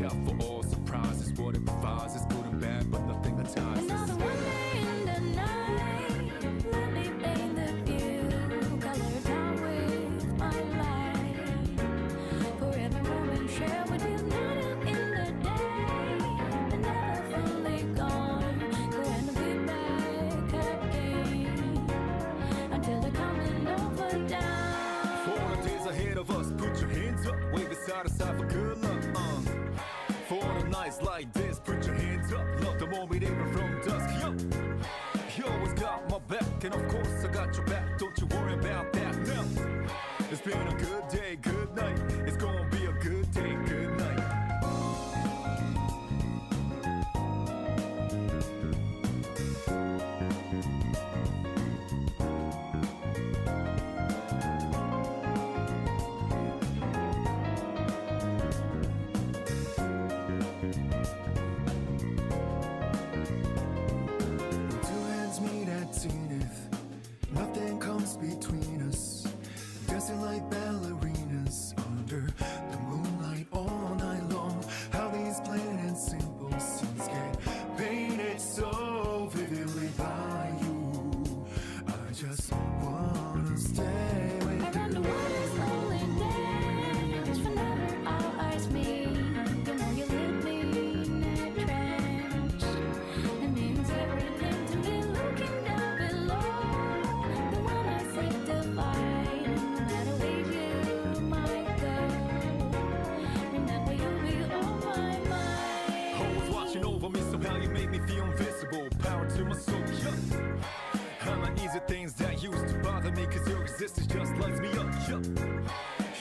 watch out for all surprises. Whatever vibes is good and bad, but nothing that ties us. Another one day in the night, let me paint the view, color down with my light. For every moment share with you, not in the day, and never fully gone. Going to be back again until the coming over down. For the days ahead of us, put your hands up, wave it side to side for good luck. For the nights like this, put your hands up, love the moment even from dusk. Yo, you always got my back, and of course I got your back. Don't you worry about that now. It's been a good day, good night. It's gonna be a good day, good night. Two hands meet at zenith, nothing comes between us. Dancing like ballerinas under the moonlight all night long. How these plain and simple scenes get painted so vividly by you. I just wanna stay with Around the world is lonely days, whenever our eyes meet. You know you leave me in a trance. It means everything to me looking down below. The one I seek to find, no matter where you might go. Remember you'll be on my mind. Always watching over me, somehow you make me feel invisible. Power to my soul, yeah. I'm not easy things that used to bother me, cause your existence just lights me up, yeah.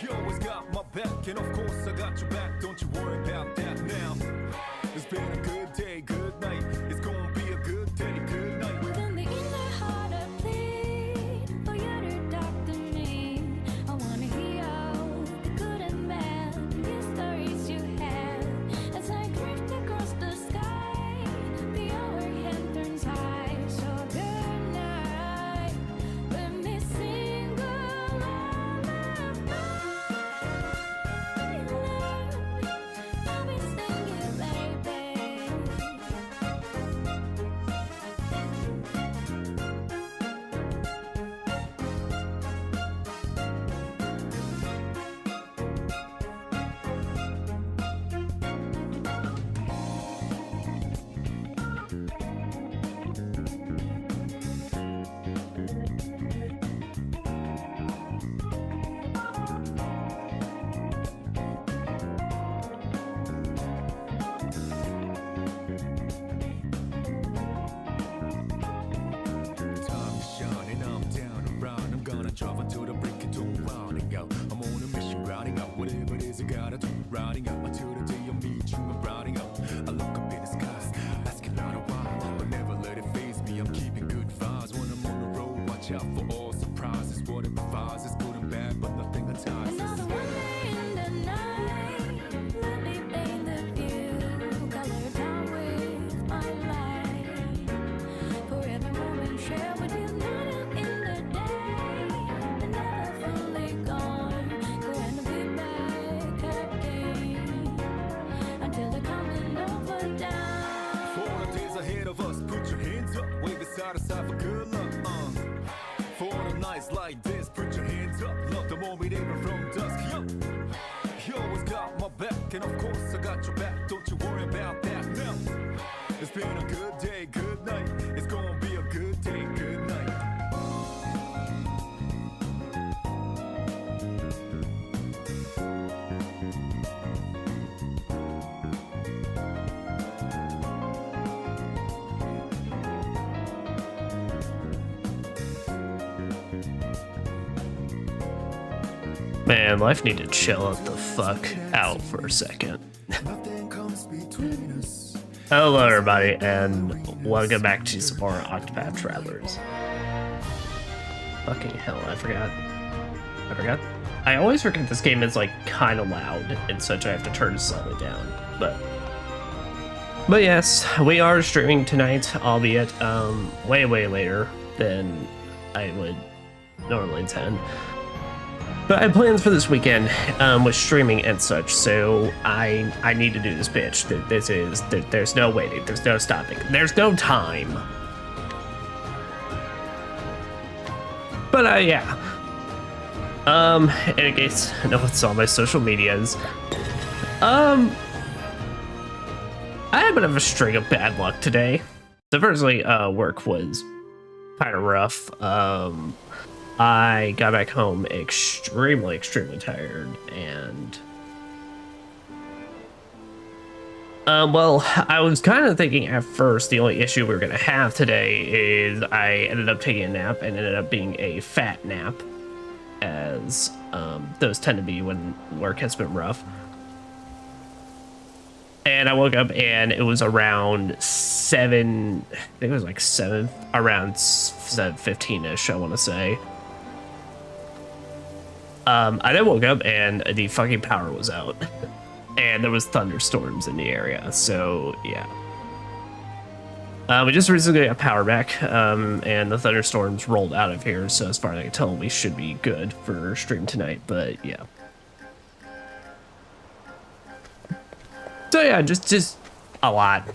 You always got my back, and of course I got your back. Don't you worry about that now. It's been a good day, good night. It's gonna be a good day, good night. Within the inner heart I plead for you to talk to me. I wanna hear all the good and bad, the stories you have. As I drift across the sky, the overhead turns high. So good night, let me sing a lullaby. I'll be singing, baby. Time is shining, I'm down around. I'm gonna drive until the break of dawn, rounding out. I'm on a mission, routing out whatever it is I gotta do. Routing out until the day I meet you, I'm routing out. I look up in the skies, asking out a while, but never let it faze me. I'm keeping good vibes when I'm on the road. Watch out for all surprises. Whatever vibes is good and bad, but nothing that ties Another us. one day in the night, let me paint the view, color down with my light. For every moment share with you, not in the day, and never fully gone. Going to be back again until the coming over down. For the days ahead of us, put your hands up, wave it side to side for good luck. For the nights like this, put your hands up, love the moment even from dusk. Yo, you always got my back, and of course I got your back. Don't you worry about that now. It's been a good day, good night. It's gonna be a good day, good night. Man, life need to chill out the fuck out for a second. Nothing comes between us. Hello everybody, and welcome back to some more Octopath Travelers. Fucking hell, I forgot. I always forget this game is like kind of loud and such. I have to turn it slightly down. But yes, we are streaming tonight, albeit way later than I would normally intend. But I have plans for this weekend with streaming and such, so I need to do this bitch. There's no waiting, there's no stopping, there's no time. But yeah. In any case, I know it's on my social medias. I had a bit of a string of bad luck today. So firstly, work was kind of rough. I got back home extremely tired, and well, I was kind of thinking at first the only issue we were gonna have today is I ended up taking a nap and ended up being a fat nap, as those tend to be when work has been rough. And I woke up and it was around 7, I think it was like 7, around 7:15ish, I want to say. I then woke up and the fucking power was out. And there was thunderstorms in the area, so yeah. We just recently got power back, and the thunderstorms rolled out of here, so as far as I can tell, we should be good for stream tonight, but yeah. So yeah, just a lot.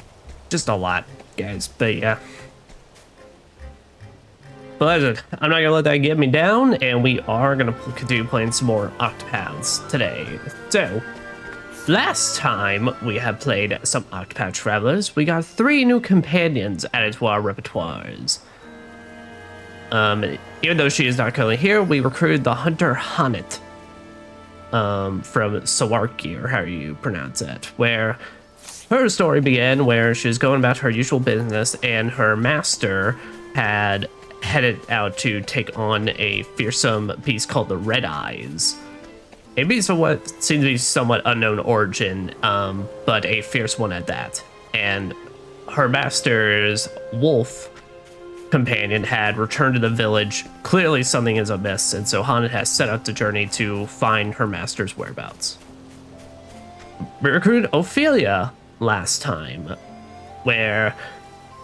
Just a lot, guys, but yeah. But I'm not gonna let that get me down, and we are gonna continue playing some more Octopaths today. So, last time we have played some Octopath Travelers, we got 3 new companions added to our repertoires. Even though she is not currently here, we recruited the hunter Hanit from Sawarki, or how you pronounce it, where her story began where she was going about her usual business and her master had headed out to take on a fearsome beast called the Red Eyes. A beast of what seems to be somewhat unknown origin, but a fierce one at that. And her master's wolf companion had returned to the village. Clearly something is amiss, and so Hana has set out the journey to find her master's whereabouts. We recruited Ophelia last time, where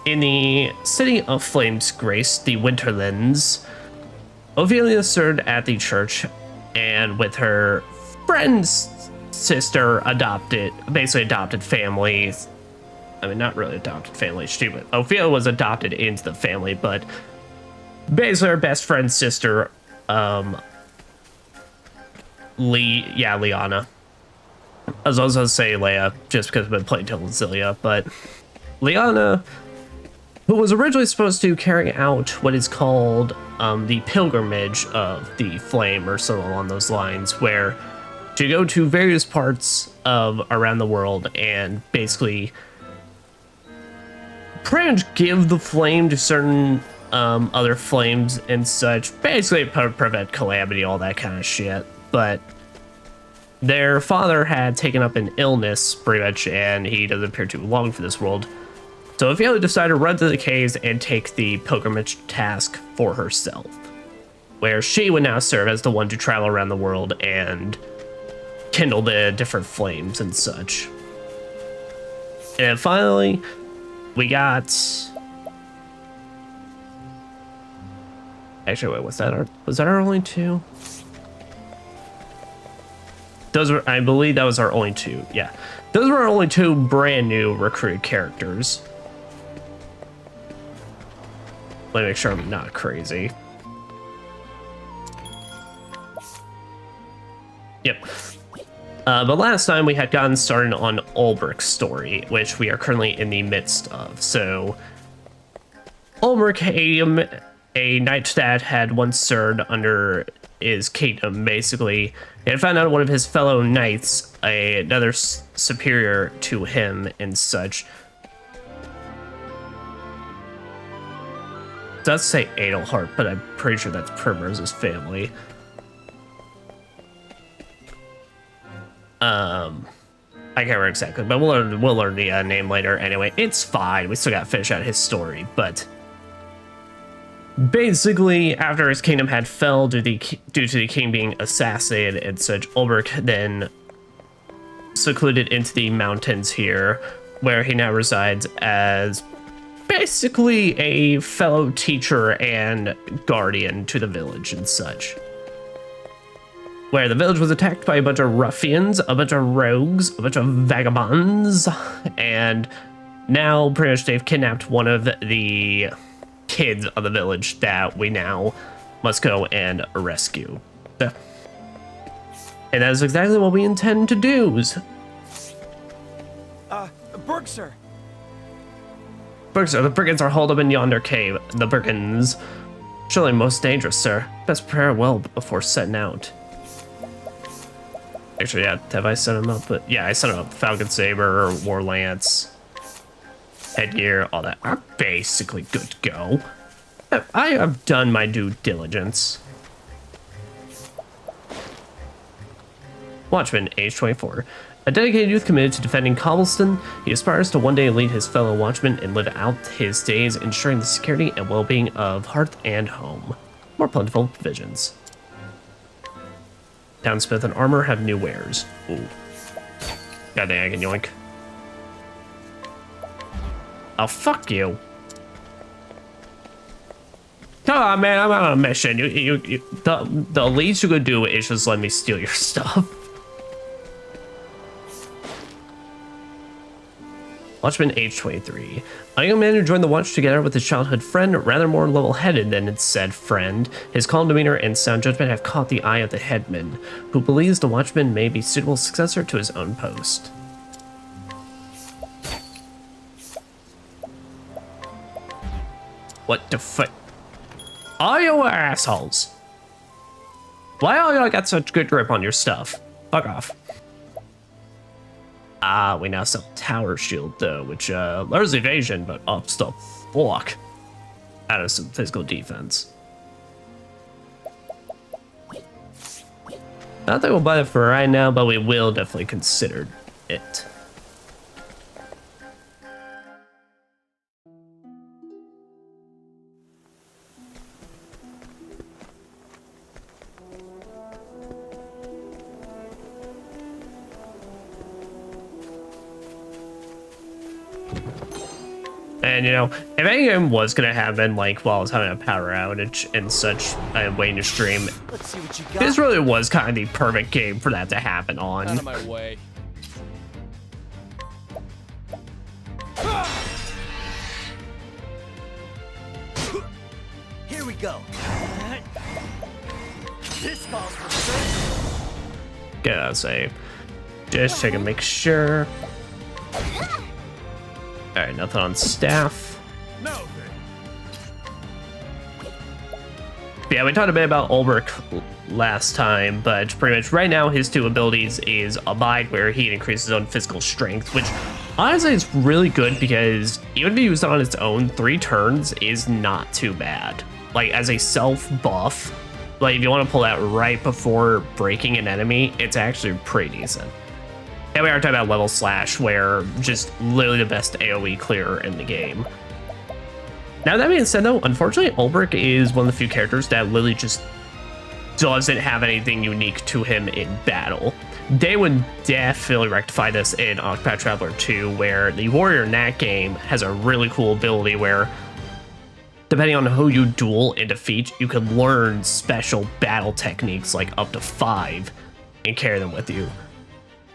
in the city of Flames Grace, the Winterlands, Ophelia served at the church, and with her friend's sister basically adopted family. I mean, not really adopted family, stupid. Ophelia was adopted into the family, but basically her best friend's sister, Liana. I was also going to say Leia, just because I've been playing Telezilia, but Liana, who was originally supposed to carry out what is called the pilgrimage of the flame, or something along those lines, where she go to various parts of around the world and basically pretty much give the flame to certain other flames and such, basically prevent calamity, all that kind of shit. But their father had taken up an illness pretty much, and he doesn't appear too long for this world. So Ophelia decided to run to the caves and take the pilgrimage task for herself, where she would now serve as the one to travel around the world and kindle the different flames and such. And then finally, we got... Actually, wait, was that our only 2? Those were, I believe that was our only 2, yeah. Those were our only 2 brand new recruited characters. Let me make sure I'm not crazy. Yep. But last time we had gotten started on Ulbrich's story, which we are currently in the midst of. So, Ulbrich, a knight that had once served under his kingdom, basically, he had found out one of his fellow knights, another superior to him and such. It does say Adelhart, but I'm pretty sure that's Primrose's family. I can't remember exactly, but we'll learn the name later. Anyway, it's fine. We still got to finish out his story, but basically, after his kingdom had fell due to the king being assassinated and such, Ulbrich then secluded into the mountains here, where he now resides as basically a fellow teacher and guardian to the village and such. where the village was attacked by a bunch of ruffians, a bunch of rogues, a bunch of vagabonds, and now pretty much they've kidnapped one of the kids of the village that we now must go and rescue. And that is exactly what we intend to do. Berg, sir. The brigands are holed up in yonder cave. The brigands. Surely most dangerous, sir. Best prepare well before setting out. Actually, yeah, have I set him up? But yeah, I set him up. Falcon Saber, War Lance, headgear, all that. I'm basically good to go. I have done my due diligence. Watchman, age 24. A dedicated youth committed to defending Cobblestone, he aspires to one day lead his fellow watchmen and live out his days ensuring the security and well-being of hearth and home. More plentiful provisions. Townsmith and armor have new wares. Ooh. God dang, I can yoink. Oh, fuck you. Come on, man, I'm on a mission. The least you could do is just let me steal your stuff. Watchman, age 23. A young man who joined the watch together with his childhood friend, rather more level-headed than its said friend. His calm demeanor and sound judgment have caught the eye of the headman, who believes the watchman may be suitable successor to his own post. What the fuck? All you assholes! Why all y'all got such good grip on your stuff? Fuck off. Ah, we now sell Tower Shield, though, which lowers evasion, but ups the fuck out of some physical defense. Not that we'll buy it for right now, but we will definitely consider it. And, you know, if anything was going to happen, like, while I was having a power outage and such, and waiting to stream, Let's see what you got. this really was kind of the perfect game for that to happen on. Out of my way. Here we go. This calls for service. Gotta say, just check and make sure. Alright, nothing on staff. No. Yeah, we talked a bit about Ulrich last time, but pretty much right now his two abilities is Abide, where he increases his own physical strength, which honestly is really good because even if you use it on its own, 3 turns is not too bad. Like, as a self buff, like if you want to pull that right before breaking an enemy, it's actually pretty decent. And we are talking about Level Slash, where just literally the best AoE clearer in the game. Now, that being said, though, unfortunately, Ulbrich is one of the few characters that literally just doesn't have anything unique to him in battle. They would definitely rectify this in Octopath Traveler 2, where the warrior in that game has a really cool ability where, depending on who you duel and defeat, you can learn special battle techniques, like up to 5, and carry them with you.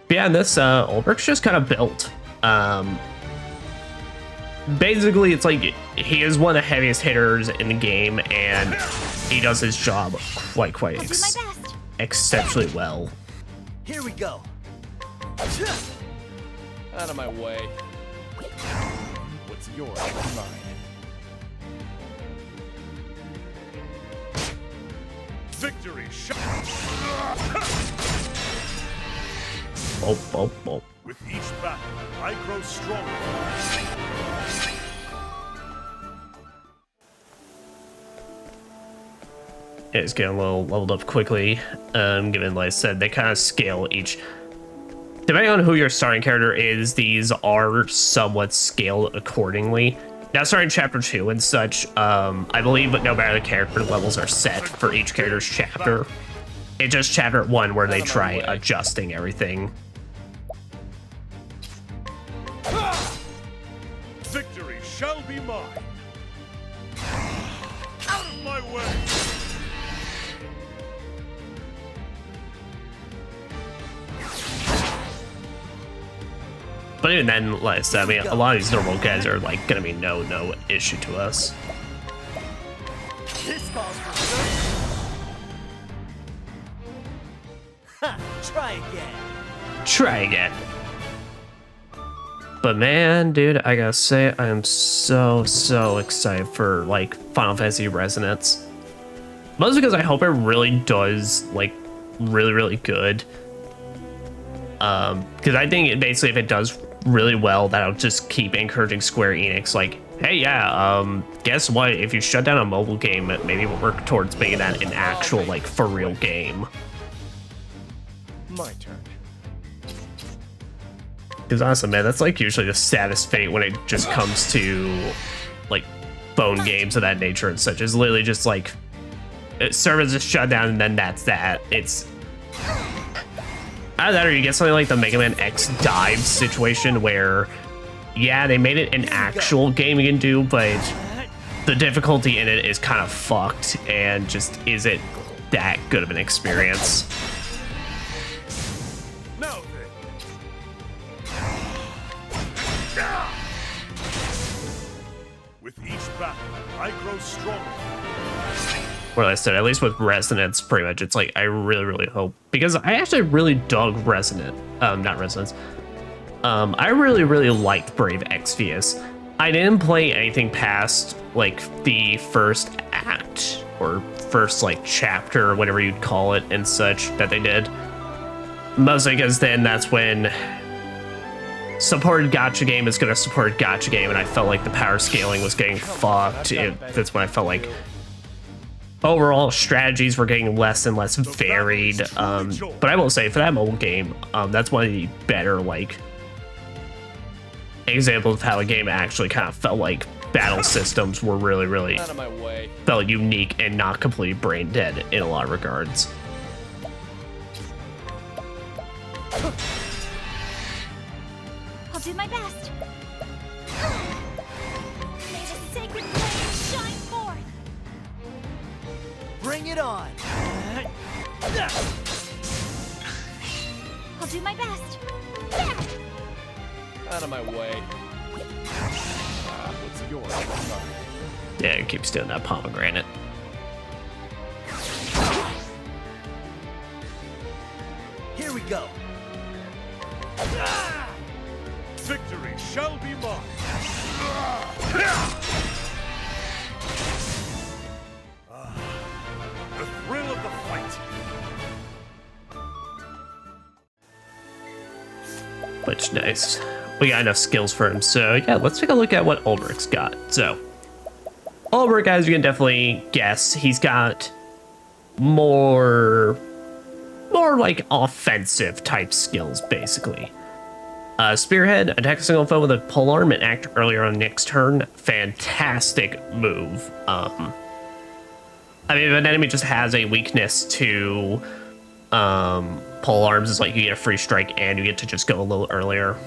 But yeah, in this, Ulbrich's just kind of built. Basically, it's like he is one of the heaviest hitters in the game, and he does his job quite exceptionally well. Here we go. Out of my way. What's yours is mine. Victory shot. Oh, oh, oh. With each battle, I grow stronger. Yeah, it's getting a little leveled up quickly. Given, like I said, they kind of scale each. Depending on who your starting character is, these are somewhat scaled accordingly. Now, starting chapter 2 and such, I believe, but no matter the character levels are set for each character's chapter. It's just chapter 1 where they try adjusting everything. Victory shall be mine. Out of my way. But even then, like I said, I mean, a lot of these normal guys are like gonna be no issue to us. This calls for search. Ha! Try again. Try again. But man, dude, I gotta say, I am so excited for like Final Fantasy Resonance. Mostly because I hope it really does like really good. Because I think basically if it does really well, that'll just keep encouraging Square Enix like, hey, yeah, guess what? If you shut down a mobile game, maybe we'll work towards making that an actual like for real game. My turn. Because honestly, man, that's like usually the saddest fate when it just comes to like phone games of that nature and such. Is literally just like servers just shut down and then that's that. It's either that or you get something like the Mega Man X Dive situation where, yeah, they made it an actual game you can do, but the difficulty in it is kind of fucked and just isn't that good of an experience. Now then. With each battle, I grow stronger. Well, I said, at least with Resonance, pretty much, it's like, I really hope, because I actually really dug Resonant, not Resonance. I really liked Brave Exvius. I didn't play anything past, like, the first act, or first, like, chapter, or whatever you'd call it, and such, that they did. Mostly because then that's when supported gacha game is gonna support gacha game, and I felt like the power scaling was getting fucked. That's when I felt like overall strategies were getting less and less varied. But I will say for that mobile game, that's one of the better like examples of how a game actually kind of felt like battle systems were really Out of my way. felt unique and not completely brain dead in a lot of regards. I'll do my best. May the sacred flame shine forth. Bring it on. I'll do my best. Out of my way. What's yours? Yeah, it keeps doing that pomegranate. Here we go. Victory shall be mine. The thrill of the fight. Which nice. We got enough skills for him. So yeah, let's take a look at what Ulrich's got. So Ulrich, as you can definitely guess, he's got more like offensive type skills, basically. Spearhead, attack a single foe with a polearm and act earlier on next turn. Fantastic move. I mean, if an enemy just has a weakness to polearms, it's like you get a free strike and you get to just go a little earlier.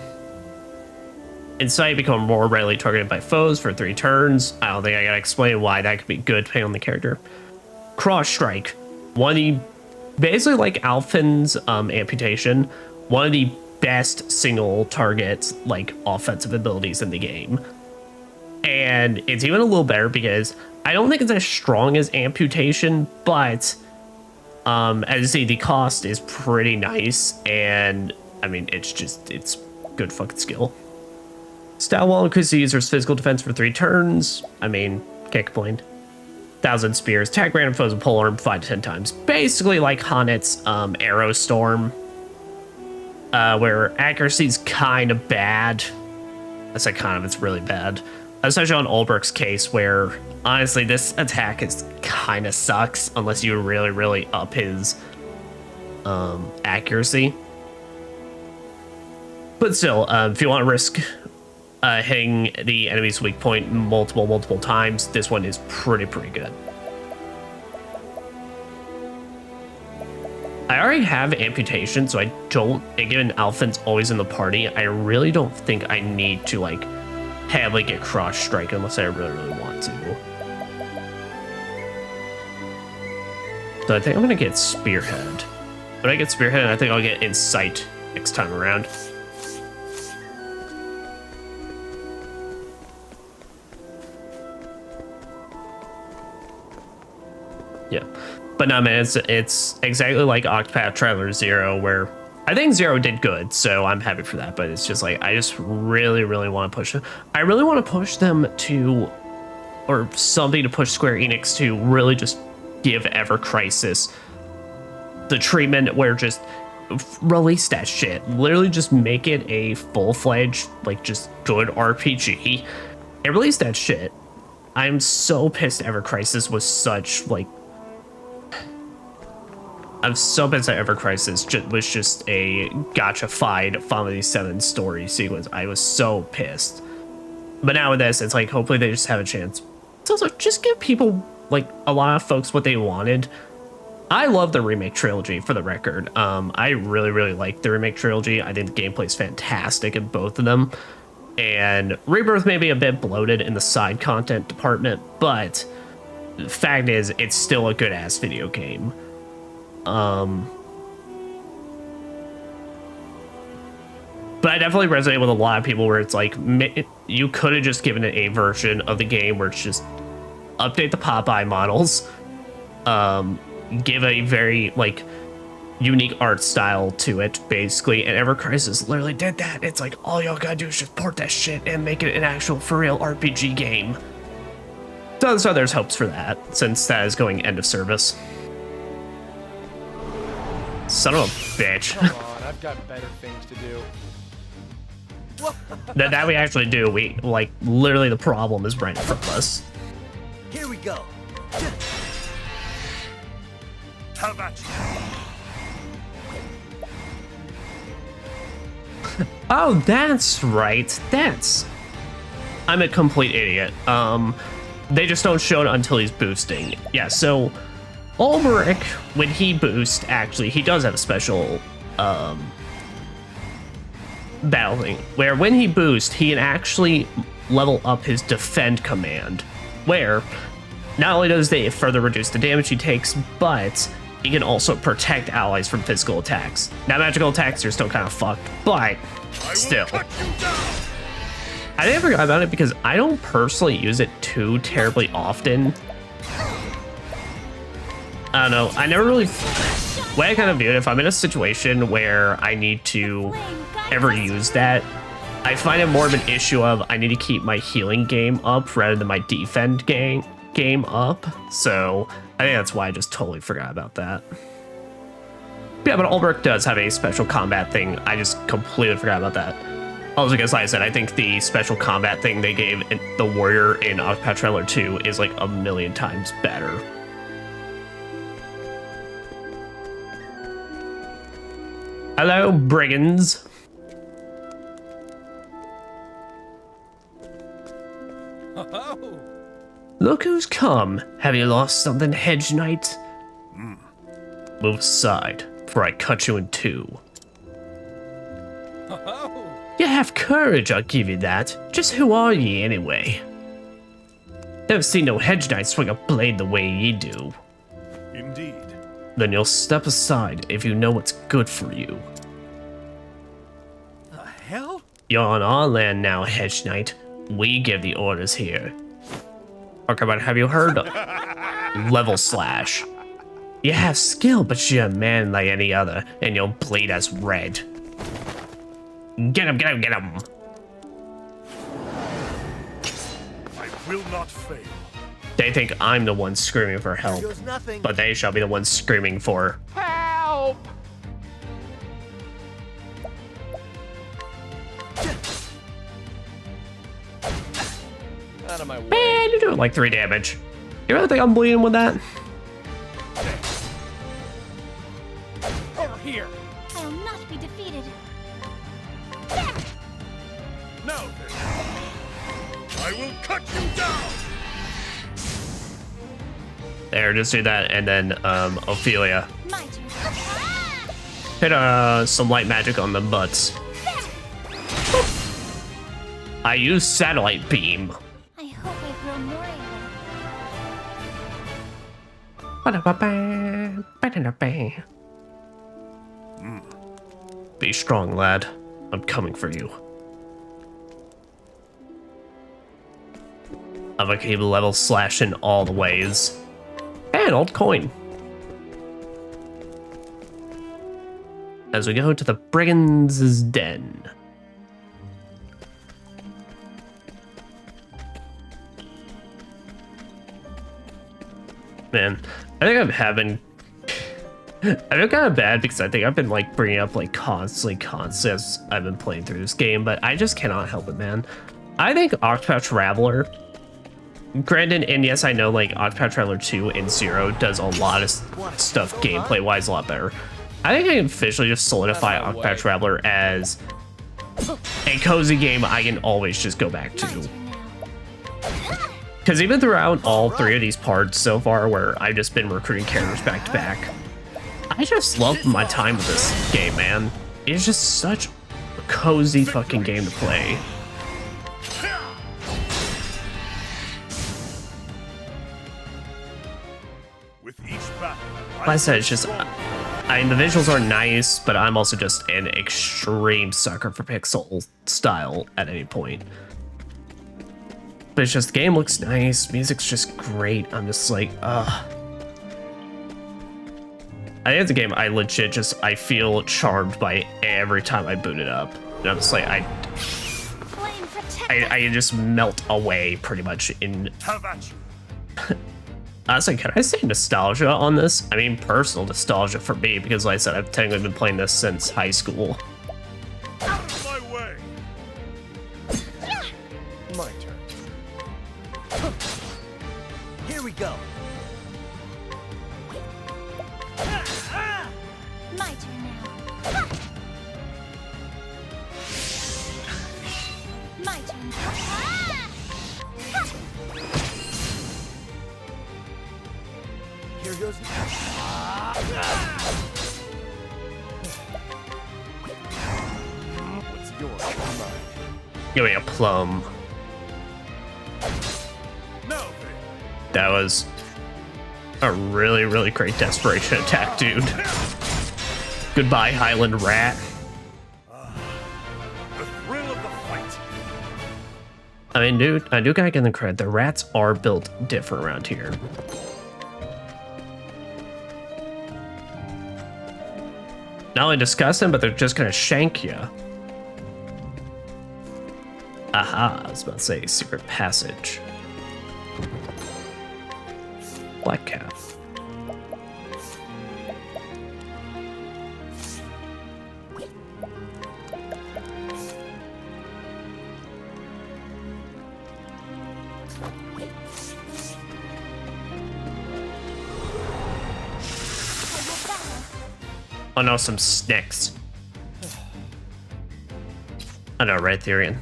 Insight, become more readily targeted by foes for 3 turns. I don't think I gotta explain why that could be good depending on the character. Cross Strike, one of the, basically like Alphen's amputation, one of the best single target like offensive abilities in the game. And it's even a little better because I don't think it's as strong as amputation, but as you see, the cost is pretty nice, and I mean, it's good fucking skill. Style Wall increases the user's physical defense for 3 turns. I mean, can't complain. 1,000 spears, attack random foes with polearm 5 to 10 times. Basically like Honet's Arrow Storm, where accuracy's kind of bad. I say kind of, it's really bad. Especially on Ulbrich's case, where honestly this attack is kind of sucks unless you really up his accuracy. But still, if you want to risk hitting the enemy's weak point multiple times, this one is pretty good. I already have amputation, so I don't, and given Alphen's always in the party, I really don't think I need to like heavily get cross strike unless I really want to. So I think I'm gonna get Spearhead. When I get Spearhead, I think I'll get Insight next time around. Yeah, but no, man, it's exactly like Octopath Traveler 0, where I think 0 did good, so I'm happy for that. But it's just like I just really want to push them. I really want to push them to, or something to push Square Enix to really just give Ever Crisis the treatment where just release that shit. Literally just make it a full-fledged, like, just good RPG and release that shit. I'm so pissed Ever Crisis was such, like, I'm so pissed that Ever Crisis was just a gotcha-fied Final Fantasy 7 story sequence. I was so pissed. But now with this, it's like, hopefully they just have a chance. It's also just give people, like, a lot of folks what they wanted. I love the remake trilogy, for the record. I really like the remake trilogy. I think the gameplay's fantastic in both of them. And Rebirth may be a bit bloated in the side content department, but the fact is, it's still a good-ass video game. But I definitely resonate with a lot of people where it's like, you could have just given it a version of the game where it's just update the Popeye models, give a very, like, unique art style to it, basically, and Ever Crisis literally did that. It's like, all y'all gotta do is just port that shit and make it an actual, for real RPG game. So there's hopes for that, since that is going end of service. Son of a bitch. Come on, I've got better things to do. that we actually do. We, like, literally the problem is right in front of us. Here we go. Have at you. Oh, that's right. I'm a complete idiot. They just don't show it until he's boosting. Yeah, so Ulrich, when he boosts, actually, he does have a special battle thing, where when he boosts, he can actually level up his defend command, where not only does they further reduce the damage he takes, but he can also protect allies from physical attacks. Now, magical attacks are still kind of fucked, but still. I didn't forget about it because I don't personally use it too terribly often. I don't know. I never really... The way I kind of view it, if I'm in a situation where I need to ever use that, I find it more of an issue of I need to keep my healing game up rather than my defend game up. So I think that's why I just totally forgot about that. Yeah, but Ulrich does have a special combat thing. I just completely forgot about that. Also, because like I said, I think the special combat thing they gave the warrior in Octopath Traveler 2 is like 1,000,000 times better. Hello, brigands. Oh, Look who's come. Have you lost something, Hedge Knight? Move aside, before I cut you in two. oh. You have courage, I'll give you that. Just who are ye, anyway? Never seen no Hedge Knight swing a blade the way ye do. Indeed. Then you'll step aside if you know what's good for you. The hell? You're on our land now, Hedge Knight. We give the orders here. Okay, but have you heard of Level Slash? You have skill, but you're a man like any other, and you'll bleed as red. Get him, get him, get him! I will not fail. They think I'm the one screaming for help, Feels nothing. but they shall be the ones screaming for Help! Out of my way. man, you're doing like 3 damage. You really think I'm bleeding with that? Over here. I'll not be defeated. Now then, I will cut you down. There, just do that, and then Ophelia. My turn. Hit some light magic on the butts. I use satellite beam. I hope I grow more able. Be strong, lad. I'm coming for you. I'm gonna keep level slashing all the ways. And old coin. As we go to the Brigand's Den. Man, I think I'm having... I feel kind of bad because I think I've been like bringing up like constantly as I've been playing through this game, but I just cannot help it, man. I think Octopath Traveler, granted, and yes, I know like Octopath Traveler 2 and 0 does a lot of stuff gameplay-wise a lot better. I think I can officially just solidify Octopath Traveler as a cozy game I can always just go back to. Because even throughout all three of these parts so far where I've just been recruiting characters back to back, I just love my time with this game, man. It's just such a cozy fucking game to play. With each battle, Like I said, it's just... the visuals are nice, but I'm also just an extreme sucker for pixel style at any point. But it's just, the game looks nice, music's just great. I'm just like, ugh. I think it's a game I legit just, I feel charmed by every time I boot it up. And I'm just like, I just melt away pretty much in... have at you. Honestly, can I say nostalgia on this? I mean, personal nostalgia for me, because like I said, I've technically been playing this since high school. Out of my way. My turn. Here we go. My turn now. My turn. Here goes. What's yours? Mine. Give me a plum. Now then. That was a really, really great desperation attack, dude. Goodbye, Highland Rat. The thrill of the fight. I mean, dude, I do gotta give them credit. The rats are built different around here. Not only disgusting, but they're just gonna shank you. Aha, I was about to say secret passage. Black cat. Oh no, some snacks. I know, right, Therian?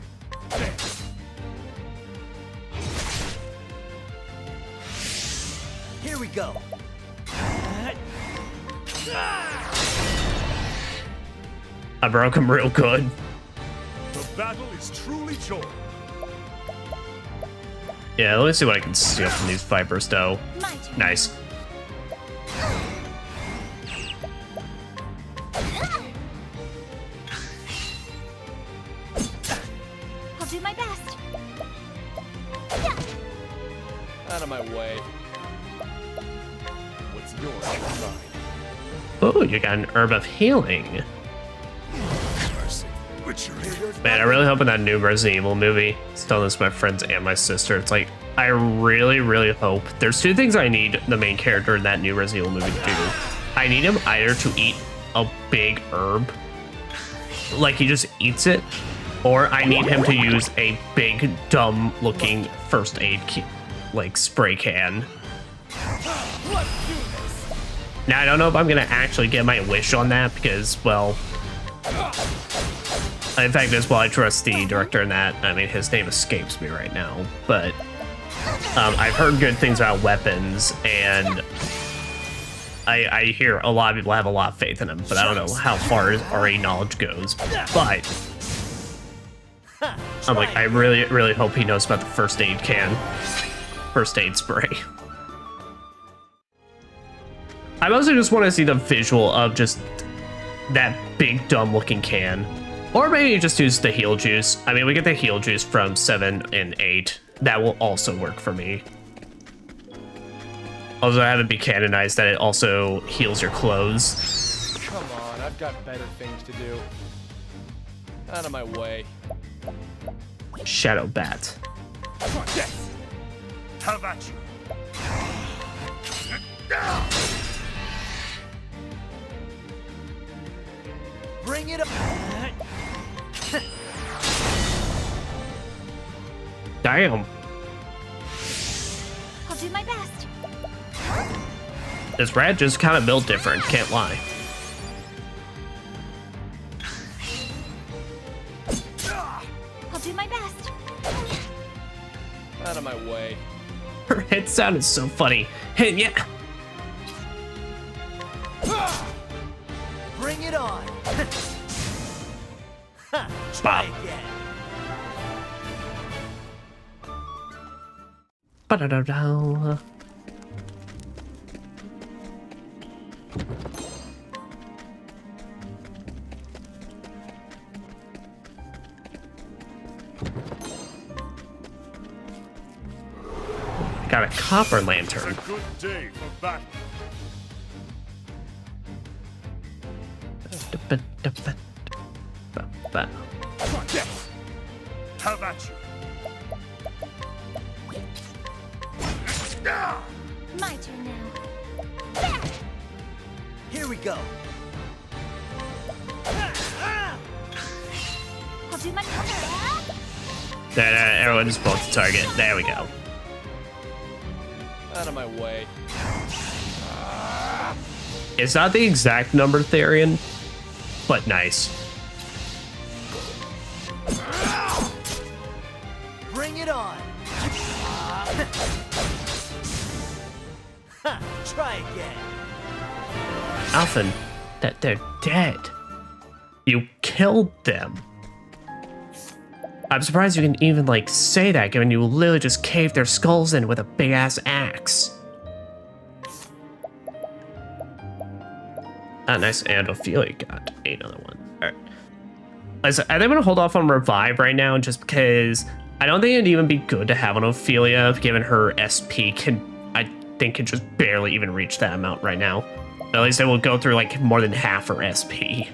Here we go. I broke him real good. The battle is truly joined. Yeah, let me see what I can steal from these vipers, though. My turn. Nice. I'll do my best. Out of my way. What's yours? Mine. Oh, you got an herb of healing. Mercy. Witchery. Man, I'm really hoping that new Resident Evil movie. I was telling this to my friends and my sister. It's like, I really, really hope. There's two things I need the main character in that new Resident Evil movie to do. I need him either to eat a big herb, like he just eats it, or I need him to use a big, dumb-looking first aid like spray can. Now, I don't know if I'm gonna actually get my wish on that because, well, in fact, as well, I trust the director in that. I mean, his name escapes me right now, but I've heard good things about weapons, and I hear a lot of people have a lot of faith in him, but I don't know how far his RA knowledge goes. But I'm like, I really, really hope he knows about the first aid can, first aid spray. I mostly just want to see the visual of just that big dumb looking can, or maybe just use the heal juice. I mean, we get the heal juice from 7 and 8. That will also work for me. Also, have it be canonized that it also heals your clothes. Come on, I've got better things to do. Out of my way. Shadow Bat. Yes. How about you? Bring it up. Damn. I'll do my best. This rat just kind of built different, can't lie. I'll do my best. Out of my way. Her head sound is so funny. Hey, yeah. Bring it on. Ha, Wow. try again. Ba-da-da-da. Got a copper It's a lantern. good day for battle. Yes. How about you? My turn now. Here we go. I'll do my best. Everyone just both the target. There we go. Out of my way. It's not the exact number Therian, but nice. Bring it on. Ha, try again. Alphen, that they're dead. You killed them. I'm surprised you can even like say that, given you literally just caved their skulls in with a big ass axe. Ah, nice. And Ophelia got another one. All right. I think I'm gonna hold off on revive right now, just because I don't think it'd even be good to have an Ophelia, given her SP I think can just barely even reach that amount right now. At least it will go through like more than half her SP.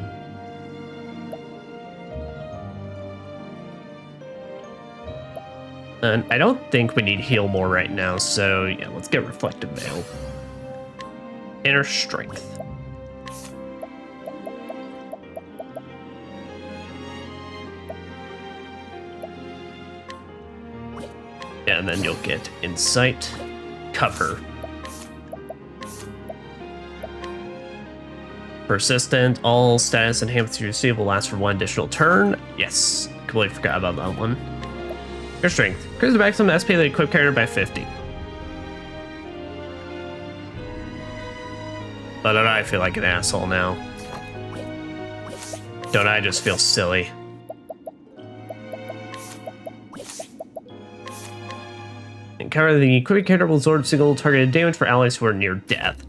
And I don't think we need heal more right now, so yeah, let's get Reflective Veil. Inner Strength. Yeah, and then you'll get Insight, Cover. Persistent, all status enhancements you receive will last for one additional turn. Yes, completely forgot about that one. Your Strength. Increase the maximum SP of the equipped character by 50. But don't I feel like an asshole now? Don't I just feel silly? And cover the equipped character will absorb single targeted damage for allies who are near death.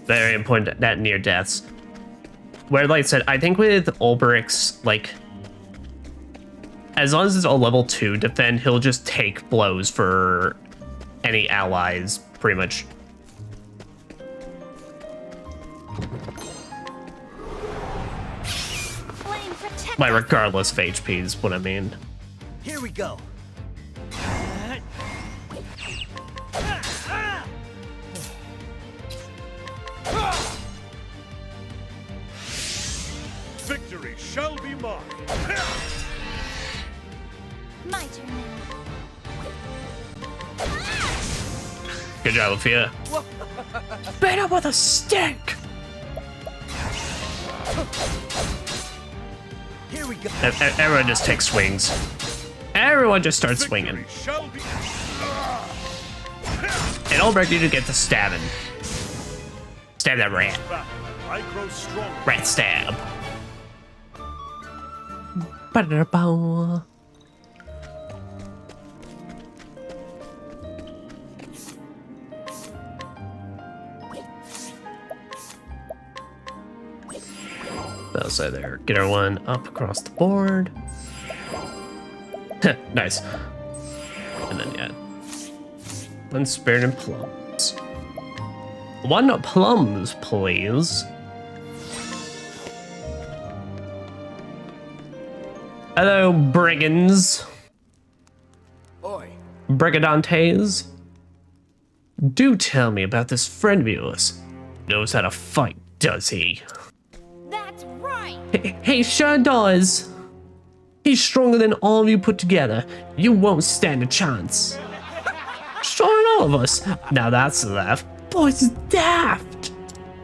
Very important, that near deaths. Where, like I said, I think with Ulbrich's, like, as long as it's a level 2 defend, he'll just take blows for any allies, pretty much. Flame protect. Like, regardless of HP is what I mean. Here we go. Victory shall be mine. My turn now. Good job, Sophia. Beat him with a stick! Here we go. Everyone just takes swings. Everyone just starts swinging. Victory shall be. And Ulbrich, you to get the stabbing. Stab that rat. I grow strong. Rat stab. Ba-da-da-bow. That'll say there. Get our one up across the board. Nice. And then, yeah. Unspirit and Plum. 1 plums, please. Hello, brigands. Oi. Brigandantes. Do tell me about this friend of yours. Knows how to fight, does he? That's right. He sure does. He's stronger than all of you put together. You won't stand a chance. Stronger than all of us. Now that's a laugh. Boys is daft.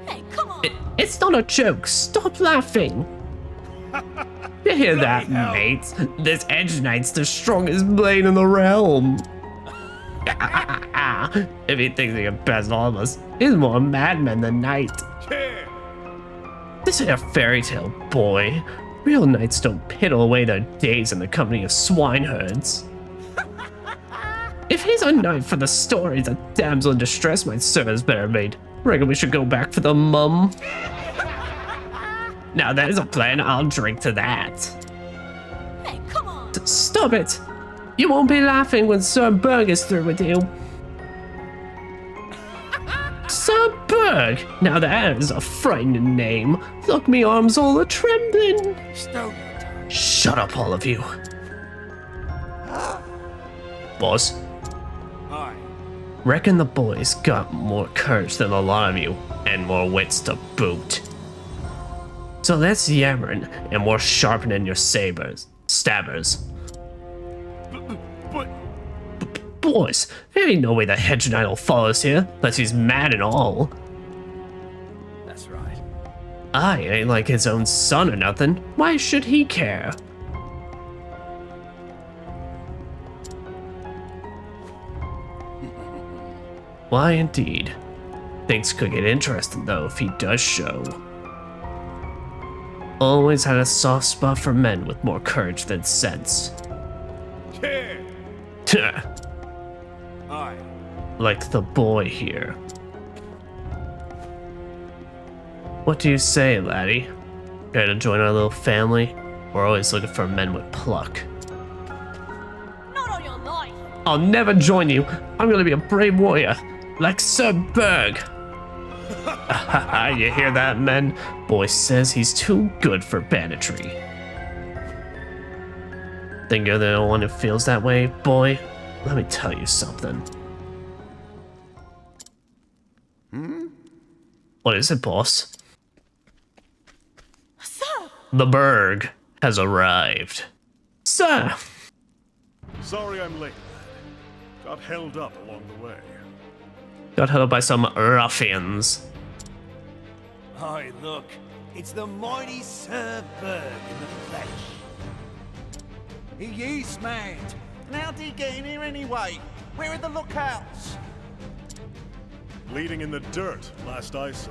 Hey, come on. It's not a joke. Stop laughing. You hear that, mates? This Edge Knight's the strongest blade in the realm. If he thinks he can pass all of us, he's more a madman than knight. Yeah. This ain't a fairy tale, boy. Real knights don't piddle away their days in the company of swineherds. If he's a knight for the stories, a damsel in distress might serve as better mate. Reckon we should go back for the mum. Now there's a plan, I'll drink to that. Hey, come on. Stop it! You won't be laughing when Sir Berg is through with you. Sir Berg! Now that is a frightening name. Look, me arms all a trembling. Shut up, all of you. Boss, Aye. reckon the boys got more courage than a lot of you, and more wits to boot. So less yammering and more sharpening your stabbers. But Boys, there ain't no way the hedge knight will follow us here, unless he's mad and all. That's right. I ain't like his own son or nothing. Why should he care? Why indeed. Things could get interesting though if he does show. Always had a soft spot for men with more courage than sense. yeah. Aye. Like the boy here. What do you say, laddie? Care to join our little family? We're always looking for men with pluck. Not on your life. I'll never join you. I'm gonna be a brave warrior, like Sir Berg. You hear that, men? Boy says he's too good for banditry. Think you're the only one who feels that way, boy? Let me tell you something. What is it, boss? Sir. The Berg has arrived. Sir! Sorry I'm late, lad. Got held up along the way. Got held up by some ruffians. Aye, look. It's the mighty Sir Berg in the flesh. He is mad. And how'd he get in here anyway? Where are the lookouts? Bleeding in the dirt, last I saw.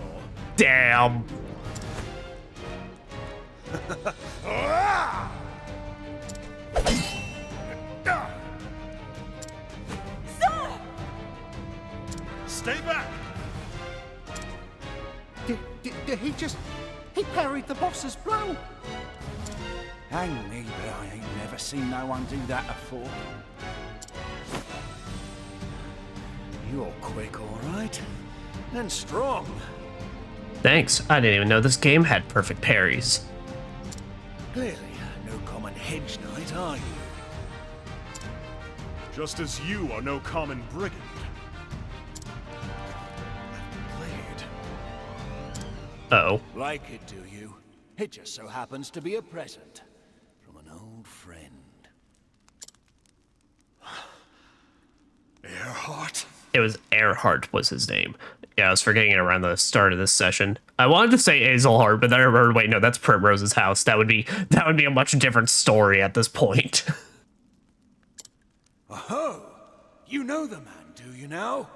Damn! Sir. Stay back! Did he just... He parried the boss's blow? Hang me, but I ain't never seen no one do that before. You're quick, all right. And strong. Thanks, I didn't even know this game had perfect parries. Clearly, no common hedge knight, are you? Just as you are no common brigand. Blade. Uh-oh. Like it, do you? It just so happens to be a present from an old friend. Earhart? It was Earhart was his name. Yeah, I was forgetting it around the start of this session. I wanted to say Azelhart, but then I remembered, wait, no, that's Primrose's house. That would be a much different story at this point. Oh, you know the man, do you now?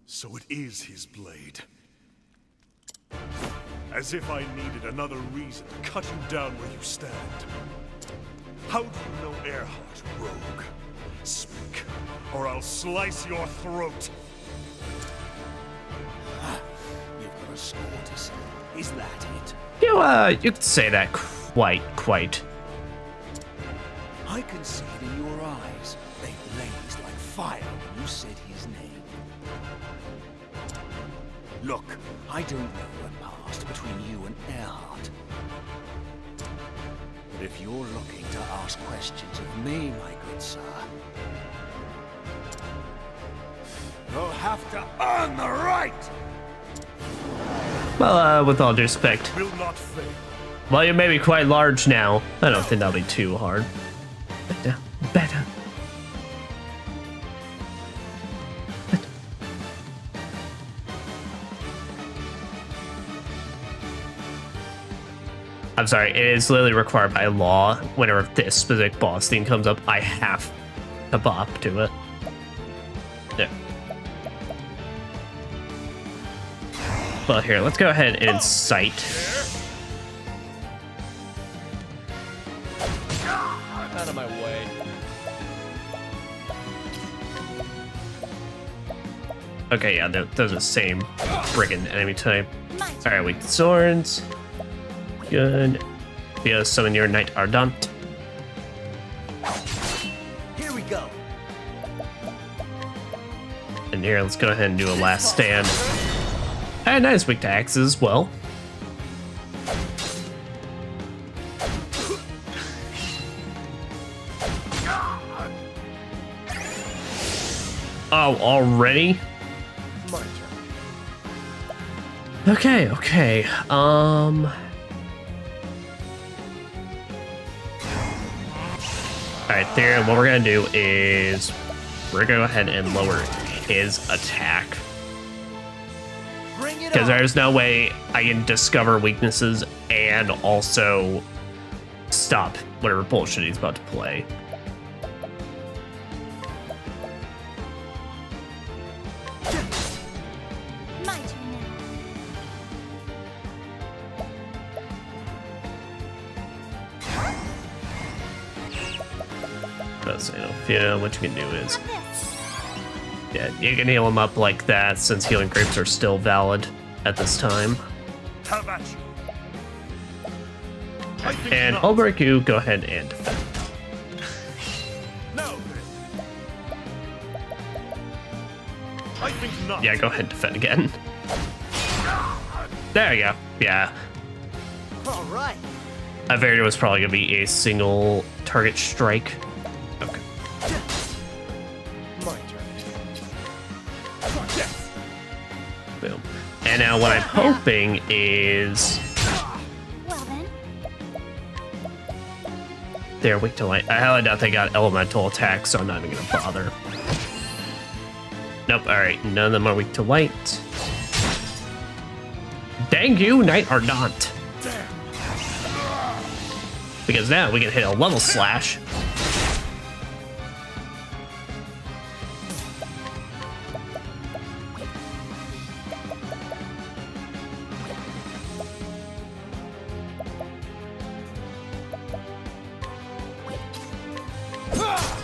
So it is his blade. As if I needed another reason to cut you down where you stand. How do you know Earhart, rogue? Speak, or I'll slice your throat. You've got a score to settle. Is that it? You could say that quite. I can see it in your eyes. They blazed like fire when you said his name. Look, I don't know what passed between you and Earhart. But if you're looking to ask questions of me, my good sir, you'll have to earn the right! Well, with all due respect, Will not fail. while you may be quite large now, I don't think that'll be too hard. Better. I'm sorry, it is literally required by law. Whenever this specific boss theme comes up, I have to bop to it. Yeah. Well, here, let's go ahead and incite. Out of my way. Okay, yeah, those are the same friggin' enemy type. Alright, weak to swords. Good. Via summon your Knight Ardent. Here we go. And here, let's go ahead and do a last stand. Hey, nice, weak to axes as well. Oh, already? My turn. Okay, okay. Alright, there, what we're gonna do is we're gonna go ahead and lower his attack. Bring it Because on. there's no way I can discover weaknesses and also stop whatever bullshit he's about to play. My turn now. But yeah, what you can do is, Have this. yeah, you can heal him up like that since healing grapes are still valid at this time. Have at you. I think And not. Ulbrich, you go ahead and defend. Now then. I think not. Yeah, go ahead and defend again. There you go. Yeah, All right. I figured it was probably gonna be a single target strike. Okay. My turn. Boom. And now what I'm hoping is Well then, they're weak to light. I highly doubt they got elemental attacks, so I'm not even gonna bother. Nope, alright, none of them are weak to light. Dang you, Knight Ardent. Because now we can hit a level slash.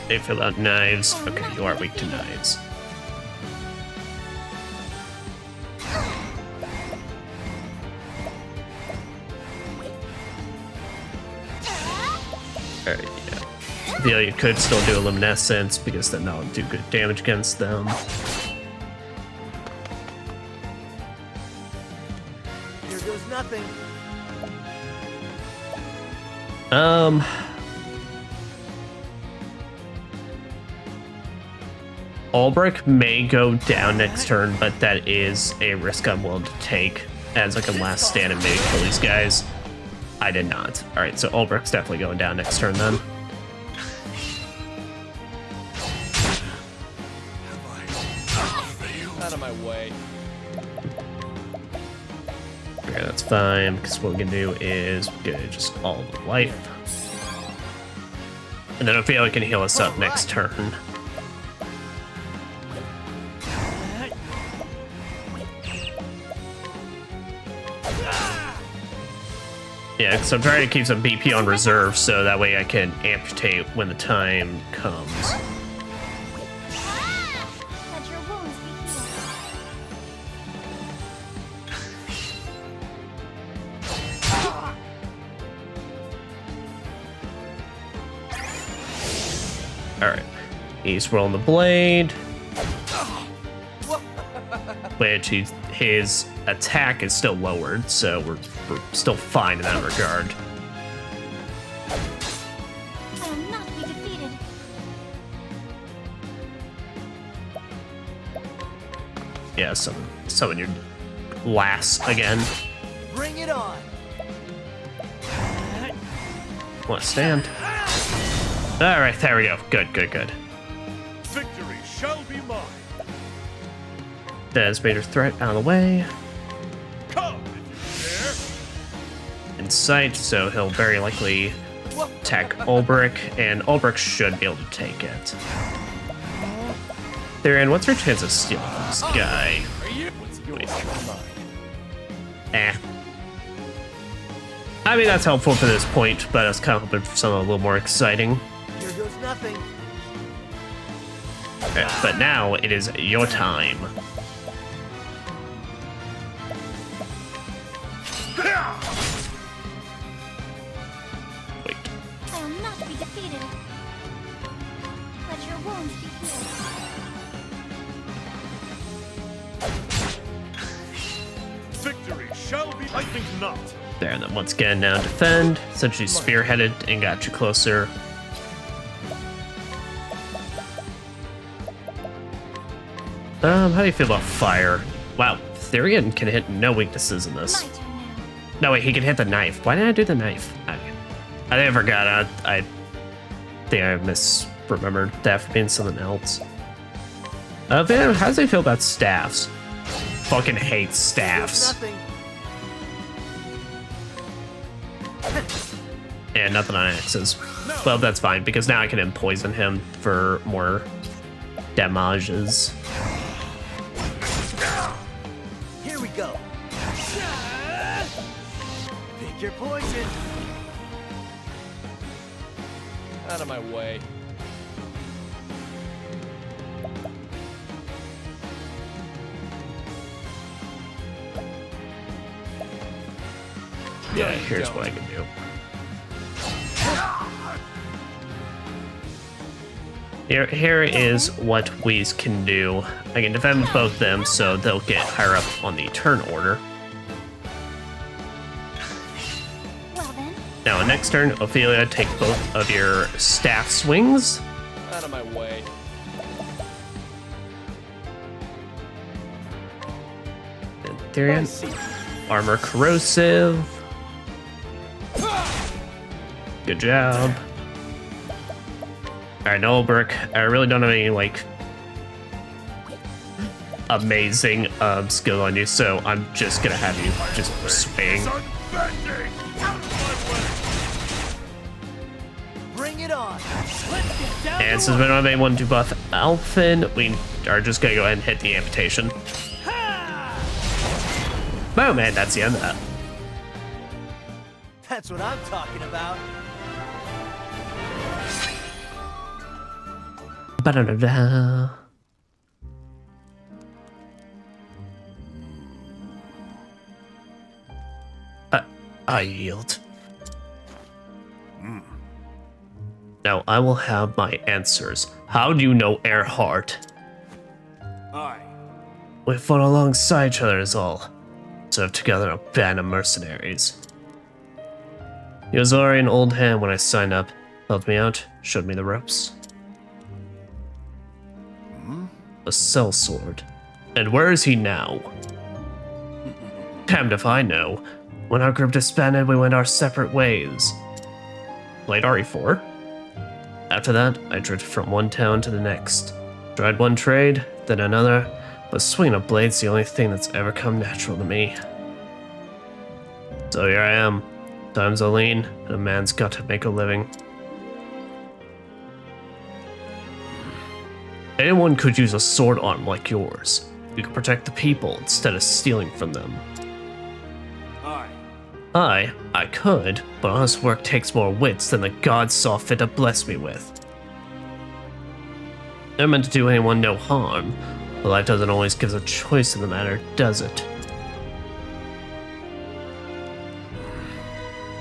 They fill out knives. Okay, you are weak to knives. Alright, yeah. Yeah, you could still do a luminescence because then that'll do good damage against them. Here goes nothing. Ulbrich may go down next turn, but that is a risk I'm willing to take as like a last stand and maybe kill these guys. I did not. Alright, so Ulbrich's definitely going down next turn then. Out of my way. Okay, that's fine, because what we can do is get just all the life. And then Ophelia can heal us up next turn. Yeah, because I'm trying to keep some BP on reserve so that way I can amputate when the time comes. let your wounds be healed. Alright. He's rolling the blade. Which his attack is still lowered, so we're still fine in that regard. I will not be defeated. Yeah, summon your lass again. Bring it on. Want to stand? All right, there we go. Good. Victory shall be mine. That's major threat out of the way. Come if you In sight, so he'll very likely attack Ulbrich, and Ulbrich should be able to take it. Theron, what's your chance of stealing from this guy? What's yours is mine. Eh. I mean, that's helpful for this point, but I was kind of hoping for something a little more exciting. Here goes nothing. But now it is your time. Wait. I will not be defeated. Let your wounds be healed. dare, victory shall be. I think not. There, and then once again, now defend. Essentially spearheaded and got you closer. How do you feel about fire? Wow, Therian can hit no weaknesses in this. My turn now. No, wait, he can hit the knife. Why did I do the knife? I forgot. I think I misremembered that for being something else. Van, how does he feel about staffs? Fucking hate staffs. Nothing. And nothing on axes. Well, that's fine, because now I can poison him for more damages. Here we go. Pick your poison. Out of my way. Yeah, you here's don't. what I can do. Here is what we can do. I can defend both them, so they'll get higher up on the turn order. Well then, Now, next turn, Ophelia, take both of your staff swings. Out of my way. And Therian, armor corrosive. Good job. Alright, Ulbrich, I really don't have any, like, amazing skill on you, so I'm just gonna have you just swing. Unbending! Out of my way! Bring it on. And since we don't have anyone to buff Alphen, we are just gonna go ahead and hit the amputation. Boom, and that's the end of that. That's what I'm talking about. Ba-da-da-da. I yield. Now I will have my answers. How do you know Earhart? Alright. We fought alongside each other is all. Served together in a band of mercenaries. He was already an old hand when I signed up. Helped me out, showed me the ropes. A sellsword. And where is he now? Damned if I know. When our group disbanded, we went our separate ways. Played RE4. After that, I drifted from one town to the next. Tried one trade, then another, but swinging a blade's the only thing that's ever come natural to me. So here I am. Times are lean, and a man's got to make a living. Anyone could use a sword arm like yours. You could protect the people instead of stealing from them. Alright. I could, but honest work takes more wits than the gods saw fit to bless me with. Never meant to do anyone no harm, but life doesn't always give us a choice in the matter, does it?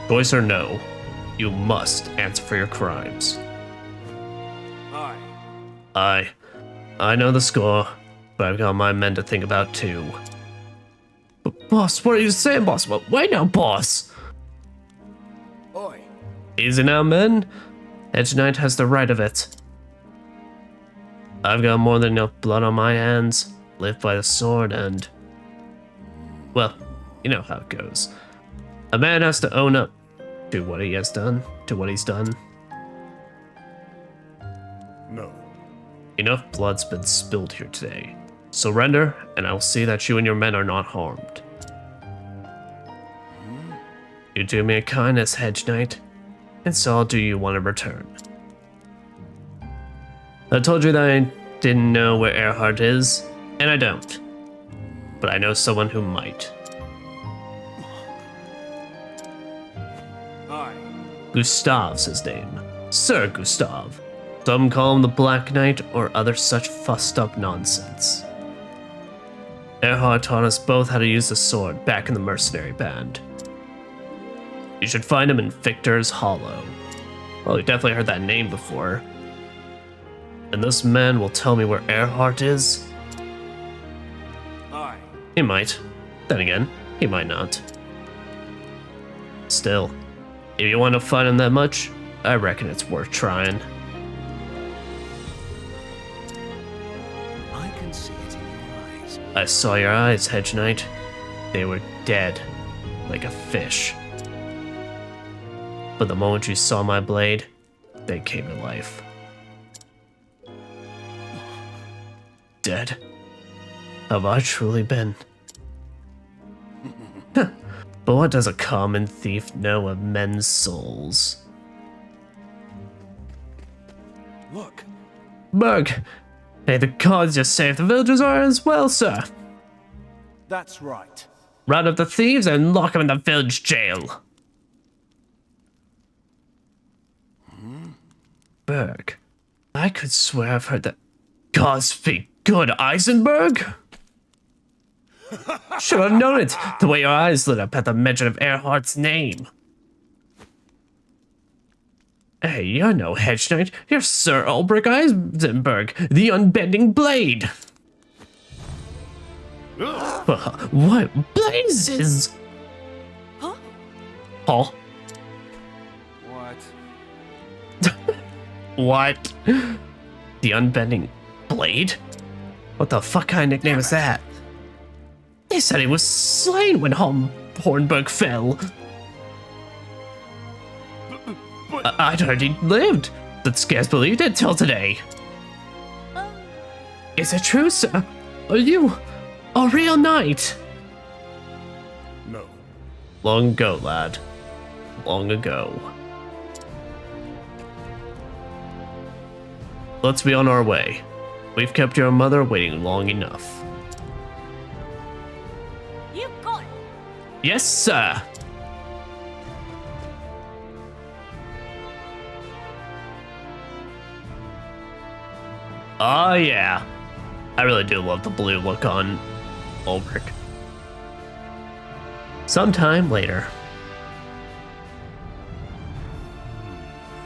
Choice or no, you must answer for your crimes. Alright. I know the score, but I've got my men to think about too. Boss, what are you saying, boss? Wait now, boss. Oi. Easy now, men. Edge Knight has the right of it. I've got more than enough blood on my hands, live by the sword, and... well, you know how it goes. A man has to own up to what he has done, to what he's done. No. Enough blood's been spilled here today. Surrender, and I will see that you and your men are not harmed. You do me a kindness, Hedge Knight, and so I'll do you one in return. I told you that I didn't know where Earhart is, and I don't. But I know someone who might. Aye. Gustav's his name. Sir Gustav. Some call him the Black Knight or other such fussed up nonsense. Earhart taught us both how to use the sword back in the mercenary band. You should find him in Victor's Hollow. Well, you definitely heard that name before. And this man will tell me where Earhart is? Aye. He might. Then again, he might not. Still, if you want to find him that much, I reckon it's worth trying. I can see it in your eyes. I saw your eyes, Hedge Knight. They were dead, like a fish. But the moment you saw my blade, they came to life. Dead? Have I truly been? But what does a common thief know of men's souls? Look. Berg, may the gods just save the villagers are as well, sir. That's right. Round up the thieves and lock them in the village jail. Berg, I could swear I've heard that. God speak good, Eisenberg? Should have known it, the way your eyes lit up at the mention of Earhart's name. Hey, you're no Hedge Knight, you're Sir Ulbrich Eisenberg, the Unbending Blade. What blazes? Huh? Huh? What? What? The Unbending Blade? What the fuck kind of nickname is that? They said he was slain when Hornburg fell. I'd heard he lived, but scarce believed it till today. Is it true, sir? Are you a real knight? No. Long ago, lad. Long ago. Let's be on our way. We've kept your mother waiting long enough. You got it. Yes, sir. Oh, yeah. I really do love the blue look on Ulrich. Sometime later.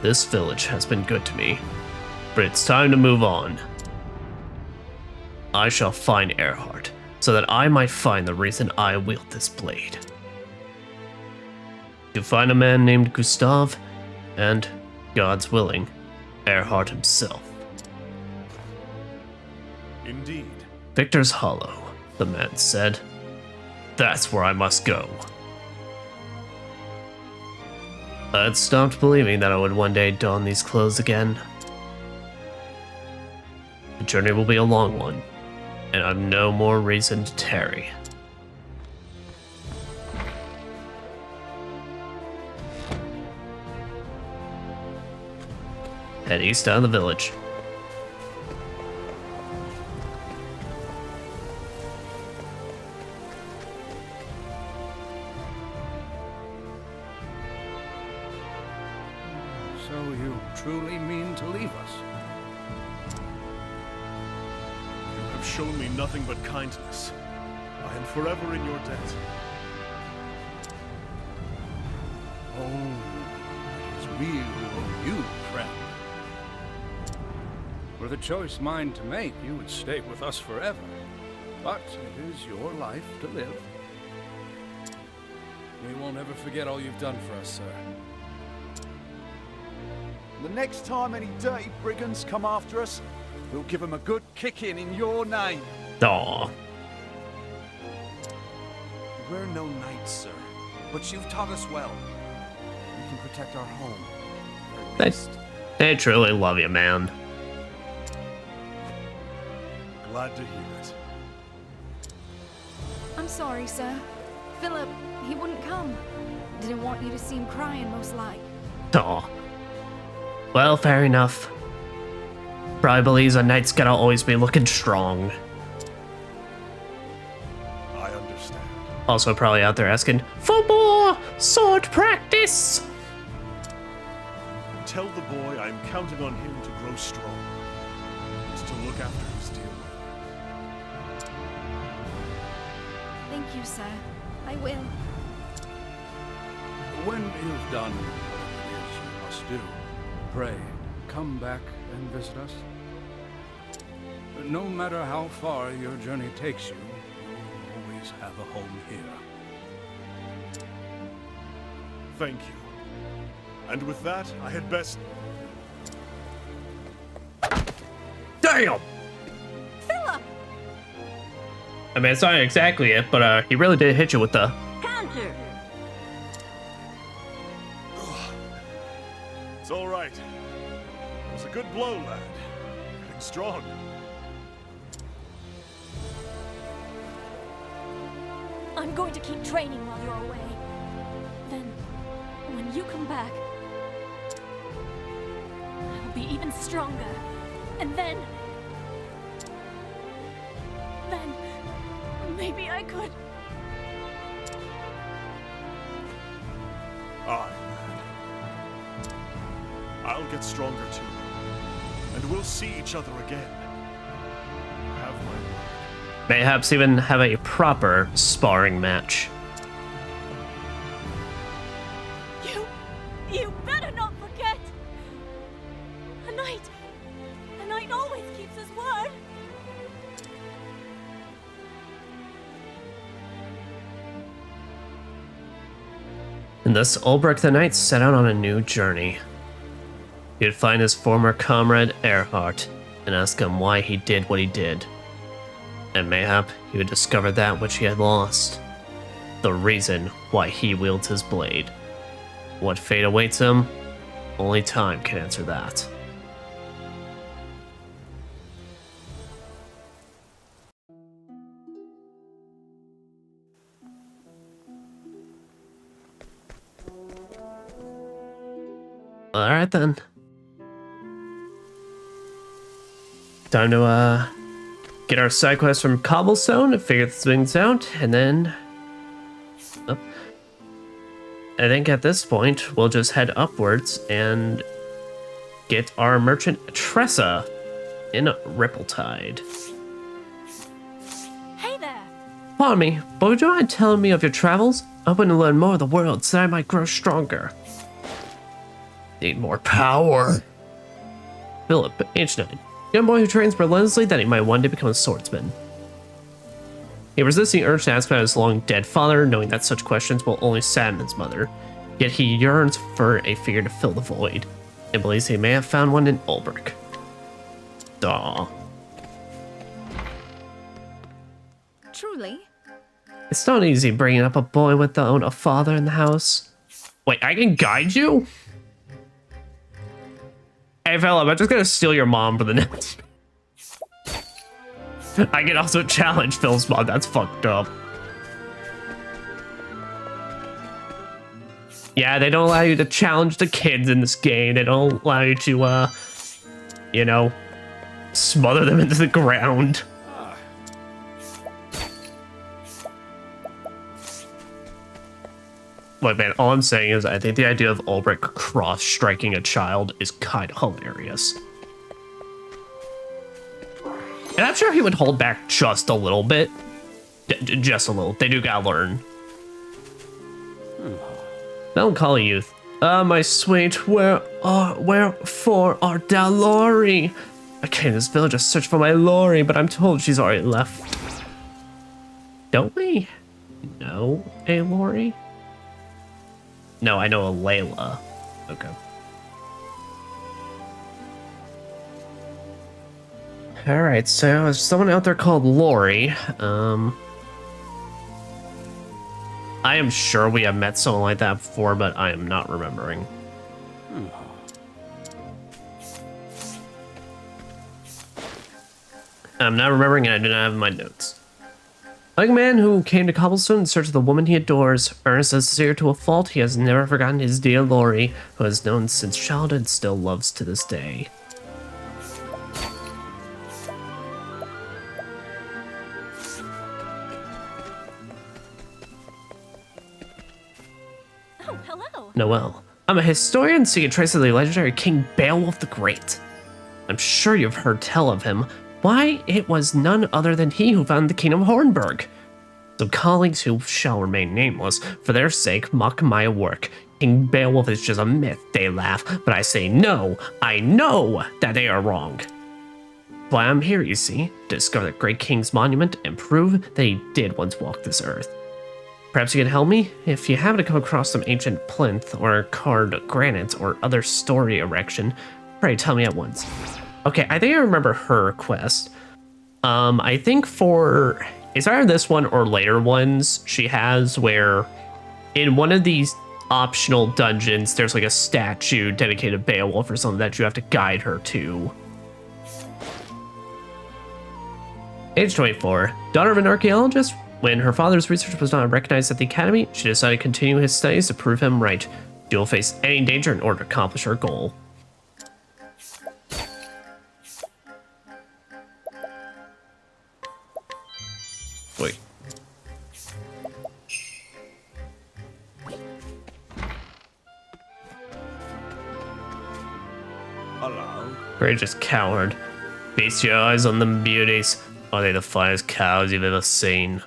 This village has been good to me, but it's time to move on. I shall find Earhart, so that I might find the reason I wield this blade. To find a man named Gustav, and, God's willing, Earhart himself. Indeed. Victor's Hollow, the man said. That's where I must go. I had stopped believing that I would one day don these clothes again. The journey will be a long one, and I've no more reason to tarry. Head east out of the village. So you truly mean to leave us? You have shown me nothing but kindness. I am forever in your debt. Oh, it is we who owe you, friend. Were the choice mine to make, you would stay with us forever. But it is your life to live. We won't ever forget all you've done for us, sir. The next time any dirty brigands come after us, we'll give them a good kicking in your name. Aw. We're no knights, sir, but you've taught us well. We can protect our home. At least. They truly love you, man. Glad to hear it. I'm sorry, sir. Philip, he wouldn't come. Didn't want you to see him crying, most like. Aw. Well, fair enough. Probably believes a knight's gotta always be looking strong. I understand. Also probably out there asking, for more sword practice! Tell the boy I'm counting on him to grow strong. And to look after his dear mother. Thank you, sir. I will. When you've done what it is you must do, pray, come back and visit us. No matter how far your journey takes you, you'll always have a home here. Thank you. And with that, I had best... Damn! Philip! I mean, it's not exactly it, but he really did hit you with the... Counter! It's all right. It was a good blow, lad. Getting strong. I'm going to keep training while you're away. Then, when you come back, I'll be even stronger. And then maybe I could. Aye, lad. I'll get stronger too. And we'll see each other again. Have my word. Mayhaps even have a proper sparring match. You better not forget! A knight always keeps his word! And thus Ulbrich the Knight set out on a new journey. He would find his former comrade Erhard and ask him why he did what he did. And mayhap he would discover that which he had lost. The reason why he wields his blade. What fate awaits him? Only time can answer that. Alright then. Time to get our side quest from Cobblestone and figure things out, and then I think at this point we'll just head upwards and get our merchant Tressa in Rippletide. Hey there! Pardon me, but would you mind telling me of your travels? I want to learn more of the world so that I might grow stronger. Need more power. Philip, age 9. Young boy who trains relentlessly that he might one day become a swordsman. He resists the urge to ask about his long-dead father, knowing that such questions will only sadden his mother. Yet he yearns for a figure to fill the void, and believes he may have found one in Ulbrich. Aw. Truly? It's not easy bringing up a boy without a father in the house. Wait, I can guide you? Hey, Philip, I'm just gonna steal your mom for the next... I can also challenge Phil's mom, that's fucked up. Yeah, they don't allow you to challenge the kids in this game. They don't allow you to, you know, smother them into the ground. Look, man, all I'm saying is I think the idea of Ulbrich cross-striking a child is kind of hilarious. And I'm sure he would hold back just a little bit. Just a little. They do gotta learn. Melancholy youth. Ah, my sweet, wherefore art thou, Lori? I came to this village to search for my Lori, but I'm told she's already left. Don't we know a Lori? No, I know a Layla. Okay. Alright, so there's someone out there called Lori. I am sure we have met someone like that before, but I am not remembering. I'm not remembering, and I do not have my notes. Like a man who came to Cobblestone in search of the woman he adores, earnest and sincere to a fault, he has never forgotten his dear Lori, who has known since childhood and still loves to this day. Oh, hello. Noel. I'm a historian seeking traces of the legendary King Beowulf the Great. I'm sure you've heard tell of him. Why, it was none other than he who founded the Kingdom of Hornburg. Some colleagues who shall remain nameless, for their sake, mock my work. King Beowulf is just a myth, they laugh, but I say no, I know that they are wrong. Why I'm here, you see, to discover the great king's monument and prove that he did once walk this earth. Perhaps you can help me? If you happen to come across some ancient plinth or carved granite or other story erection, pray tell me at once. Okay, I think I remember her quest. I think for, it's either this one or later ones she has where in one of these optional dungeons, there's like a statue dedicated to Beowulf or something that you have to guide her to. Age 24, daughter of an archaeologist. When her father's research was not recognized at the academy, she decided to continue his studies to prove him right. She will face any danger in order to accomplish her goal. Wait. Hello. Courageous coward. Feast your eyes on them beauties. Are they the finest cows you've ever seen?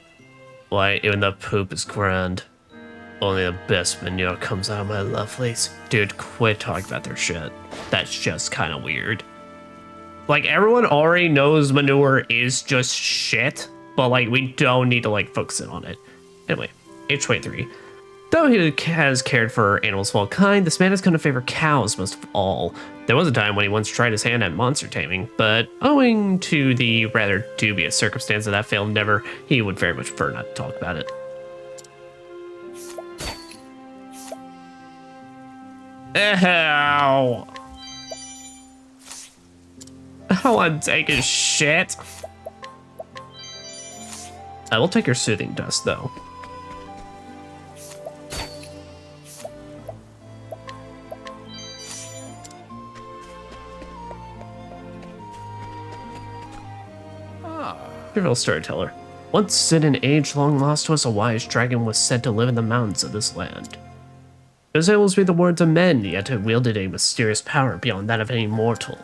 Why, even the poop is grand. Only the best manure comes out of my lovelies. Dude, quit talking about their shit. That's just kind of weird. Like, everyone already knows manure is just shit, but, like, we don't need to, like, focus in on it. Anyway, age 23. Though he has cared for animals of all kind, this man has come to favor cows most of all. There was a time when he once tried his hand at monster taming, but owing to the rather dubious circumstance of that failed endeavor, he would very much prefer not to talk about it. Ow! Oh, I'm taking shit. I will take your soothing dust, though. Trivial storyteller. Once in an age long lost to us, a wise dragon was said to live in the mountains of this land. It was able to speak the words of men, yet it wielded a mysterious power beyond that of any mortal.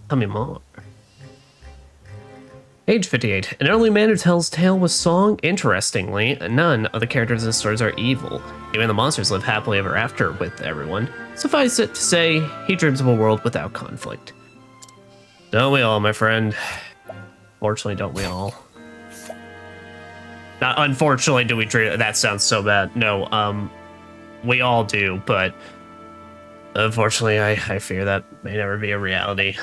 Tell me more. Age 58. An elderly man who tells tale with song. Interestingly, none of the characters in the stories are evil. Even the monsters live happily ever after with everyone. Suffice it to say, he dreams of a world without conflict. Don't we all, my friend? Fortunately, don't we all? Not unfortunately do we dream. That sounds so bad. No, we all do, but unfortunately, I fear that may never be a reality.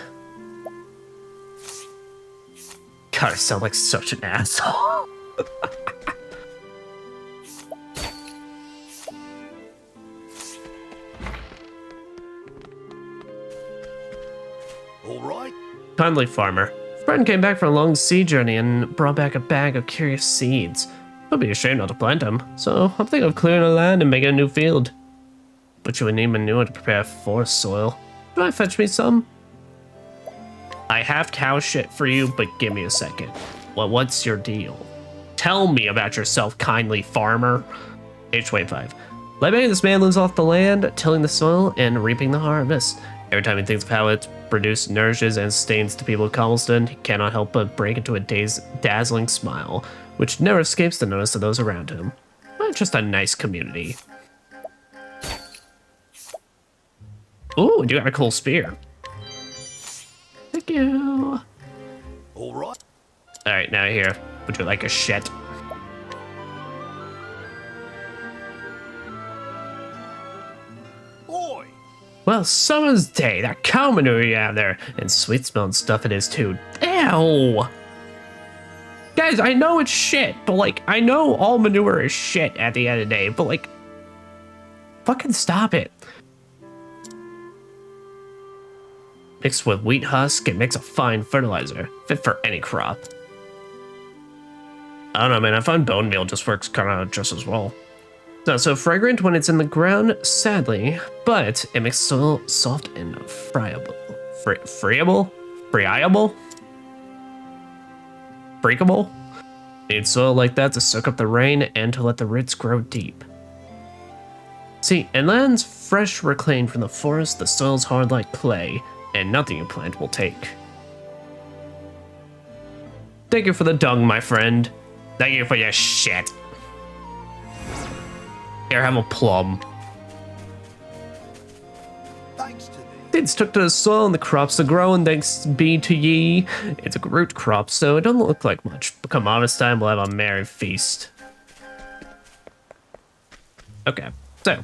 God, I sound like such an asshole. All right. Kindly farmer. Friend came back from a long sea journey and brought back a bag of curious seeds. It would be a shame not to plant them, so I'm thinking of clearing the land and making a new field. But you would need manure to prepare forest soil. Do I fetch me some? I have cow shit for you, but give me a second. Well, what's your deal? Tell me about yourself, kindly farmer. Age 25. Like many, this man lives off the land, tilling the soil and reaping the harvest. Every time he thinks of how it's produced, nourishes, and sustains the people of Cobblestone, he cannot help but break into a dazzling smile, which never escapes the notice of those around him. Just a nice community. Ooh, you got a cool spear. Thank you. All right. Alright, now here. Would you like a shit? Well, summer's day, that cow manure you have there, and sweet smelling stuff it is too. Ew! Guys, I know it's shit, but like, I know all manure is shit at the end of the day, but like, fucking stop it. Mixed with wheat husk, it makes a fine fertilizer, fit for any crop. I don't know, man, I find bone meal just works kind of just as well. It's not so fragrant when it's in the ground, sadly, but it makes soil soft and friable. Friable? Breakable? Need soil like that to soak up the rain and to let the roots grow deep. See, in lands fresh reclaimed from the forest, the soil's hard like clay, and nothing you plant will take. Thank you for the dung, my friend. Thank you for your shit. Here, have a plum. Thanks to thee. It's took to the soil and the crops to grow, and thanks be to ye. It's a root crop, so it doesn't look like much. But come harvest time, we'll have a merry feast. Okay, so.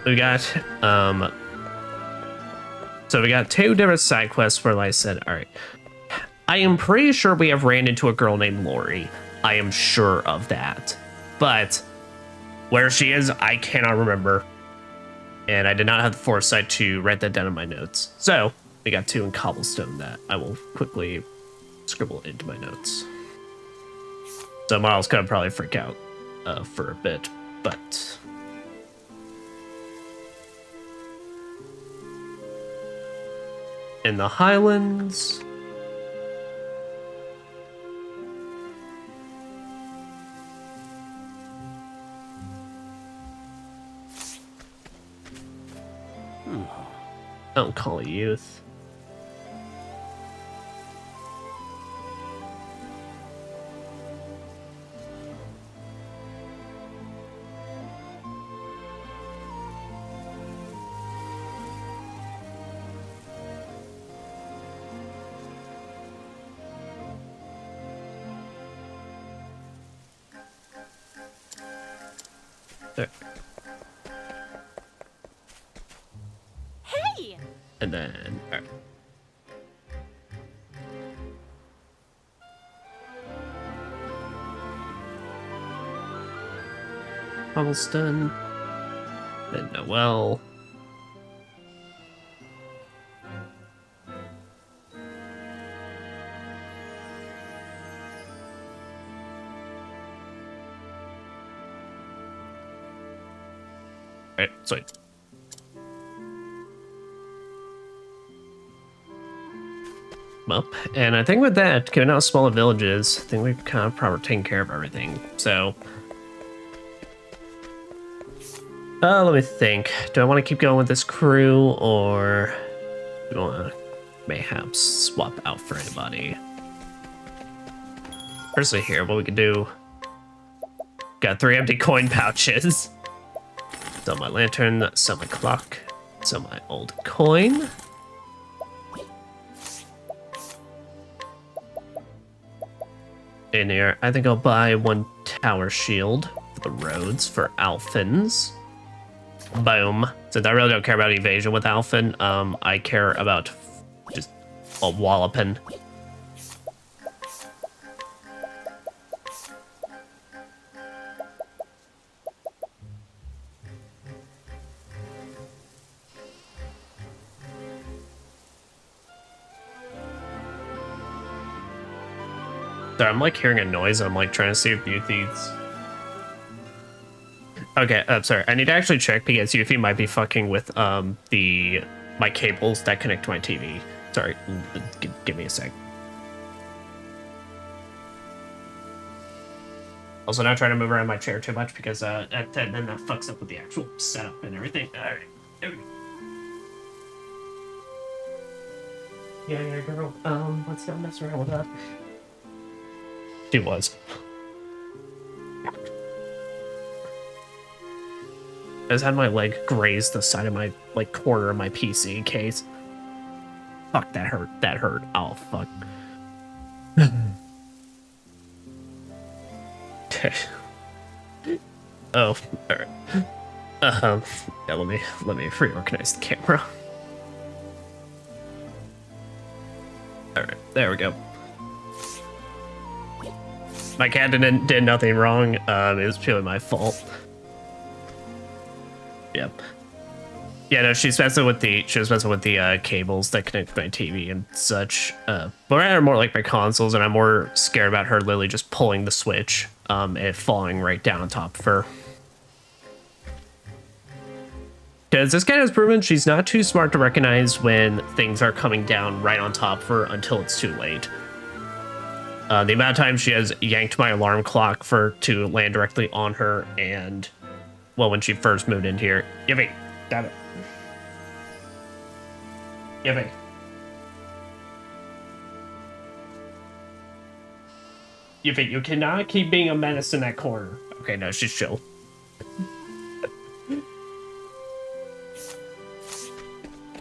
We got, so we got 2 different side quests where I said, all right, I am pretty sure we have ran into a girl named Lori. I am sure of that. But where she is, I cannot remember. And I did not have the foresight to write that down in my notes. So we got 2 in cobblestone that I will quickly scribble into my notes. So Miles gonna probably freak out for a bit, but... in the Highlands. Don't call it youth. There. Hey! And then, all right. Cobblestone. Then Noel. Alright, sweet. Well, and I think with that, given how small the village is, I think we've kind of probably taken care of everything. So, let me think. Do I want to keep going with this crew, or do I want to mayhaps swap out for anybody? Personally, here, what we could do. Got 3 empty coin pouches. Sell my lantern, sell my clock, sell my old coin. In here, I think I'll buy 1 tower shield for the roads for Alphins. Boom. Since I really don't care about evasion with Alphin, I care about just a walloping. Sorry, I'm like hearing a noise. I'm like trying to see if Yuffie's... Okay, I'm sorry. I need to actually check because Yuffie might be fucking with my cables that connect to my TV. Sorry, give me a sec. Also, not trying to move around my chair too much because then that fucks up with the actual setup and everything. All right, there we go. Yeah, girl. Let's not mess around with that. She was. I just had my leg graze the side of my corner of my PC in case. Fuck, that hurt. That hurt. Oh fuck. Okay. Oh, all right. Yeah, let me reorganize the camera. All right, there we go. My cat did nothing wrong. It was purely my fault. Yep. Yeah, no, she was messing with the cables that connect my TV and such. But I more like my consoles, and I'm more scared about her literally just pulling the switch, and falling right down on top of her. Because this cat has proven she's not too smart to recognize when things are coming down right on top of her until it's too late. The amount of time she has yanked my alarm clock to land directly on her, and, well, when she first moved in here. Yippee! Damn it. Yippee. Yippee, you cannot keep being a menace in that corner. Okay, no, she's chill.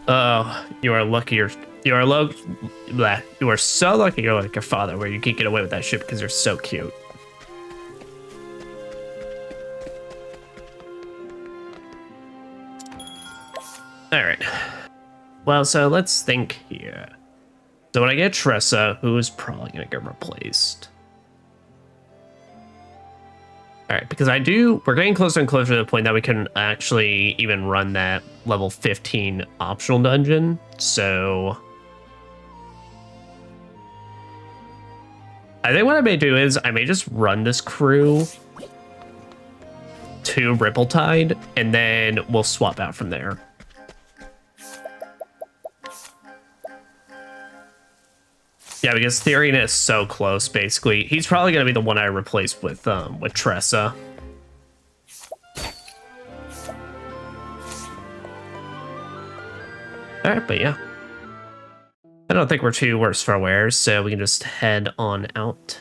Oh, you are lucky you are so lucky you're like your father, where you can get away with that shit because you're so cute. Alright. Well, so let's think here. So when I get Tressa, who's probably gonna get replaced? Alright, because we're getting closer and closer to the point that we can actually even run that level 15 optional dungeon, so I think what I may do is I may just run this crew to Ripple-Tide, and then we'll swap out from there. Yeah, because Therian is so close, basically. He's probably going to be the one I replace with Tressa. Alright, but yeah. I don't think we're too worse for wear, so we can just head on out.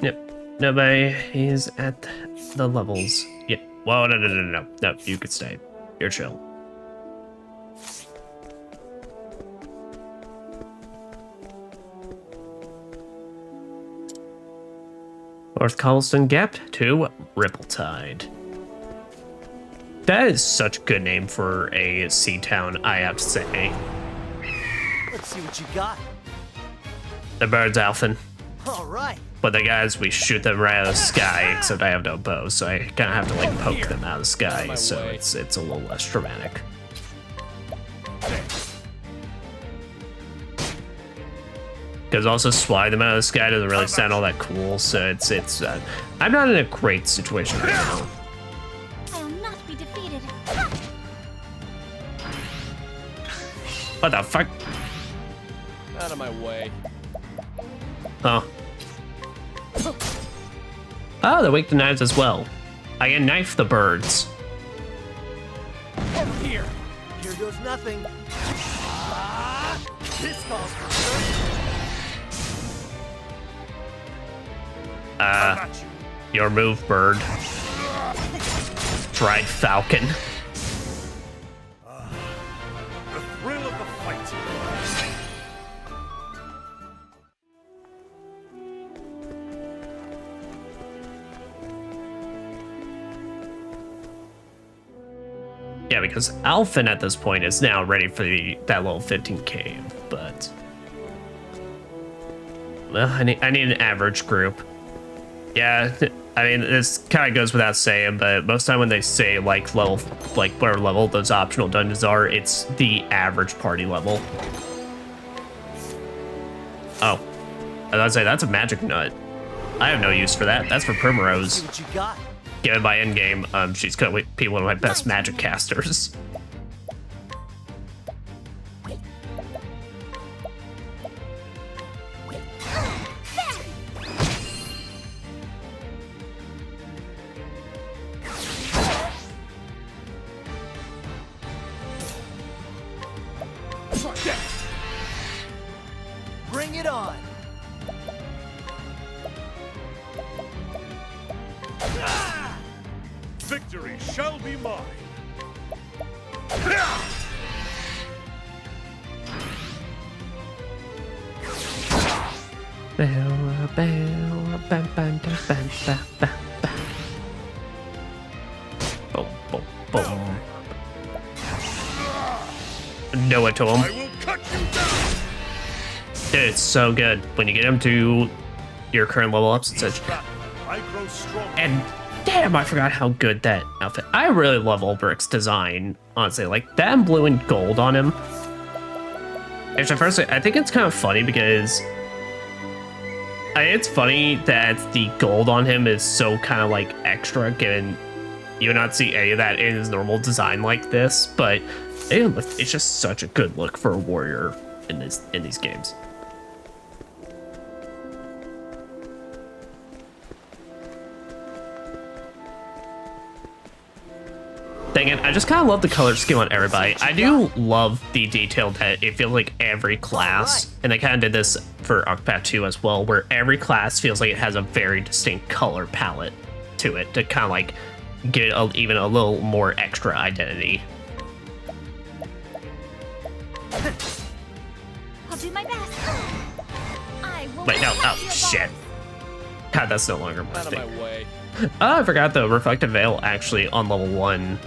Yep. Nobody is at the levels. Yeah. Whoa, no. No, you could stay. You're chill. North Cobblestone Gap to Ripple-Tide. That is such a good name for a sea town, I have to say. Let's see what you got. The birds, Alphen. All right. But the guys, we shoot them right out of the sky, except I have no bow, so I kind of have to like poke them out of the sky, so it's a little less dramatic. Because also swatting them out of the sky doesn't really sound all that cool, so I'm not in a great situation right now. I will not be defeated. What the fuck? Out of my way. Oh. Oh, they're weak to knives as well. I can knife the birds. Over here. Here goes nothing. This calls for search. Your move, bird. Dried falcon. The thrill of the fight. Yeah, because Alphen at this point is now ready for that level 15 cave, but well, I need an average group. Yeah, I mean, this kind of goes without saying, but most of the time when they say like whatever level those optional dungeons are, it's the average party level. Oh, I was gonna say that's a magic nut. I have no use for that. That's for Primrose. See what you got. Given by endgame, she's gonna be one of my best magic casters. Bring it on. Victory shall be mine. Boom, boom, boom. Do it to him. I will cut you down. Dude, it's so good. When you get him to your current level ups, it's such... I grow strong. And damn, I forgot how good that outfit. I really love Ulbricht's design, honestly. Like, that and blue and gold on him. Actually, first, I think it's kind of funny because... it's funny that the gold on him is so kind of, like, extra, given you would not see any of that in his normal design like this, but it's just such a good look for a warrior in these games. Dang it, I just kind of love the color scheme on everybody. I do love the detail that it feels like every class, and they kind of did this for Octopath 2 as well, where every class feels like it has a very distinct color palette to it to kind of like give it even a little more extra identity. I'll do my best. I will Wait, no, not oh let you shit. God, that's no longer my Out of thing. my way. Oh, I forgot though, Reflective Veil actually on level 1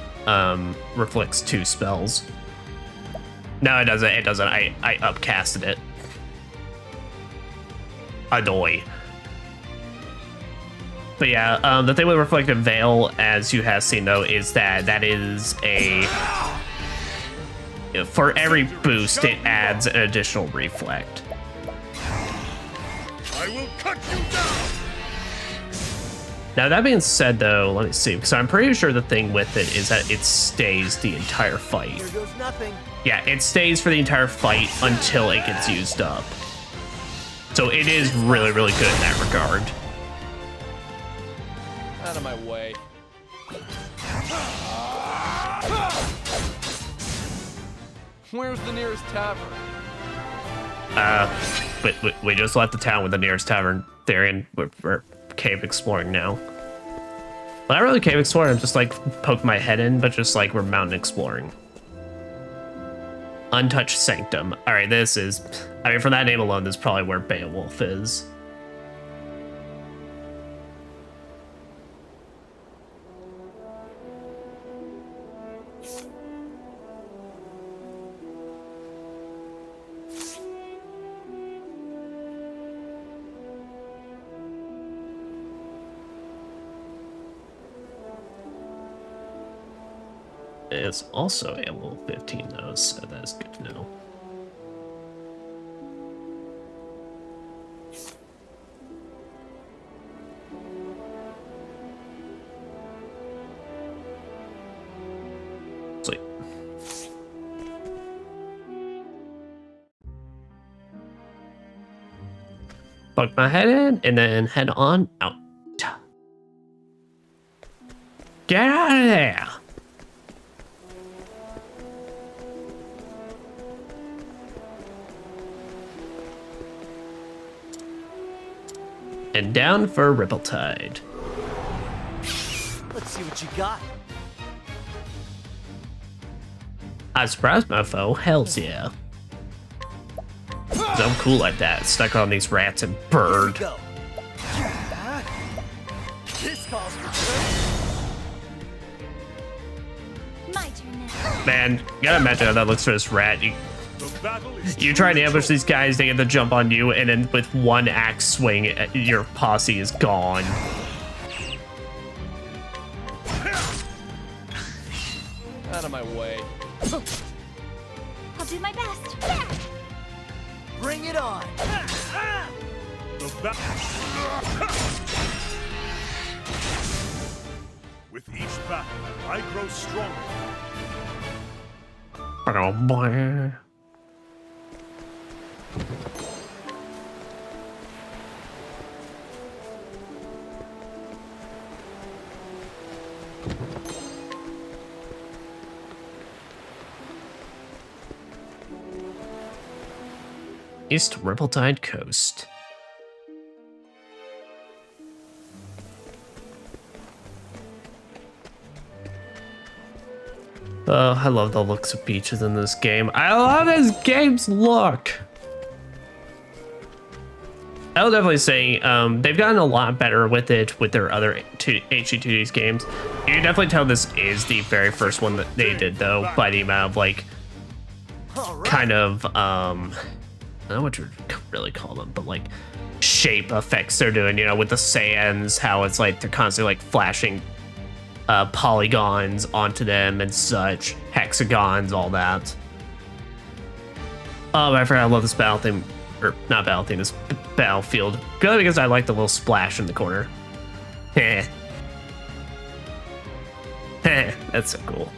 reflects 2 spells. No, it doesn't. It doesn't. I upcasted it. Annoy. But yeah, the thing with Reflective Veil, as you have seen though, is that is a... For every boost, it adds an additional reflect. I will cut you down. Now, that being said, though, let me see, because I'm pretty sure the thing with it is that it stays the entire fight. Here goes nothing. Yeah, it stays for the entire fight until it gets used up. So it is really, really good in that regard. Out of my way. Where's the nearest tavern? But we just left the town with the nearest tavern there, and we're cave exploring now. Well, not really cave exploring, I'm just like poking my head in, but just like we're mountain exploring. Untouched Sanctum. Alright, this is... I mean, from that name alone, this is probably where Beowulf is. It's also a level 15 though, so that's good to know. Sweet. Plug my head in and then head on out. Get out of there! And down for Ripple-Tide. Let's see what you got. I surprised my foe, hells yeah. 'Cause I'm cool like that, stuck on these rats and Here we bird. go. This calls for My turn now. Man, you gotta imagine how that looks for this rat. The battle is You try to ambush these guys, they get the jump on you, and then with one axe swing, your posse is gone. Out of my way. I'll do my best. Bring it on. the With each battle, I grow stronger. Oh boy. East Ripple-Tide Coast. Oh, I love the looks of beaches in this game. I love this game's look. I will definitely say they've gotten a lot better with it with their other HD2Ds games. You can definitely tell this is the very first one that they did, though, by the amount of like kind of I don't know what to really call them, but like shape effects they're doing. You know, with the sands, how it's like they're constantly like flashing polygons onto them and such, hexagons, all that. Oh, I forgot I love this battle theme, or not battle theme, this battlefield. Purely because I like the little splash in the corner. Heh. Heh, that's so cool.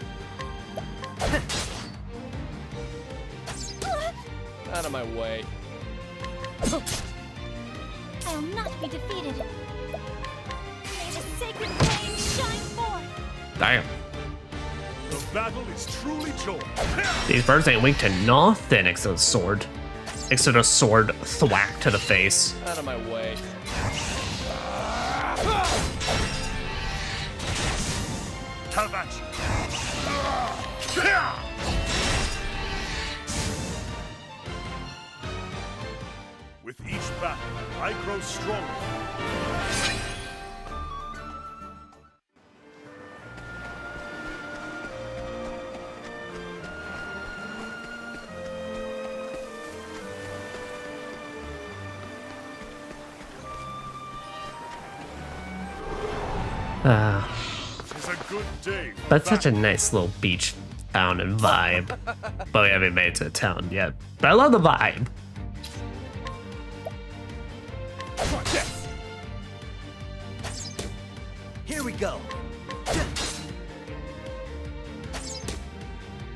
Out of my way. I will not be defeated. May the sacred flame shine forth. Damn. The battle is truly joined. These birds ain't weak to nothing except a sword. Except a sword thwack to the face. Out of my way. Have at you. With each battle, I grow stronger. It's a good day. That's such a nice little beach town and vibe. But we haven't made it to the town yet. But I love the vibe. Here we go.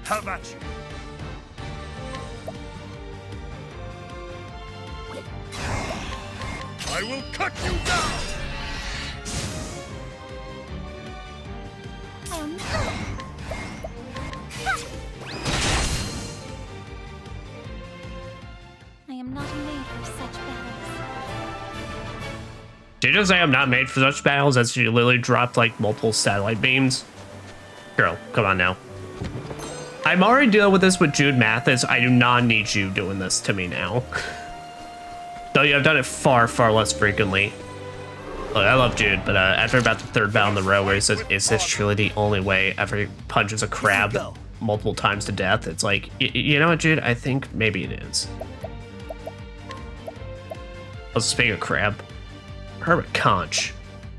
Have at you. I will cut you down. I am not made for such battles. Did you just say I'm not made for such battles as she literally dropped like multiple satellite beams? Girl, come on now. I'm already dealing with this with Jude Mathis. I do not need you doing this to me now. Though you have done it far, far less frequently. Look, I love Jude, but after about the third battle in the row where he says, "Is this truly the only way?" after he punches a crab multiple times to death, it's like, you know what, Jude? I think maybe it is. Also, speaking of crab, hermit conch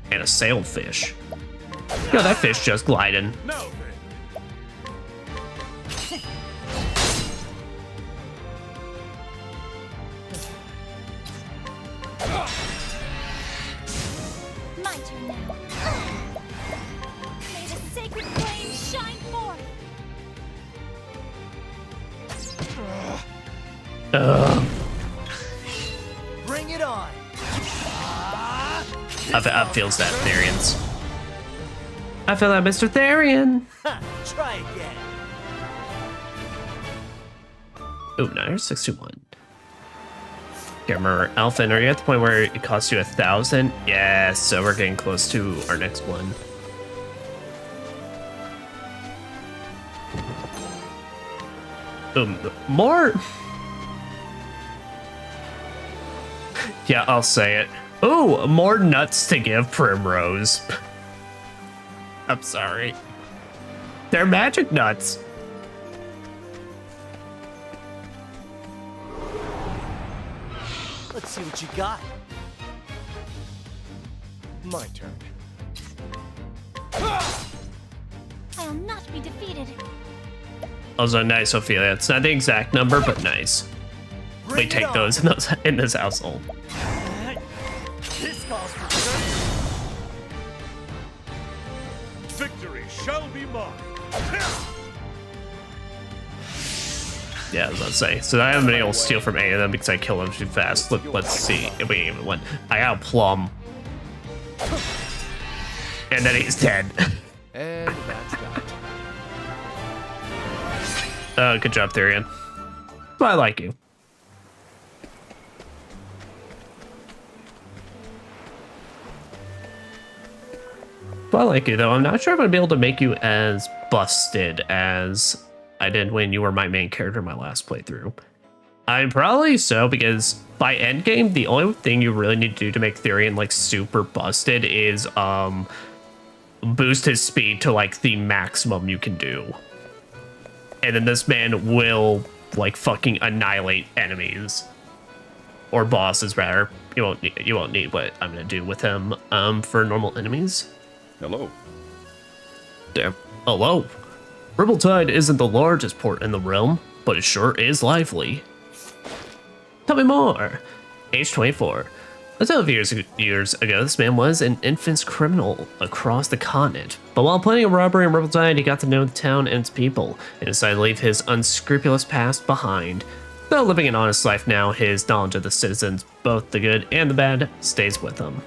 and a sailfish. Yo, that fish just gliding. Now My turn now. May the sacred flame shine forth. Bring it on. I feels that, Therians. I feel that, Mr. Therian. Try again. Ooh, now you're 61. Okay, remember, Alphen, are you at the point where it costs you 1,000? Yes, so we're getting close to our next one. More. Yeah, I'll say it. Ooh, more nuts to give Primrose. I'm sorry. They're magic nuts. Let's see what you got. My turn. I will not be defeated. Also, nice, Ophelia. It's not the exact number, but nice. We Bring it take on. those in this household. This calls for certain. victory shall be mine. Yeah, I was about to say. So I haven't been able to steal from any of them because I killed them too fast. Let's see if we even win. I got a plum. And then he's dead. And that's that. Good job, Therian. Well, I like you. I like you though. I'm not sure if I'd be able to make you as busted as I did when you were my main character in my last playthrough. I'm probably so, because by endgame, the only thing you really need to do to make Therian like super busted is boost his speed to like the maximum you can do. And then this man will like fucking annihilate enemies. Or bosses rather. You won't need what I'm gonna do with him for normal enemies. Hello. Damn. Hello. Ripple isn't the largest port in the realm, but it sure is lively. Tell me more. Age 24. A ton of years ago, this man was an infamous criminal across the continent. But while planning a robbery in Ripple he got to know the town and its people, and decided to leave his unscrupulous past behind. Though living an honest life now, his knowledge of the citizens, both the good and the bad, stays with him.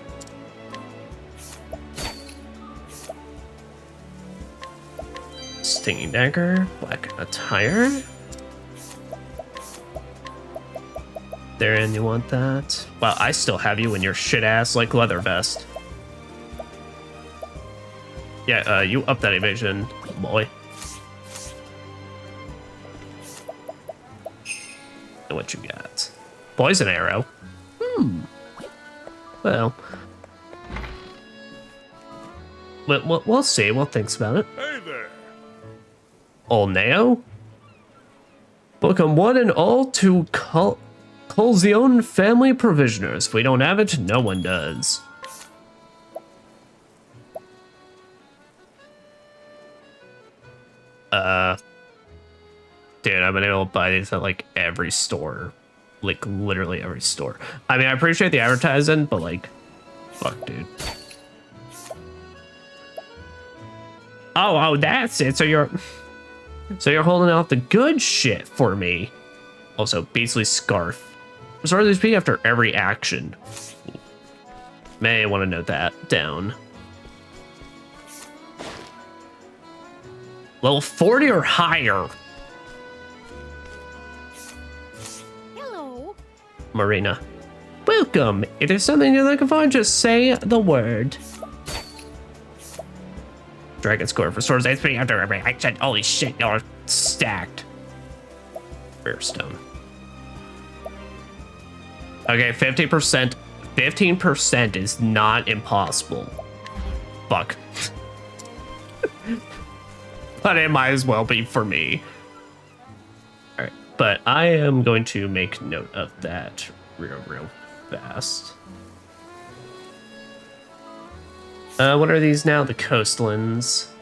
Stinging dagger, black attire. Therein, you want that? Well, I still have you in your shit ass like leather vest. Yeah, you up that evasion, boy. And what you got? Poison arrow. Well, we'll see. We'll think about it. Hey there. Old Neo. Welcome one and all to Colzion Family Provisioners. If we don't have it, no one does. Dude, I've been able to buy these at like every store. Like literally every store. I mean, I appreciate the advertising, but like, fuck, dude. Oh, that's it. So you're holding out the good shit for me. Also, Beastly Scarf. Restore these HP after every action. May want to note that down. Level 40 or higher. Hello. Marina. Welcome. If there's something you're looking for, just say the word. Dragon Scarf restores HP after every action. Holy shit, you're stacked. Rare stone. Okay, 50%. 15% is not impossible. Fuck. But it might as well be for me. Alright, but I am going to make note of that real fast. What are these now? The coastlands.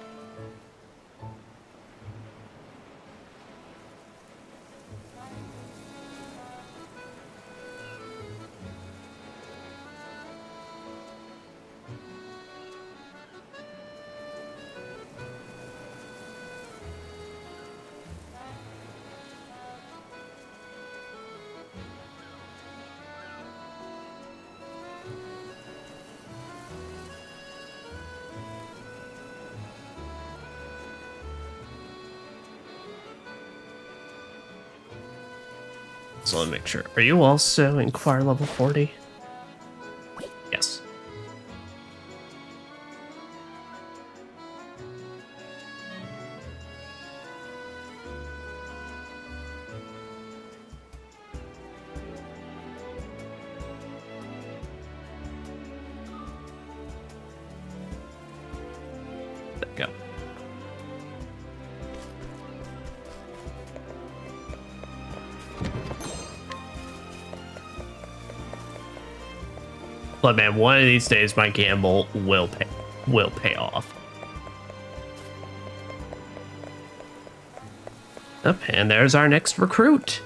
So let me make sure. Are you also Inquire level 40? Yes. There we go. But man, one of these days my gamble will pay off. Up, and there's our next recruit.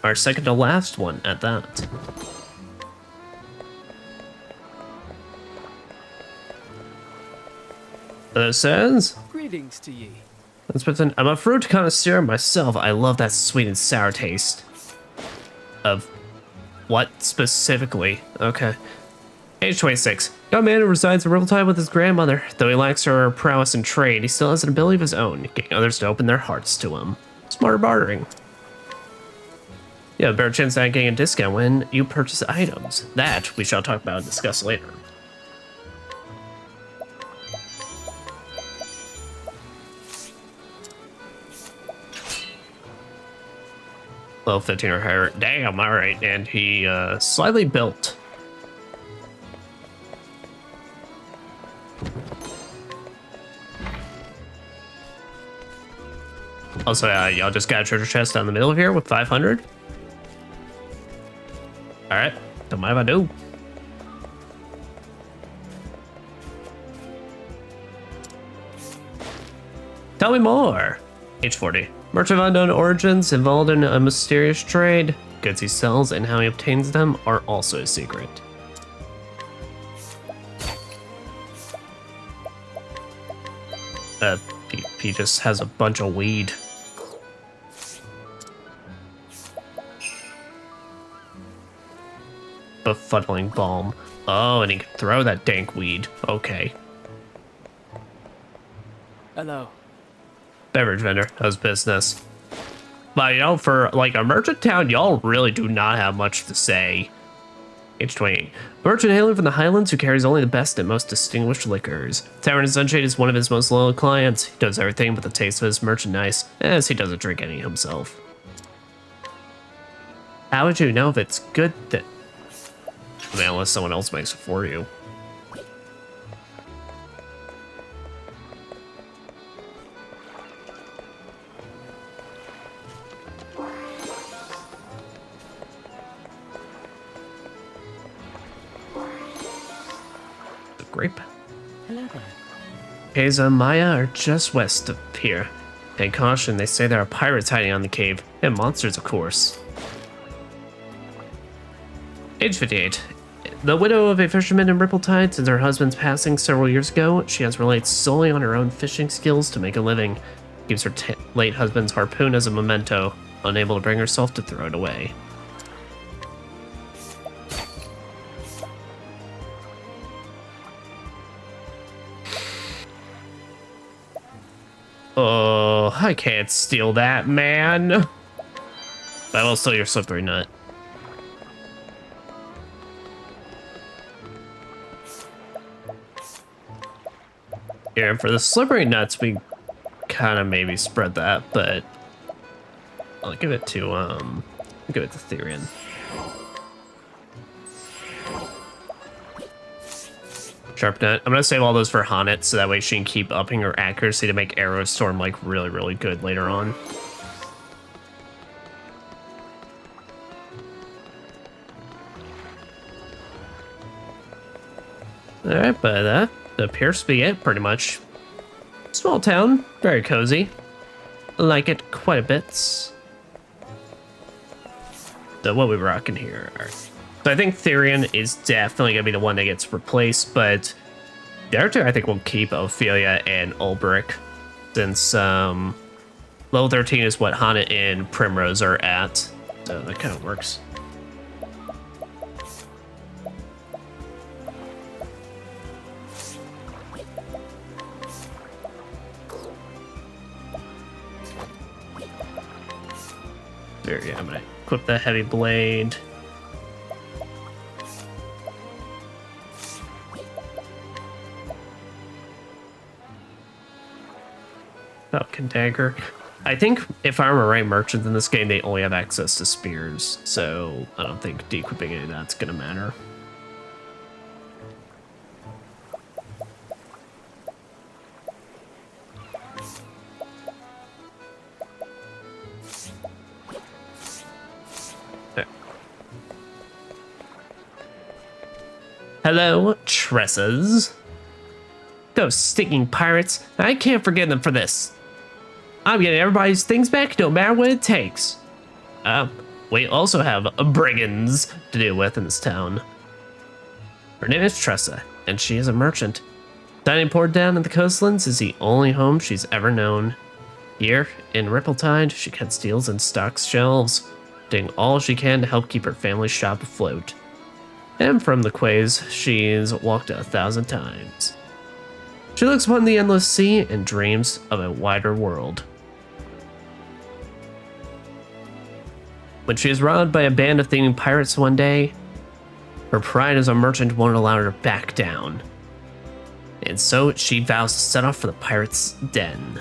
Our second to last one at that. It says, Greetings to ye. I'm a fruit connoisseur myself. I love that sweet and sour taste. Of what specifically? Okay. Age 26. Young man who resides in Ripple with his grandmother. Though he lacks her prowess in trade, he still has an ability of his own, getting others to open their hearts to him. Smarter bartering. You have a better chance at getting a discount when you purchase items. That we shall talk about and discuss later. Level 15 or higher. Damn, alright. And he slightly built. Also, y'all just got a treasure chest down the middle of here with 500. Alright, don't mind if I do. Tell me more. H40. Merchant of unknown origins, involved in a mysterious trade. Goods he sells and how he obtains them are also a secret. He just has a bunch of weed. Befuddling balm. Oh, and he can throw that dank weed. Okay. Hello. Beverage vendor. How's business? But, you know, for, like, a merchant town, y'all really do not have much to say. H28. Merchant hailing from the Highlands who carries only the best and most distinguished liquors. Tavern Sunshade is one of his most loyal clients. He does everything but the taste of his merchandise, as he doesn't drink any himself. How would you know if it's good that... I mean, unless someone else makes it for you. Grape. Hello there. Pesa and Maya are just west of here. Pay caution, they say there are pirates hiding on the cave, and monsters, of course. Age 58. The widow of a fisherman in Rippletide, since her husband's passing several years ago, she has relied solely on her own fishing skills to make a living. Keeps her late husband's harpoon as a memento, unable to bring herself to throw it away. Oh, I can't steal that, man. But I will steal your slippery nut. Here, and for the slippery nuts, we kind of maybe spread that, but I'll give it to Therian. Sharp nut. I'm gonna save all those for Honnet, so that way she can keep upping her accuracy to make Arrow Storm like really, really good later on. Alright, but that appears to be it, pretty much. Small town, very cozy. Like it quite a bit. So what we rocking here? So I think Therian is definitely going to be the one that gets replaced, but the other two I think will keep Ophelia and Ulbrich, since level 13 is what Honnet and Primrose are at, so that kind of works. There, yeah, I'm going to equip the heavy blade. Falcon dagger. I think if I remember right, merchants in this game, they only have access to spears, so I don't think de-equipping any of that's gonna matter. There. Hello, Tresses. Those stinking pirates. I can't forgive them for this. I'm getting everybody's things back no matter what it takes. We also have brigands to deal with in this town. Her name is Tressa, and she is a merchant. Dining port down in the coastlands is the only home she's ever known. Here, in Rippletide, she cuts deals and stocks shelves, doing all she can to help keep her family's shop afloat. And from the quays, she's walked 1,000 times. She looks upon the endless sea and dreams of a wider world. When she is robbed by a band of thieving pirates one day, her pride as a merchant won't allow her to back down. And so she vows to set off for the pirates' den.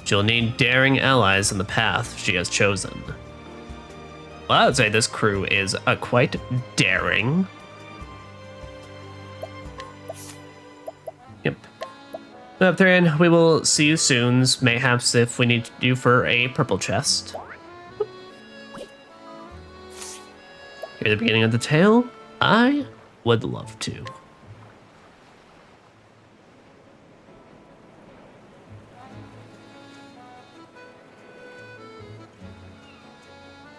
She'll need daring allies in the path she has chosen. I would say this crew is quite daring. Yep. Up there, and we will see you soon. Mayhaps if we need you for a purple chest. Hear the beginning of the tale? I would love to.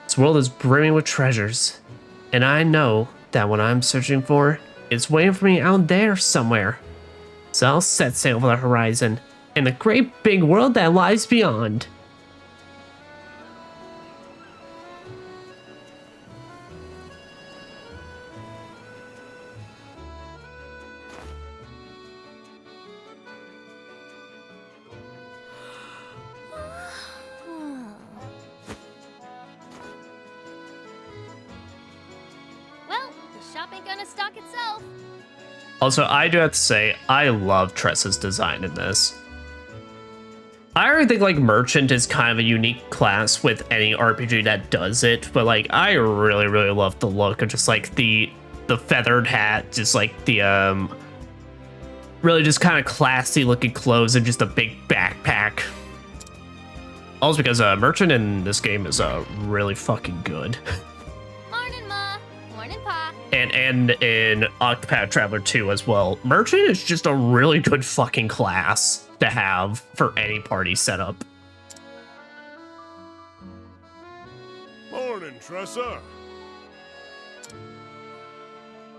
This world is brimming with treasures, and I know that what I'm searching for is waiting for me out there somewhere. So I'll set sail for the horizon and the great big world that lies beyond. Well, the shop ain't gonna stock itself. Also, I do have to say, I love Tressa's design in this. I already think like Merchant is kind of a unique class with any RPG that does it, but like I really love the look of just like the feathered hat, just like the really just kind of classy looking clothes and just a big backpack. Also because Merchant in this game is really fucking good. Morning, Ma. Morning, Pa. And in Octopath Traveler 2 as well. Merchant is just a really good fucking class to have for any party setup. Morning, Tressa.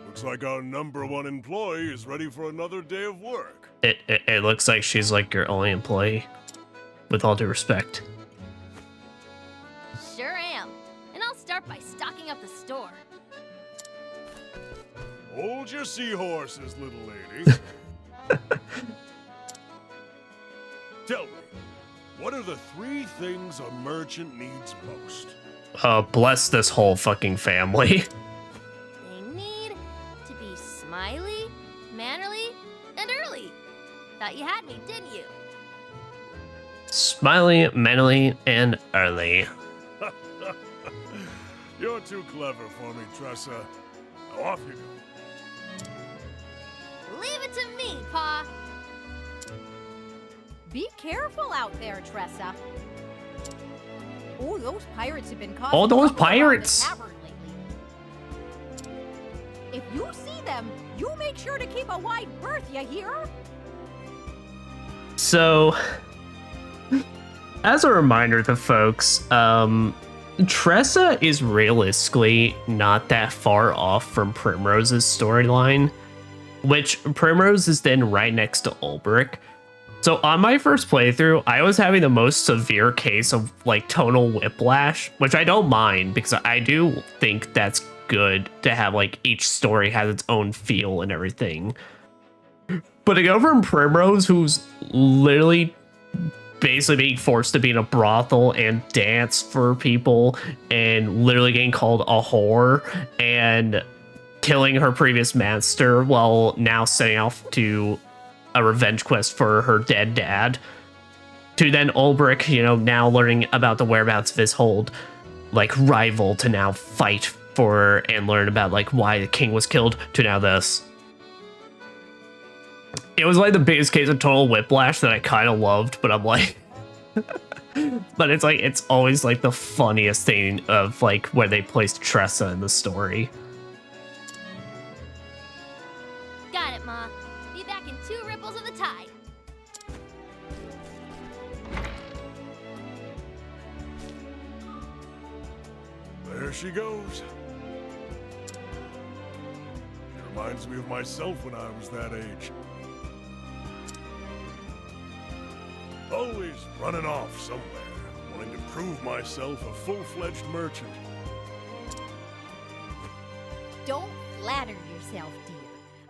Looks like our #1 employee is ready for another day of work. It looks like she's like your only employee, with all due respect. Sure am. And I'll start by stocking up the store. Hold your seahorses, little lady. Tell me, what are the 3 things a merchant needs most? Bless this whole fucking family. They need to be smiley, mannerly, and early. Thought you had me, didn't you? Smiley, manly, and early. You're too clever for me, Tressa. Now off you go. Leave it to me, Pa. Be careful out there, Tressa. Oh, those pirates have been causing Oh, those trouble around the pirates. tavern lately. If you see them, you make sure to keep a wide berth, you hear? So, as a reminder to folks, Tressa is realistically not that far off from Primrose's storyline, which Primrose is then right next to Ulbrich. So on my first playthrough, I was having the most severe case of like tonal whiplash, which I don't mind because I do think that's good to have like each story has its own feel and everything. But to go from Primrose, who's literally basically being forced to be in a brothel and dance for people and literally getting called a whore and killing her previous master while now setting off to a revenge quest for her dead dad, to then Ulbrich, you know, now learning about the whereabouts of his hold, like, rival to now fight for and learn about, like, why the king was killed, to now this. It was, like, the biggest case of total whiplash that I kind of loved, but I'm like... but it's, like, it's always, like, the funniest thing of, like, where they placed Tressa in the story. Got it, Ma. Be back in 2 ripples of the tide. There she goes. She reminds me of myself when I was that age. Always running off somewhere, wanting to prove myself a full-fledged merchant. Don't flatter yourself, dear.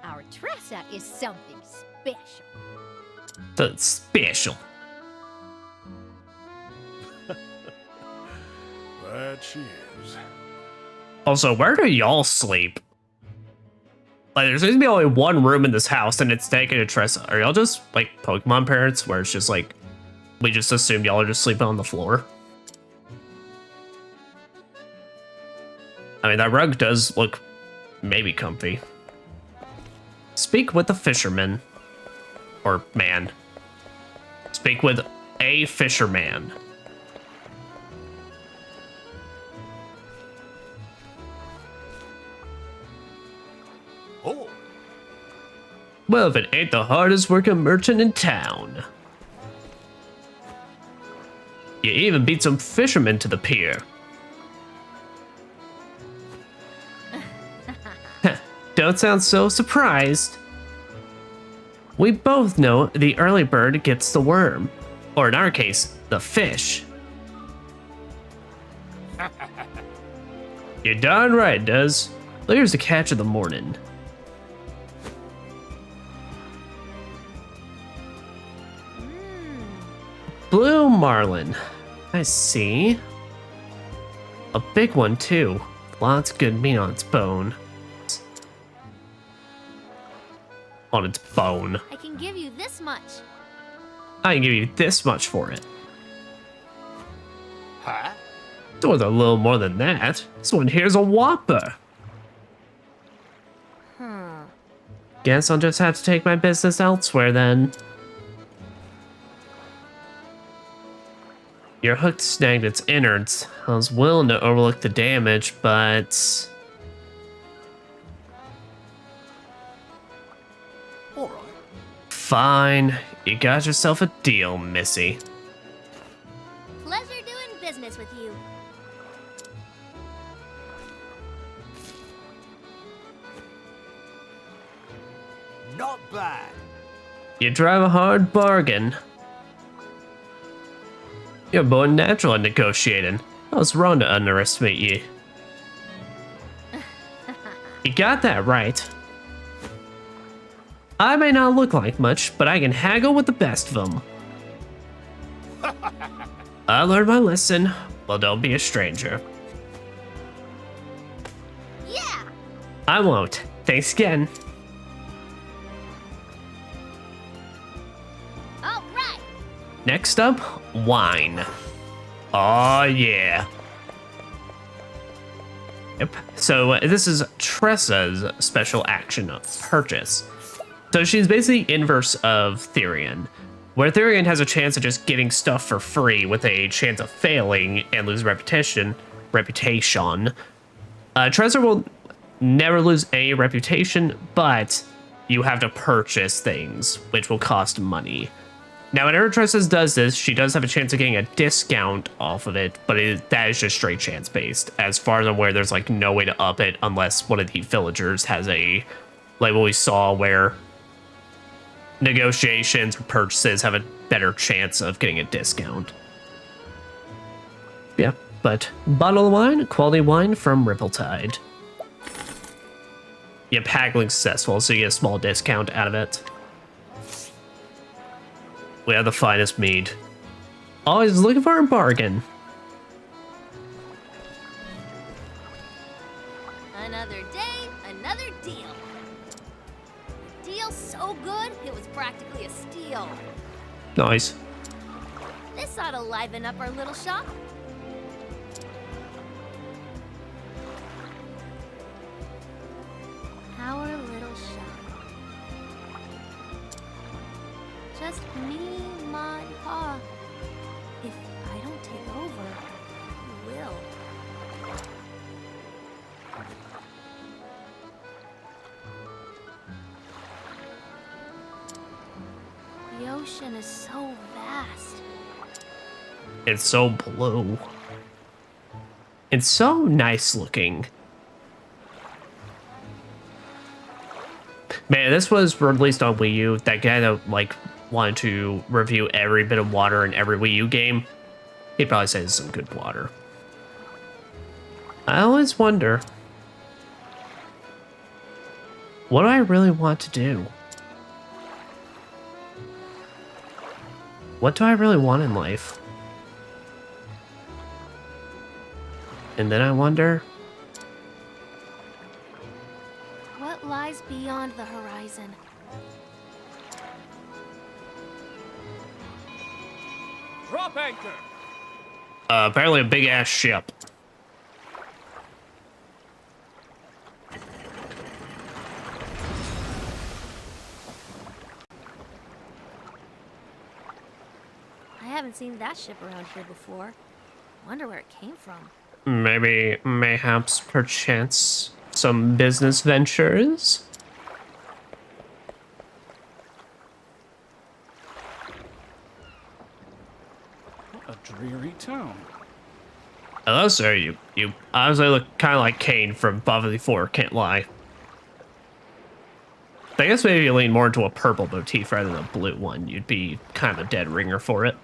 Our Tressa is something special. That's special. That she is. Also, where do y'all sleep? Like, there seems to be only one room in this house, and it's dedicated to Tressa. Are y'all just, like, Pokemon parents, where it's just, like, we just assume y'all are just sleeping on the floor? I mean, that rug does look maybe comfy. Speak with the fisherman. Or man. Speak with a fisherman. Oh, Well, if it ain't the hardest working merchant in town. You even beat some fishermen to the pier. Don't sound so surprised. We both know the early bird gets the worm. Or in our case, the fish. You're darn right, it does. Here's the catch of the morning. Blue marlin. I see. A big one, too. Lots of good meat on its bone. On its bone. I can give you this much. I can give you this much for it. huh? It's worth a little more than that. This one here's a whopper. Guess I'll just have to take my business elsewhere then. Your hook snagged its innards. I was willing to overlook the damage, but... All right. Fine. You got yourself a deal, Missy. Pleasure doing business with you. Not bad. You drive a hard bargain. You're born natural at negotiating. I was wrong to underestimate you. You got that right. I may not look like much, but I can haggle with the best of them. I learned my lesson. Well, don't be a stranger. Yeah. I won't. Thanks again. All right. Next up, wine. Oh yeah. Yep. So this is Tressa's special action purchase. So she's basically inverse of Therian, where Therian has a chance of just getting stuff for free with a chance of failing and lose reputation. Tressa will never lose any reputation, but you have to purchase things, which will cost money. Now, whenever Tressa does this, she does have a chance of getting a discount off of it, but that is just straight chance based. As far as I'm aware, there's like no way to up it unless one of the villagers has a, like what we saw where negotiations or purchases have a better chance of getting a discount. Yeah, but bottle of wine, quality wine from Rippletide. Yep, haggling successful, so you get a small discount out of it. We have the finest mead. Always looking for a bargain. Another day, another deal. A deal so good, it was practically a steal. Nice. This ought to liven up our little shop. Our little shop. Just me, Ma, and Pa. If I don't take over, who will? The ocean is so vast. It's so blue. It's so nice looking. Man, this was released on Wii U. That guy that like wanted to review every bit of water in every Wii U game, he'd probably say it's some good water. I always wonder, what do I really want to do? What do I really want in life? And then I wonder, What lies beyond the horizon? Drop anchor! apparently a big ass ship. haven't seen that ship around here before. Wonder where it came from. Maybe, mayhaps, perchance, some business ventures? A dreary town. Hello, sir. You honestly look kind of like Kane from Bravely 4, can't lie. I guess maybe you lean more into a purple motif rather than a blue one. You'd be kind of a dead ringer for it.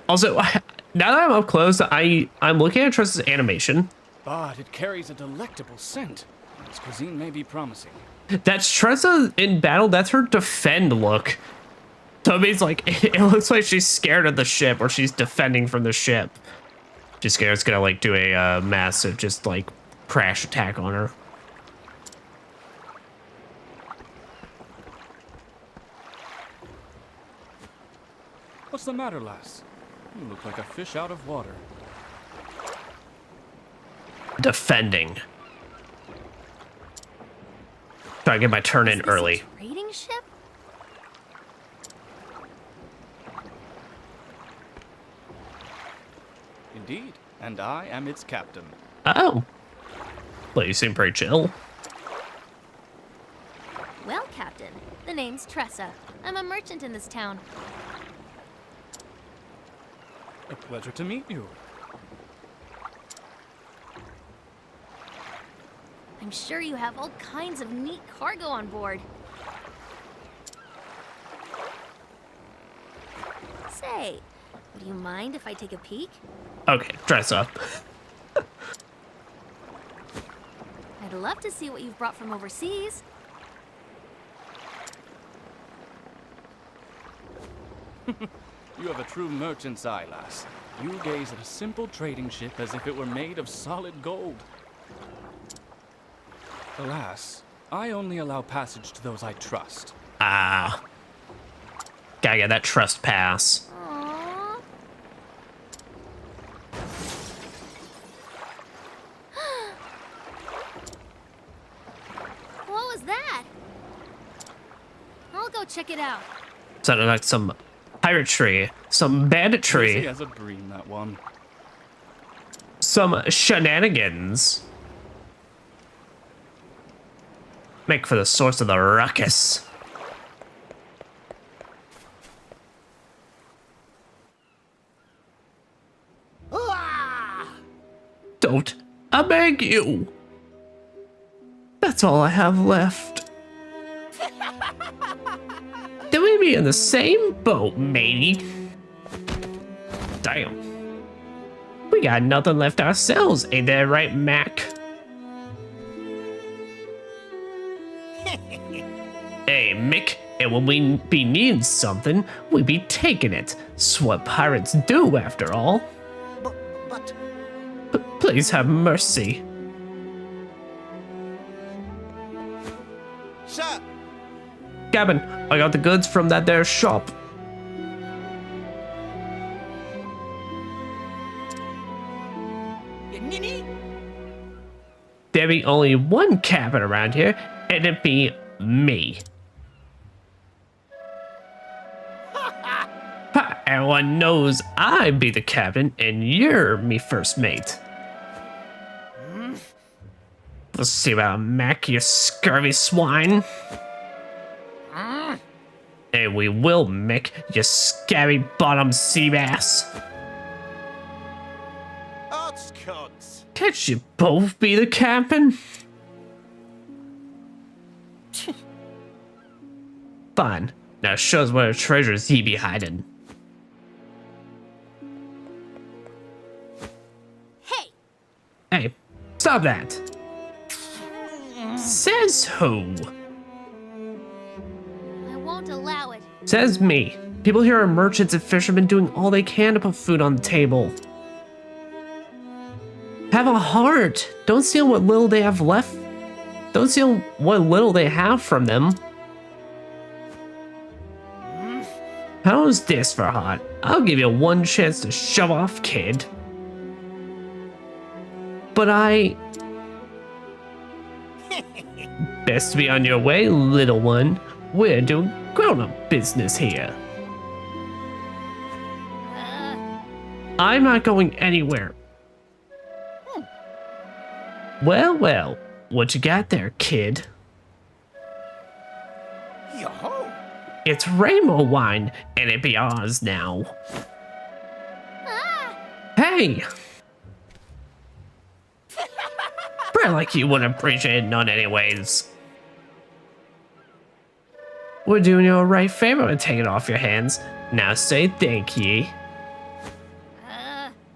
Also, now that I'm up close, I'm looking at Tress's animation. But it carries a delectable scent. Its cuisine may be promising. That's Tressa in battle. That's her defend look. So it means, like, it looks like she's scared of the ship or she's defending from the ship. She's scared it's gonna, like, do a massive, just, like, crash attack on her. What's the matter, lass? You look like a fish out of water. Defending. Try to get my turn in early. A trading ship? Indeed, and I am its captain. Oh. Well, you seem pretty chill. Well, Captain, the name's Tressa. I'm a merchant in this town. A pleasure to meet you. I'm sure you have all kinds of neat cargo on board. Say, would you mind if I take a peek? Okay, dress up. I'd love to see what you've brought from overseas. You have a true merchant's eye, lass. You gaze at a simple trading ship as if it were made of solid gold. Alas, I only allow passage to those I trust. Ah. Gotta get that trust pass. Aww. What was that? I'll go check it out. Sounded like some piratery, some banditry, He has a dream, that one. some shenanigans. Make for the source of the ruckus. Don't. I beg you. That's all I have left. Then we be in the same boat, matey. Damn. We got nothing left ourselves, ain't that right, Mac? Hey, Mick, and when we be needing something, we be taking it. It's what pirates do, after all. But... Please have mercy. Sir! Gavin, I got the goods from that there shop. There be only one cabin around here, and it be me. Ha, everyone knows I be the captain, and you're me first mate. Let's see about Mac, you scurvy swine. And we will, Mick, you scabby bottom sea bass. Odscots! Can't you both be the captain? Fine. Now show us what treasures ye be hiding. Hey! Hey, stop that. Says who? I won't allow it. Says me. People here are merchants and fishermen doing all they can to put food on the table. Have a heart. Don't steal what little they have left. Don't steal what little they have from them. How's this for hot? I'll give you one chance to show off, kid. But best be on your way, little one. We're doing grown-up business here. I'm not going anywhere. Well, well, what you got there, kid? Yo-ho! It's rainbow wine, and it be ours now. Hey! Bro like you wouldn't appreciate none anyways. We're doing you a right favor and take it off your hands. Now say thank ye.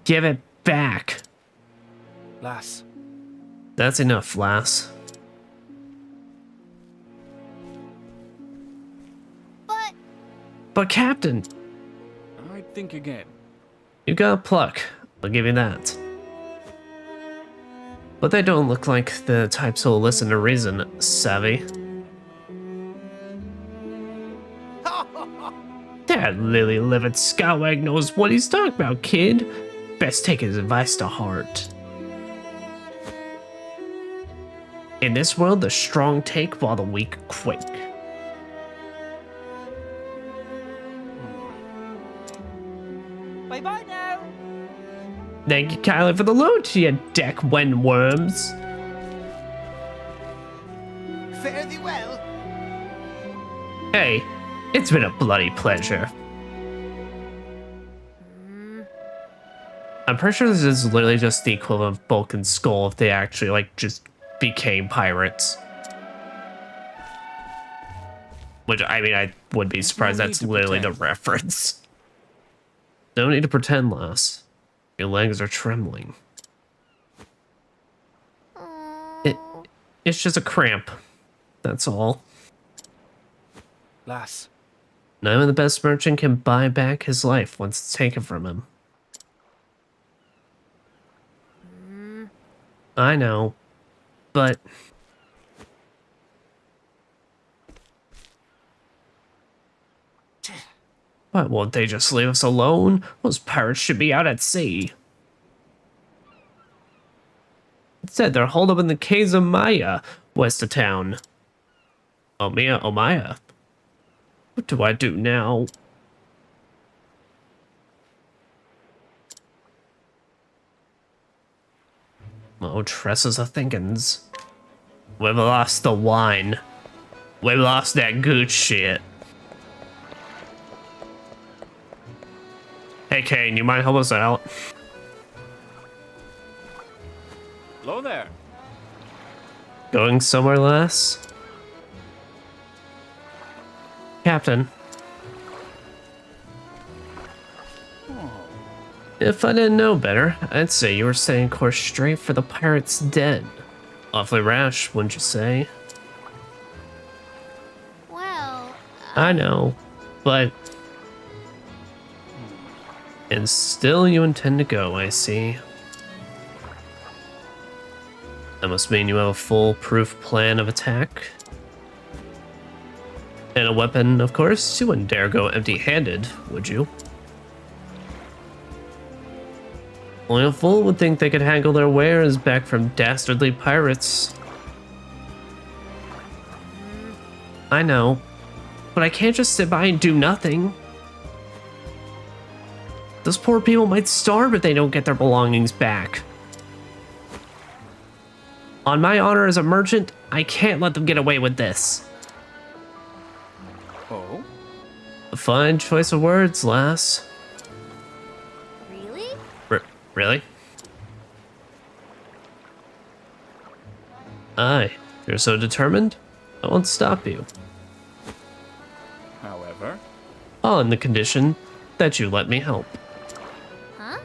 Give it back. Lass, That's enough, lass. But Captain, I'd think again. you got pluck. I'll give you that. But they don't look like the types who'll listen to reason, savvy. That lily-livered scalwag knows what he's talking about, kid. Best take his advice to heart. In this world, the strong take while the weak quake. Bye-bye now. Thank you kindly for the loot, you deck windworms. Fare thee well. Hey, it's been a bloody pleasure. I'm pretty sure this is literally just the equivalent of Bulk and Skull if they actually, like, just became pirates. Which, I mean, I would be surprised that's literally the reference. Don't need to pretend, lass. Your legs are trembling. It's just a cramp. That's all. lass. Not even the best merchant can buy back his life once it's taken from him. I know, but... Why won't they just leave us alone? Those pirates should be out at sea. Instead, they're holed up in the caves of Maya, west of town. Oh Maya. What do I do now? Oh, Tressa's a thinkins. We've lost the wine. We've lost that good shit. Hey, Kane, you mind help us out? Hello there. Going somewhere, lass? Captain. If I didn't know better, I'd say you were staying course straight for the pirate's den. Awfully rash, wouldn't you say? Well, I know, but... And still you intend to go, I see. That must mean you have a foolproof plan of attack. And a weapon, of course. You wouldn't dare go empty-handed, would you? Only a fool would think they could haggle their wares back from dastardly pirates. I know, but I can't just sit by and do nothing. Those poor people might starve if they don't get their belongings back. On my honor as a merchant, I can't let them get away with this. Oh? A fine choice of words, lass. really? Really? Aye, if you're so determined, I won't stop you. However, On the condition that you let me help. Huh?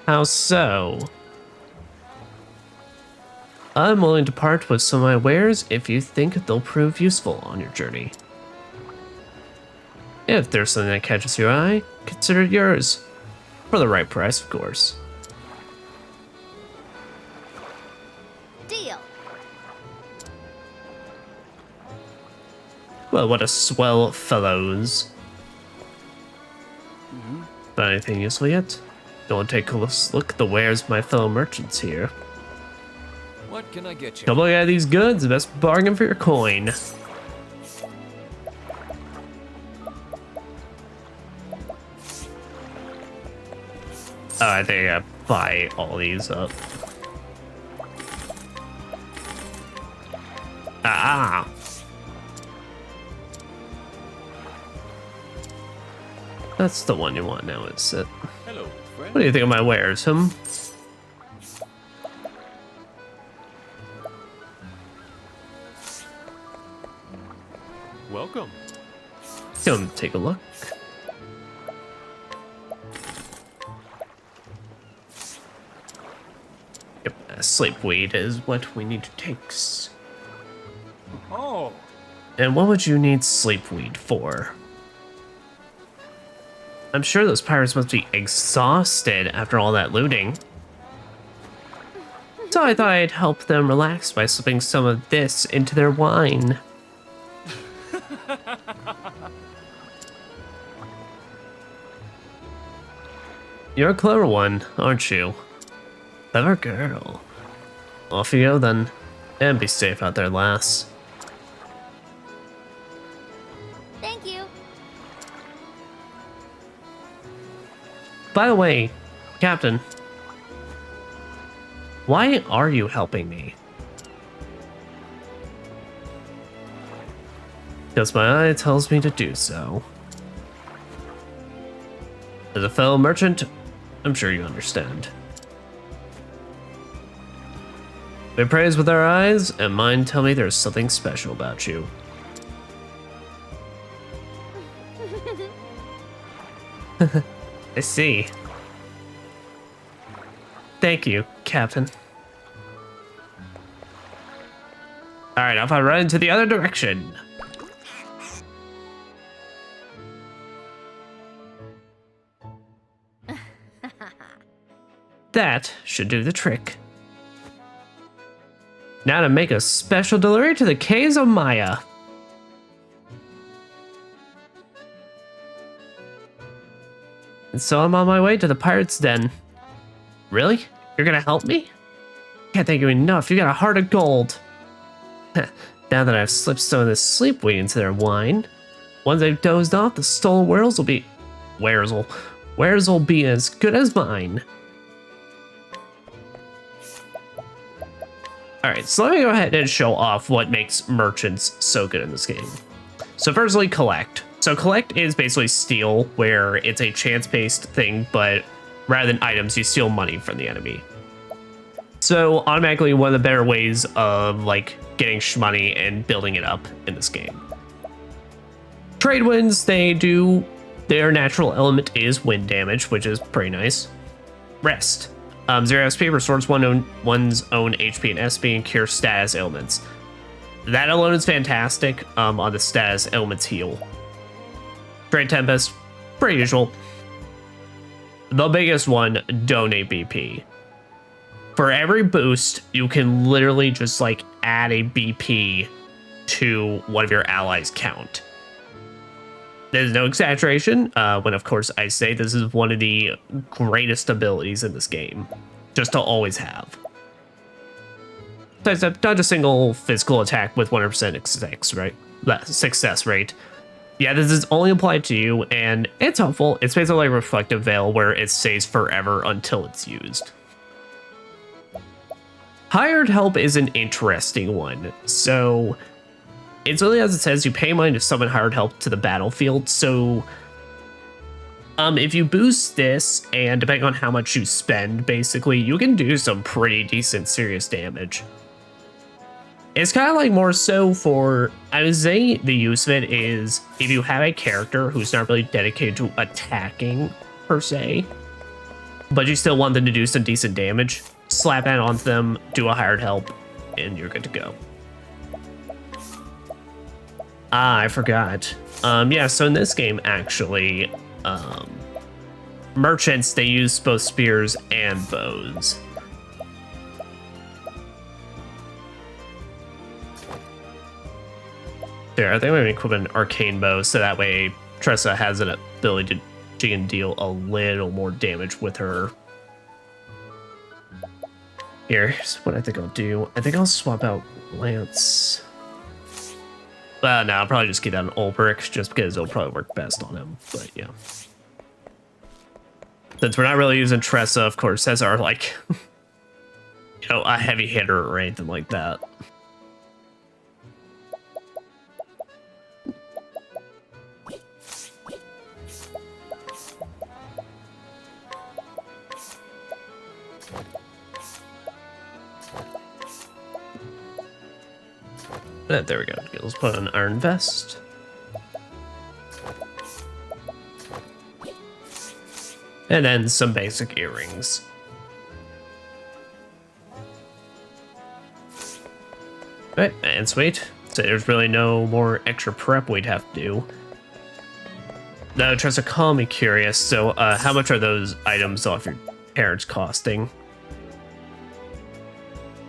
How so? I'm willing to part with some of my wares if you think they'll prove useful on your journey. If there's something that catches your eye, consider it yours. For the right price, of course. Deal. Well, what a swell fellows. Got anything useful yet? Don't take a close look at the wares of my fellow merchants here. What can I get you? Come look at these goods, the best bargain for your coin. Oh, I think I gotta buy all these up. Ah. That's the one you want now, is it? Hello, friend. What do you think of my wares, hmm? Welcome. Come take a look. Yep, sleep weed is what we need to take. Oh, And what would you need sleep weed for? I'm sure those pirates must be exhausted after all that looting. So I thought I'd help them relax by slipping some of this into their wine. You're a clever one, aren't you? Clever girl. Off you go then. And be safe out there, lass. Thank you. By the way, Captain, why are you helping me? Because my eye tells me to do so. As a fellow merchant, I'm sure you understand. We praise with our eyes, and mine tell me there's something special about you. I see. Thank you, Captain. Alright, off I run into the other direction. That should do the trick. Now to make a special delivery to the caves of Maya. And so I'm on my way to the pirate's den. Really? You're gonna help me? Can't thank you enough. You got a heart of gold. Now that I've slipped some of this sleep weed into their wine, once they've dozed off, the stolen wares will be as good as mine. Alright, so let me go ahead and show off what makes merchants so good in this game. So firstly, collect. So collect is basically steal, where it's a chance-based thing, but rather than items, you steal money from the enemy. So automatically one of the better ways of like getting shmoney and building it up in this game. Trade winds, their natural element is wind damage, which is pretty nice. Rest. 0 XP restores one's own HP and SP and cure status ailments. That alone is fantastic on the status ailments heal. Trade Tempest, pretty usual. The biggest one, donate BP. For every boost, you can literally just like add a BP to one of your allies' count. There's no exaggeration when, of course, I say this is one of the greatest abilities in this game, just to always have. I've done a single physical attack with 100% success rate. Yeah, this is only applied to you, and it's helpful. It's basically like Reflective Veil, where it stays forever until it's used. Hired help is an interesting one. So it's really as it says, you pay money to summon hired help to the battlefield. So if you boost this, and depending on how much you spend, basically, you can do some pretty decent serious damage. It's kind of like more so for, I would say the use of it is if you have a character who's not really dedicated to attacking per se, but you still want them to do some decent damage, slap that onto them, do a hired help, and you're good to go. Ah, I forgot. Yeah, so in this game, actually, merchants, they use both spears and bows. There, I think I'm gonna equip an arcane bow, so that way Tressa has an ability to, she can deal a little more damage with her. Here's what I think I'll do. I think I'll swap out Lance. No, I'll probably just get out an Ulbrich, just because it'll probably work best on him, but yeah. Since we're not really using Tressa, of course, as our, like, you know, a heavy hitter or anything like that. There we go. Let's put on an iron vest. And then some basic earrings. Right, and sweet. So there's really no more extra prep we'd have to do. Now, Tressa, call me curious. So, how much are those items off your parents costing?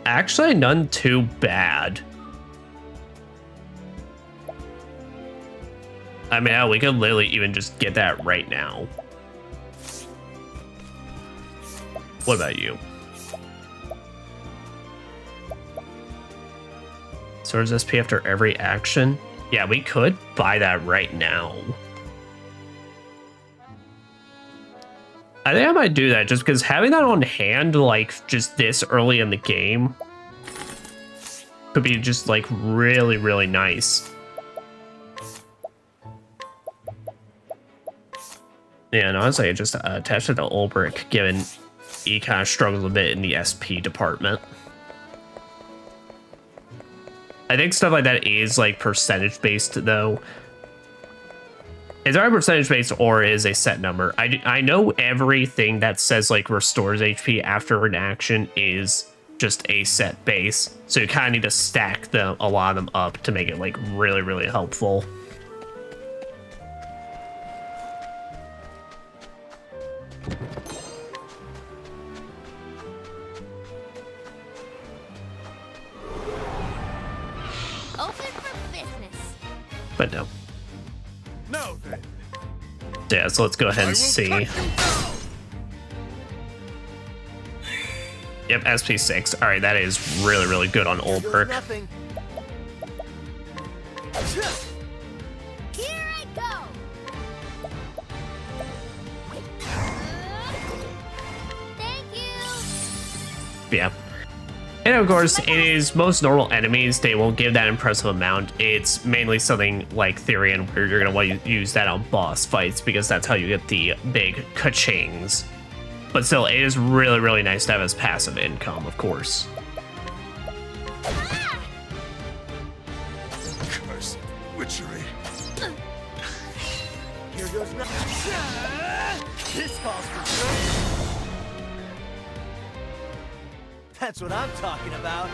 Actually, none too bad. I mean, hell, we could literally even just get that right now. What about you? Swords SP after every action? Yeah, we could buy that right now. I think I might do that just because having that on hand, like, just this early in the game could be just, like, really, really nice. Yeah, and honestly, just attached it to Ulbrich, given he kind of struggles a bit in the SP department. I think stuff like that is, like, percentage-based, though. Is there a percentage-based or is a set number? I know everything that says, like, restores HP after an action is just a set base, so you kind of need to stack them, a lot of them up to make it, like, really, really helpful. But no. Now then. Yeah, so let's go ahead and see. Yep, SP6. Alright, that is really, really good on Ulbrich. Here I go. Thank you. Yeah. And of course, it is most normal enemies, they won't give that impressive amount. It's mainly something like Therian, where you're going to want to use that on boss fights, because that's how you get the big ka-chings. But still, it is really, really nice to have as passive income, of course. Cursed witchery. Here goes nothing. This calls for sure. That's what I'm talking about.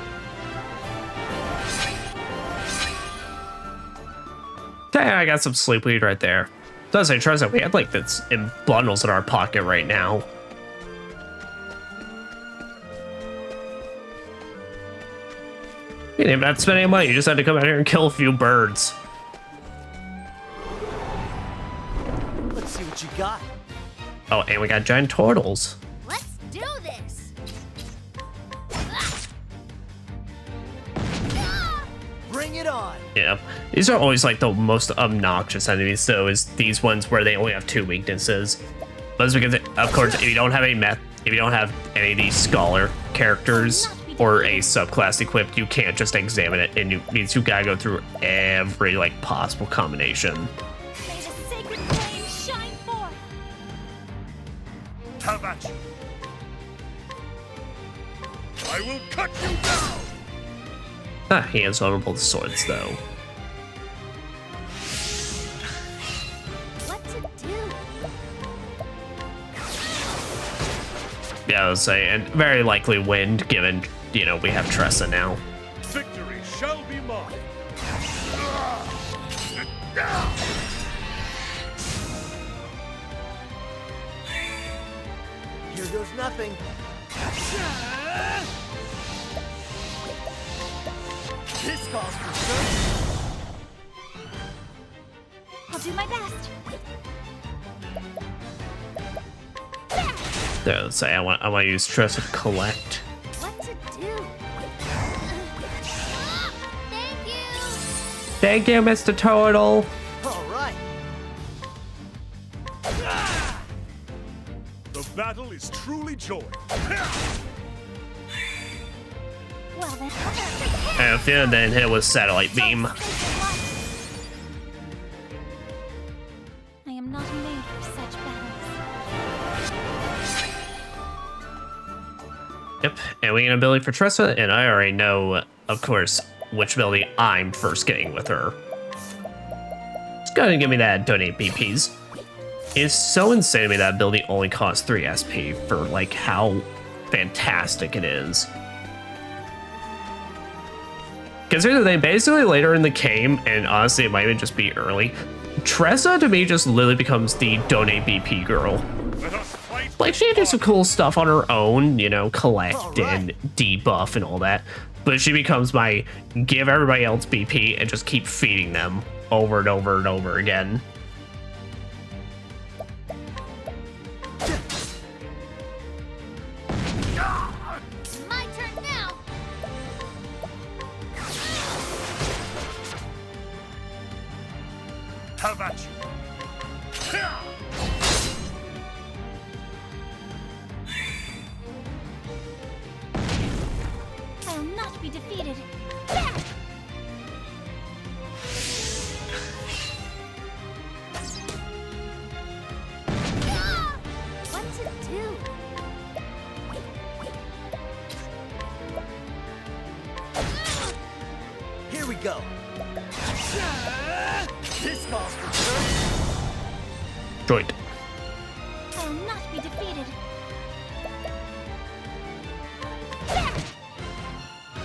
Dang, I got some sleep weed right there. Does say, Tressa, we had like this in bundles in our pocket right now. You didn't even have to spend any money, you just had to come out here and kill a few birds. Let's see what you got. Oh, and we got giant turtles. Let's do this. Bring it on. Yeah, these are always like the most obnoxious enemies, though, is these ones where they only have 2 weaknesses. But it's because, of course, if you don't have any of these scholar characters or a subclass equipped, you can't just examine it, and it means you gotta go through every like possible combination. May the sacred flame shine forth. Have at you. I will cut you down. Ah, he is vulnerable to swords, though. What to do? Yeah, I would say, and very likely wind, given, you know, we have Tressa now. Victory shall be mine. Here goes nothing. This calls for sure. I'll do my best. There, let's say I want to use Tressa to collect. What to do? Thank you. Thank you, Mr. Turtle. All right. The The battle is truly joined. Well then, And if you then hit it with satellite beam. I am not made for such battles. Yep, and we get an ability for Tressa, and I already know, of course, which ability I'm first getting with her. It's gonna give me that donate BPs. It's so insane to me that ability only costs 3 SP for like how fantastic it is. Considering they basically later in the game, and honestly it might even just be early, Tressa to me just literally becomes the donate BP girl. Like she can do some cool stuff on her own, you know, collect and debuff and all that. But she becomes my give everybody else BP and just keep feeding them over and over and over again. My turn now. Have at you. I will not be defeated. What to do? Here we go. This calls for sure. Droid. I will not be defeated.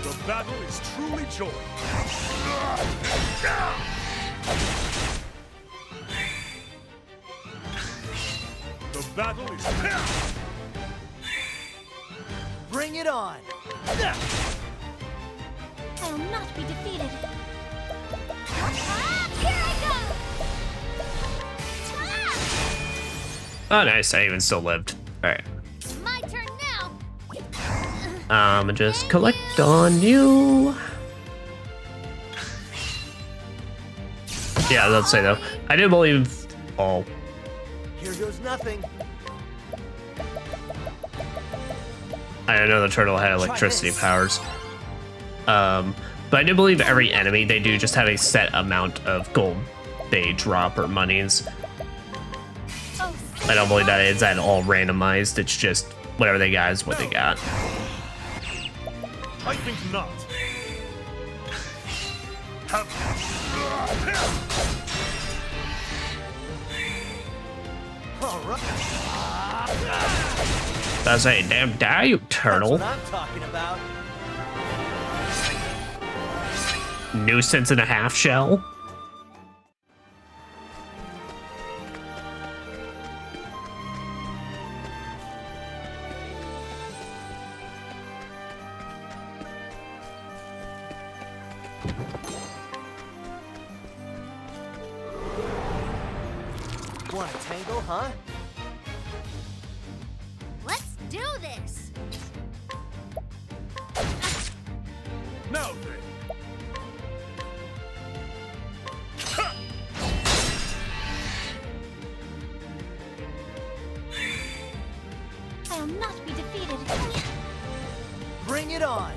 The battle is truly joined. The battle is... Bring it on. I will not be defeated. Ah, here I go! Oh, nice. I even still lived. All right. My turn now. Just collect on you. Yeah, let's say though. I do believe. Oh, Here goes nothing. I don't know the turtle had electricity powers. But I do believe every enemy they do just have a set amount of gold they drop or monies. Oh, I don't believe that is at all randomized. It's just whatever they got is what they got. I think not. Have... All right. That's a damn die, you turtle. That's what I'm talking about. Nuisance and a half shell. Want a tangle, huh? let's do this. Now then. I will not be defeated. Bring it on.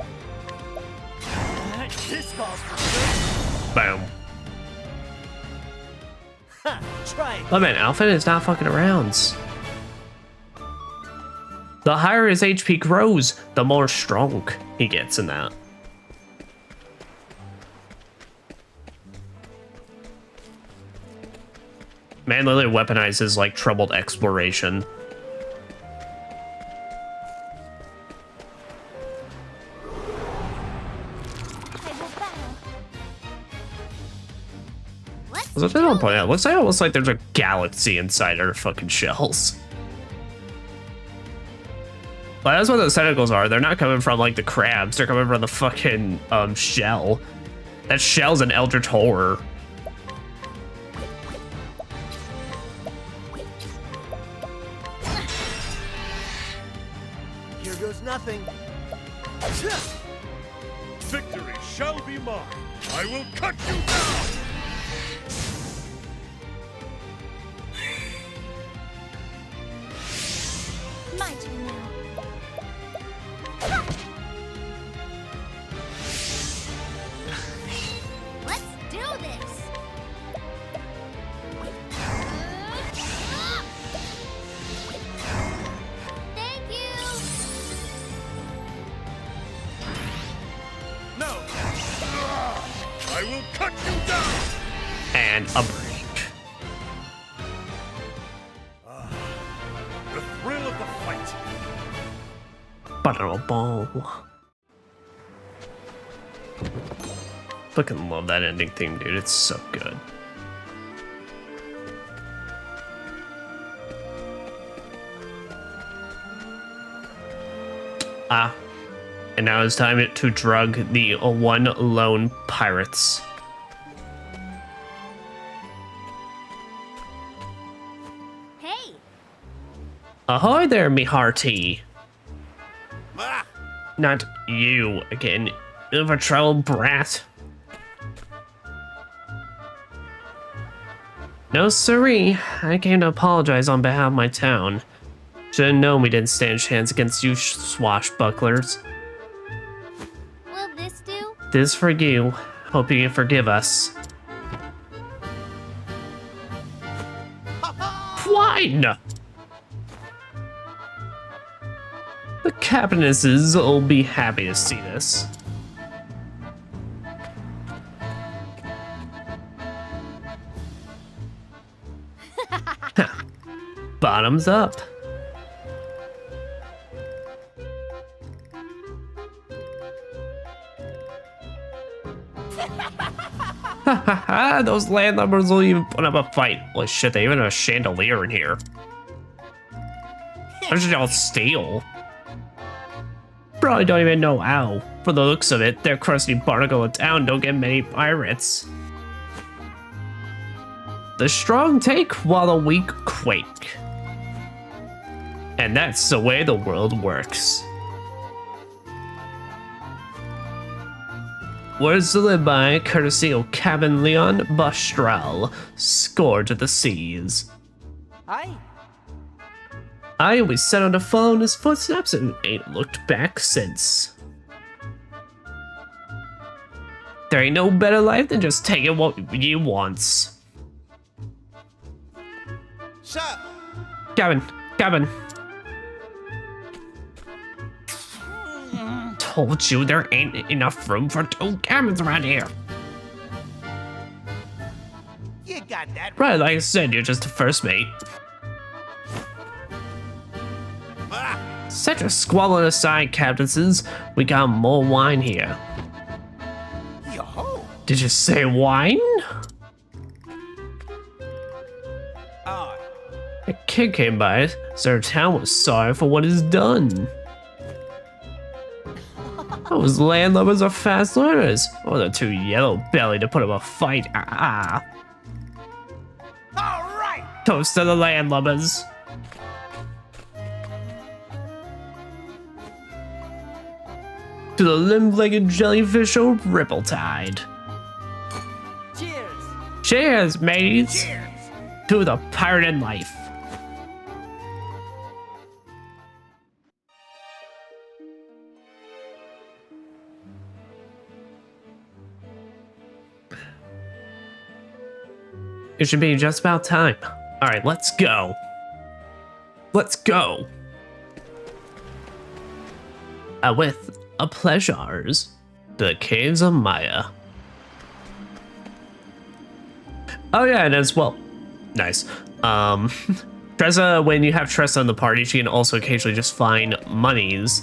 This calls for sure. Boom. Ha! Try it. Oh man, Alpha is not fucking around. The higher his HP grows, the more strong he gets in that. Man literally weaponizes like troubled exploration. I will battle. Let's As I don't point out, it looks like almost like there's a galaxy inside our fucking shells. Well, that's what those tentacles are. They're not coming from like the crabs. They're coming from the fucking shell. That shell's an eldritch horror. Here goes nothing. Victory shall be mine. I will cut you down. you now. Let's do this. Thank you. No! I will cut you down! And a break. The thrill of the fight. Butterball ball. Fucking love that ending theme, dude. It's so good. Ah. And now it's time to drug the one lone pirates. Hey, Ahoy there, me hearty. Ah! Not you again, trouble brat. No siree, I came to apologize on behalf of my town. Should've known we didn't stand a chance against you swashbucklers. will this do? This for you. Hope you can forgive us. Fine! The cabinesses will be happy to see this. Bottoms up. Those landlubbers will even put up a fight. Holy shit, they even have a chandelier in here. How should y'all steal? Probably don't even know how. For the looks of it, their crusty barnacle of town don't get many pirates. The strong take while the weak quake. And that's the way the world works. Words to live by, courtesy of Cabin Leon Bustral, scourge of the seas. Aye. I always set on to follow in his footsteps and ain't looked back since. There ain't no better life than just taking what you wants. Sir. Cabin. Told you there ain't enough room for two cabins around here. You got that Right, like I said, you're just a first mate. Set your squabbling aside, captainses. We got more wine here. Yo-ho. Did you say wine? A kid came by, so our town was sorry for what is done. Those landlubbers are fast learners. Or they're too yellow-bellied to put up a fight. All right. Toast to the landlubbers. To the limb-legged jellyfish of Ripple-Tide. Cheers. Cheers, mates. Cheers. To the pirated life. It should be just about time. All right, let's go. Let's go. With a pleasures, the caves of Maya. Oh yeah, and as well, nice. Tressa, when you have Tressa in the party, she can also occasionally just find monies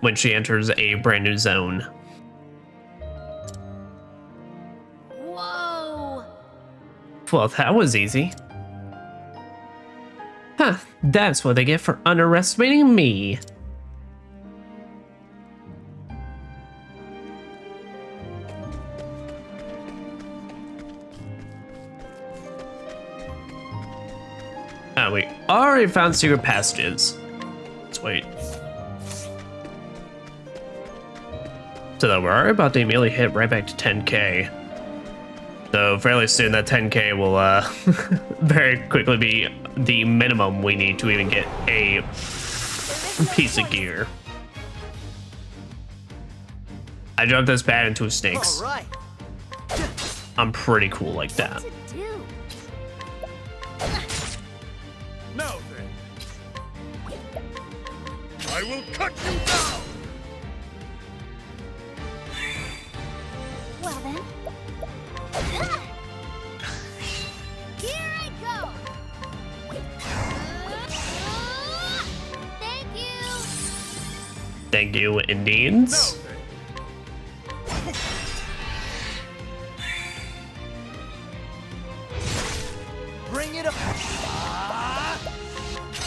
when she enters a brand new zone. Whoa. Well, that was easy. Huh, that's what they get for underestimating me. We already found secret passages. Let's wait. So that we're already about to immediately hit right back to 10k. So fairly soon that 10k will very quickly be the minimum we need to even get a piece of gear. I dropped this bat into snakes. All right. I'm pretty cool like that. What's it do? Now then, I will cut you down. Well then. Here I go. Thank you. Thank you, Indians. Bring it up.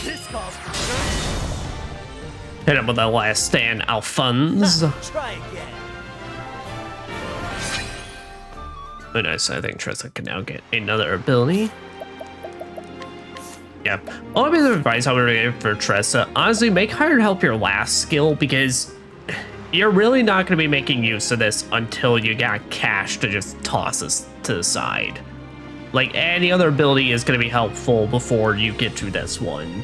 This calls for search. Hit him with the last stand, Alphonse. Try again. Oh, nice. I think Tressa can now get another ability. Yep. Only bit of advice I would give for Tressa, honestly, make hired help your last skill because you're really not going to be making use of this until you got cash to just toss this to the side. Like, any other ability is going to be helpful before you get to this one.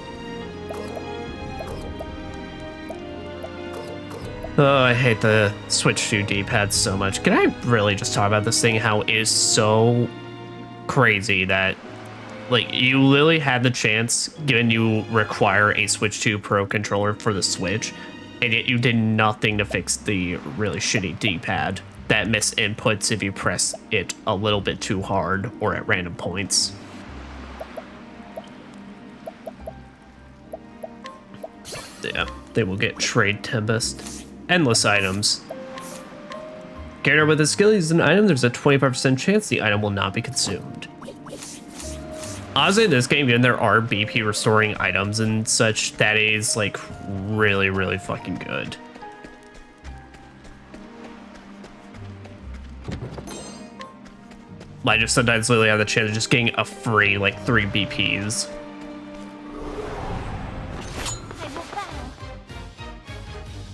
Oh, I hate the switch to D-pad so much. Can I really just talk about this thing, how it is so crazy that, like, you literally had the chance, given you require a Switch 2 Pro controller for the Switch, and yet you did nothing to fix the really shitty D-pad that miss inputs if you press it a little bit too hard or at random points. Yeah, they will get Trade Tempest. Endless items. Character with a skill uses an item, there's a 25% chance the item will not be consumed. Honestly, in this game, even there are BP restoring items and such, that is like really, really fucking good. I just sometimes literally have the chance of just getting a free like 3 BPs.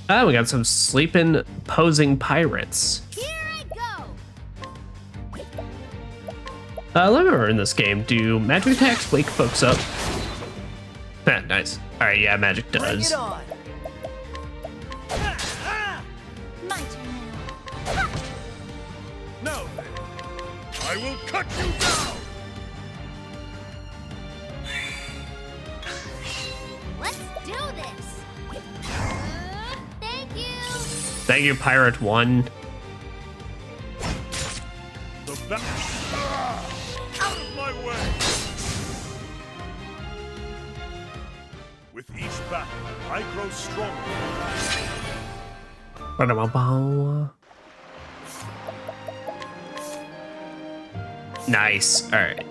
Ah, we got some sleeping, posing pirates. Here I go. Let me remember in this game, do magic attacks wake folks up? Nice. Alright, yeah, magic Bring does. it on. My turn now. Now then, I will cut you down. Let's do this. Thank you. Thank you, Pirate 1. The back. Out of my way. With each battle, I grow stronger. Ba-da-ba-bow. Nice. Alright.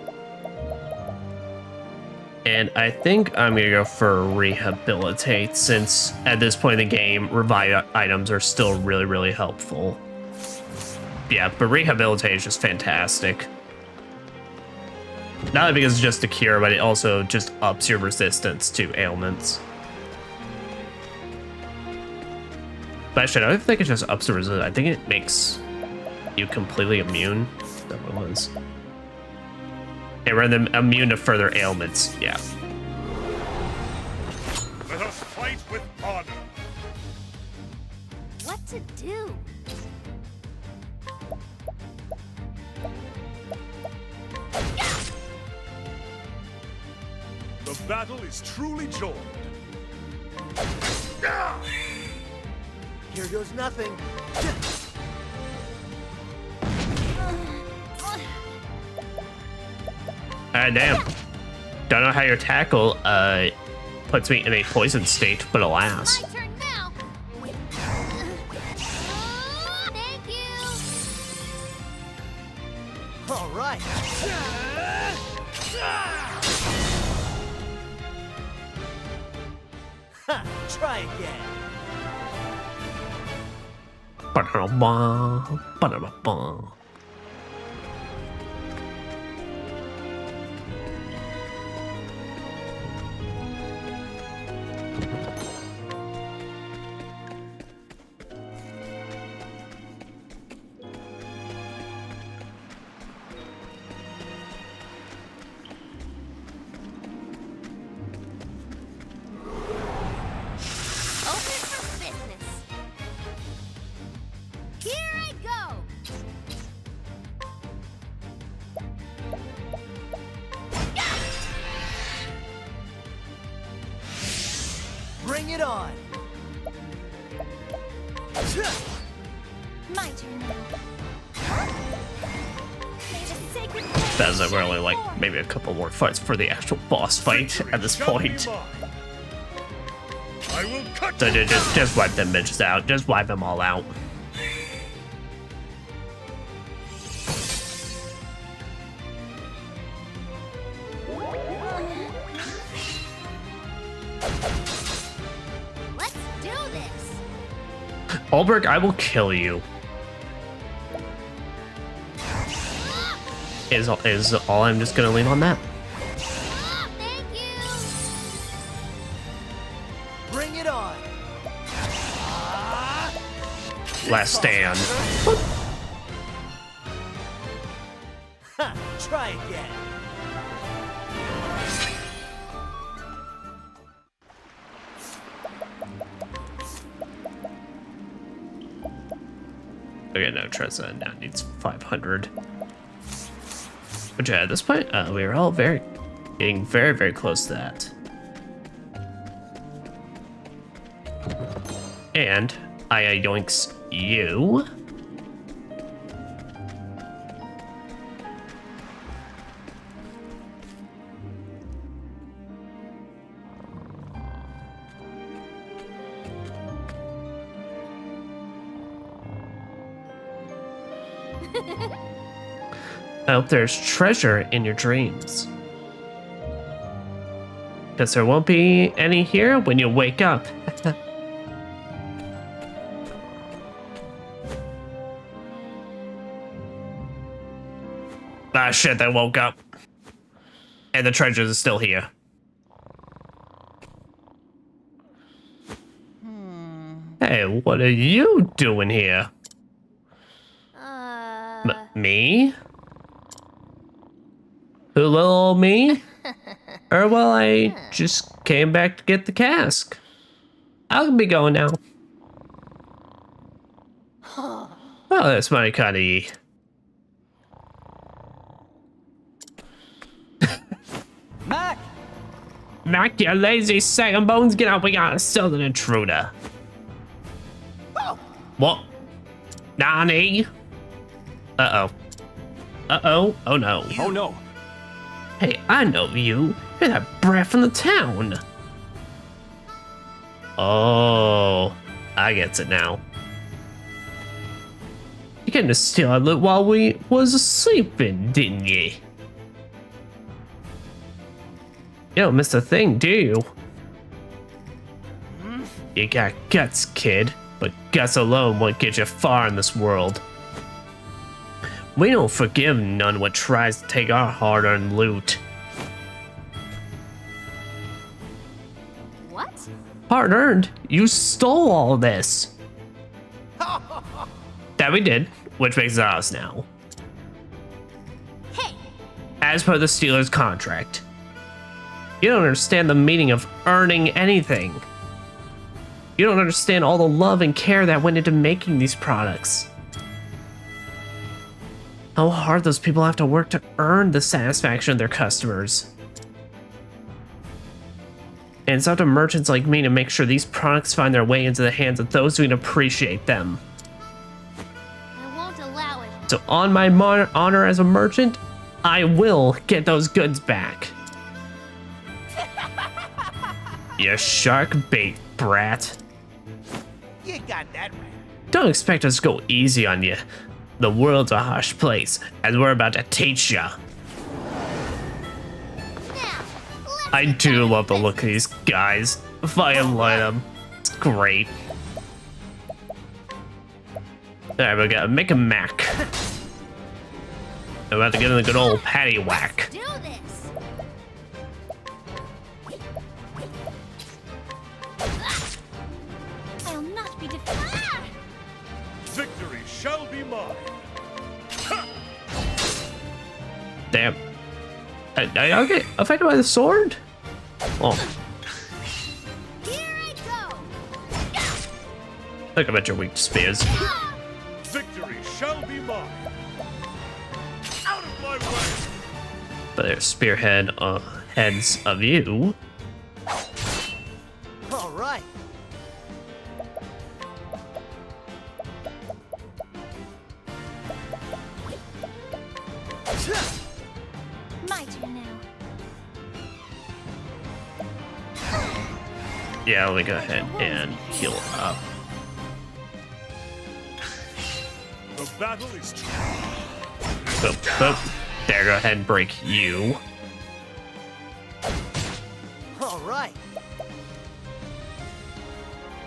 And I think I'm gonna go for Rehabilitate, since at this point in the game, revive items are still really, really helpful. Yeah, but Rehabilitate is just fantastic. Not only because it's just a cure, but it also just ups your resistance to ailments. But actually, I don't think it just ups the resistance. I think it makes you completely immune. Is that what it was? And render them immune to further ailments. Yeah. Let us fight with honor. What to do? The battle is truly joined. Here goes nothing. Ah, damn. Don't know how your tackle puts me in a poison state, but alas. My turn now. Thank you. All right. Ha! Try again. Ba-da-ba, ba-da-ba-ba. Bring it on. My turn now. May the sacred That's like we're only like maybe a couple more fights for the actual boss fight at this point. I will cut So just wipe them bitches out. Just wipe them all out. Let's do this. Ulbrich, I will kill you. Is all I'm just gonna lean on that? Thank you. Bring it on. Last stand. Ha! Try again. Okay, no, Tressa now needs 500. But yeah, at this point, we are all getting very, very close to that. And I yoinks you. I hope there's treasure in your dreams. Because there won't be any here when you wake up. Ah, shit, they woke up. And the treasures are still here. Hey, what are you doing here? Me? Who, little me? Or well, I just came back to get the cask. I'll be going now. Well, that's mighty kind of ye. Mac! Mac, you lazy sack of bones, get out, we got a southern intruder. What? Nani? Uh-oh. Uh-oh. Oh no. Oh no. Hey, I know you. You're that brat from the town. Oh, I gets it now. You came to steal our loot while we was sleeping, didn't you? You don't miss a thing, do you? You got guts, kid, but guts alone won't get you far in this world. We don't forgive none what tries to take our hard-earned loot. What? Hard-earned? You stole all this. That we did, which makes it ours now. Hey, As per the Stealer's contract. You don't understand the meaning of earning anything. You don't understand all the love and care that went into making these products. How hard those people have to work to earn the satisfaction of their customers. And it's up to merchants like me to make sure these products find their way into the hands of those who can appreciate them. I won't allow it. So on my honor as a merchant, I will get those goods back. You shark bait, brat. You got that right. Don't expect us to go easy on you. The world's a harsh place, as we're about to teach ya. Now, let's I do love the look of these guys. If I am like them, it's great. Alright, we gotta make a Mac. I'm about to get in the good old patty whack. do this. I'll not be defeated. Victory shall be mine. Damn. I'll get affected by the sword? Oh, Here I go. look at your weak spears. Victory shall be mine. Out of my way. But there's spearhead heads of you. All right. Yeah, let me go ahead and heal up. The battle is true. Boop, boop. There, go ahead and break you. All right.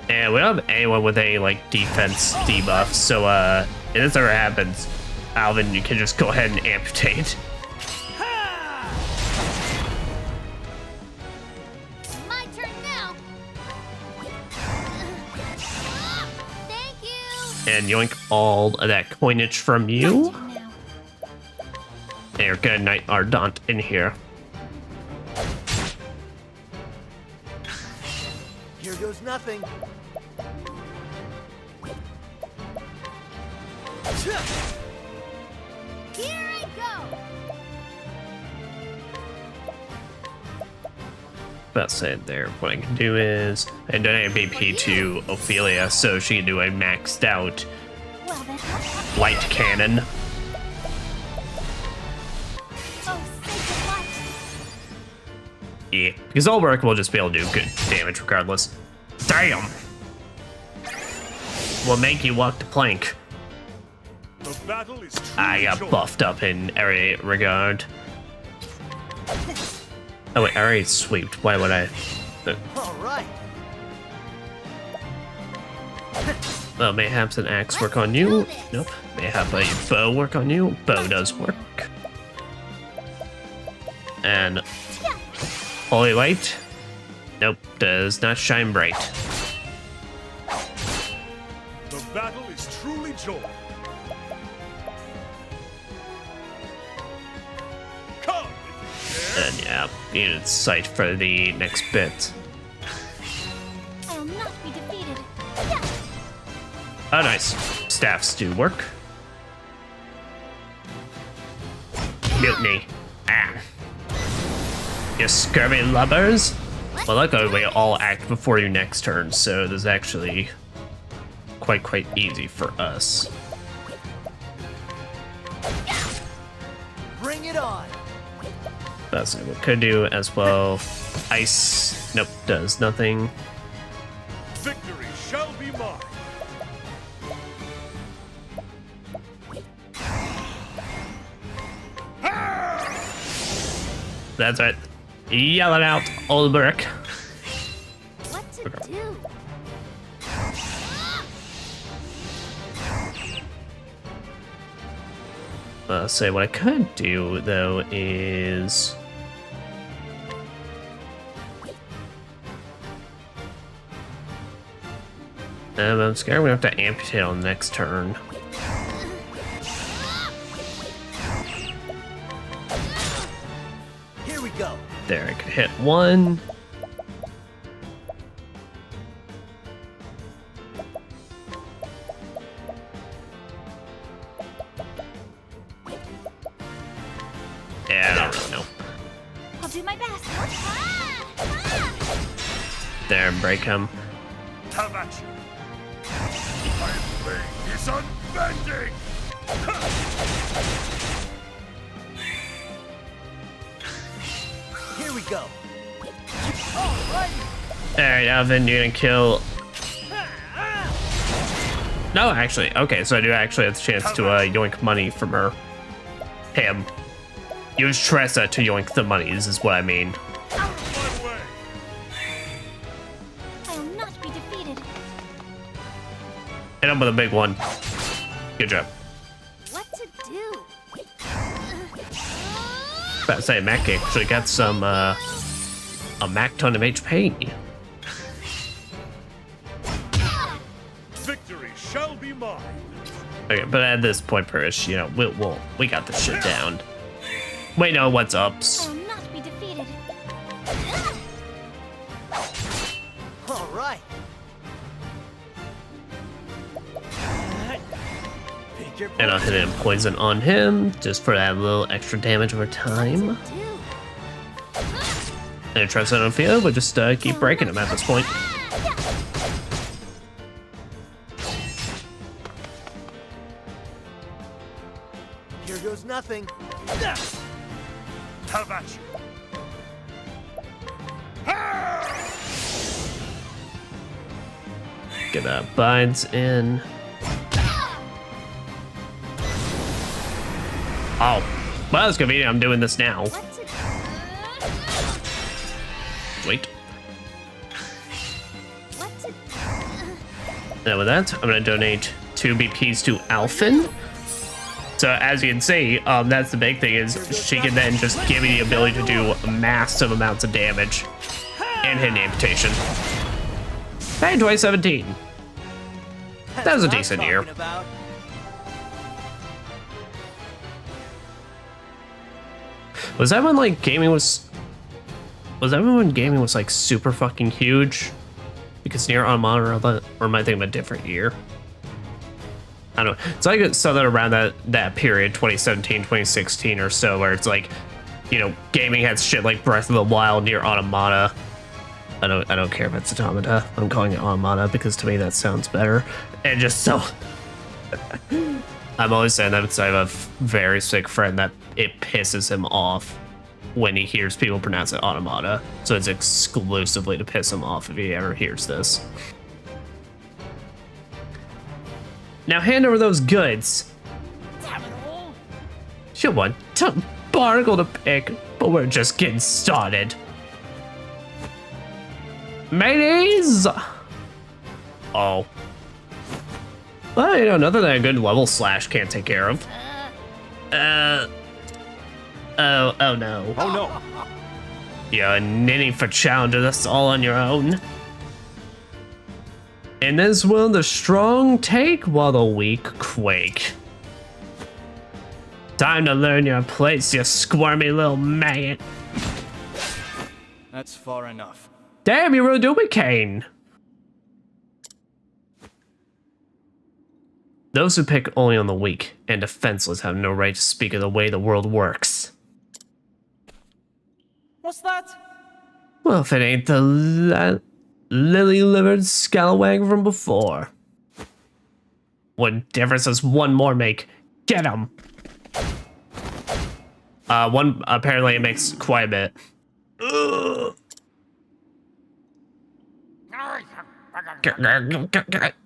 And we don't have anyone with any, like, defense debuff, so, if this ever happens, Alvin, you can just go ahead and amputate. My turn now. Thank you. And yoink all of that coinage from you. Now. And you're gonna knight our Daunt in here. Here goes nothing. Here I go. About to say there, what I can do is I donate a BP to Ophelia so she can do a maxed out Well then. light cannon. Oh, sacred light. Yeah, because all work will just be able to do good damage regardless. Damn! Will make you walk the plank. The battle is true. I got buffed up in every regard. Oh wait, I already sweeped. Why would I? All right. Well, mayhaps an axe work on you? Nope. Mayhap a bow work on you? Bow does work. And holy light? Nope, does not shine bright. The battle is truly joy. Come if you dare. And yeah, needed sight for the next bit. I will not be defeated. Oh, nice. Staffs do work. Mutiny. Ah. You scurvy lubbers. Well, luckily we all act before your next turn, so this is actually quite easy for us. Bring it on. That's what we could do as well. Ice. Nope, does nothing. Victory shall be mine. That's right. Yell it out, old brick. What to do? So what I could do though is I'm scared we have to amputate on the next turn. Here we go. There, I could hit one. Yeah, I don't really know. I'll do my best. There, break him. Have at you. My blade is unbending. Here we go. All right. Alright, Alvin, you're gonna kill. No, actually, okay, so I do actually have the chance to yoink money from her. Him. Use Tressa to yoink the monies, is what I mean. Out of my way. I will not be defeated. Hit him with a big one. Good job. What to do? About to say, Mac actually got some, a Mac ton of HP. Victory shall be mine. Okay, but at this point, Purish, you know, we got this shit down. Wait, no, what's ups? I will not be defeated. All right. Pick your And I'll hit in poison on him, just for that little extra damage over time. What to do? And trust on Ophelia, we'll just keep breaking him at this point. Here goes nothing. Have at you. get bides in. Oh, well, it's convenient. I'm doing this now. Wait. Now with that, I'm gonna donate 2 BPs to Alphen. So as you can see, that's the big thing is she can then just give me the ability to do massive amounts of damage and hit an amputation. Hey, 2017. That was a decent year. Was that when like gaming was that when gaming was like super fucking huge? Because near Automata, or am I thinking of a different year? I don't know. It's like something around that period, 2017, 2016 or so, where it's like, you know, gaming had shit like Breath of the Wild near Automata. I don't care if it's Automata. I'm calling it Automata because to me that sounds better. And just so I'm always saying that because I have a very sick friend that it pisses him off when he hears people pronounce it Automata. So it's exclusively to piss him off if he ever hears this. Now hand over those goods. You want to bargain to pick, but we're just getting started. Mateys! Oh. Well, you know, nothing that a good level slash can't take care of. Oh no. Oh no. You're ninny for challenging us all on your own. In this world, the strong take while the weak quake. Time to learn your place, you squirmy little maggot. That's far enough. Damn, you really do be Kane. Those who pick only on the weak and defenseless have no right to speak of the way the world works. What's that? Well, if it ain't the lily-livered scalawag from before. What difference does one more make? Get him! One, apparently it makes quite a bit. Ugh.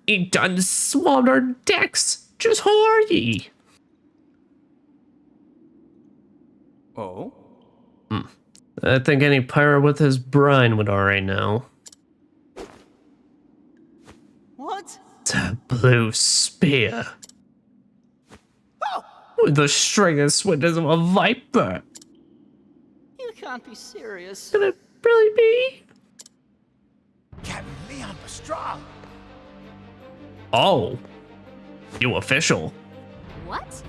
He done swamped our decks. Just who are ye? Oh? I think any pirate with his brine would already know. What? The blue spear. With the strongest winters of a viper. You can't be serious. Could it really be? Captain Leon Pastrana. Oh. You official. What?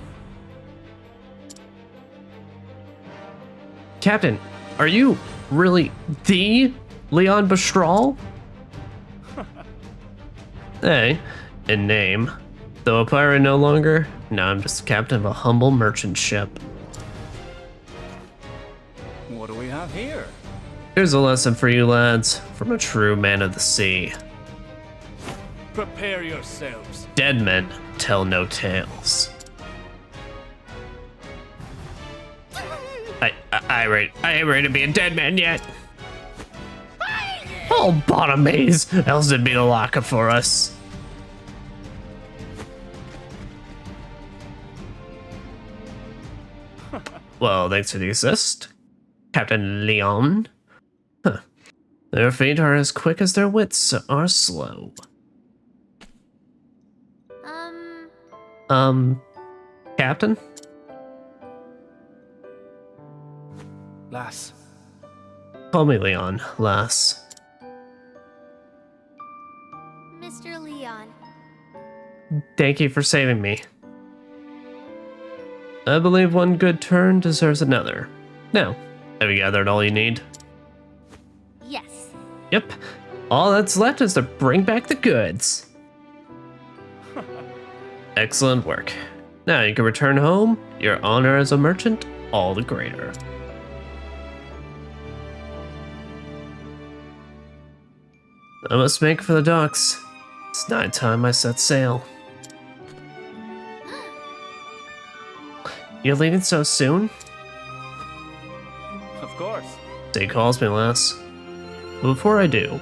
Captain, are you really the Leon Bastral? Hey, in name. Though a pirate no longer, now I'm just the captain of a humble merchant ship. What do we have here? Here's a lesson for you lads, from a true man of the sea. Prepare yourselves. Dead men tell no tales. I ain't ready to be a dead man yet. Oh, bottom maze, else it'd be the locker for us. Well, thanks for the assist, Captain Leon. Huh. Their feet are as quick as their wits are slow. Captain? Lass. Call me Leon, lass. Mr. Leon. Thank you for saving me. I believe one good turn deserves another. Now, have you gathered all you need? Yes. Yep. All that's left is to bring back the goods. Excellent work. Now you can return home. Your honor as a merchant, all the greater. I must make for the docks. It's night time I set sail. You're leaving so soon? Of course. He calls me, lass. But before I do,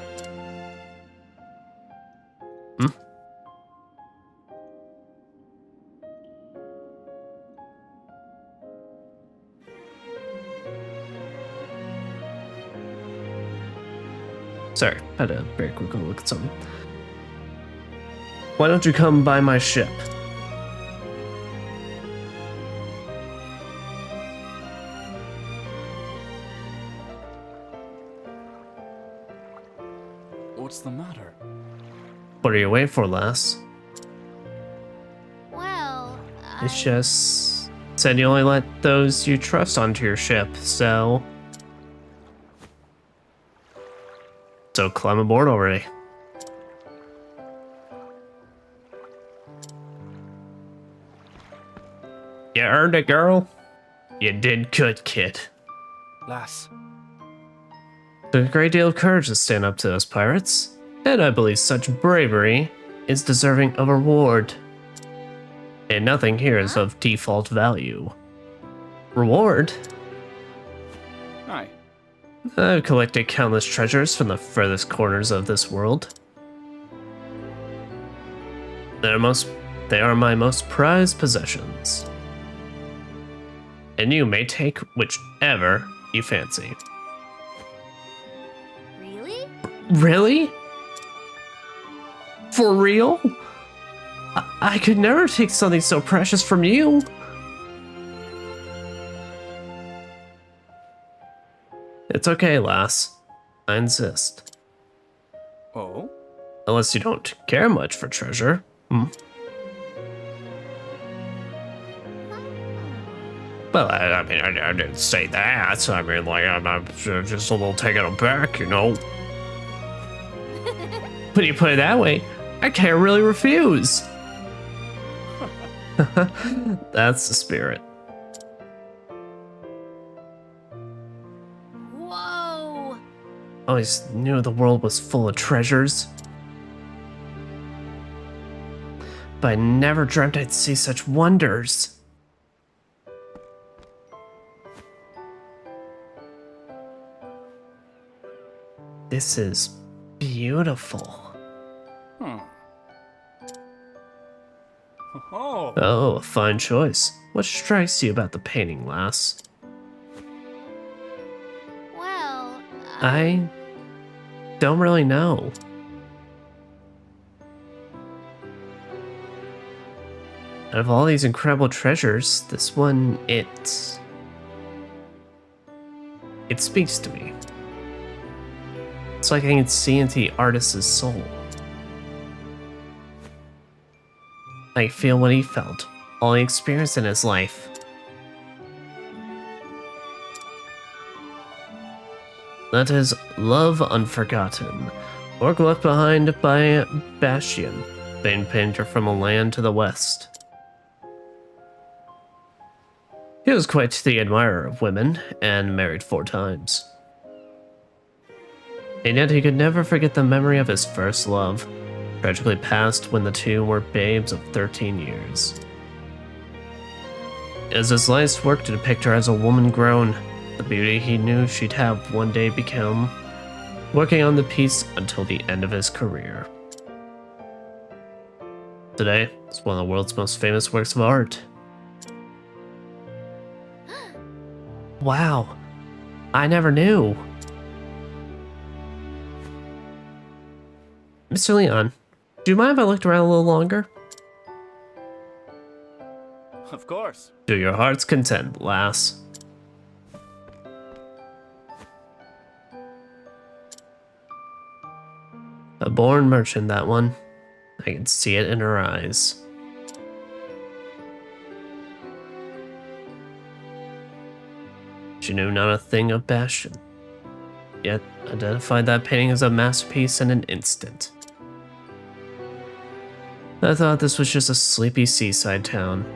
Sorry, had to very quickly look at something. Why don't you come by my ship? What's the matter? What are you waiting for, lass? Well, It's just said you only let those you trust onto your ship, so climb aboard already. You earned it, girl. You did good, kid. Lass, Took a great deal of courage to stand up to those pirates, and I believe such bravery is deserving of a reward. And nothing here is of default value. Reward? Aye. I've collected countless treasures from the furthest corners of this world. They are my most prized possessions. And you may take whichever you fancy. really? Really? For real? I could never take something so precious from you. It's okay, lass. I insist. Oh? Unless you don't care much for treasure. Well, I mean, I didn't say that. I mean, like, I'm just a little taken aback, you know? When you put it that way, I can't really refuse. That's the spirit. Whoa! Always knew the world was full of treasures. But I never dreamt I'd see such wonders. This is beautiful. Oh. Oh, a fine choice. What strikes you about the painting, lass? Well, I don't really know. Out of all these incredible treasures, this one, it speaks to me. It's like I can see into the artist's soul. I feel what he felt, all he experienced in his life. That is love unforgotten, work left behind by Bastian, famed painter from a land to the west. He was quite the admirer of women, and married 4 times. And yet he could never forget the memory of his first love, tragically passed when the two were babes of 13 years. As his life's work to depict her as a woman grown, the beauty he knew she'd have one day become, working on the piece until the end of his career. Today, it's one of the world's most famous works of art. Wow, I never knew. Mr. Leon, do you mind if I looked around a little longer? Of course. To your heart's content, lass. A born merchant, that one. I can see it in her eyes. She knew not a thing of Bastion, yet identified that painting as a masterpiece in an instant. I thought this was just a sleepy seaside town,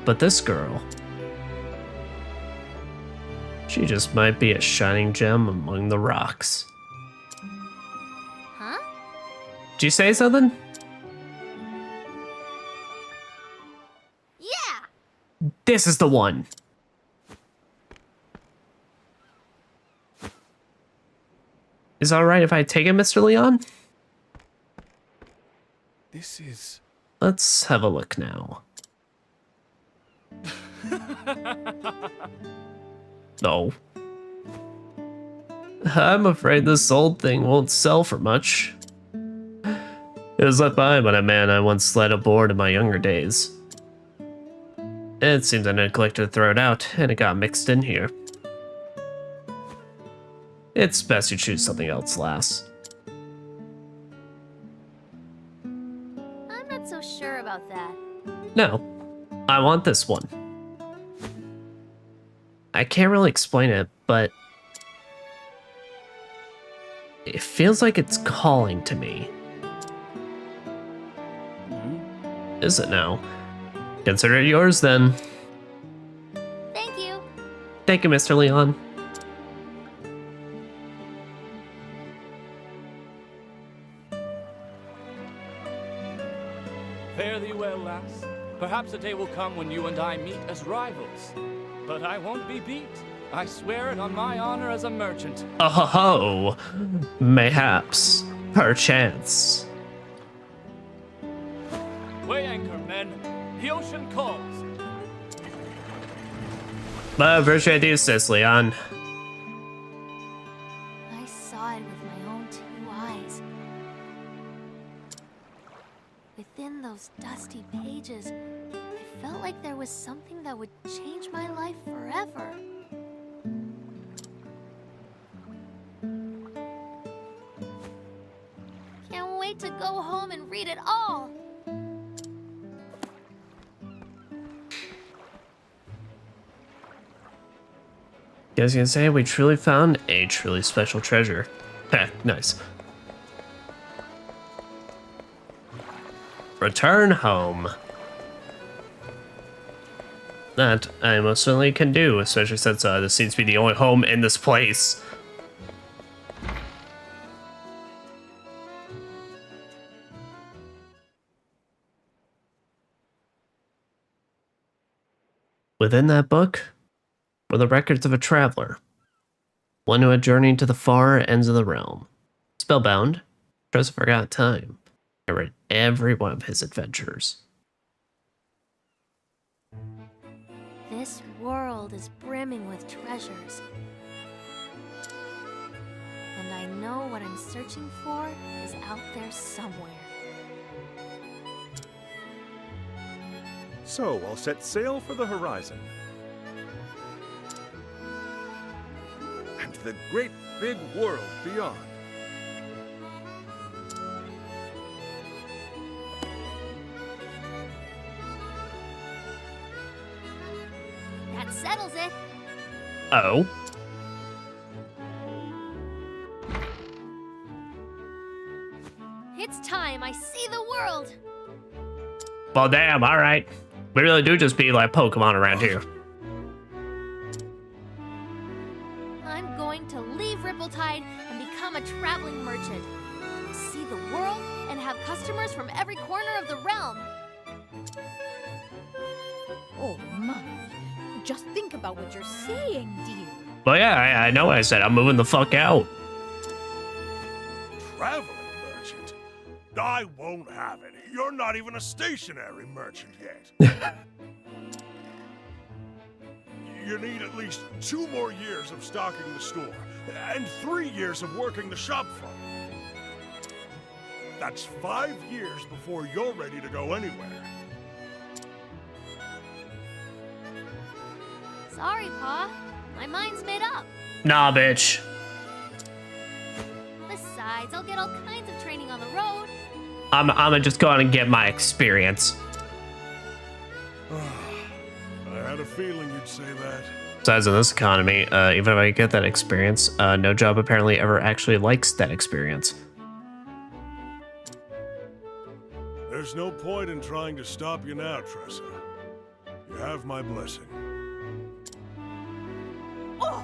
but this girl, she just might be a shining gem among the rocks. huh? Did you say something? Yeah! This is the one. Is it alright if I take it, Mr. Leon? This is... Let's have a look now. No. I'm afraid this old thing won't sell for much. It was left behind by a man I once led aboard in my younger days. It seems I neglected to throw it out, and it got mixed in here. It's best you choose something else, lass. I'm not so sure about that. No, I want this one. I can't really explain it, but it feels like it's calling to me. Is it now? Consider it yours then. Thank you. Thank you, Mr. Leon. Fare thee well, lass. Perhaps a day will come when you and I meet as rivals. But I won't be beat. I swear it on my honor as a merchant. Oh ho ho. Mayhaps. Perchance. Weigh anchor, men. The ocean calls. I appreciate the assist, Leon. I saw it with my own two eyes. Within those dusty pages, I felt like there was something that would change my life forever. Can't wait to go home and read it all. Guys can say we truly found a truly special treasure. Heh, nice. Return home. That I most certainly can do, especially since this seems to be the only home in this place. Within that book were the records of a traveler, one who had journeyed to the far ends of the realm. Spellbound, just forgot time. I read every one of his adventures. This world is brimming with treasures. And I know what I'm searching for is out there somewhere. So, I'll set sail for the horizon. And the great big world beyond. That settles it. Oh. It's time I see the world. Well, damn, alright. We really do just be like Pokemon around here. I'm going to leave Rippletide and become a traveling merchant. See the world and have customers from every corner of the realm. Oh, Mommy. Just think about what you're saying, dear. Well, yeah, I know what I said. I'm moving the fuck out. Traveling merchant? I won't have it. You're not even a stationary merchant yet. You need at least 2 more years of stocking the store, and 3 years of working the shop front. That's 5 years before you're ready to go anywhere. Sorry, Pa. My mind's made up. Nah, bitch. Besides, I'll get all kinds of training on the road. I'm just going to get my experience. I had a feeling you'd say that. Besides, in this economy, even if I get that experience, no job apparently ever actually likes that experience. There's no point in trying to stop you now, Tressa. You have my blessing. Oh,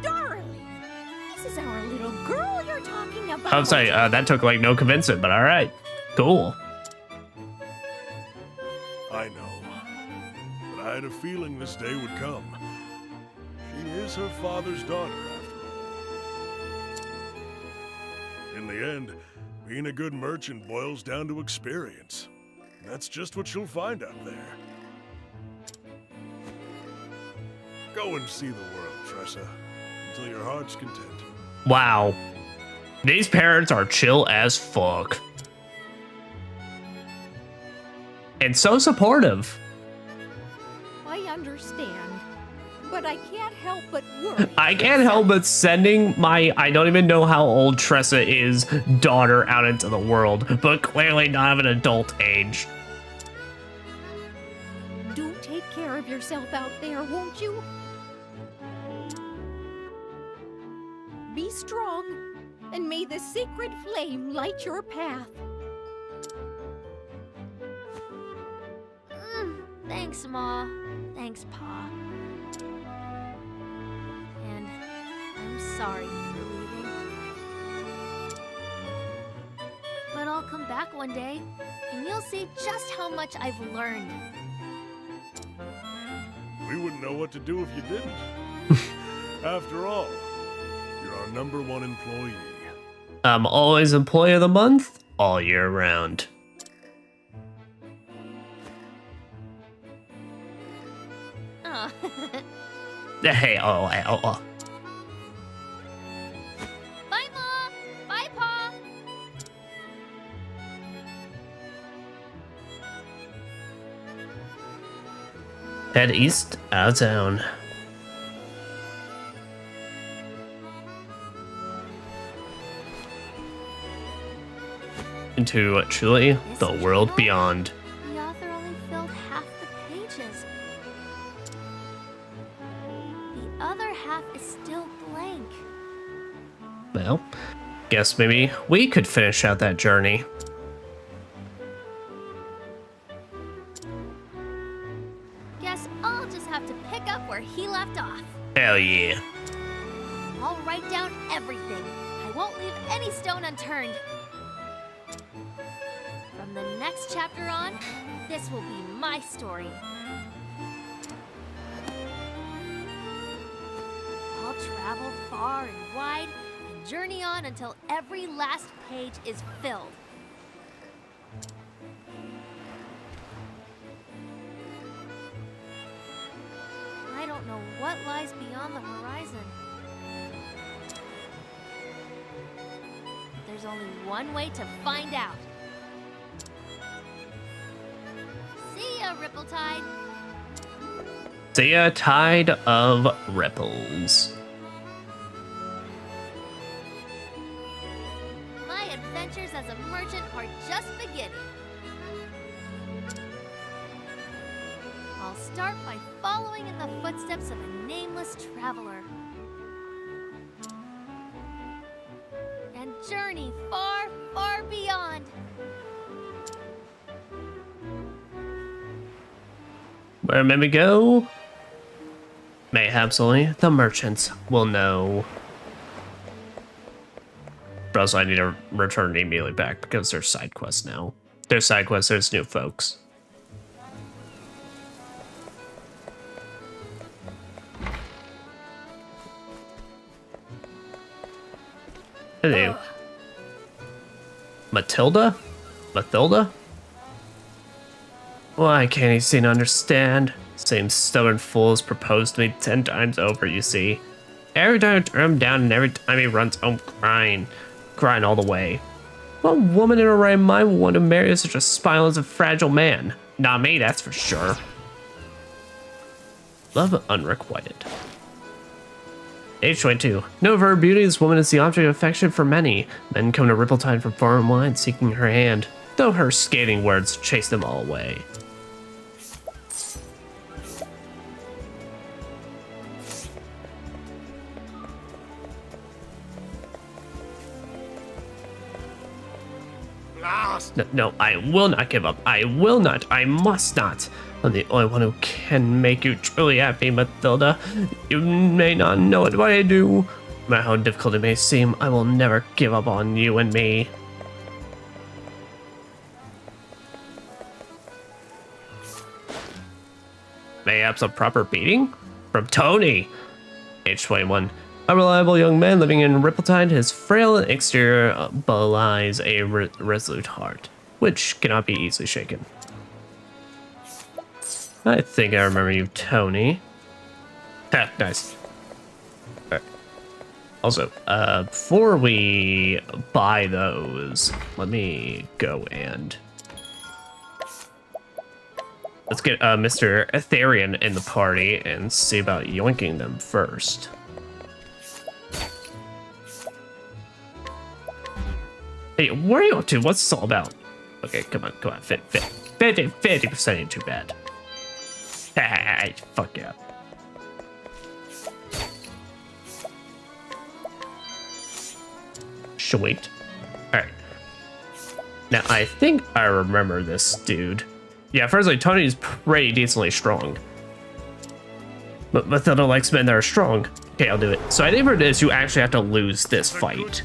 darling! This is our little girl you're talking about. I'm sorry, that took like no convincing, but alright. Cool. I know. But I had a feeling this day would come. She is her father's daughter, after all. In the end, Being a good merchant boils down to experience. That's just what you'll find out there. Go and see the world, Tressa, until your heart's content. Wow. These parents are chill as fuck. And so supportive. I understand, but I can't help but worry. I can't help but sending my, I don't even know how old Tressa is, daughter out into the world, but clearly not of an adult age. Do take care of yourself out there, won't you? Be strong, and may the sacred flame light your path. Thanks, Ma. Thanks, Pa. And I'm sorry for leaving. But I'll come back one day, and you'll see just how much I've learned. We wouldn't know what to do if you didn't. After all, you're our #1 employee. I'm always employee of the month, all year round. Oh. Hey, oh. Bye, Ma. Bye, Pa. Head east, out of town. Into truly the world beyond. The author only filled half the pages. The other half is still blank. Well, guess maybe we could finish out that journey. Guess I'll just have to pick up where he left off. Hell yeah. I'll write down everything. I won't leave any stone unturned. From the next chapter on, this will be my story. I'll travel far and wide and journey on until every last page is filled. I don't know what lies beyond the horizon. But there's only one way to find out. See ya, Ripple Tide. See a tide of ripples. My adventures as a merchant are just beginning. I'll start by following in the footsteps of a nameless traveler. And journey far, far beyond. Where may we go? Mayhaps only the merchants will know. But also I need to return immediately back because there's side quests now. There's side quests, there's new folks. Hello. Matilda? Why can't he seem to understand? Same stubborn fool has proposed to me 10 times over, you see. Every time I turn him down and every time he runs home crying all the way. What woman in her right mind would want to marry such a spineless and fragile man? Not me, that's for sure. Love unrequited. Age 22. Know of her beauty, this woman is the object of affection for many. Men come to Rippletide from far and wide seeking her hand, though her scathing words chase them all away. No, I will not give up. I will not. I must not. I'm the only one who can make you truly happy, Matilda. You may not know it, but I do. No matter how difficult it may seem, I will never give up on you and me. Mayhaps a proper beating? From Tony. Age 21. A reliable young man living in Rippletide, his frail exterior belies a resolute heart, which cannot be easily shaken. I think I remember you, Tony. Ha, nice. All right. Also, before we buy those, let me go and let's get Mr. Etherian in the party and see about yoinking them first. Hey, what are you up to? What's this all about? Okay, come on. 50% ain't too bad. Hey, fuck yeah. Sweet. Alright. Now, I think I remember this dude. Yeah, firstly, Tony's pretty decently strong. But Mathilda likes men that are strong. Okay, I'll do it. So I think for this, you actually have to lose this fight.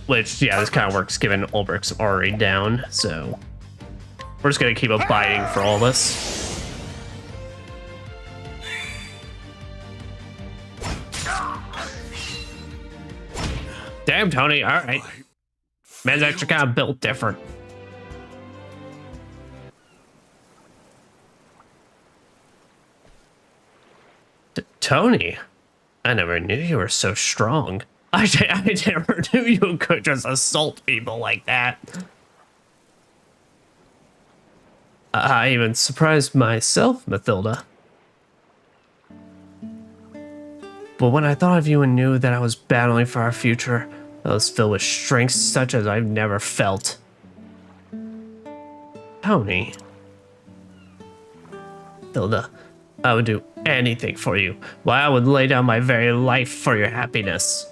Which, yeah, this kind of works given Ulbricht's already down, so we're just gonna keep abiding for all this. Damn, Tony, alright. Man's actually kind of built different. Tony, I never knew you were so strong. I never knew you could just assault people like that. I even surprised myself, Mathilda. But when I thought of you and knew that I was battling for our future, I was filled with strength such as I've never felt. Tony. Mathilda, I would do anything for you. Why, I would lay down my very life for your happiness.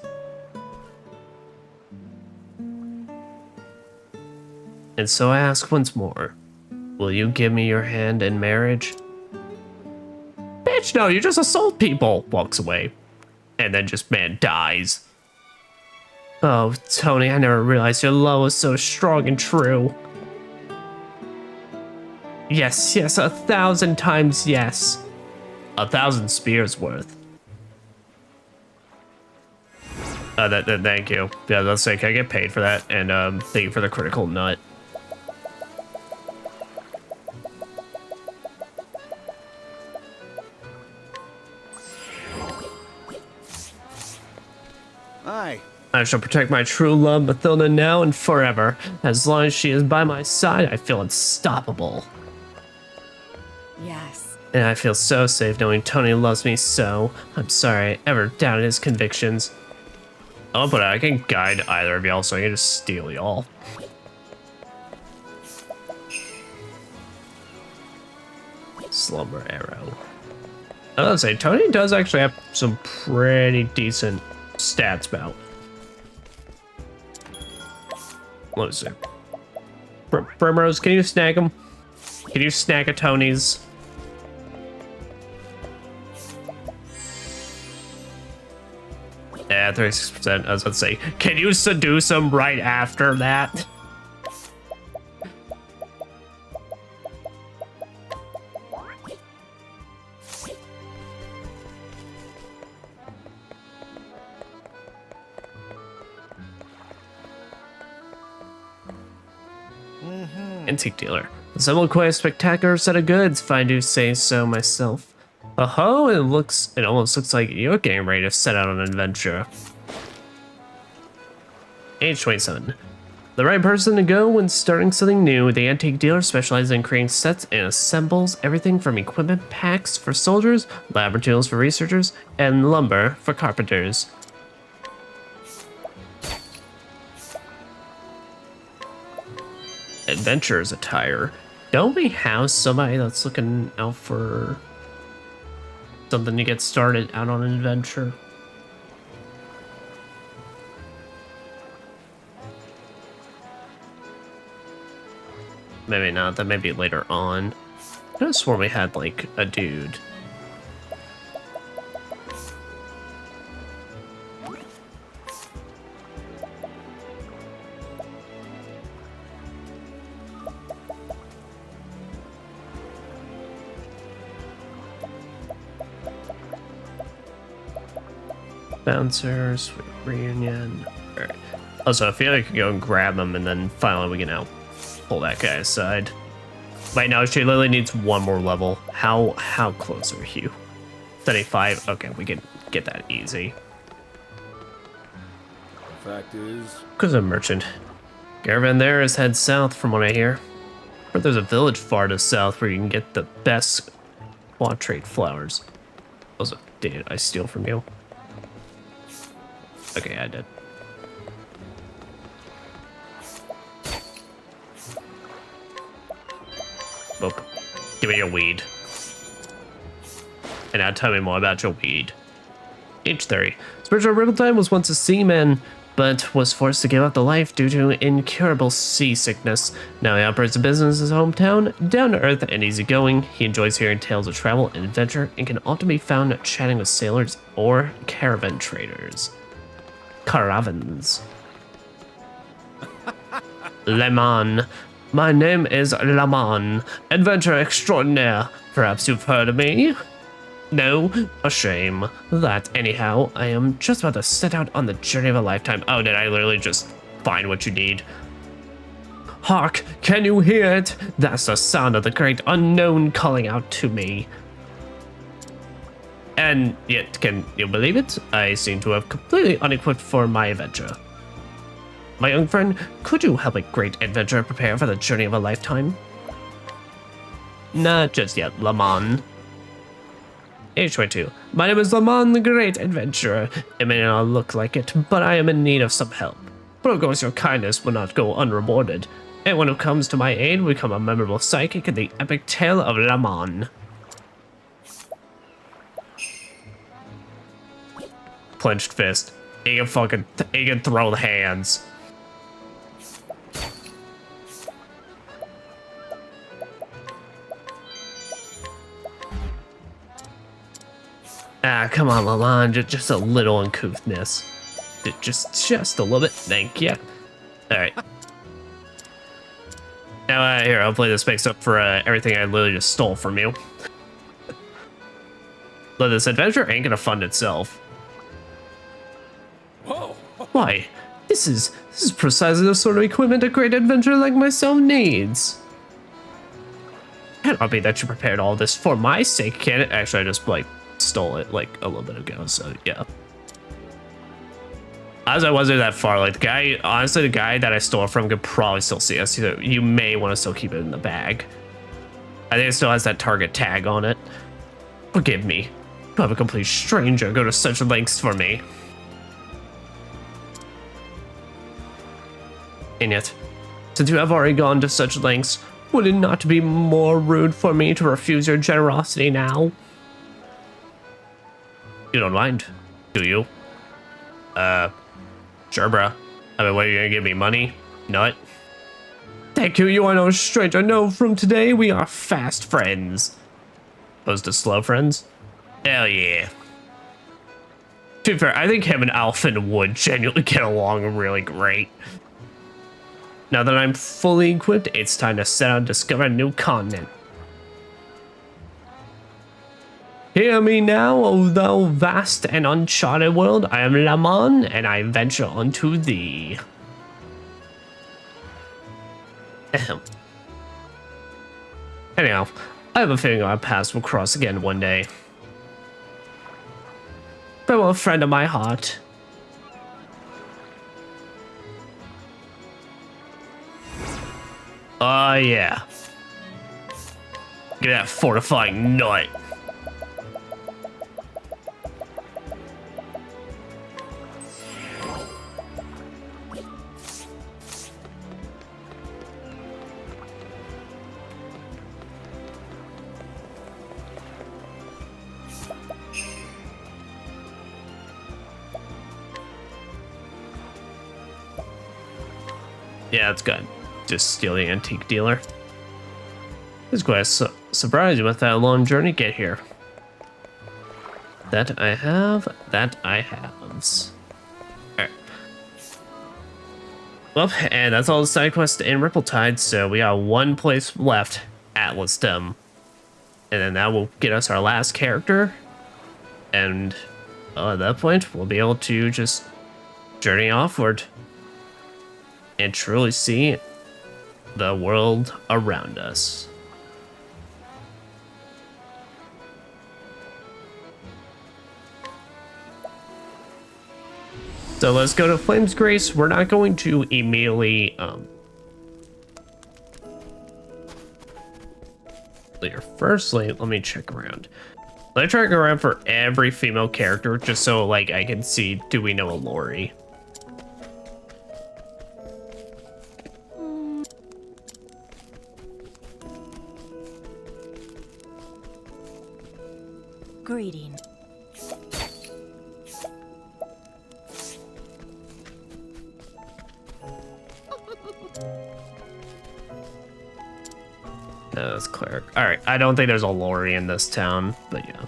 And so I ask once more, will you give me your hand in marriage? Bitch, no, you just assault people. Walks away. And then just, man, dies. Oh, Tony, I never realized your love was so strong and true. Yes, yes, 1,000 times yes. 1,000 spears worth. Thank you. Yeah, let's say, can I get paid for that? And thank you for the critical nut. Hi. I shall protect my true love, Mathilda, now and forever. As long as she is by my side, I feel unstoppable. Yes. And I feel so safe knowing Tony loves me so. I'm sorry I ever doubted his convictions. Oh, but I can guide either of y'all, so I can just steal y'all. Slumber arrow. I would say Tony does actually have some pretty decent stats about. Let's see. Primrose, can you snag him? Can you snag a Tony's? Yeah, 36%. I was about to say, can you seduce him right after that? Antique dealer. Assemble quite a spectacular set of goods, if I do say so myself. Oh, it almost looks like you're getting ready to set out on an adventure. Age 27. The right person to go when starting something new. The antique dealer specializes in creating sets and assembles everything from equipment packs for soldiers, lab materials for researchers, and lumber for carpenters. Adventurers attire. Don't we have somebody that's looking out for something to get started out on an adventure? Maybe not, that may be later on. I could have sworn we had like a dude. Bouncer, sweet reunion. Alright. Also, I feel like I can go and grab him, and then finally we can now pull that guy aside. Right now, she literally needs one more level. How close are you? 75? Okay, we can get that easy. Fact is... Because I'm a merchant. Caravan there is head south from what I hear. But there's a village far to south where you can get the best quadrate flowers. Also, did I steal from you? Okay, I did. Boop. Give me your weed. And now tell me more about your weed. Age 30. Spiritual Ripple was once a seaman, but was forced to give up the life due to incurable seasickness. Now he operates a business in his hometown, down to earth and easygoing. He enjoys hearing tales of travel and adventure, and can often be found chatting with sailors or caravan traders. Caravans. Lemon. My name is Lemon, adventurer extraordinaire. Perhaps you've heard of me? No, a shame. That, anyhow, I am just about to set out on the journey of a lifetime. Oh, did I literally just find what you need? Hark, can you hear it? That's the sound of the great unknown calling out to me. And yet, can you believe it? I seem to have completely unequipped for my adventure. My young friend, could you help a great adventurer prepare for the journey of a lifetime? Not just yet, Lamon. Age 22. My name is Lamon, the Great Adventurer. It may not look like it, but I am in need of some help. But of course your kindness will not go unrewarded. Anyone who comes to my aid will become a memorable psychic in the epic tale of Lamon. Clenched fist. He can throw the hands. Ah, come on, Lamon, just a little uncouthness. Just a little bit, thank you. Alright. Now, here, hopefully this makes up for everything I literally just stole from you. But this adventure ain't gonna fund itself. Whoa! Why? This is precisely the sort of equipment a great adventurer like myself needs. Cannot be that you prepared all this for my sake, can it? Actually, I just, like, stole it, like, a little bit ago, so, yeah. As I wasn't that far, like, the guy, honestly, the guy that I stole it from could probably still see us, so you may want to still keep it in the bag. I think it still has that target tag on it. Forgive me. To have a complete stranger go to such lengths for me. And yet, since you have already gone to such lengths, would it not be more rude for me to refuse your generosity now? You don't mind, do you? Sure, bruh. I mean, what, are you gonna give me money? Nut? Thank you, you are no stranger. No, from today, we are fast friends. Opposed to slow friends? Hell yeah. To be fair, I think him and Alphen would genuinely get along really great. Now that I'm fully equipped, it's time to set out and discover a new continent. Hear me now, O thou vast and uncharted world. I am Lamon, and I venture unto thee. Ahem. Anyhow, I have a feeling our paths will cross again one day. Farewell, friend of my heart. Oh, yeah. Get that fortifying nut. Yeah, it's good. Just steal the antique dealer. It's quite surprising with that long journey to get here. That I have. Alright. Well, and that's all the side quests in Rippletide, so we got one place left, Atlasdom. And then that will get us our last character. And at that point, we'll be able to just journey offward and truly see the world around us. So let's go to Flame's Grace. We're not going to immediately later. Firstly, let me check around. Let me check around for every female character just so like I can see, do we know a Lori? Greeting. No, that's cleric. Alright, I don't think there's a Lori in this town, but yeah.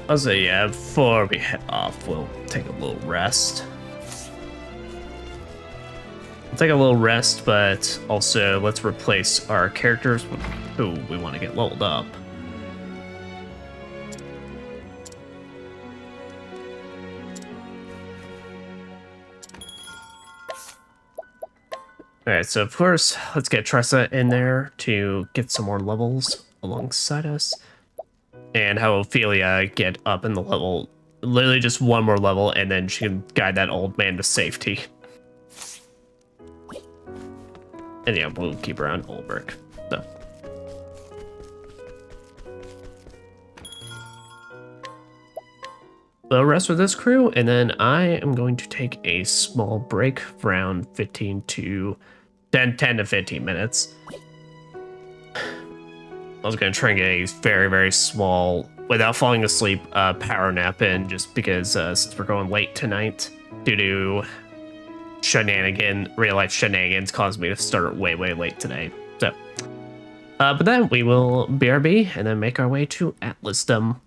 I'll say, yeah, before we head off, we'll take a little rest. We'll take a little rest, but also let's replace our characters with who we want to get leveled up. Alright, so of course, let's get Tressa in there to get some more levels alongside us. And have Ophelia get up in the level, literally just one more level, and then she can guide that old man to safety. And yeah, we'll keep her on Olberg. So. The rest of this crew, and then I am going to take a small break around 10 to 15 minutes. I was going to try and get a very, very small, without falling asleep, power nap in, just because since we're going late tonight, due to real life shenanigans caused me to start way, way late today. So, but then we will BRB and then make our way to Atlasdom.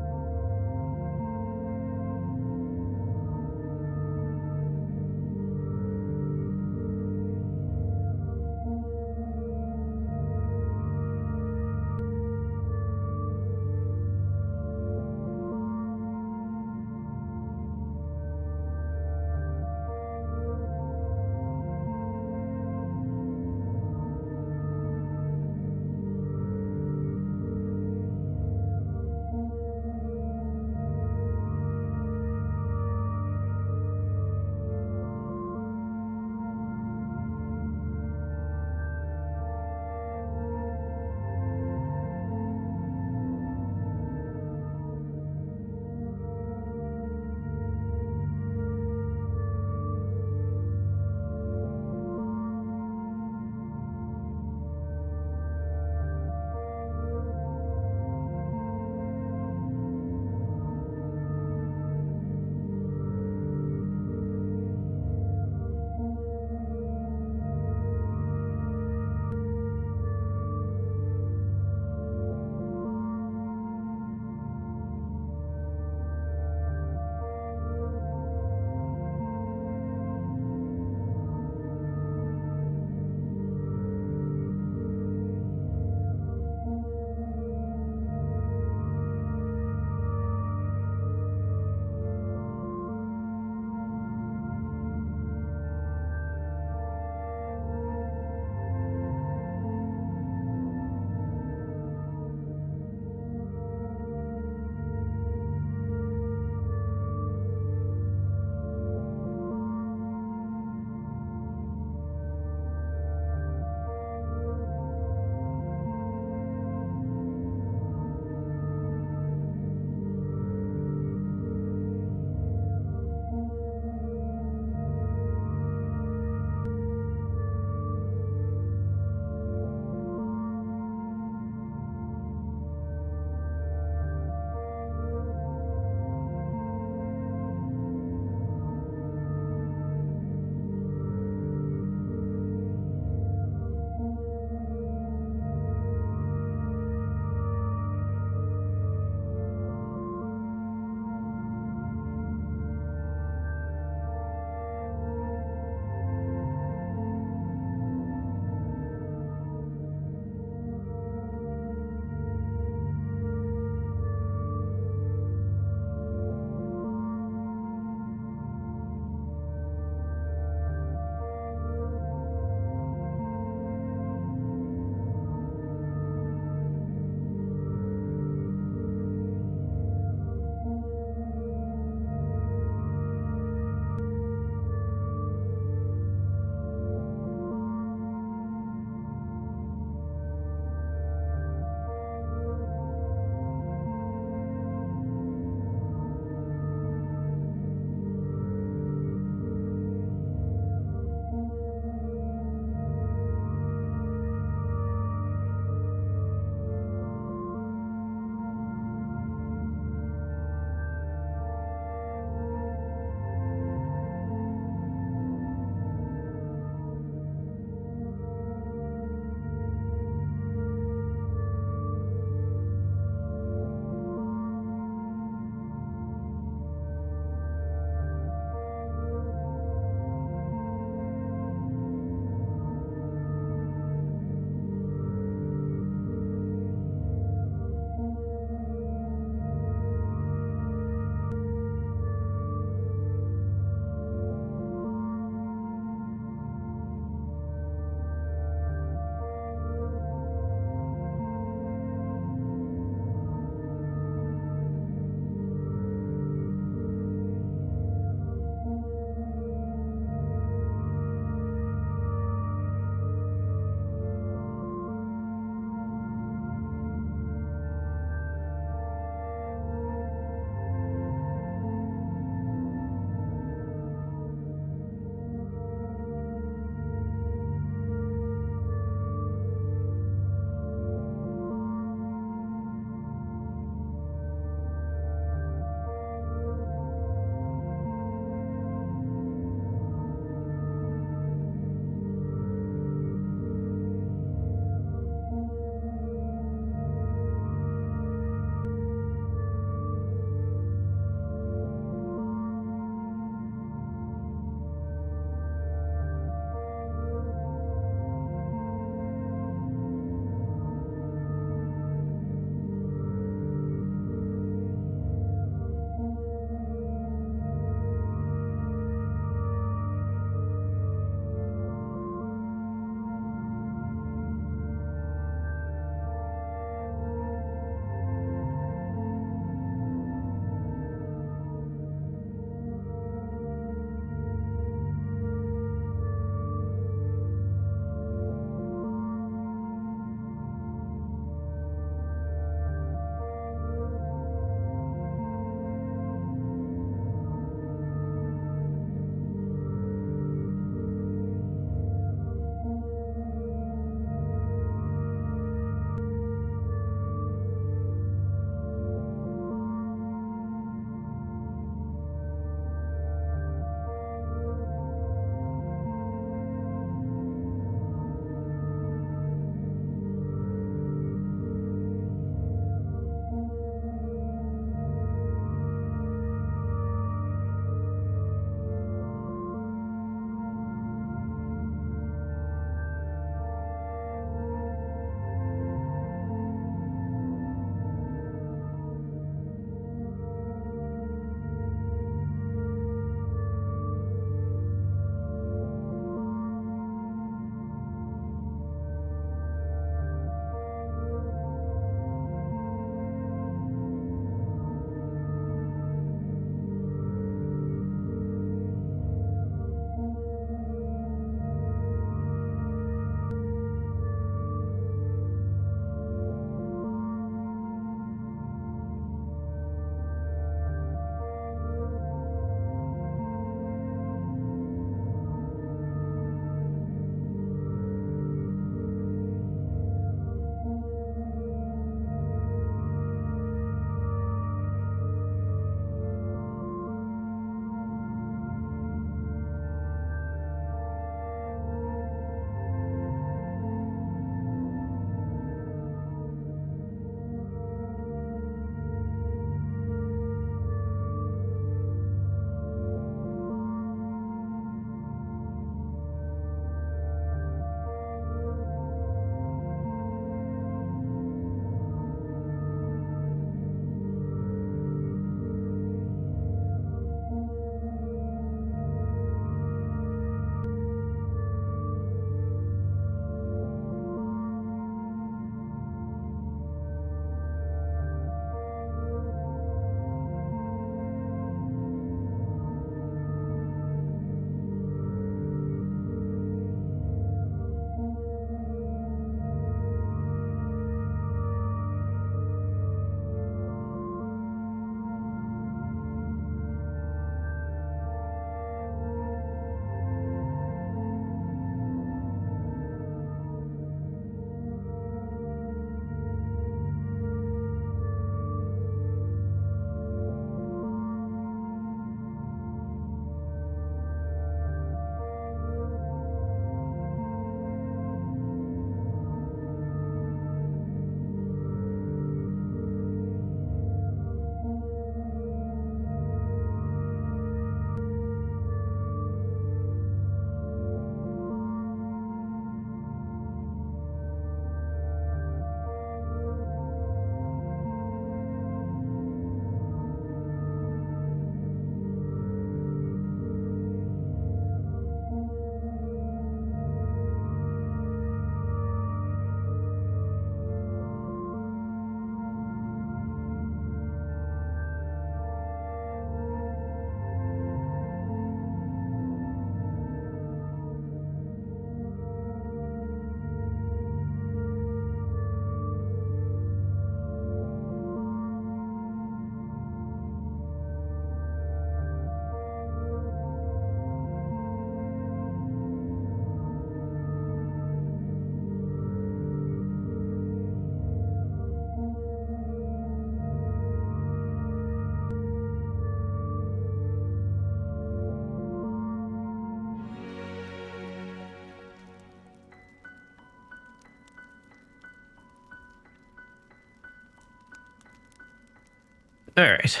Alright,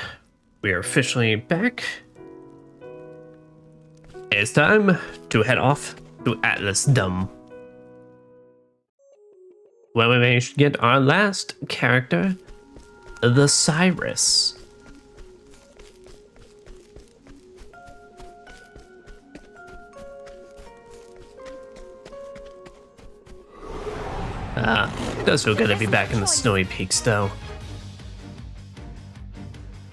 we are officially back. It's time to head off to Atlasdom, where we managed to get our last character, the Cyrus. Does feel good to be back in the snowy peaks, though.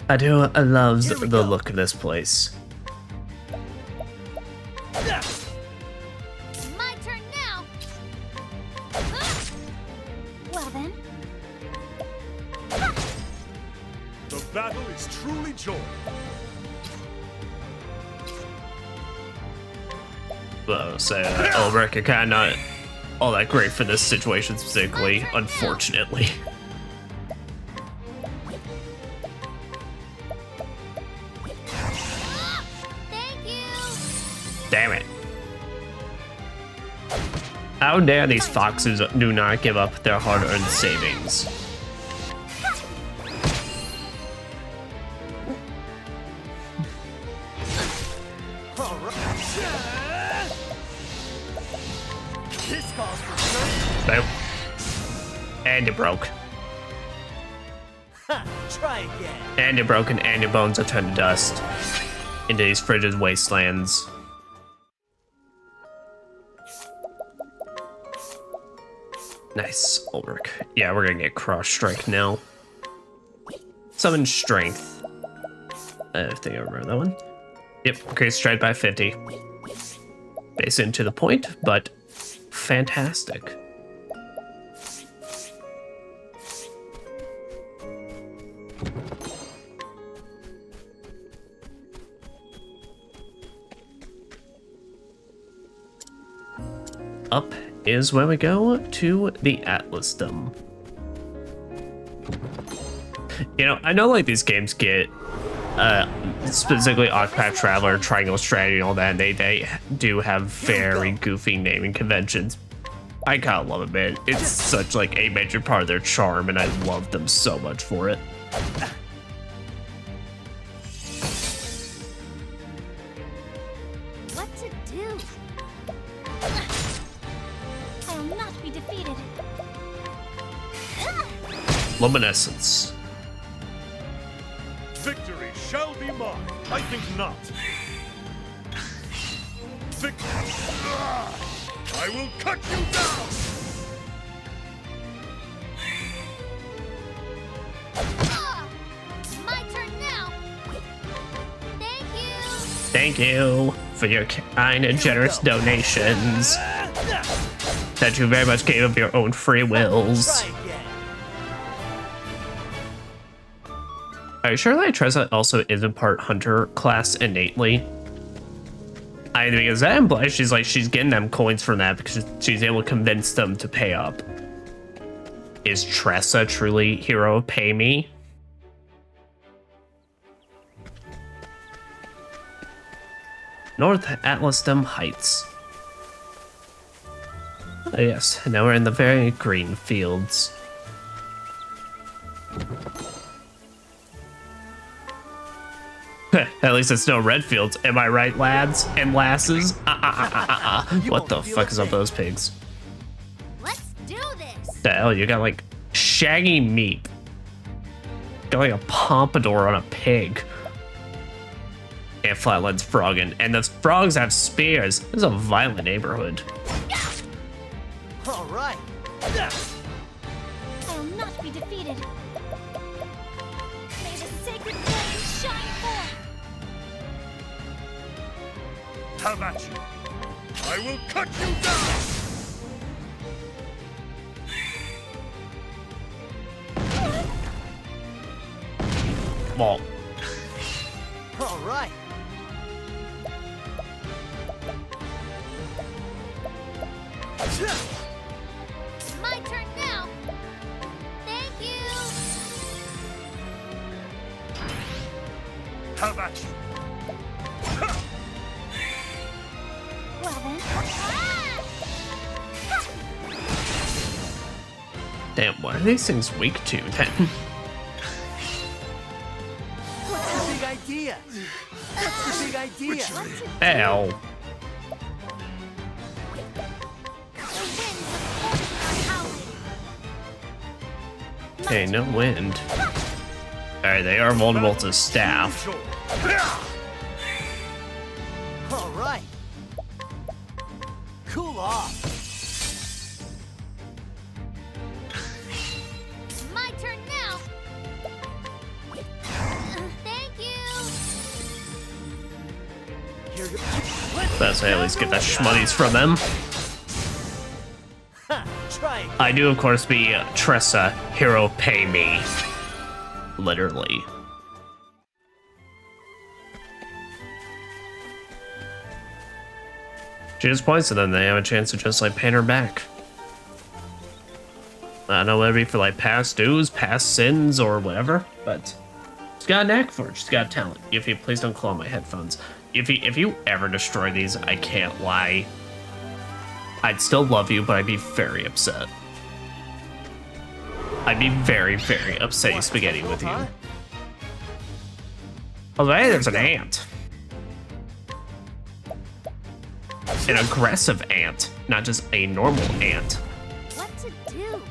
I love the look of this place. My turn now. Well then. The battle is truly joined. Well, so Ulrich are kind of not all that great for this situation specifically, unfortunately. Thank you. Damn it. How dare these foxes do not give up their hard-earned savings. Boom. And it broke. Try again. And it broke, and your bones are turned to dust into these frigid wastelands. Nice, Ulrich. Yeah, we're gonna get cross strike now. Summon strength. I think I remember that one. Yep, increase strength by 50. Base into the point, but fantastic. Up is where we go to the Atlasdom. You know, I know like these games get specifically Octopath Traveler, Triangle Strategy, and all that, and they do have very goofy naming conventions. I kind of love it, man. It's such like a major part of their charm, and I love them so much for it. What to do? I will not be defeated. Luminescence. Victory shall be mine. I think not. Victory. I will cut you down. My turn now. Thank you. Thank you for your kind and generous donations that you very much gave of your own free wills. Try again. Are you sure that Tressa also isn't part hunter class innately? I mean, because that implies she's getting them coins from that because she's able to convince them to pay up. Is Tressa truly hero pay me? North Atlasdom Heights. Oh yes, now we're in the very green fields. At least it's no red fields, am I right, lads and lasses? What the fuck is up with those pigs? Let's do this. The hell, you got like shaggy meat. Got like a pompadour on a pig. And flatlands frogging, and the frogs have spears. This is a violent neighborhood. All right. I will not be defeated. May the sacred flame shine forth. Have at you. I will cut you down. Well, All right. My turn now. Thank you. Have at you. Well then. damn, what are these things weak to then? idea? What's the big idea? Ow. Okay, no wind. Alright, they are vulnerable to staff. All right. Cool off. My turn now. Thank you. Here you Best I at least get the schmutties from them. try it. I do, of course, be Tressa, hero pay me. Literally. She just points to them, they have a chance to just like paint her back. I don't know whether it be for like past dues, past sins, or whatever, but she's got a knack for it. She's got talent. If you please don't claw my headphones. If you ever destroy these, I can't lie. I'd still love you, but I'd be very upset. I'd be very, very upset spaghetti with you. Oh, hey, there's an ant. An aggressive ant, not just a normal ant. What to do?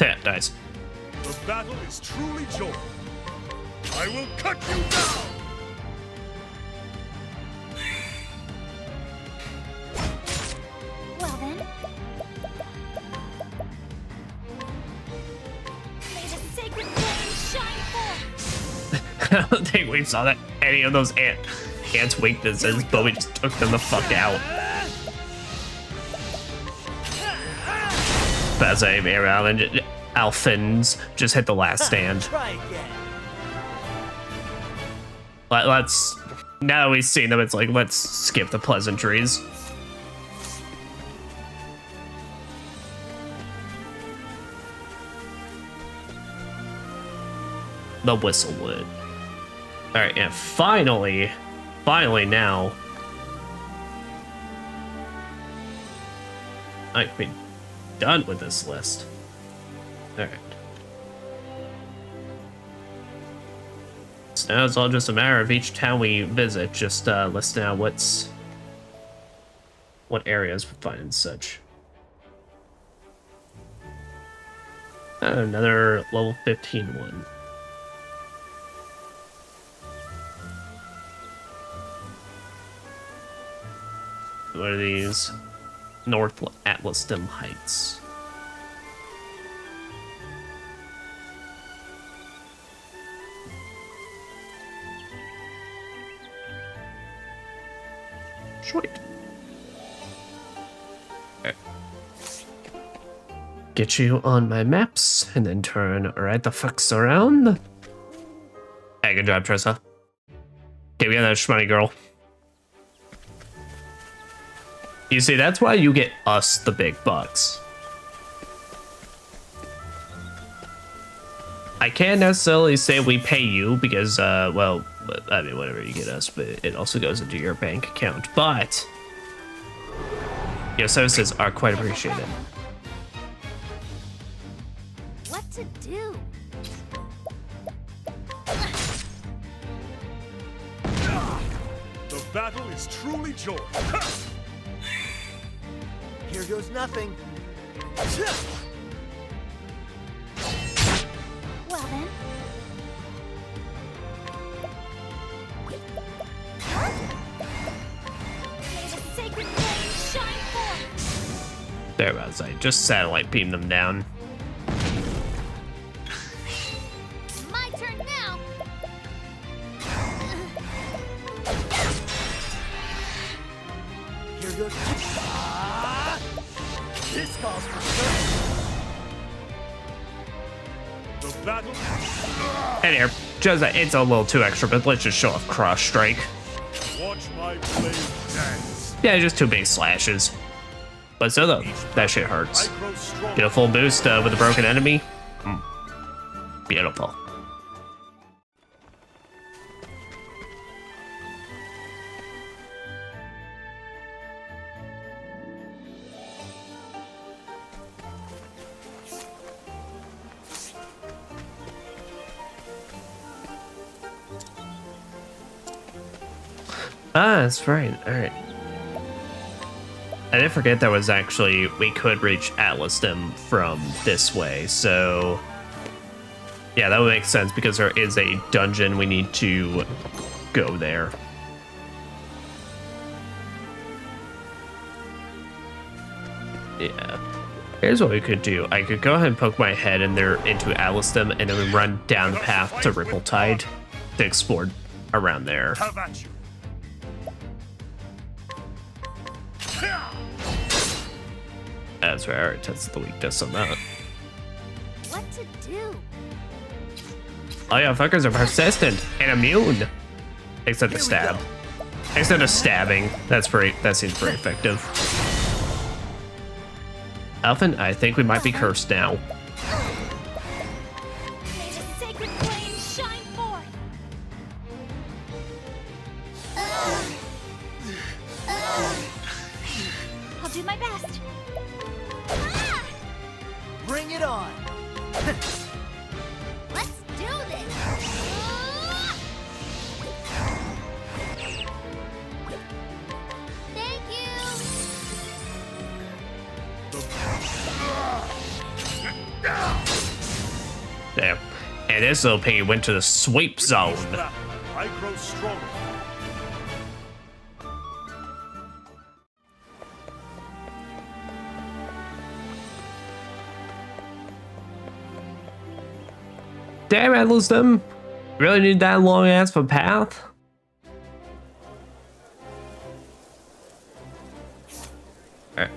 Yeah, nice. The battle is truly joined. I will cut you down! Well then. May the sacred flame shine forth. I don't think we saw that any of those ants' weaknesses, but we just took them the fuck out. As I may around and Alphins just hit the last stand. Try again. Let's now that we've seen them, it's like let's skip the pleasantries. The whistle would. All right, and finally now, I can be done with this list. All right. So now it's all just a matter of each town we visit, just listing out what areas we find and such. Another level 15 one. What are these? North Atlas Stem Heights. Sweet. Okay. Get you on my maps and then turn right the fucks around. Hey, good job, Tressa. Okay, we got that shmoney girl. You see, that's why you get us the big bucks. I can't necessarily say we pay you because, well, I mean, whatever you get us, but it also goes into your bank account. But your services are quite appreciated. What to do? The battle is truly joined. Here goes nothing. Well then. May the sacred flame shine forth. There was I just satellite beam them down. My turn now. Here goes. This calls for service. The battle. And here, just it's a little too extra, but let's just show off cross strike. Watch my blade dance. Yeah, just 2 big slashes. But still though, that shit hurts. I grow strong. Get a full boost with a broken enemy. Beautiful. Ah, that's right. All right. I did forget there was actually, we could reach Atlasdom from this way, so yeah, that would make sense because there is a dungeon we need to go there. Yeah. Here's what we could do. I could go ahead and poke my head in there into Atlasdom and then we run down the path to Ripple-Tide to explore around there. Have at you. That's right, I already tested the weakness on that. What to do? Oh yeah, fuckers are persistent and immune. Except a stab. Except a stabbing. That seems pretty effective. Alphen, I think we might be cursed now. May the sacred flame shine forth. I'll do my best. Bring it on. Let's do this. Thank you. There. And this little piggy went to the sweep zone. I grow stronger. Damn it, Atlasdom. Really need that long ass of a path? Alright.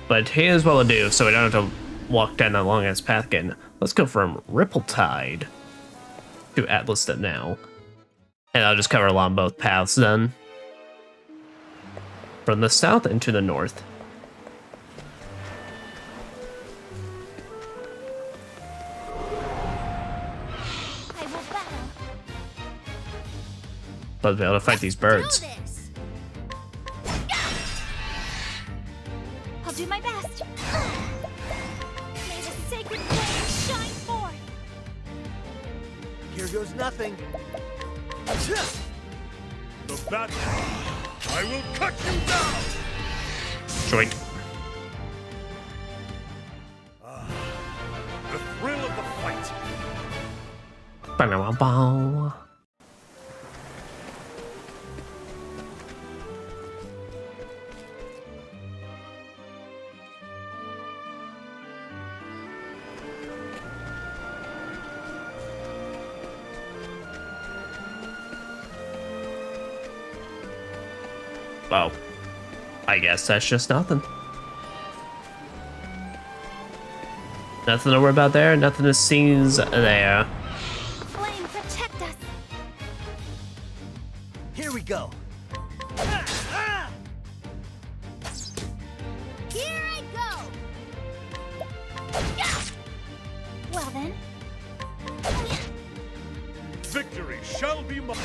But here's what we'll do so we don't have to walk down that long ass path again. Let's go from Ripple-Tide to Atlasdom now. And I'll just cover along both paths then. From the south and to the north. I will battle. Let's be able to fight these birds. Do this. I'll do my best. May the sacred flame shine forth. Here goes nothing. The battle. I will cut you down. Joint. The thrill of the fight. Ba-da-ba-bow. Well, I guess that's just nothing. Nothing to worry about there, nothing to seize there. Flame, protect us. Here we go. Here I go. Well then. Victory shall be mine.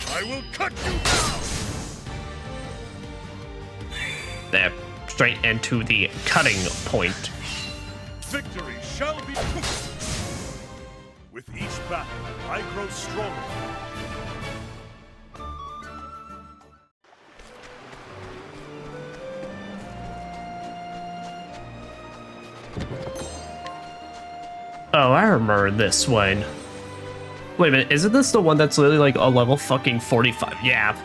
I will cut you down. There, straight into the cutting point. Victory shall be. With each battle, I grow stronger. Oh, I remember this one. Wait a minute, isn't this the one that's literally like a level fucking 45? Yeah.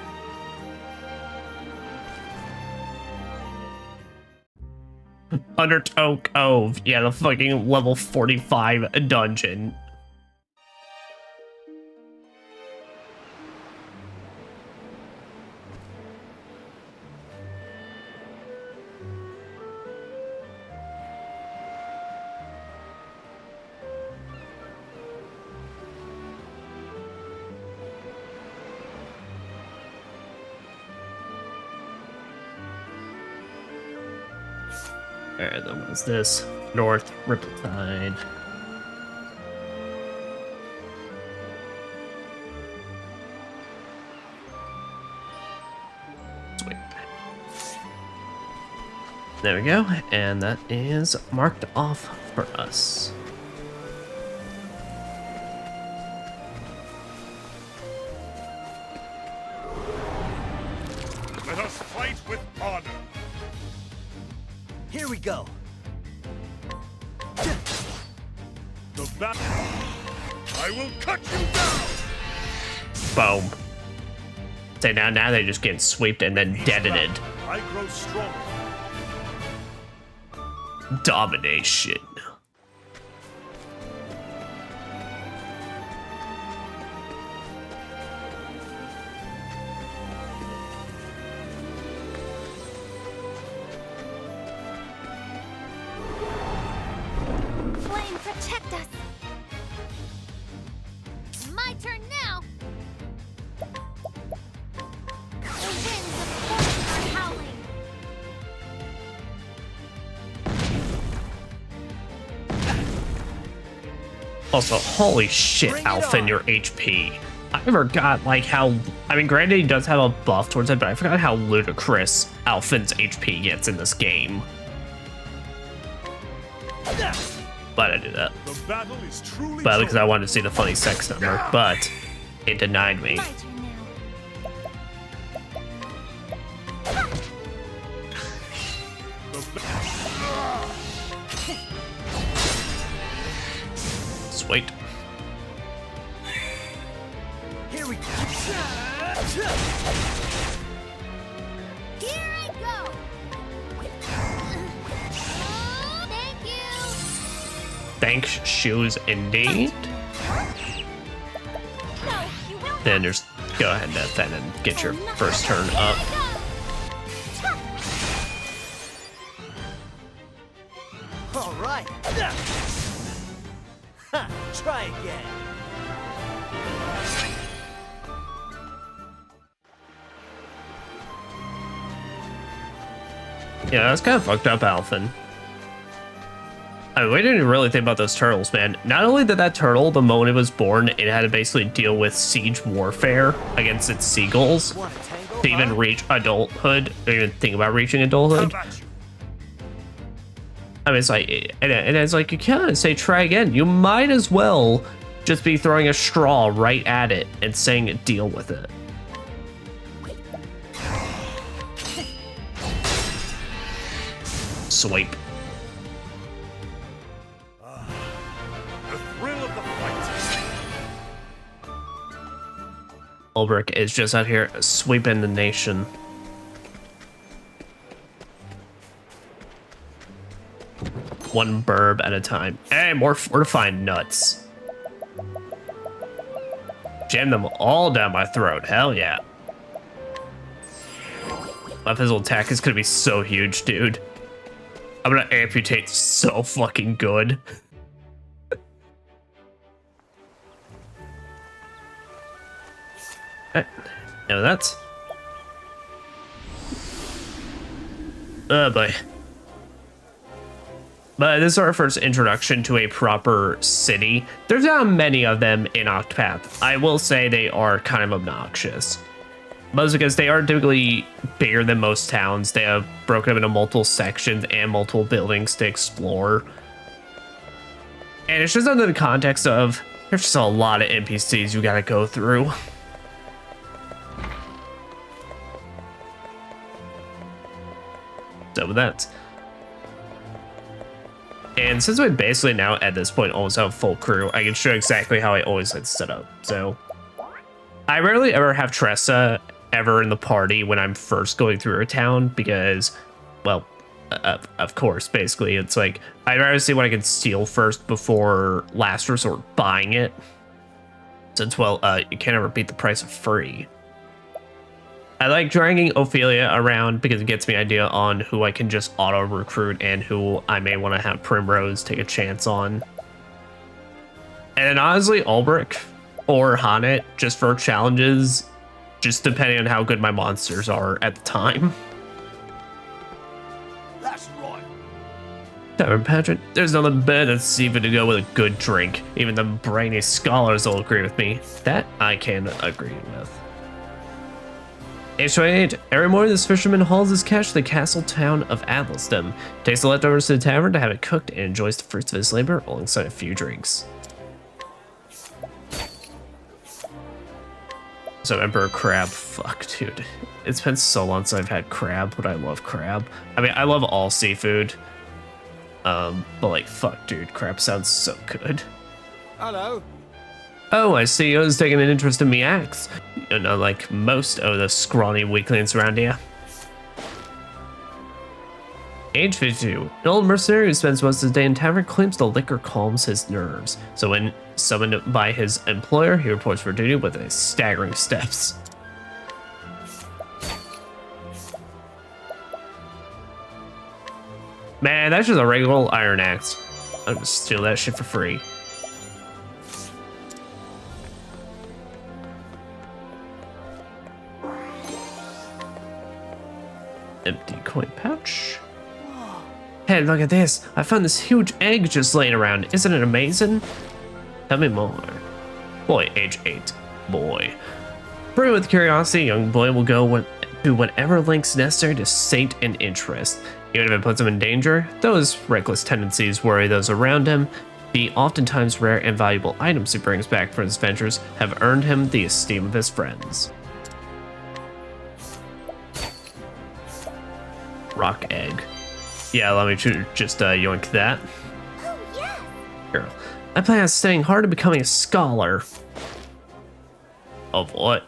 Undertow Cove. Yeah, the fucking level 45 dungeon. Alright, then what's this? North Ripple-Tide. Sweet. There we go, and that is marked off for us. go. The bat. I will cut you down. Boom. Say now they just get swept and then deadened. I grow stronger. Domination. Flame, protect us! My turn now! The winds of fortune are howling! Also, holy shit, Bring it Alphen, on. your HP. I forgot, like, how... I mean, granted, he does have a buff towards it, but I forgot how ludicrous Alphen's HP gets in this game. But I did that. The battle is truly But because I joined. wanted to see the funny sex number, but it denied me. My turn now. Sweet. Here we go. Here I go! Thank you! Thanks, shoes, indeed. No, you will Then just go ahead and defend and get your first turn up. All right. Ha, try again. Yeah, that's kind of fucked up, Alphen. I mean, we didn't really think about those turtles, man. Not only did that turtle, the moment it was born, it had to basically deal with siege warfare against its seagulls Want a tango? to even huh? reach adulthood, or even think about reaching adulthood. How about you? I mean, it's like, and it's like, you can't say try again. You might as well just be throwing a straw right at it and saying deal with it. Swipe. The thrill of the fight. Ulbrich is just out here sweeping the nation. One burb at a time. Hey, more fortified nuts. Jam them all down my throat. Hell yeah. My physical attack is gonna be so huge, dude. I'm gonna amputate so fucking good. No, that's... Oh boy. But this is our first introduction to a proper city. There's not many of them in Octopath. I will say they are kind of obnoxious. Mostly because they are typically bigger than most towns. They have broken up into multiple sections and multiple buildings to explore. And it's just under the context of, there's just a lot of NPCs you gotta go through. So with that. And since we basically now at this point almost have a full crew, I can show exactly how I always like to set up. So I rarely ever have Tressa ever in the party when I'm first going through a town because, well, of course, basically it's like I'd rather see what I can steal first before last resort buying it. Since, well, you can't ever beat the price of free. I like dragging Ophelia around because it gets me an idea on who I can just auto-recruit and who I may want to have Primrose take a chance on. And then honestly, Ulbrich or Hanet just for challenges, just depending on how good my monsters are at the time. That's right. Tavern Patrick, there's nothing better than Siva to go with a good drink. Even the brainy scholars will agree with me. That I can agree with. Age 28. Every morning, this fisherman hauls his catch to the castle town of Atlasdom, takes the leftovers to the tavern to have it cooked, and enjoys the fruits of his labor alongside a few drinks. So Emperor Crab, fuck, dude. It's been so long since I've had crab, but I love crab. I mean, I love all seafood, But like, fuck, dude, crap sounds so good. Hello. Oh, I see you're taking an interest in me acts. You know, like most of the scrawny weaklings around here. Age 52. An old mercenary who spends most of his day in tavern claims the liquor calms his nerves. So when summoned by his employer, he reports for duty with staggering steps. Man, that's just a regular old iron axe. I'll just steal that shit for free. Empty coin pouch. Hey, look at this. I found this huge egg just laying around. Isn't it amazing? Tell me more. Boy, age 8. Boy. Brewed with curiosity, young boy will go to whatever lengths necessary to sate an interest. Even if it puts him in danger, those reckless tendencies worry those around him. The oftentimes rare and valuable items he brings back from his ventures have earned him the esteem of his friends. Rock egg. Yeah, let me just yoink that. Oh, yes! Girl, I plan on studying hard and becoming a scholar. Of what?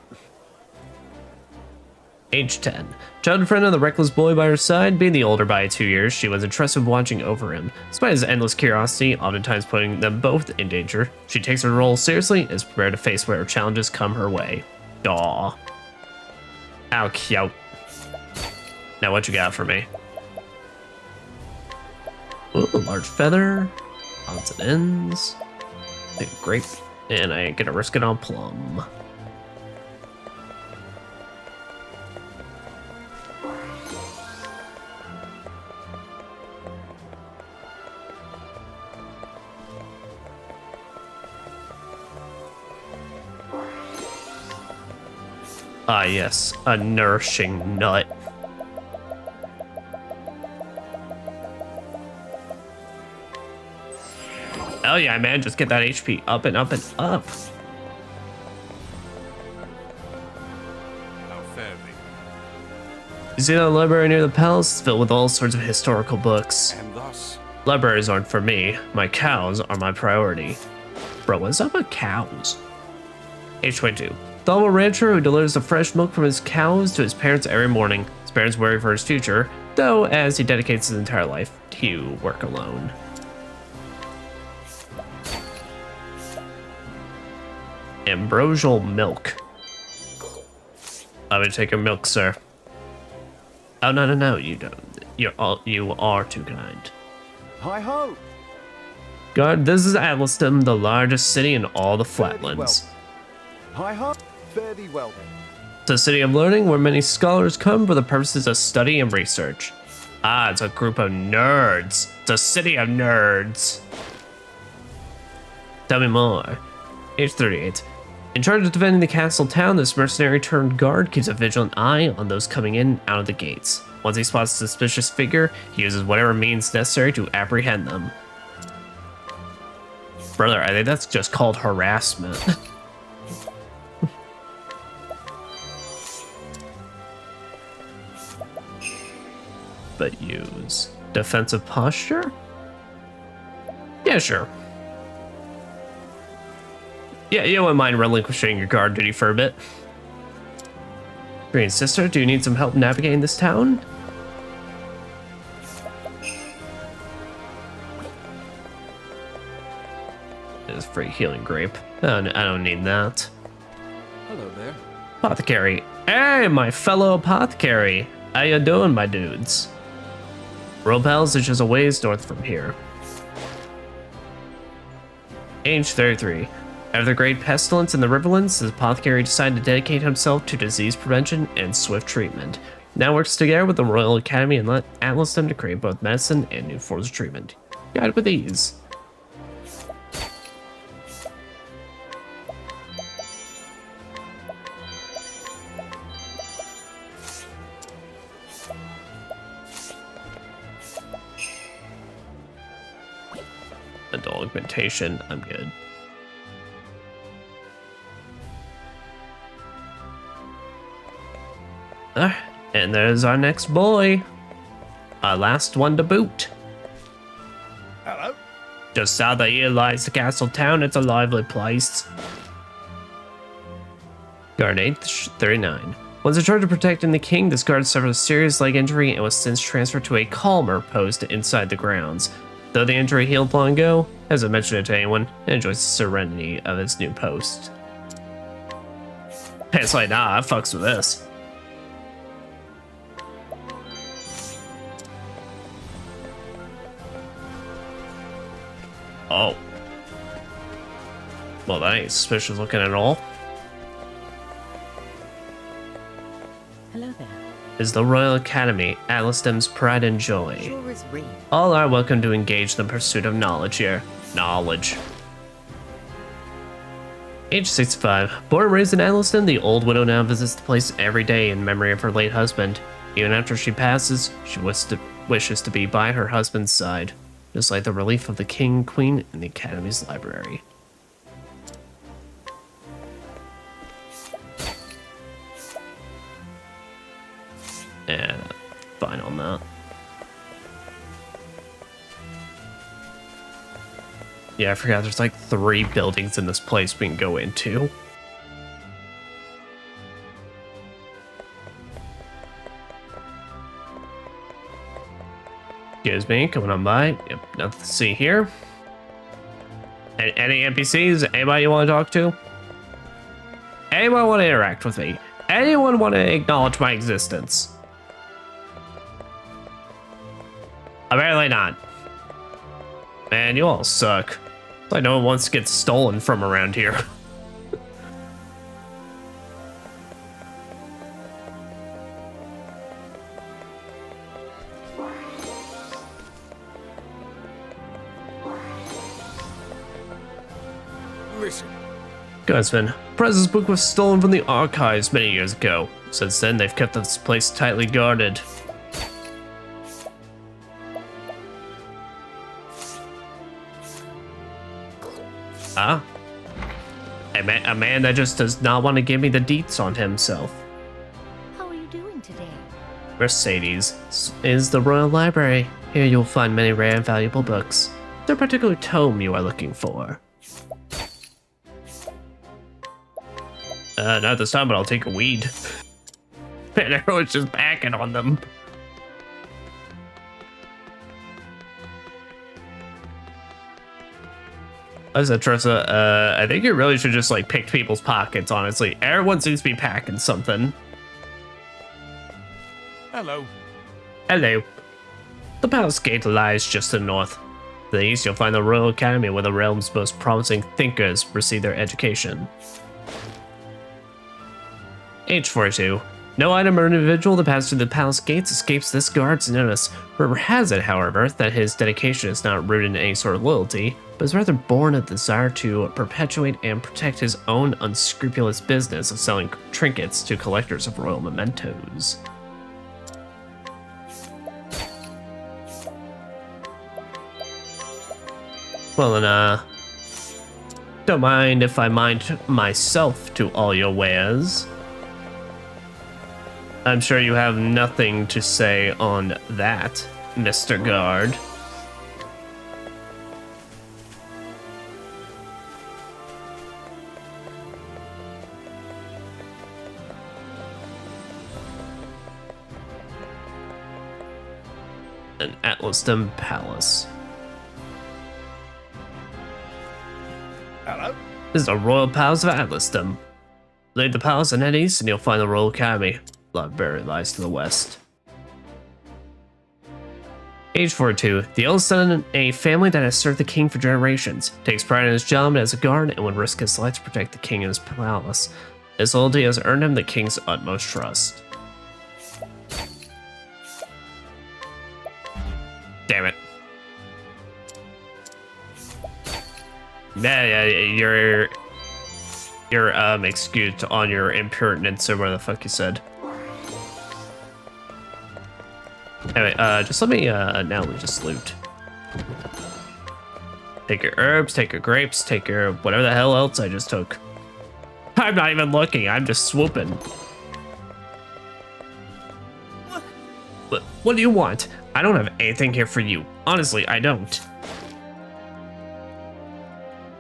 Age 10. Childhood friend of the reckless boy by her side, being the older by 2 years, she was entrusted with watching over him. Despite his endless curiosity, oftentimes putting them both in danger, she takes her role seriously and is prepared to face whatever challenges come her way. Aw. How cute. Now what you got for me? Ooh, a large feather. Odds and ends. Take a grape. And I ain't gonna risk it on plum. Ah, yes, a nourishing nut. Hell yeah, man, just get that HP up and up and up. How fare thee? You see that library near the palace? It's filled with all sorts of historical books. And thus, Libraries aren't for me. My cows are my priority. Bro, what's up with cows? Age 22. The humble rancher who delivers the fresh milk from his cows to his parents every morning. His parents worry for his future, though as he dedicates his entire life to work alone. Ambrosial milk. I would take your milk, sir. Oh, no, you don't. You are too kind. Hi-ho! Guard, this is Atlaston, the largest city in all the Flatlands. Hi-ho! Fare thee well then. It's a city of learning where many scholars come for the purposes of study and research. Ah, it's a group of nerds. It's a city of nerds. Tell me more. Age 38. In charge of defending the castle town, this mercenary turned guard keeps a vigilant eye on those coming in and out of the gates. Once he spots a suspicious figure, he uses whatever means necessary to apprehend them. Brother, I think that's just called harassment. But use defensive posture? Yeah, sure. Yeah, you wouldn't mind relinquishing your guard duty for a bit. Green sister, do you need some help navigating this town? There's free healing grape. Oh, no, I don't need that. hello there. Apothecary. Hey, my fellow apothecary. How you doing, my dudes? Robels is just a ways north from here. Age 33. After the great pestilence in the Riverlands, the apothecary decided to dedicate himself to disease prevention and swift treatment. Now works together with the Royal Academy and let Atlaston to create both medicine and new forms of treatment. Guided with ease. Mental augmentation, I'm good. And there's our next boy. Our last one to boot. Just south of here lies the castle town. It's a lively place. Guard 839. Once in charge of protecting the king, this guard suffered a serious leg injury and was since transferred to a calmer post inside the grounds. Though the injury healed long ago, hasn't mentioned it to anyone, and enjoys the serenity of his new post. It's like, nah, I fucks with this. Oh. Well, that ain't suspicious looking at all. Hello there. Is the Royal Academy, Atlasdam's pride and joy. Sure is rain. All are welcome to engage in the pursuit of knowledge here. Knowledge. Age 65. Born and raised in Atlasdam, the old widow now visits the place every day in memory of her late husband. Even after she passes, she wishes to be by her husband's side, just like the relief of the king and queen in the Academy's library. And fine on that. Yeah, I forgot there's like 3 buildings in this place we can go into. Excuse me, coming on by. Yep, nothing to see here. Any NPCs? Anybody you want to talk to? Anyone want to interact with me? Anyone want to acknowledge my existence? Apparently not. Man, you all suck. It's like no one wants to get stolen from around here. Listen. Gunsman, Prez's book was stolen from the archives many years ago. Since then, they've kept this place tightly guarded. Ah? A man that just does not want to give me the deets on himself. How are you doing today? Mercedes is the Royal Library. Here you'll find many rare and valuable books. Is there a particular tome you are looking for? Not this time, but I'll take a weed. Man, everyone's just backing on them. I said, Tressa, I think you really should just, like, pick people's pockets, honestly. Everyone seems to be packing something. Hello. Hello. The palace gate lies just to the north. To the east, you'll find the Royal Academy, where the realm's most promising thinkers receive their education. Age 42. No item or individual that passes through the palace gates escapes this guard's notice. Rumor has it, however, that his dedication is not rooted in any sort of loyalty, but is rather born of the desire to perpetuate and protect his own unscrupulous business of selling trinkets to collectors of royal mementos. Well then, don't mind if I mind myself to all your wares. I'm sure you have nothing to say on that, Mr. Guard. An Atlasdam Palace. Hello. This is the Royal Palace of Atlasdam. Leave the palace and head east and you'll find the Royal Academy. Library lies to the west. Age 42. The eldest son in a family that has served the king for generations. Takes pride in his job as a guard and would risk his life to protect the king and his palace. His loyalty has earned him the king's utmost trust. Damn it. Yeah, you're excused on your impertinence or whatever the fuck you said. Anyway, just let me, now we just loot. Take your herbs, take your grapes, take your whatever the hell else I just took. I'm not even looking, I'm just swooping. What do you want? I don't have anything here for you. Honestly, I don't.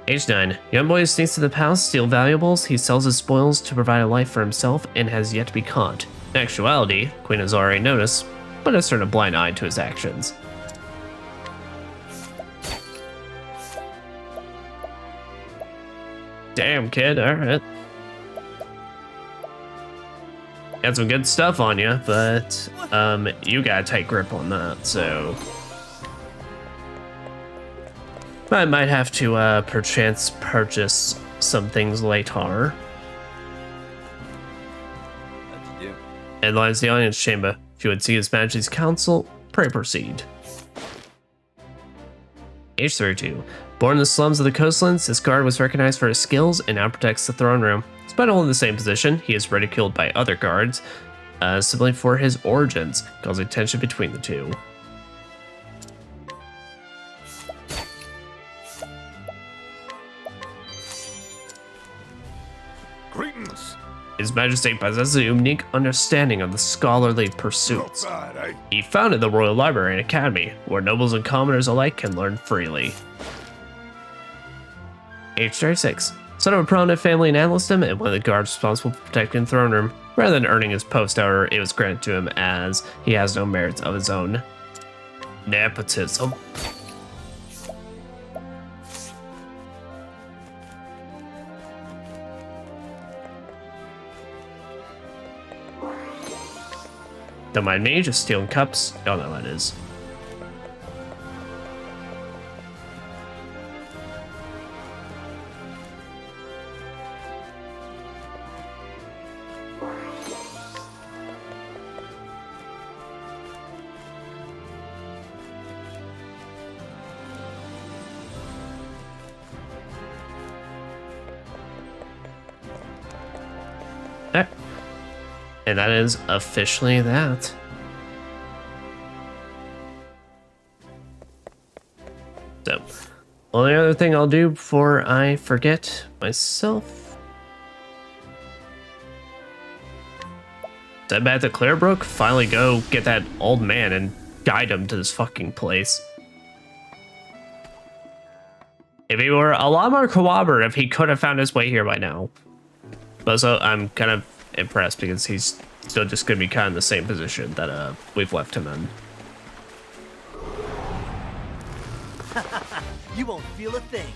Age 9. Young boy sneaks to the palace, steal valuables. He sells his spoils to provide a life for himself and has yet to be caught. In actuality, Queen has already noticed, but has turned a blind eye to his actions. Damn, kid, alright. Got some good stuff on you, but you got a tight grip on that, so I might have to perchance purchase some things later. How'd you do? And lies the audience chamber. If you would see His Majesty's council, pray proceed. Age 32. Born in the slums of the coastlands, this guard was recognized for his skills and now protects the throne room. Despite holding the same position, he is ridiculed by other guards, simply for his origins, causing tension between the two. Greetings. His Majesty possesses a unique understanding of the scholarly pursuits. Not bad, eh? He founded the Royal Library and Academy, where nobles and commoners alike can learn freely. Age 36. Son of a prominent family in Atlaston and one of the guards responsible for protecting the throne room. Rather than earning his post, however, it was granted to him as he has no merits of his own. Nepotism. Don't mind me, just stealing cups. Oh no, that is. There. And that is officially that. So, only other thing I'll do before I forget myself. Head back to Clarebrook, finally go get that old man and guide him to this fucking place. If he were a lot more cooperative, he could have found his way here by now. But also, I'm kind of impressed because he's still just going to be kind of in the same position that we've left him in. You won't feel a thing.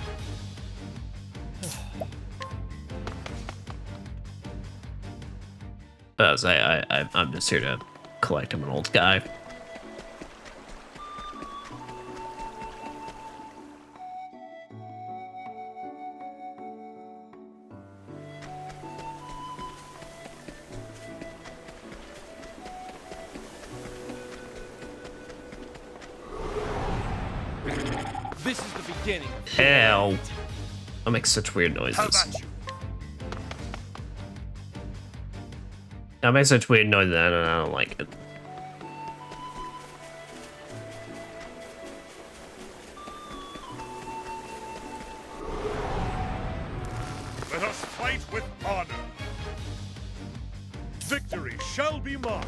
As I'm just here to collect him, an old guy. This is the beginning. Hell. That makes such weird noises. How about you? That makes such weird noises and I don't like it. Let us fight with honor. Victory shall be mine.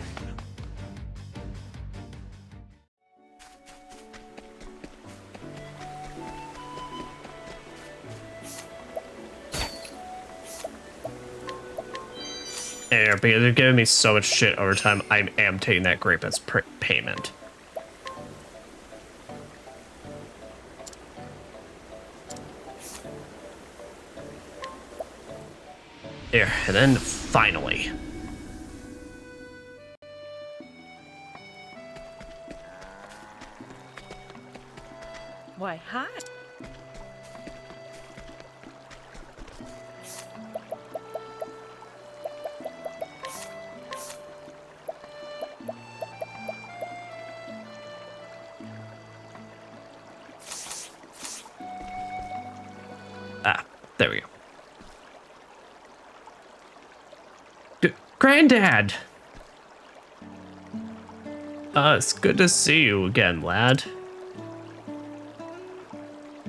There, because they're giving me so much shit over time, I am taking that grape as payment. There, and then finally. Why, hi. Ah, there we go. Granddad! It's good to see you again, lad.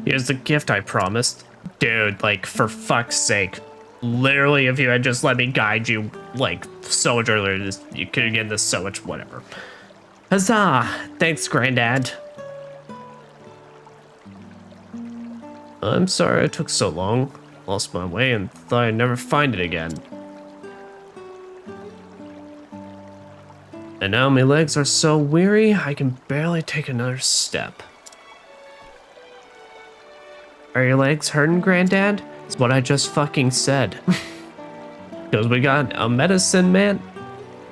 Here's the gift I promised. Dude, like, for fuck's sake. Literally, if you had just let me guide you, like, so much earlier, you could have gotten this so much, whatever. Huzzah! Thanks, Granddad. I'm sorry it took so long. Lost my way and thought I'd never find it again. And now my legs are so weary, I can barely take another step. Are your legs hurting, Granddad? It's what I just fucking said. Because we got a medicine man.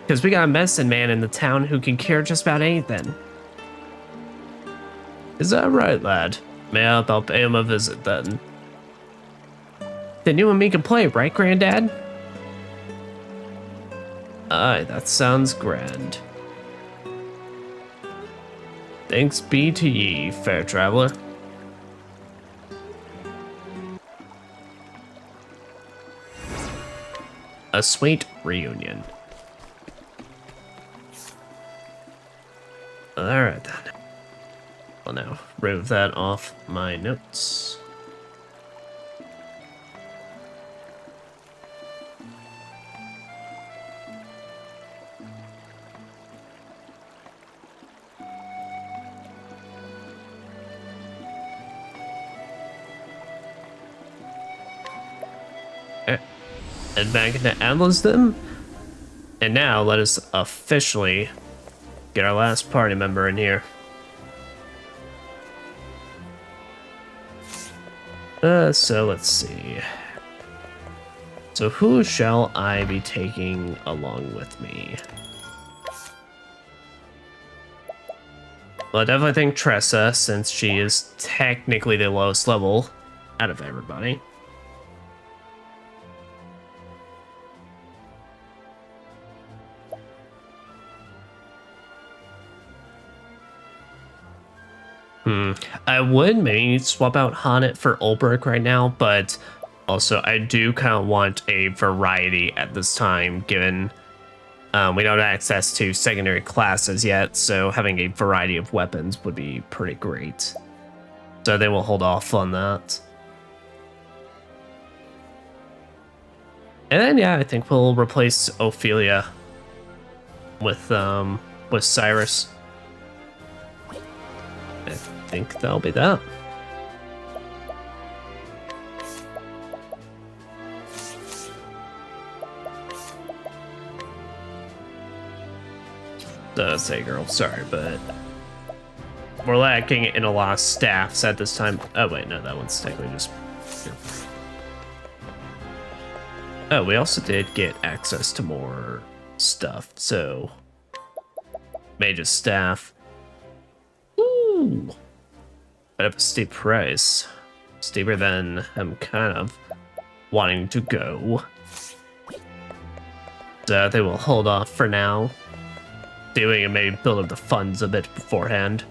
Because we got a medicine man in the town who can cure just about anything. Is that right, lad? Maybe I'll pay him a visit then. Then you and me can play, right, Granddad? Aye, that sounds grand. Thanks be to ye, fair traveler. A sweet reunion. Alright then. I'll now remove that off my notes. Head back into Adliston. And now let us officially get our last party member in here. So let's see. So who shall I be taking along with me? Well, I definitely think Tressa, since she is technically the lowest level out of everybody. I would maybe swap out Hanet for Ulbrich right now, but also I do kind of want a variety at this time, given we don't have access to secondary classes yet, so having a variety of weapons would be pretty great. So they will hold off on that. And then yeah, I think we'll replace Ophelia with Cyrus. I think that'll be that. Say girl, sorry, but we're lacking in a lot of staffs at this time. Oh wait, no, that one's technically just here. Oh, we also did get access to more stuff, so mage's staff. Ooh. Bit of a steep price. Steeper than I'm kind of wanting to go. So they will hold off for now. Doing and maybe build up the funds a bit beforehand.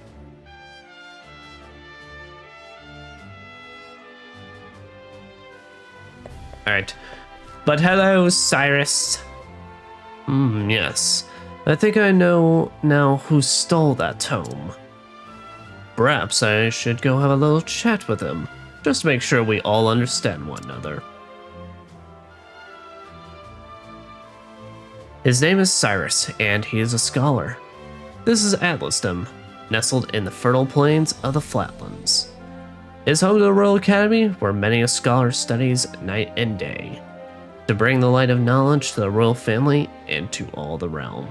Alright. But hello, Cyrus. Yes. I think I know now who stole that tome. Perhaps I should go have a little chat with him, just to make sure we all understand one another. His name is Cyrus, and he is a scholar. This is Adliston, nestled in the fertile plains of the Flatlands. It is home to the Royal Academy, where many a scholar studies night and day, to bring the light of knowledge to the royal family and to all the realm.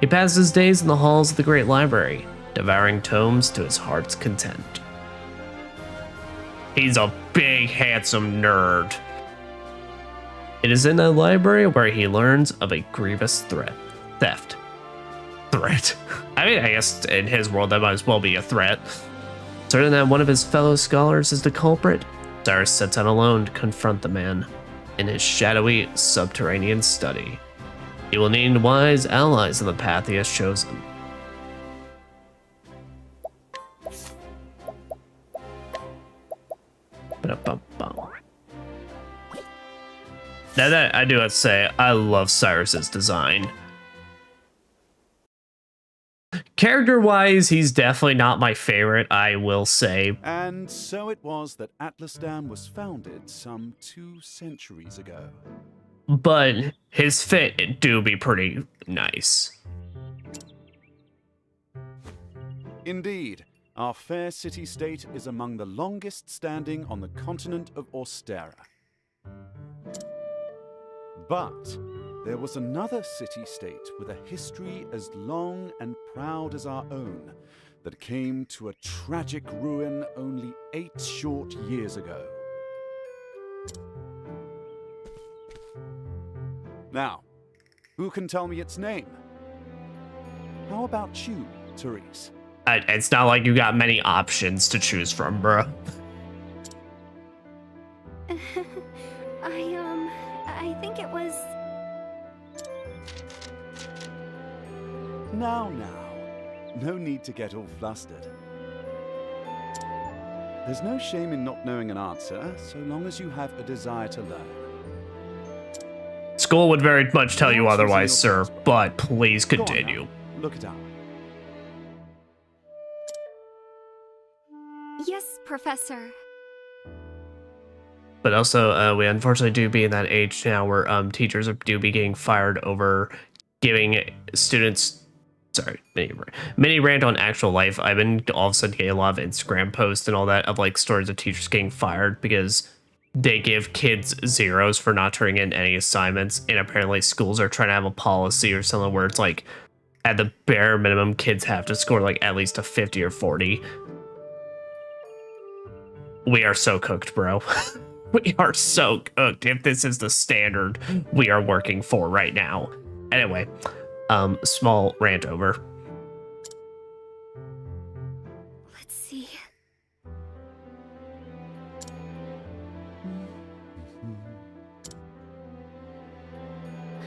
He passes his days in the halls of the great library, devouring tomes to his heart's content. He's a big, handsome nerd. It is in the library where he learns of a grievous theft. I mean, I guess in his world that might as well be a threat. Certain that one of his fellow scholars is the culprit, Cyrus sets out alone to confront the man in his shadowy subterranean study. He will need wise allies on the path he has chosen. Now that I do have to say, I love Cyrus's design. Character-wise, he's definitely not my favorite, I will say. And so it was that Atlastan was founded some 2 centuries ago. But his fit do be pretty nice. Indeed. Our fair city-state is among the longest standing on the continent of Austera. But there was another city-state with a history as long and proud as our own that came to a tragic ruin only 8 short years ago. Now, who can tell me its name? How about you, Therese? It's not like you got many options to choose from, bro. I think it was... Now. No need to get all flustered. There's no shame in not knowing an answer, so long as you have a desire to learn. School would very much tell you otherwise, sir, but please continue. Look it up. Yes, Professor. But also, we unfortunately do be in that age now where teachers do be getting fired over giving students... Sorry, mini rant on actual life. I've been all of a sudden getting a lot of Instagram posts and all that of like stories of teachers getting fired because they give kids zeros for not turning in any assignments, and apparently schools are trying to have a policy or something where it's like at the bare minimum kids have to score like at least a 50 or 40. We are so cooked, bro. We are so cooked if this is the standard we are working for right now. Anyway, small rant over. Let's see.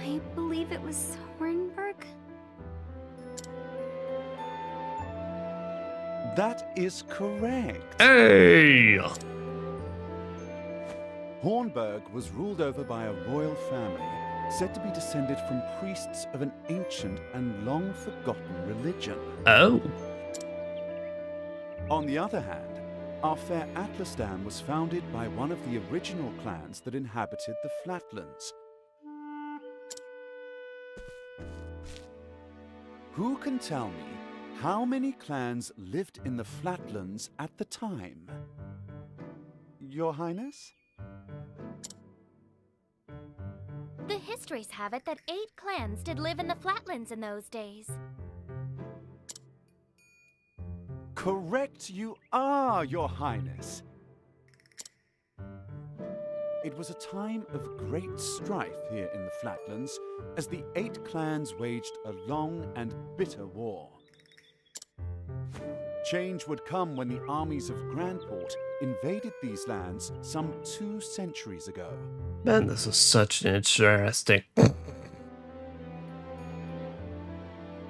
I believe it was Hornburg. That is correct. Hey! Hornburg was ruled over by a royal family, said to be descended from priests of an ancient and long-forgotten religion. Oh. On the other hand, our fair Atlastan was founded by one of the original clans that inhabited the Flatlands. Who can tell me how many clans lived in the Flatlands at the time? Your Highness? The histories have it that 8 clans did live in the Flatlands in those days. Correct you are, Your Highness. It was a time of great strife here in the Flatlands as the 8 clans waged a long and bitter war. Change would come when the armies of Grandport invaded these lands some 2 centuries ago. Man, this is such an interesting...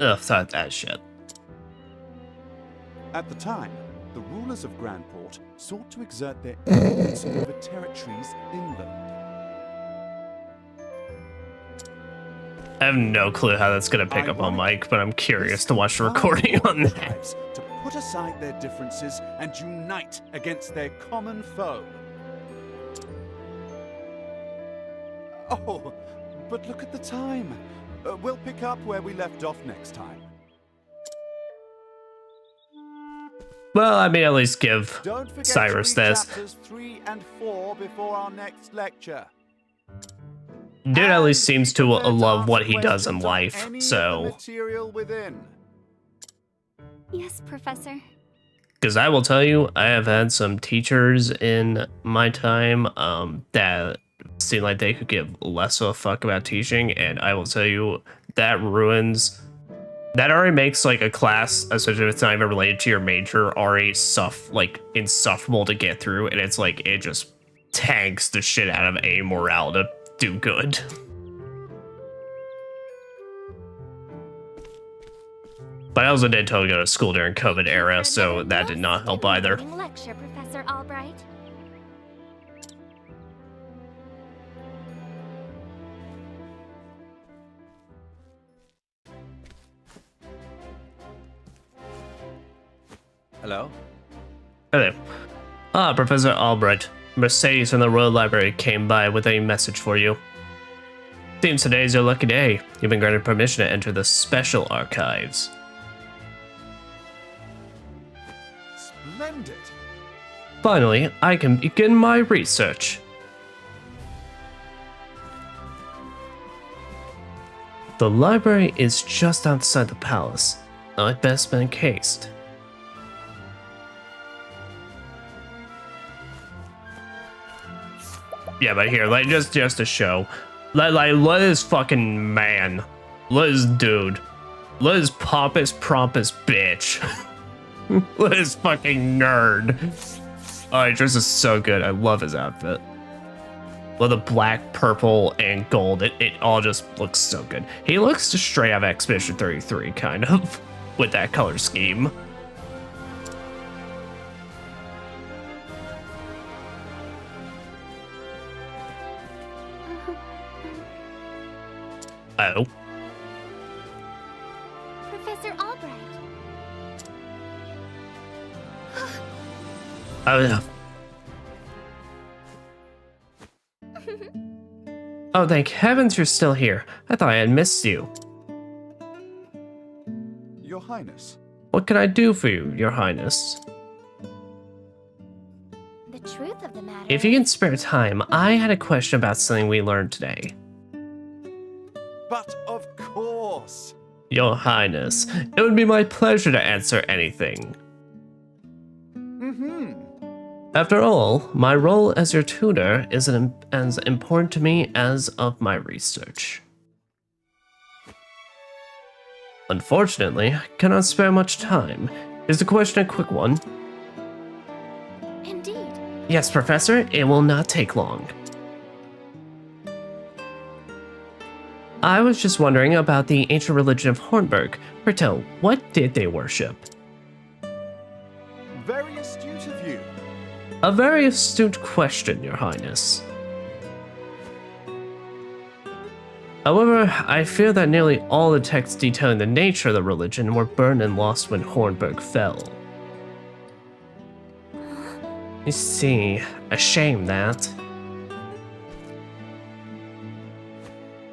Ugh, thought that shit. At the time, the rulers of Grandport sought to exert their influence over territories inland. I have no clue how that's going to pick up on mic, but I'm curious to watch the recording on that. To put aside their differences and unite against their common foe. Oh, but look at the time. We'll pick up where we left off next time. Well, I mean, at least give Don't forget Cyrus to read this. chapters 3 and 4 before our next lecture. Dude at least seems to love what he does in life, so... Material within. Yes, Professor. Because I will tell you, I have had some teachers in my time that seem like they could give less of a fuck about teaching, and I will tell you, that ruins... That already makes like a class, especially if it's not even related to your major, already insufferable to get through, and it's like, it just tanks the shit out of any morale to do good. But I also did totally go to school during COVID era, so that did not help either. Lecture, Professor Albright. Hello? Hello. Ah, Professor Albright. Mercedes from the Royal Library came by with a message for you. Seems today is your lucky day. You've been granted permission to enter the Special Archives. splendid. Finally, I can begin my research. The library is just outside the palace. I'd best been encased. Yeah, but here, like, just to show. Let this fucking man. Let this dude. Let this pompous bitch. Let this fucking nerd. Oh, he dresses so good. I love his outfit. Well, the black, purple, and gold. It all just looks so good. He looks just straight out of Expedition 33, kind of, with that color scheme. Oh. Professor Albright. Oh, yeah. Oh, thank heavens you're still here. I thought I had missed you. Your Highness. What can I do for you, Your Highness? The truth of the matter. If you can spare time, I had a question about something we learned today. But of course. Your Highness, it would be my pleasure to answer anything. After all, my role as your tutor is as important to me as of my research. Unfortunately, I cannot spare much time. Is the question a quick one? Indeed. Yes, Professor, it will not take long. I was just wondering about the ancient religion of Hornburg. Bertel, what did they worship? Very astute of you. A very astute question, Your Highness. However, I fear that nearly all the texts detailing the nature of the religion were burned and lost when Hornburg fell. You see, a shame that.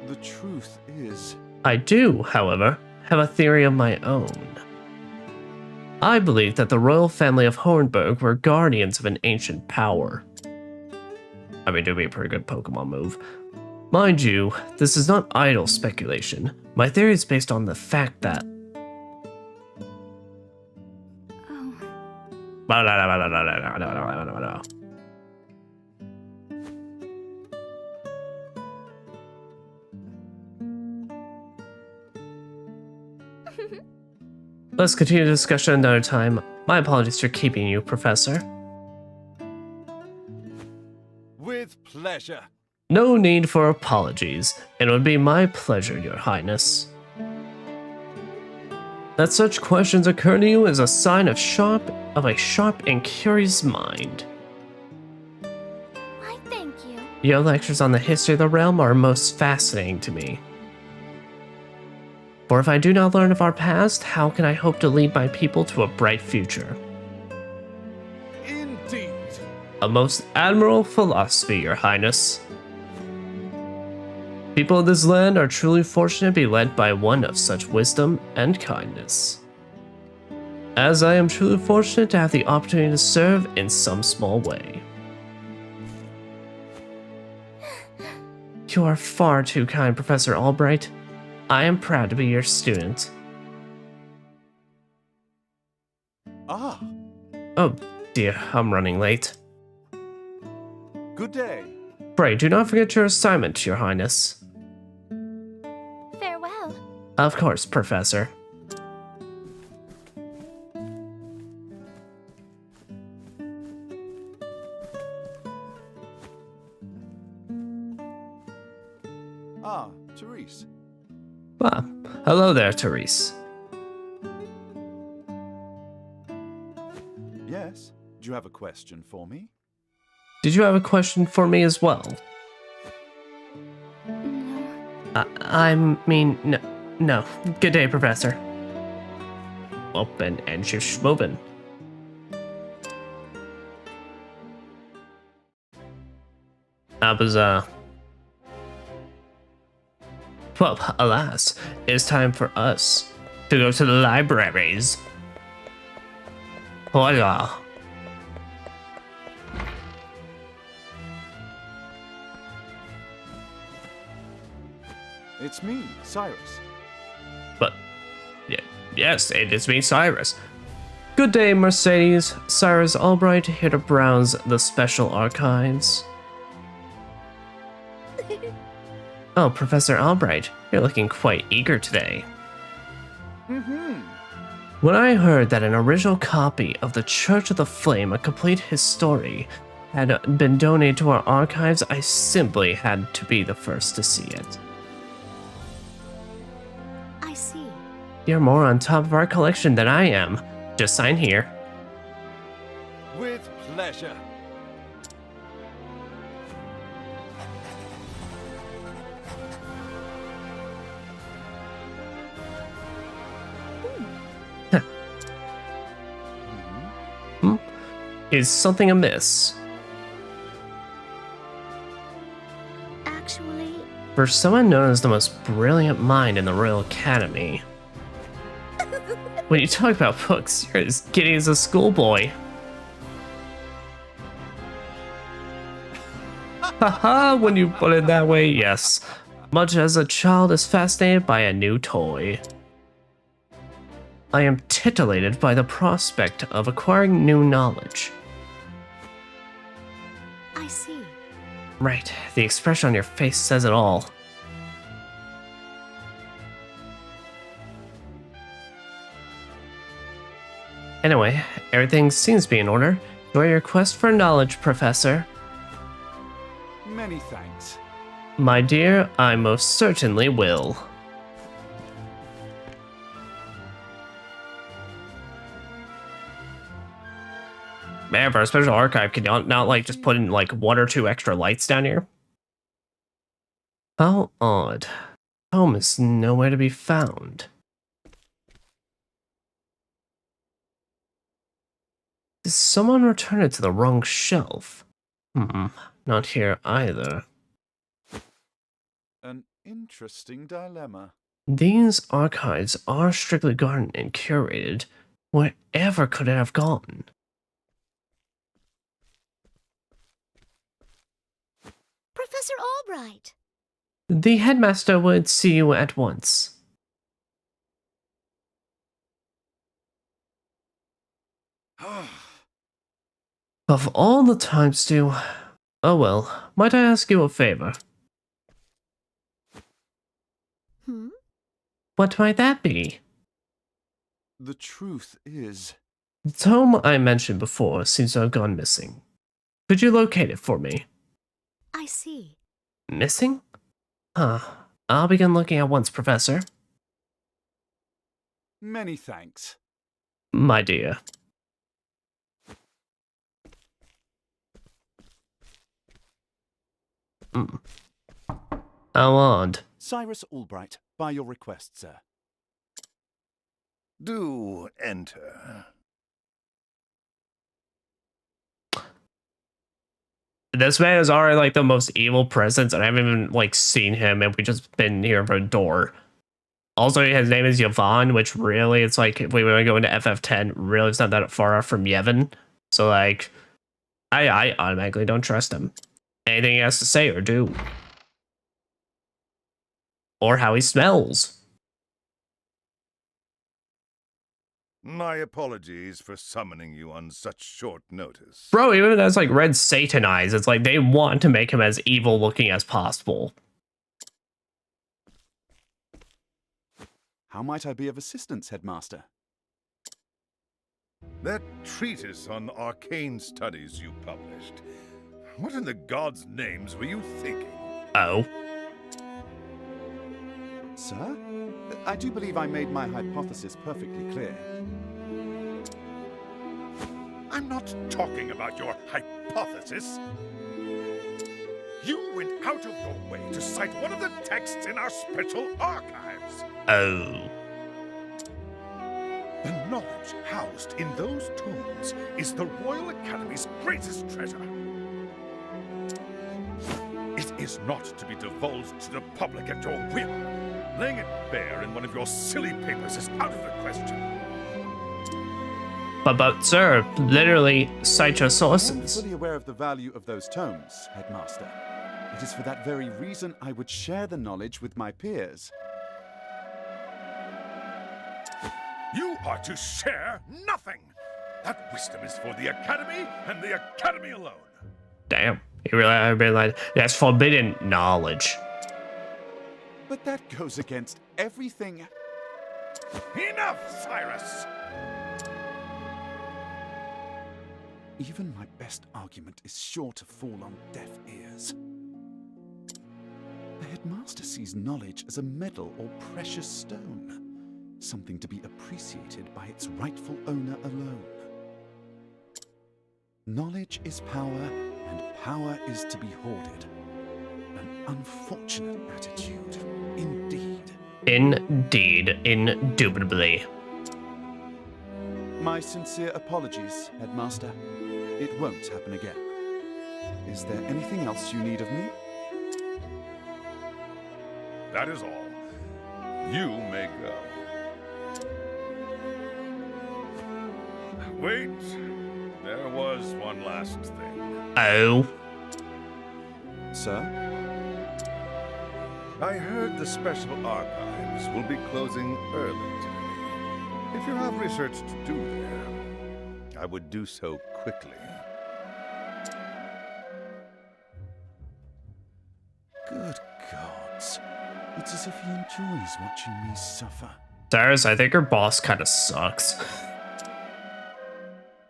The truth is... I do, however, have a theory of my own. I believe that the royal family of Hornburg were guardians of an ancient power. I mean, it'd be a pretty good Pokemon move. Mind you, this is not idle speculation. My theory is based on the fact that... Let's continue the discussion another time. My apologies for keeping you, Professor. With pleasure. No need for apologies. It would be my pleasure, Your Highness. That such questions occur to you is a sign of a sharp and curious mind. Why, thank you. Your lectures on the history of the realm are most fascinating to me. For if I do not learn of our past, how can I hope to lead my people to a bright future? Indeed. A most admirable philosophy, Your Highness. People of this land are truly fortunate to be led by one of such wisdom and kindness. As I am truly fortunate to have the opportunity to serve in some small way. You are far too kind, Professor Albright. I am proud to be your student. Ah. Oh dear, I'm running late. Good day. Pray, do not forget your assignment, Your Highness. Farewell. Of course, Professor. Ah, Therese. Ah, hello there, Therese. Yes? Do you have a question for me? Did you have a question for me as well? No. I mean, no. Good day, Professor. Open and she's moving. Well, alas, it's time for us to go to the libraries. Voila. It's me, Cyrus. But, yeah, yes, it is me, Cyrus. Good day, Mercedes. Cyrus Albright here to browse the special archives. Oh, Professor Albright, you're looking quite eager today. When I heard that an original copy of The Church of the Flame, a complete history, had been donated to our archives, I simply had to be the first to see it. I see. You're more on top of our collection than I am. Just sign here. With pleasure. Is something amiss? Actually, For someone known as the most brilliant mind in the Royal Academy, when you talk about books, you're as giddy as a schoolboy. Haha, when you put it that way, yes. Much as a child is fascinated by a new toy. I am titillated by the prospect of acquiring new knowledge. I see. Right, the expression on your face says it all. Anyway, everything seems to be in order. Enjoy your quest for knowledge, Professor. Many thanks. My dear, I most certainly will. Man, for a special archive, can you not like just put in like 1 or 2 extra lights down here? How odd. Home is nowhere to be found. Did someone return it to the wrong shelf? Not here either. An interesting dilemma. These archives are strictly guarded and curated. Wherever could it have gone? Professor Albright. The headmaster would see you at once. Of all the times to... Oh well, might I ask you a favor? What might that be? The truth is... The tome I mentioned before seems to have gone missing. Could you locate it for me? I see. Missing? Huh. I'll begin looking at once, Professor. Many thanks. My dear. How odd. Cyrus Albright, by your request, sir. Do enter. This man is already like the most evil presence, and I haven't even like seen him, and we just been here for a door. Also, his name is Yvonne, which really, it's like if we want to go into FF10, really it's not that far off from Yevon. So like, I automatically don't trust him. Anything he has to say or do. Or how he smells. My apologies for summoning you on such short notice. Bro, even as like Red Satan eyes, it's like they want to make him as evil looking as possible. How might I be of assistance, Headmaster? That treatise on arcane studies you published. What in the gods' names were you thinking? Oh. Sir? I do believe I made my hypothesis perfectly clear. I'm not talking about your hypothesis. You went out of your way to cite one of the texts in our special archives. Oh. The knowledge housed in those tomes is the Royal Academy's greatest treasure. It is not to be divulged to the public at your whim. Laying it bare in one of your silly papers is out of the question. But sir, literally cite your I'm sources. fully aware of the value of those tomes, Headmaster. It is for that very reason I would share the knowledge with my peers. You are to share nothing! That wisdom is for the Academy and the Academy alone! Damn. He really realized that's forbidden knowledge. But that goes against everything. Enough, Cyrus! Even my best argument is sure to fall on deaf ears. The headmaster sees knowledge as a medal or precious stone, something to be appreciated by its rightful owner alone. Knowledge is power, and power is to be hoarded. An unfortunate attitude, indeed. Indeed, indubitably. My sincere apologies, Headmaster. It won't happen again. Is there anything else you need of me? That is all. You may go. Wait. There was one last thing. Oh. Sir? I heard the Special Archives will be closing early today. If you have research to do there, I would do so quickly. Good gods. It's as if he enjoys watching me suffer. Cyrus, I think her boss kind of sucks.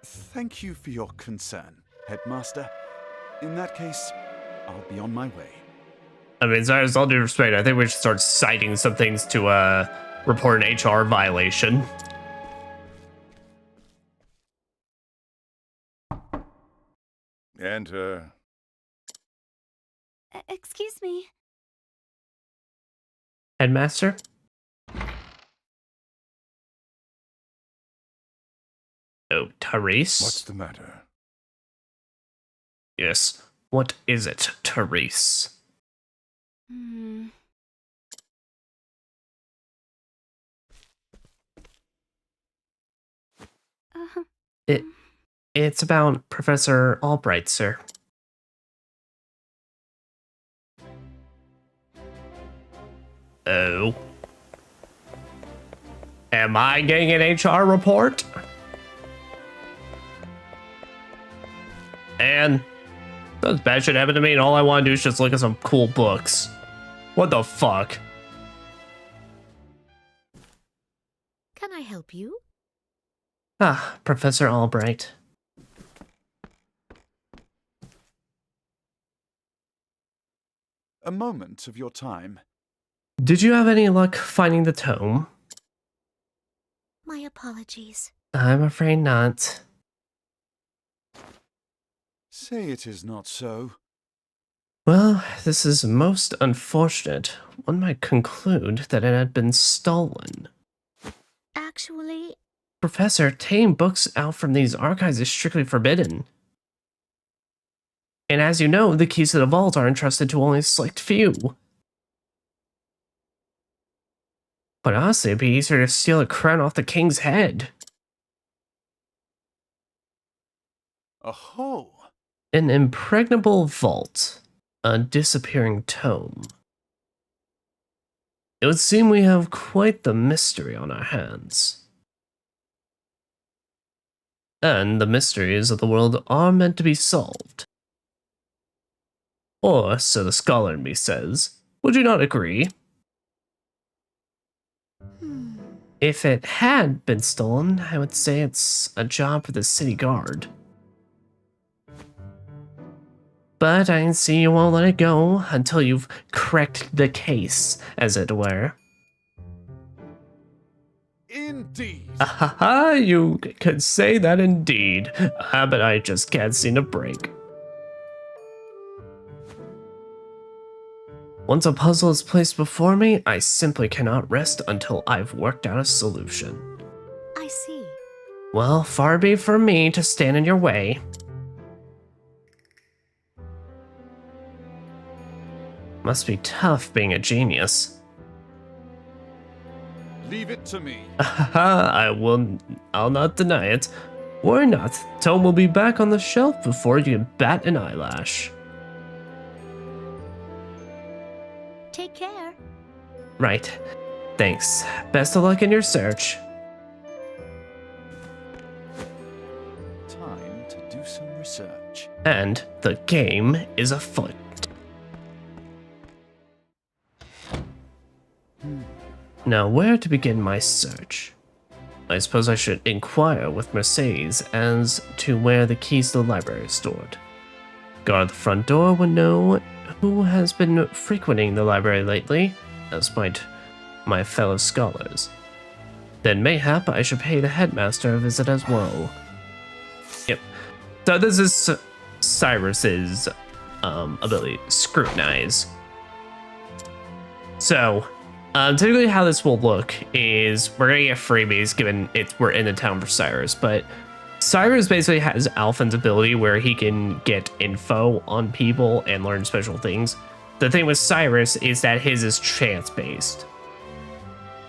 Thank you for your concern, Headmaster. In that case, I'll be on my way. I mean, Cyrus, all due respect, I think we should start citing some things to report an HR violation. Enter. Excuse me. Headmaster? Oh, Therese? What's the matter? Yes. What is it, Therese? It's about Professor Albright, sir. Oh. Am I getting an HR report? And those bad shit happened to me, and all I want to do is just look at some cool books. What the fuck? Can I help you? Ah, Professor Albright. A moment of your time. Did you have any luck finding the tome? My apologies. I'm afraid not. Say it is not so. Well, this is most unfortunate. One might conclude that it had been stolen. Actually, Professor, taking books out from these archives is strictly forbidden. And as you know, the keys to the vault are entrusted to only a select few. But honestly, it'd be easier to steal a crown off the king's head. Aho! An impregnable vault. A disappearing tome. It would seem we have quite the mystery on our hands. And the mysteries of the world are meant to be solved. Or so the scholar in me says. Would you not agree? If it had been stolen, I would say it's a job for the city guard. But I see you won't let it go until you've cracked the case, as it were. Indeed. Ahaha, you could say that indeed. But I just can't seem to break. Once a puzzle is placed before me, I simply cannot rest until I've worked out a solution. I see. Well, far be from me to stand in your way. Must be tough being a genius. Leave it to me. I'll not deny it. Worry not, Tome will be back on the shelf before you can bat an eyelash. Take care. Right. Thanks. Best of luck in your search. Time to do some research. And the game is afoot. Now, where to begin my search? I suppose I should inquire with Mercedes as to where the keys to the library are stored. Guard at the front door would know who has been frequenting the library lately, as might my fellow scholars. Then mayhap I should pay the headmaster a visit as well. Yep. So this is Cyrus's ability, Scrutinize. So, typically how this will look is we're gonna get freebies given we're in the town for Cyrus, but Cyrus basically has Alphen's ability where he can get info on people and learn special things. The thing with Cyrus is that his is chance-based.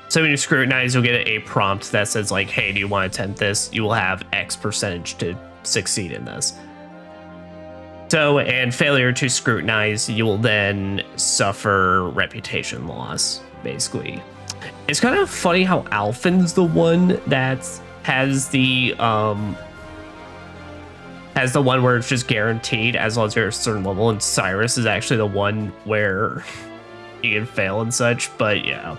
So when you scrutinize, you'll get a prompt that says like, hey, do you want to attempt this? You will have X percentage to succeed in this. So, and failure to scrutinize, you will then suffer reputation loss, basically. It's kind of funny how Alphen's the one that has the one where it's just guaranteed as long as you're a certain level, and Cyrus is actually the one where you can fail and such, but yeah.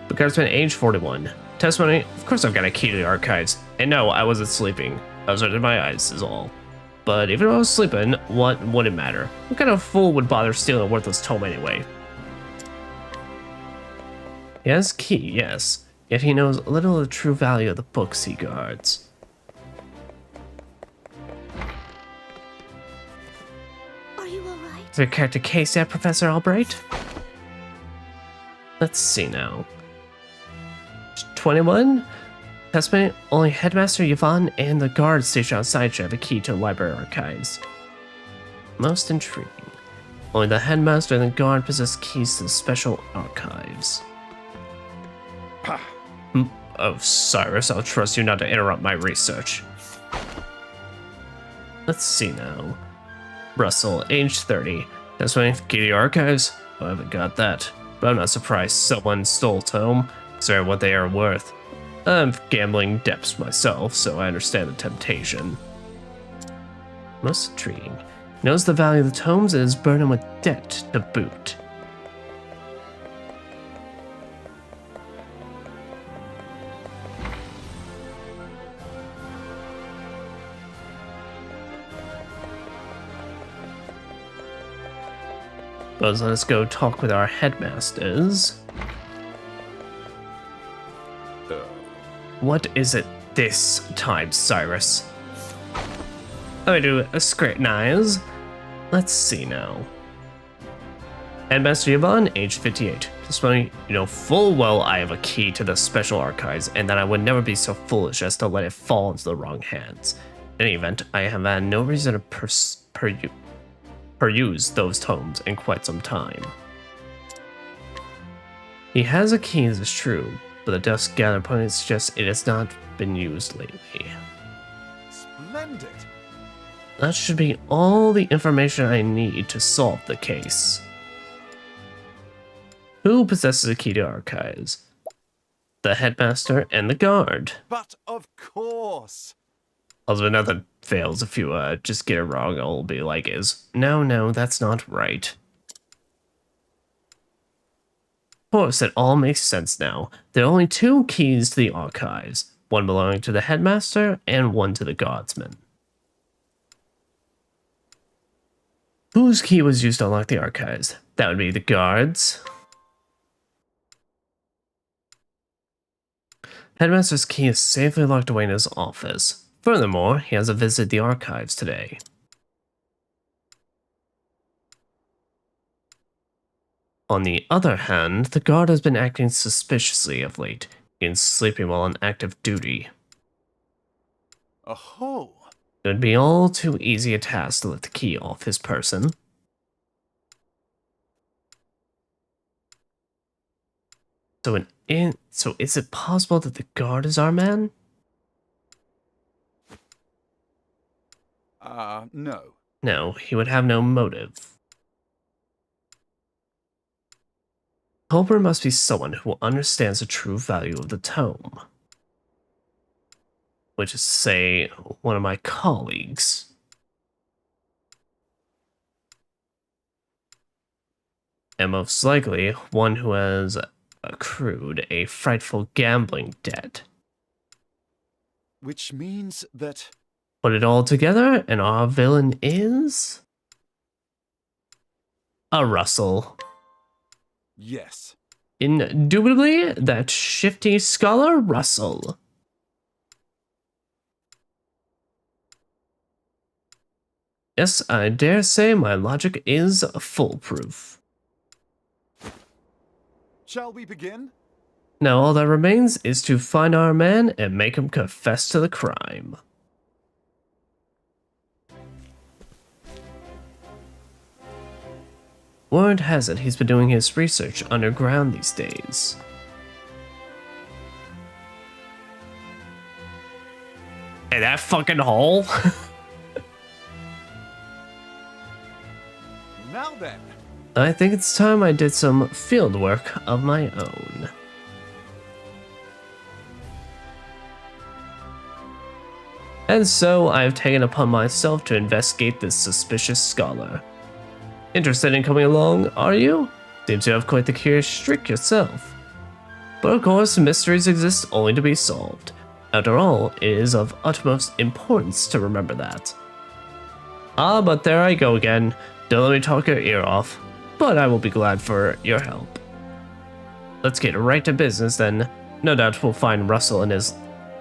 The guardsman, age 41. Testimony, of course I've got a key to the archives. And no, I wasn't sleeping. I was opening my eyes is all. But even if I was sleeping, what would it matter? What kind of fool would bother stealing a worthless tome anyway? He has key, yes. Yet he knows little of the true value of the books he guards. Are you alright? Is there a character case yet, Professor Albright? Let's see now. 21? Testimony, only Headmaster Yvonne and the guard stationed outside should have a key to the library archives. Most intriguing. Only the Headmaster and the guard possess keys to the special archives. Oh, Cyrus, I'll trust you not to interrupt my research. Let's see now. Russell, age 30. Testimony, key to the archives? I haven't got that. But I'm not surprised someone stole tome. Considering what they are worth. I'm gambling depths myself, so I understand the temptation. Most intriguing. Knows the value of the tomes and is burdened with debt to boot. But let's go talk with our headmasters. What is it this time, Cyrus? I do a scrutinize. Let's see now. Headmaster Yvonne, age 58. Testimony, you know full well I have a key to the special archives, and that I would never be so foolish as to let it fall into the wrong hands. In any event, I have had no reason to peruse those tomes in quite some time. He has a key, this is true, but the dust gathered upon it suggests it has not been used lately. Splendid! That should be all the information I need to solve the case. Who possesses a key to archives? The headmaster and the guard. But of course! Although another fails if you just get it wrong, I'll be like no, that's not right. Of course, it all makes sense now. There are only two keys to the archives, one belonging to the headmaster and one to the guardsman. Whose key was used to unlock the archives? That would be the guards. Headmaster's key is safely locked away in his office. Furthermore, he hasn't visited the archives today. On the other hand, the guard has been acting suspiciously of late, and sleeping while on active duty. Oh. It would be all too easy a task to let the key off his person. So is it possible that the guard is our man? No. No, he would have no motive. Culprit must be someone who understands the true value of the tome. Which is, say, one of my colleagues. And most likely, one who has accrued a frightful gambling debt. Which means that... Put it all together, and our villain is... a Russell. Yes. Indubitably, that shifty scholar Russell. Yes, I dare say my logic is foolproof. Shall we begin? Now all that remains is to find our man and make him confess to the crime. Word has it he's been doing his research underground these days. Hey, that fucking hole? Now then. I think it's time I did some field work of my own. And so I've taken upon myself to investigate this suspicious scholar. Interested in coming along, are you? Seems you have quite the curious streak yourself. But of course, mysteries exist only to be solved. After all, it is of utmost importance to remember that. Ah, but there I go again. Don't let me talk your ear off, but I will be glad for your help. Let's get right to business then. No doubt we'll find Russell in his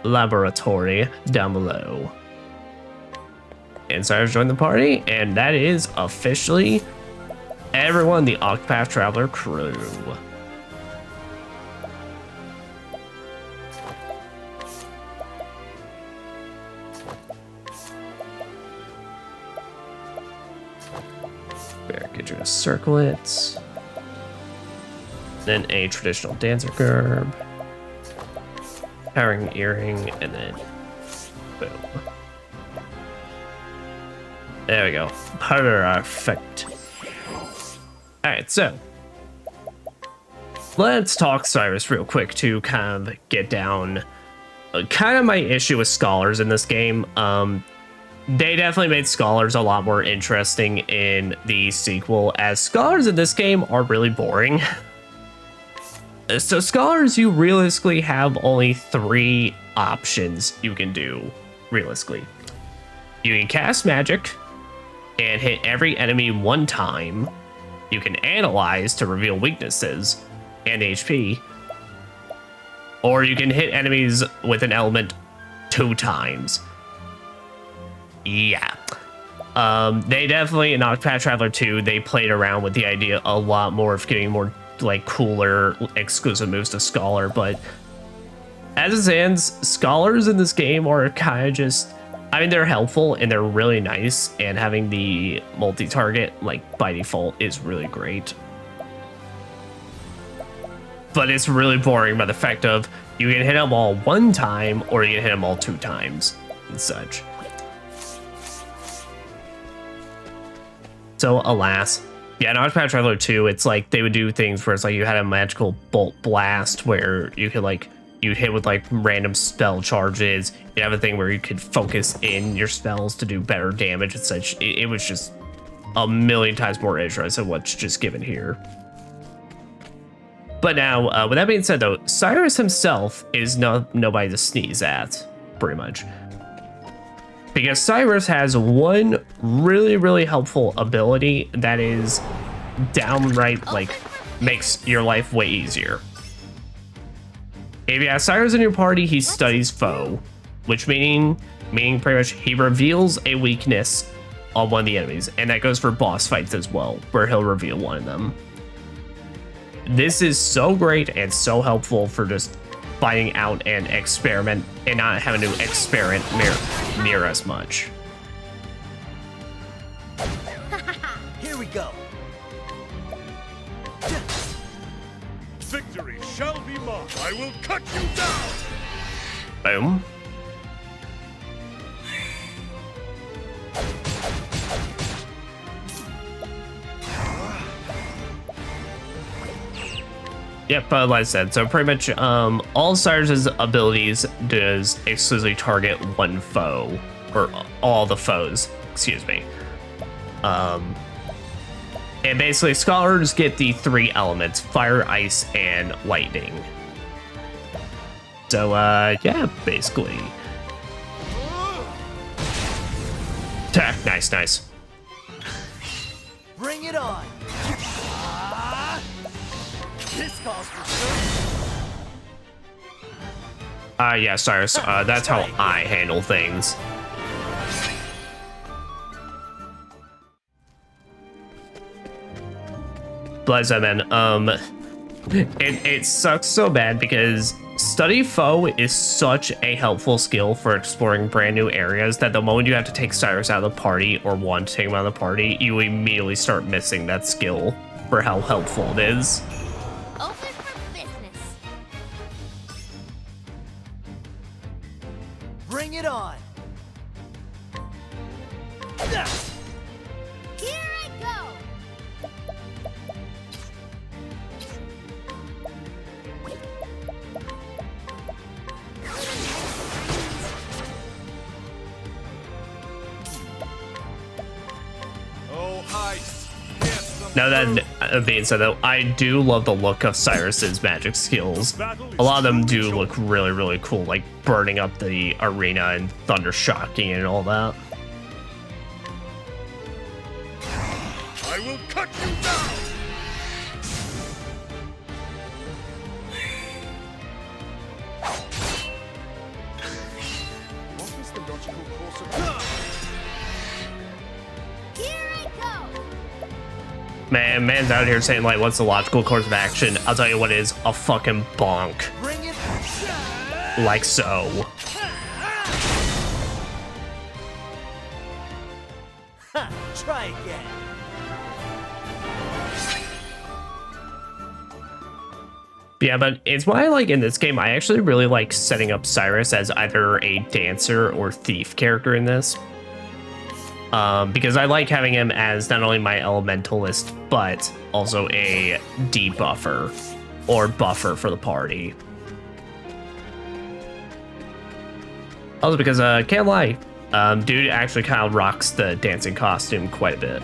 laboratory down below. Insiders join the party, and that is officially everyone in the Octopath Traveler crew. Get you to circle it. Then a traditional dancer garb. Powering earring, and then boom. There we go. Perfect. Alright, so let's talk Cyrus real quick to kind of get down kind of my issue with scholars in this game. They definitely made scholars a lot more interesting in the sequel, as scholars in this game are really boring. So scholars, you realistically have only 3 options you can do, realistically. You can cast magic and hit every enemy 1 time. You can analyze to reveal weaknesses and HP. Or you can hit enemies with an element 2 times. Yeah. They definitely, in Octopath Traveler 2, they played around with the idea a lot more of getting more, like, cooler, exclusive moves to Scholar, but as it stands, Scholars in this game are kind of just, I mean, they're helpful and they're really nice, and having the multi-target, like, by default is really great. But it's really boring by the fact of, you can hit them all 1 time, or you can hit them all 2 times, and such. So, alas. Yeah, in Octopath Traveler 2, it's like they would do things where it's like you had a magical bolt blast where you could like, you'd hit with like random spell charges. You have a thing where you could focus in your spells to do better damage and such. It was just a million times more interesting than what's just given here. But now, with that being said though, Cyrus himself is nobody to sneeze at, pretty much. Because Cyrus has one really, really helpful ability that is downright, like, makes your life way easier. If you have Cyrus in your party, he studies foe, which meaning pretty much he reveals a weakness on one of the enemies, and that goes for boss fights as well, where he'll reveal one of them. This is so great and so helpful for just finding out and experiment and not having to experiment near as much. Here we go. Victory shall be mine. I will cut you down. Boom. Yep, like I said, so pretty much all Cyrus's abilities does exclusively target one foe, or all the foes, excuse me. And basically scholars get the 3 elements: fire, ice, and lightning. So yeah, basically. Nice, nice. Bring it on. This calls for service. Yeah, Cyrus, that's how I handle things. Bless that, man. It sucks so bad because Study Foe is such a helpful skill for exploring brand new areas that the moment you have to take Cyrus out of the party or want to take him out of the party, you immediately start missing that skill for how helpful it is. Open for business. Bring it on. Here I go. Oh, heist. Yes, the Now that being said, though, I do love the look of Cyrus's magic skills. A lot of them do look really, really cool, like burning up the arena and thunder shocking and all that. I will cut you down. What is the logical course of Here I go. Man's out here saying, like, what's the logical course of action? I'll tell you what is a fucking bonk. Bring it. Like so. Ha, try again. Yeah, but it's why, like, in this game, I actually really like setting up Cyrus as either a dancer or thief character in this. Because I like having him as not only my elementalist, but also a debuffer or buffer for the party. Also because, can't lie, dude actually kind of rocks the dancing costume quite a bit.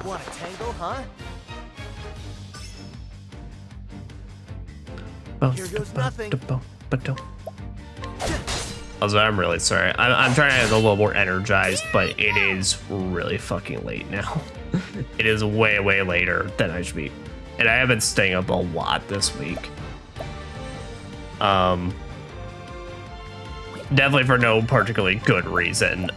Want a tango, huh? Here goes nothing. Also, I'm really sorry. I'm trying to get a little more energized, but it is really fucking late now. It is way, way later than I should be. And I have been staying up a lot this week. Definitely for no particularly good reason.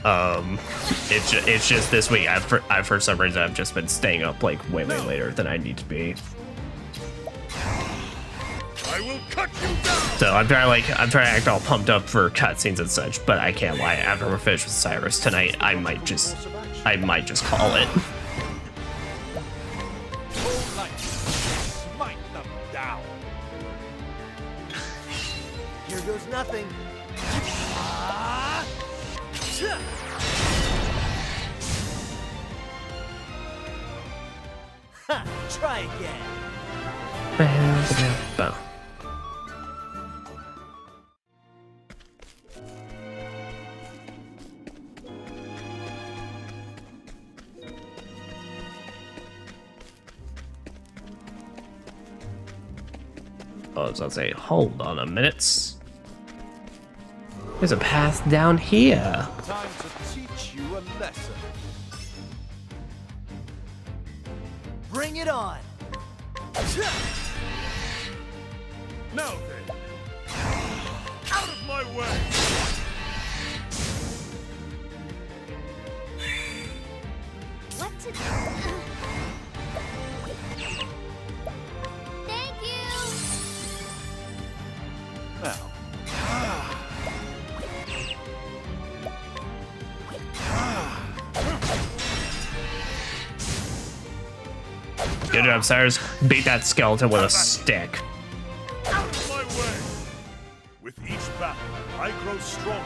It's just this week. I for some reason I've just been staying up like way, way later than I need to be. I will cut you down. So I'm trying to act all pumped up for cutscenes and such, but I can't lie. After we're finished with Cyrus tonight, I might just call it. Smite them down. Here goes nothing. Ha, try again. Oh, so I'll say, hold on a minute. There's a path down here. Time to teach you a lesson. Bring it on. Now then, out of my way. What to do? Thank you. Now, Good job, Cyrus. Beat that skeleton with a stick. Out of my way. With each battle, I grow stronger.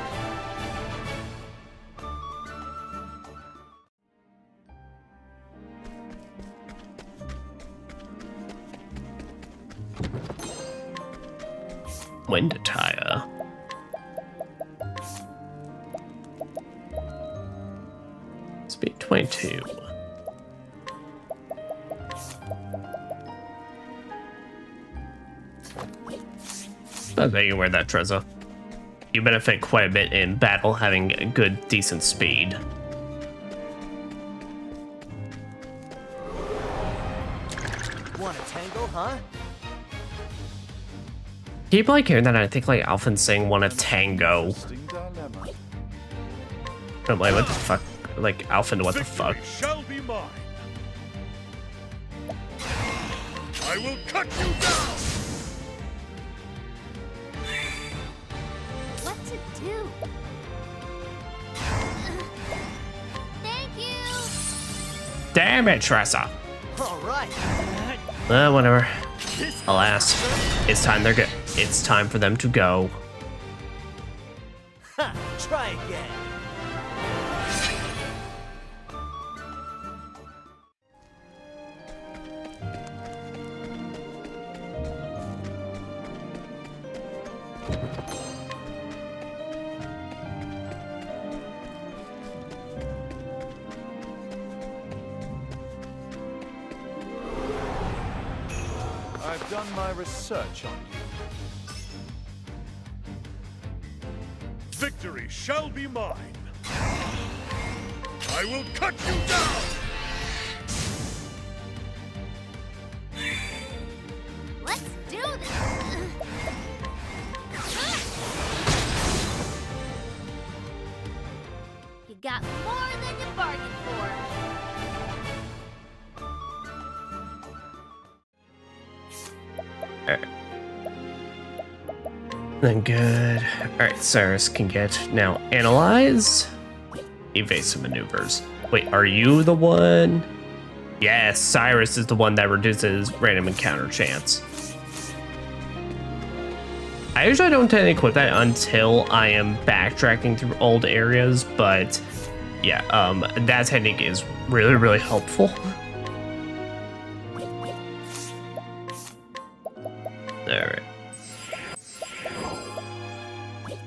Wind attire. Speed 22. I bet you wear that, Trezza. You benefit quite a bit in battle having a good, decent speed. Want a tango, huh? Keep like hearing that, I think like Alpha's saying want a tango. Interesting dilemma. I'm like, what the fuck? Like, Alpha, what the fuck? Victory shall be mine. I will cut you down. What to do? Thank you. Damn it, Tressa. All right. Whatever. Alas, it's time it's time for them to go. Ha! Try again. I've done my research on you. Victory shall be mine. I will cut you down. Let's do this. You got more than you bargained for. Then good. Alright, Cyrus can get now analyze. Evasive maneuvers. Wait, are you the one? Yes, Cyrus is the one that reduces random encounter chance. I usually don't tend to equip that until I am backtracking through old areas, but yeah, that technique is really, really helpful. Alright.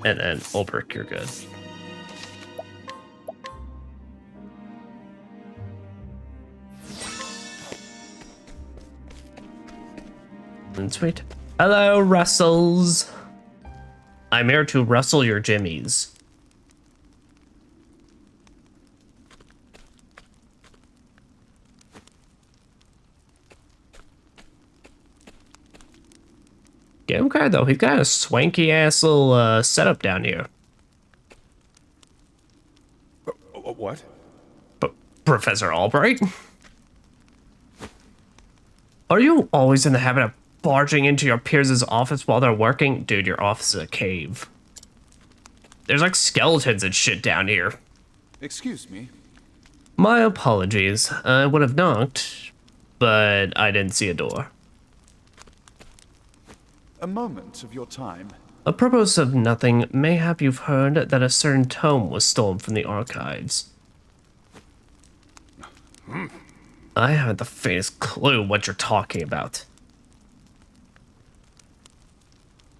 And then Ulbrich, you're good. And sweet. Hello, Russells. I'm here to rustle your jimmies. Give him credit though, he's got a swanky ass little setup down here. What? Professor Albright? Are you always in the habit of barging into your peers' office while they're working? Dude, your office is a cave. There's like skeletons and shit down here. Excuse me. My apologies. I would have knocked, but I didn't see a door. A moment of your time. Apropos of nothing, mayhap you've heard that a certain tome was stolen from the archives. I haven't the faintest clue what you're talking about.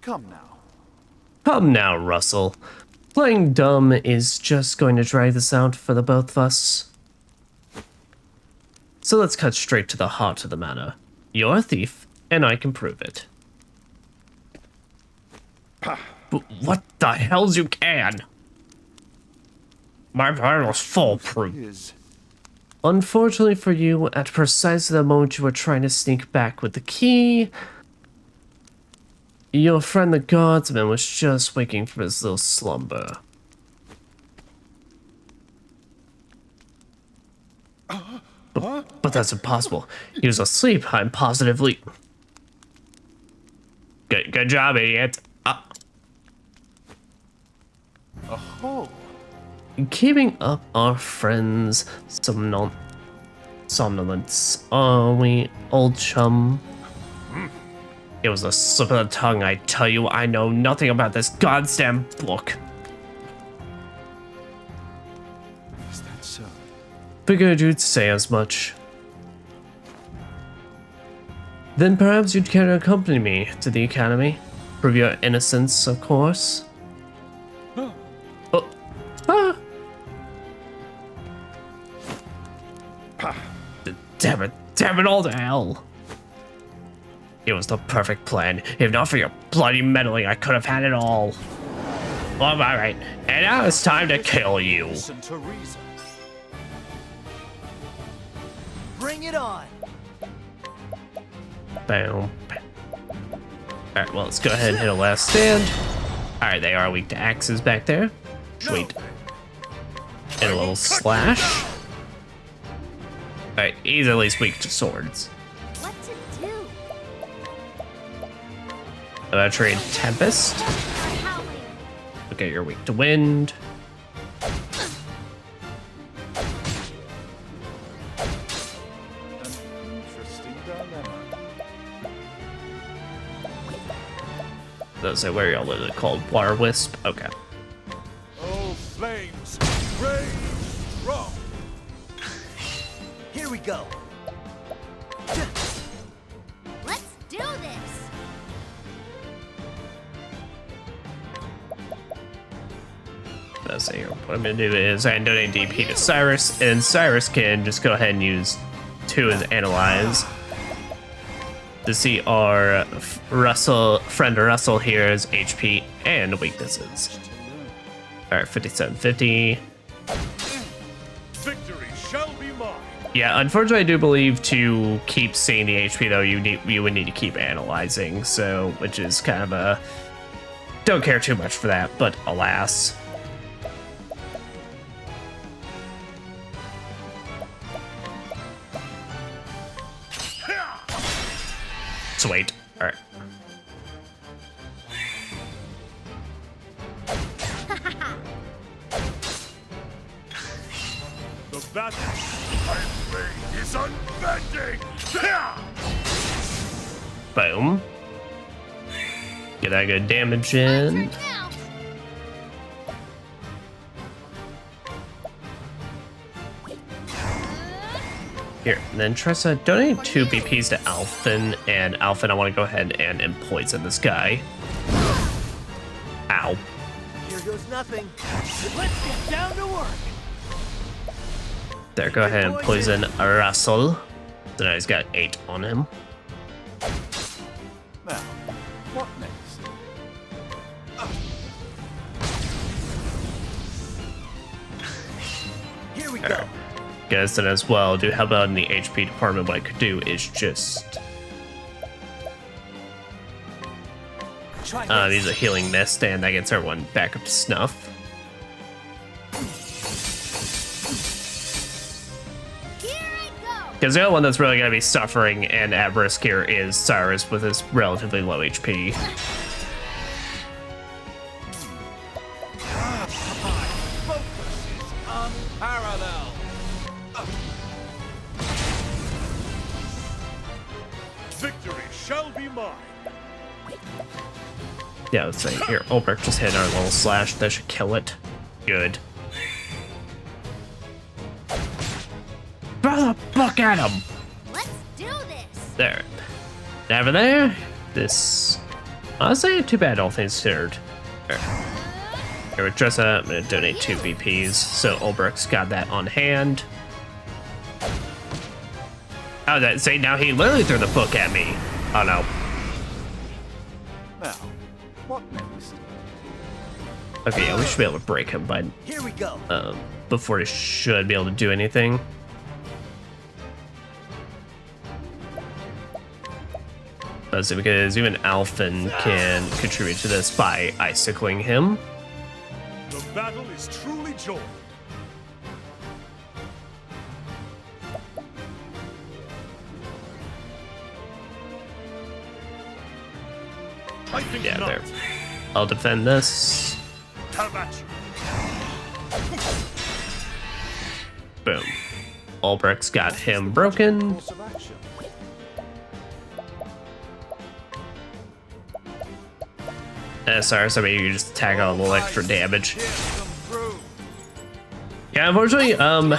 Come now. Come now, Russell. Playing dumb is just going to drag this out for the both of us. So let's cut straight to the heart of the matter. You're a thief, and I can prove it. What the hell's you can? My plan was foolproof. Unfortunately for you, at precisely the moment you were trying to sneak back with the key, your friend the guardsman was just waking from his little slumber. But that's impossible. He was asleep, I'm positively... Good job, idiot. Oh. Keeping up our friends' somnolence, are we, old chum? It was a slip of the tongue, I tell you. I know nothing about this goddamn book. Is that so? Figured you'd say as much. Then perhaps you'd care to accompany me to the academy. Prove your innocence, of course. Oh. Ah. Damn it all to hell. It was the perfect plan. If not for your bloody meddling, I could have had it all. Well, alright. And now it's time to kill you. Listen to reason. Bring it on. Boom. Alright, well, let's go ahead and hit a last stand. Alright, they are weak to axes back there. Sweet. And a little slash. Alright, he's at least weak to swords. What to do? I'm gonna trade Tempest. Okay, you're weak to wind. Interesting dilemma. Those are where y'all literally called Water Wisp. Okay. Oh, flames, rage strong. Here we go. Let's do this. Let's see here. What I'm gonna do is I donate DP to Cyrus, and Cyrus can just go ahead and use 2 as analyze to see our friend Russell here's HP and weaknesses. Alright, 5750. Victory shall be mine. Yeah, unfortunately, I do believe to keep seeing the HP though, you would need to keep analyzing. So, which is kind of a don't care too much for that, but alas. Sweet. All right. The battle I play is unbending. Boom. Get that good damage in. Here, and then Tressa, donate 2 BPs to Alphen, and Alphen, I want to go ahead and poison this guy. Ow. Here goes nothing. Let's get down to work. There, go ahead and poison Russell. So now he's got 8 on him. Now, what next? Here we go. Guess then as well, dude, how about in the HP department, what I could do is just use a healing mist, and that gets everyone back up to snuff. Because the only one that's really going to be suffering and at risk here is Cyrus with his relatively low HP. Victory shall be mine. Yeah, let's say here, Ulbrich just hit our little slash. That should kill it. Good. Throw the book at him! Let's do this. There. Never there. This. Honestly, too bad, all things considered. There. Here with Tressa, I'm gonna donate 2 VPs, so Ulbrich's got that on hand. Oh, that say now he literally threw the book at me. Oh no. Now, what next? Okay, yeah, we should be able to break him, but Here we go. before he should be able to do anything. Because even Alphen can contribute to this by icicling him. The battle is truly joined. I think Yeah, not. there. I'll defend this. Have at you. Boom. Ulbrich's got him broken. Course of action. Sorry, so maybe you just tag on a little extra damage. Yeah, unfortunately,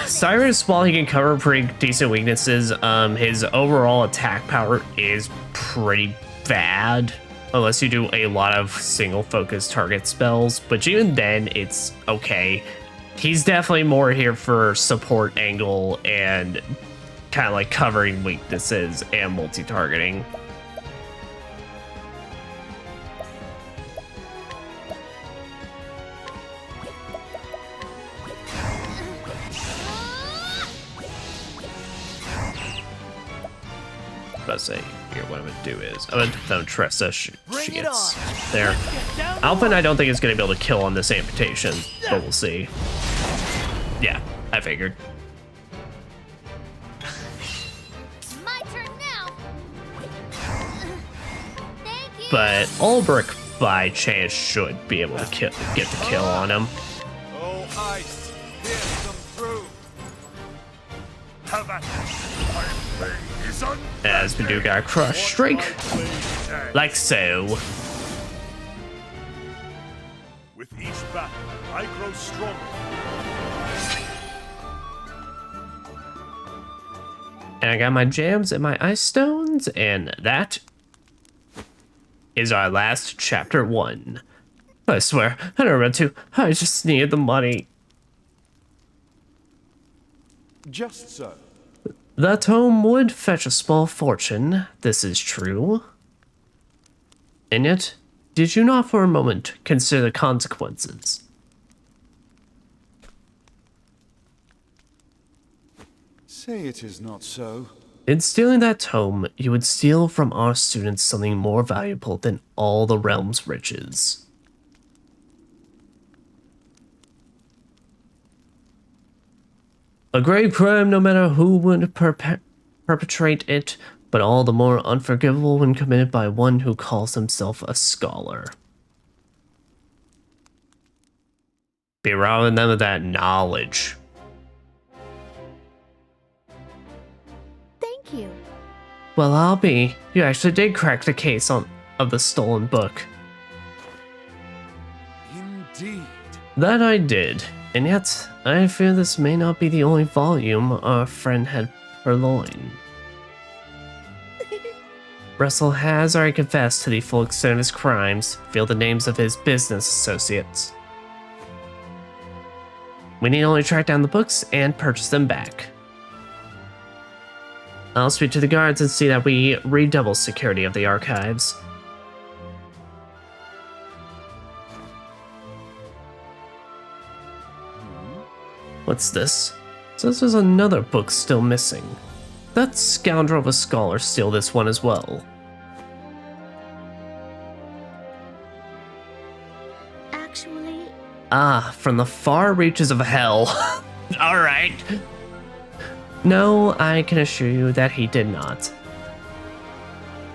Cyrus, while he can cover pretty decent weaknesses, his overall attack power is pretty bad. Unless you do a lot of single focus target spells, but even then, it's okay. He's definitely more here for support angle and kind of like covering weaknesses and multi-targeting. I'll say here what I'm gonna do is I'm gonna down Tressa. She gets there. Alphen I don't think is gonna be able to kill on this amputation, but we'll see. Yeah, I figured. My turn now. Thank you. But Ulbrich by chance should be able to get the kill on him. Oh, ice, pierce them through. Have at it. My blade is unbending. As we do got a crush streak, like so. With each battle, I grow stronger. And I got my jams and my ice stones, and that is our last chapter 1. I swear, I don't remember to. I just needed the money. Just so. That home would fetch a small fortune, this is true. And yet, did you not for a moment consider the consequences? Say it is not so. In stealing that tome, you would steal from our students something more valuable than all the realm's riches. A grave crime no matter who would perpetrate it, but all the more unforgivable when committed by one who calls himself a scholar. Be robbing them of that knowledge. Thank you. Well, I'll be. You actually did crack the case of the stolen book. Indeed. That I did, and yet I fear this may not be the only volume our friend had purloined. Russell has already confessed to the full extent of his crimes, revealed the names of his business associates. We need only track down the books and purchase them back. I'll speak to the guards and see that we redouble security of the archives. What's this? Says there's another book still missing. That scoundrel of a scholar steal this one as well. Actually, Ah, from the far reaches of hell. Alright. No, I can assure you that he did not.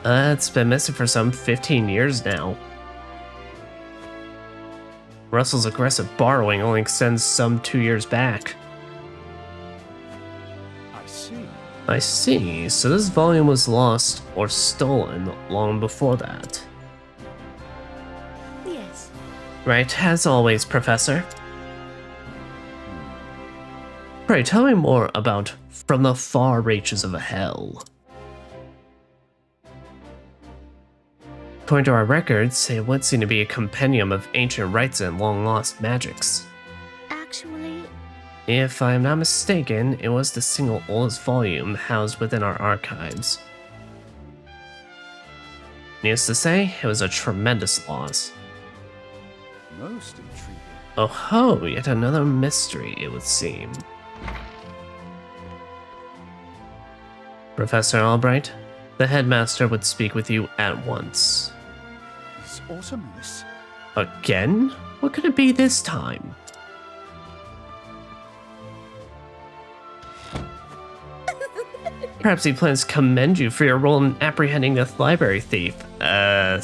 It's been missing for some 15 years now. Russell's aggressive borrowing only extends some 2 years back. I see, so this volume was lost or stolen long before that. yes. Right, as always, Professor. Pray tell me more about From the Far Reaches of Hell. According to our records, it would seem to be a compendium of ancient rites and long-lost magics. Actually, If I am not mistaken, it was the single oldest volume housed within our archives. Needless to say, it was a tremendous loss. Most intriguing. Oh ho, yet another mystery, it would seem. Professor Albright, the headmaster would speak with you at once. Is Autumnus? Again? What could it be this time? Perhaps he plans to commend you for your role in apprehending the library thief. I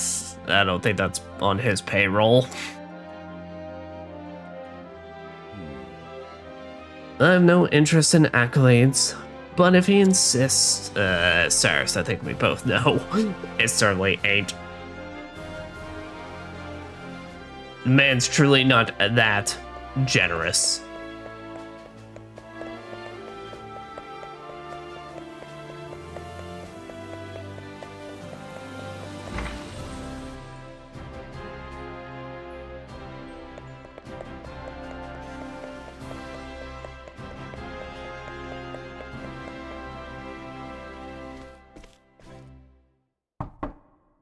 don't think that's on his payroll. I have no interest in accolades, but if he insists, Cyrus, I think we both know, it certainly ain't. The man's truly not that generous.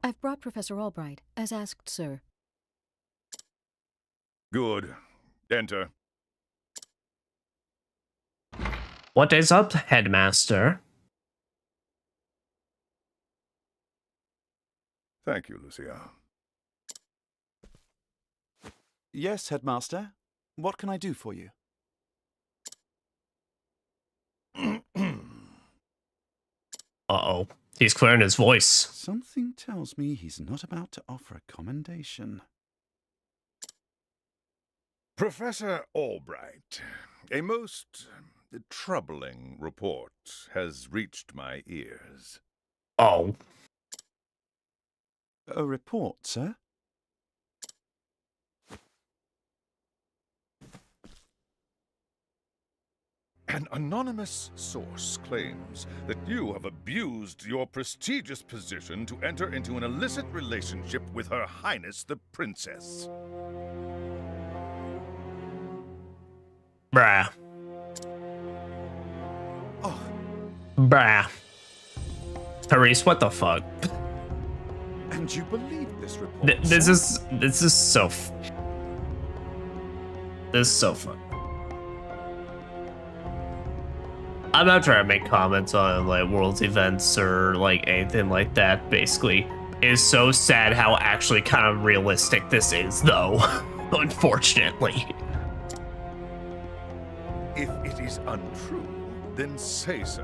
I've brought Professor Albright, as asked, sir. Good. Enter. What is up, Headmaster? Thank you, Lucia. Yes, Headmaster. What can I do for you? Uh-oh. He's clearing his voice. Something tells me he's not about to offer a commendation. Professor Albright, a most troubling report has reached my ears. Oh. A report, sir? An anonymous source claims that you have abused your prestigious position to enter into an illicit relationship with Her Highness the Princess. Bruh. Oh. Bruh. Therese, what the fuck? And you believe this report? This is so. This is so fun. I'm not trying to make comments on like world events or like anything like that. Basically, it's so sad how actually kind of realistic this is, though. Unfortunately. If it is untrue, then say so.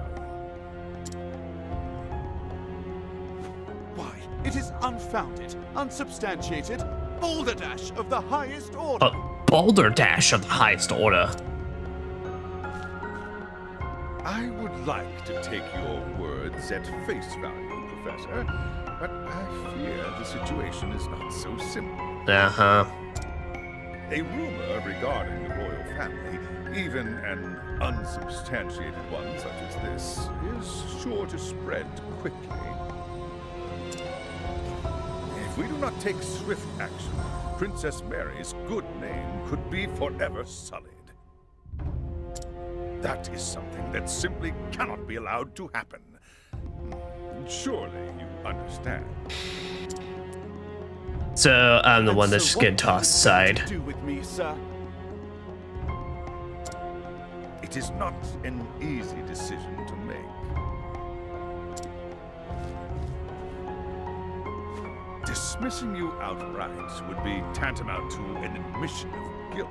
Why, it is unfounded, unsubstantiated, balderdash of the highest order. Balderdash of the highest order. I would like to take your words at face value, Professor, but I fear the situation is not so simple. Uh-huh. A rumor regarding the royal family, even an unsubstantiated one such as this, is sure to spread quickly. If we do not take swift action, Princess Mary's good name could be forever sullied. That is something that simply cannot be allowed to happen. Surely you understand. So I'm the one that's getting tossed aside. Do with me, sir? It is not an easy decision to make. Dismissing you outright would be tantamount to an admission of guilt.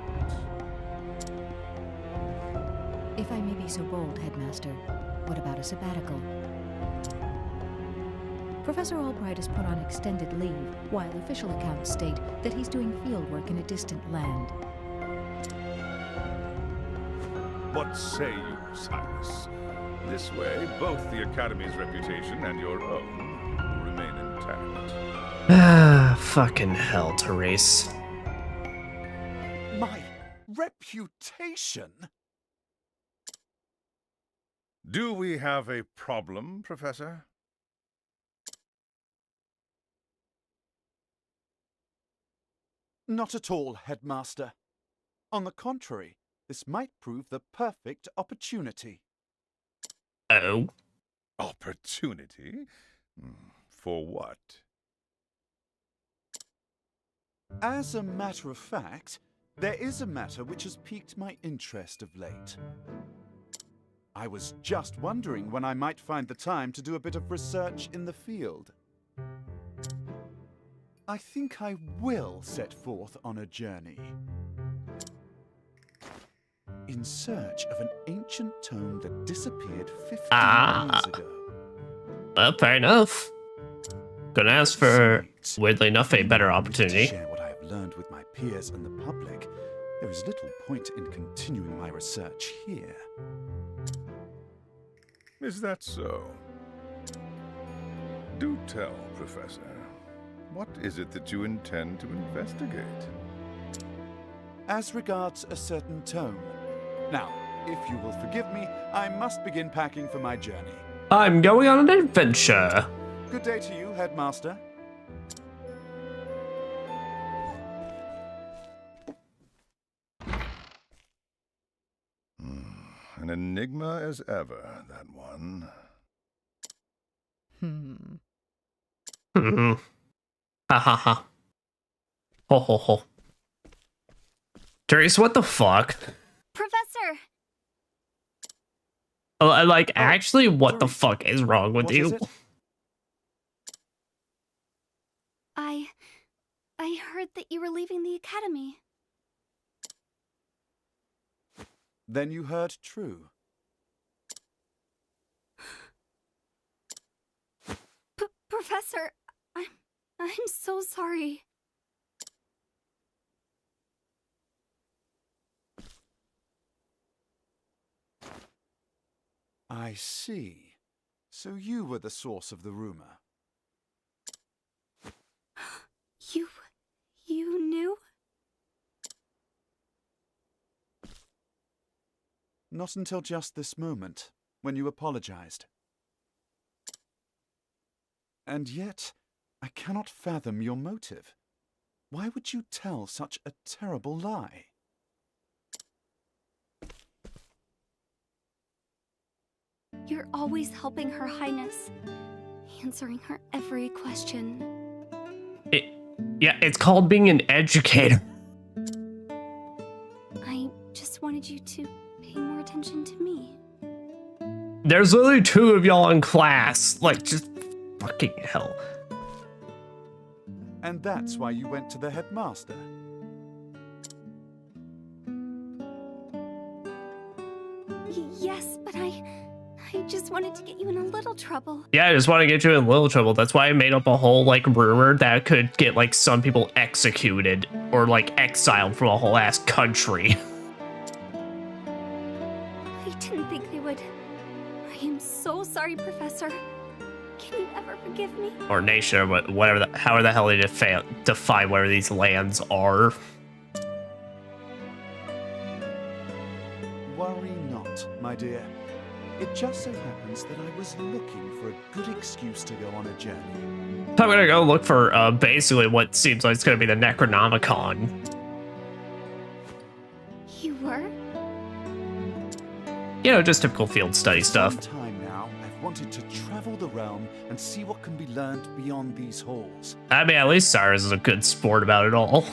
If I may be so bold, Headmaster, what about a sabbatical? Professor Albright is put on extended leave, while official accounts state that he's doing field work in a distant land. What say you, Cyrus? This way, both the Academy's reputation and your own will remain intact. Ah, fucking hell, Therese. My reputation? Do we have a problem, Professor? Not at all, Headmaster. On the contrary, this might prove the perfect opportunity. Oh? Opportunity? For what? As a matter of fact, there is a matter which has piqued my interest of late. I was just wondering when I might find the time to do a bit of research in the field. I think I will set forth on a journey. In search of an ancient tome that disappeared 50 years ago. Well, fair enough. Gonna ask for, weirdly enough, a better opportunity. To share what I have learned with my peers and the public, there is little point in continuing my research here. Is that so? Do tell, Professor. What is it that you intend to investigate? as regards a certain tome. Now, if you will forgive me, I must begin packing for my journey. I'm going on an adventure. Good day to you, Headmaster. An enigma as ever, that one. Ha ha ha. Ho ho ho. Darius, what the fuck? Professor! Like, actually, what the fuck is wrong with What you? is it? I heard that you were leaving the academy. Then you heard true. Professor, I'm so sorry. I see. So you were the source of the rumor. You knew? Not until just this moment, when you apologized. And yet, I cannot fathom your motive. Why would you tell such a terrible lie? You're always helping Her Highness, answering her every question. Yeah, it's called being an educator. I just wanted you to pay more attention to me. There's literally 2 of y'all in class. Like, just fucking hell. And that's why you went to the headmaster. Yes, but I just wanted to get you in a little trouble. Yeah, I just want to get you in a little trouble. That's why I made up a whole, like, rumor that could get, like, some people executed or, like, exiled from a whole ass country. I didn't think they would. I am so sorry, Professor. Can you ever forgive me? Or nation, or whatever. However the hell they define where these lands are. Worry not, my dear. It just so happens that I was looking for a good excuse to go on a journey. I'm gonna go look for basically what seems like it's gonna be the Necronomicon. You were? You know, just typical field study stuff. For some time now, I've wanted to travel the realm and see what can be learned beyond these halls. I mean, at least Cyrus is a good sport about it all.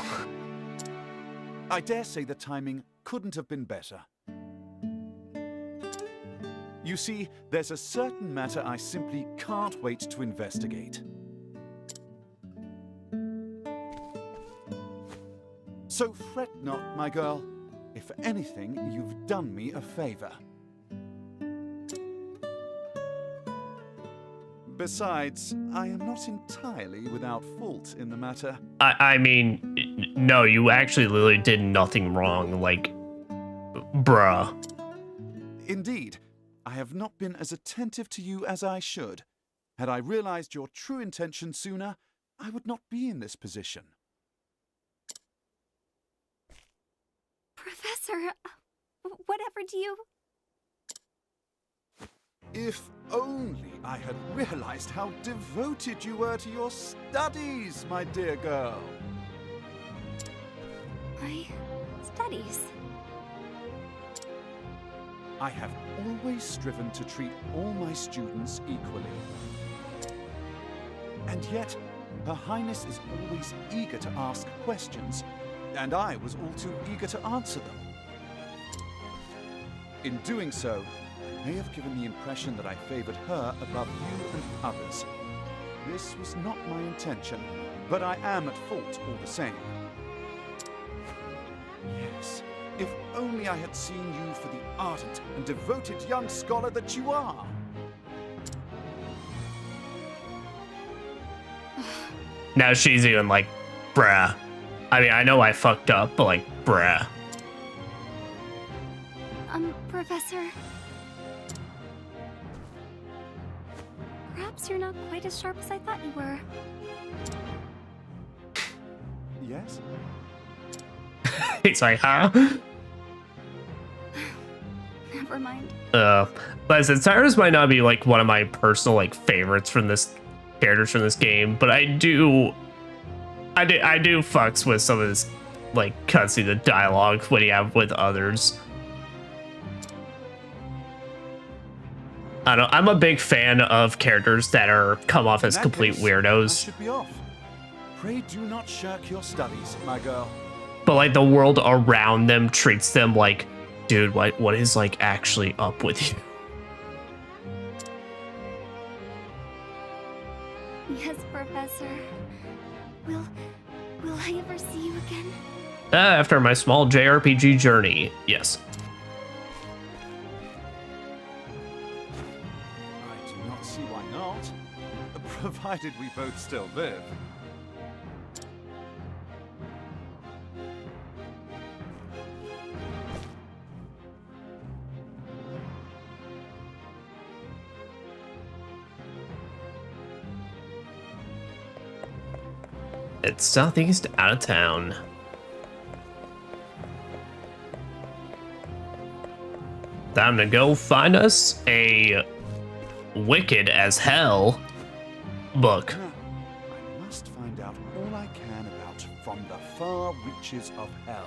I dare say the timing couldn't have been better. You see, there's a certain matter I simply can't wait to investigate. So fret not, my girl. If anything, you've done me a favor. Besides, I am not entirely without fault in the matter. I mean, no, you actually literally did nothing wrong. Like, bruh. Indeed, I have not been as attentive to you as I should. Had I realized your true intention sooner, I would not be in this position. Professor, whatever do you... If only I had realized how devoted you were to your studies, my dear girl. My studies? I have always striven to treat all my students equally. And yet, Her Highness is always eager to ask questions, and I was all too eager to answer them. In doing so, I may have given the impression that I favored her above you and others. This was not my intention, but I am at fault all the same. Yes, if only I had seen you for the ardent and devoted young scholar that you are. Now she's even like, bruh. I mean, I know I fucked up, but like, bruh. Professor... Perhaps you're not quite as sharp as I thought you were. Yes? He's like, huh? Never mind. But since Cyrus might not be like one of my personal like favorites from this characters from this game, but I do fucks with some of this like cutscene, the dialogue when you have with others. I don't know, I'm a big fan of characters that are come off as complete weirdos. I should be off. Pray do not shirk your studies, my girl. But like the world around them treats them like, dude, what is like actually up with you? Yes, Professor. Will I ever see you again? After my small JRPG journey, yes. I do not see why not, provided we both still live. It's southeast out of town. Time to go find us a wicked as hell book. I must find out all I can about From the Far Reaches of Hell.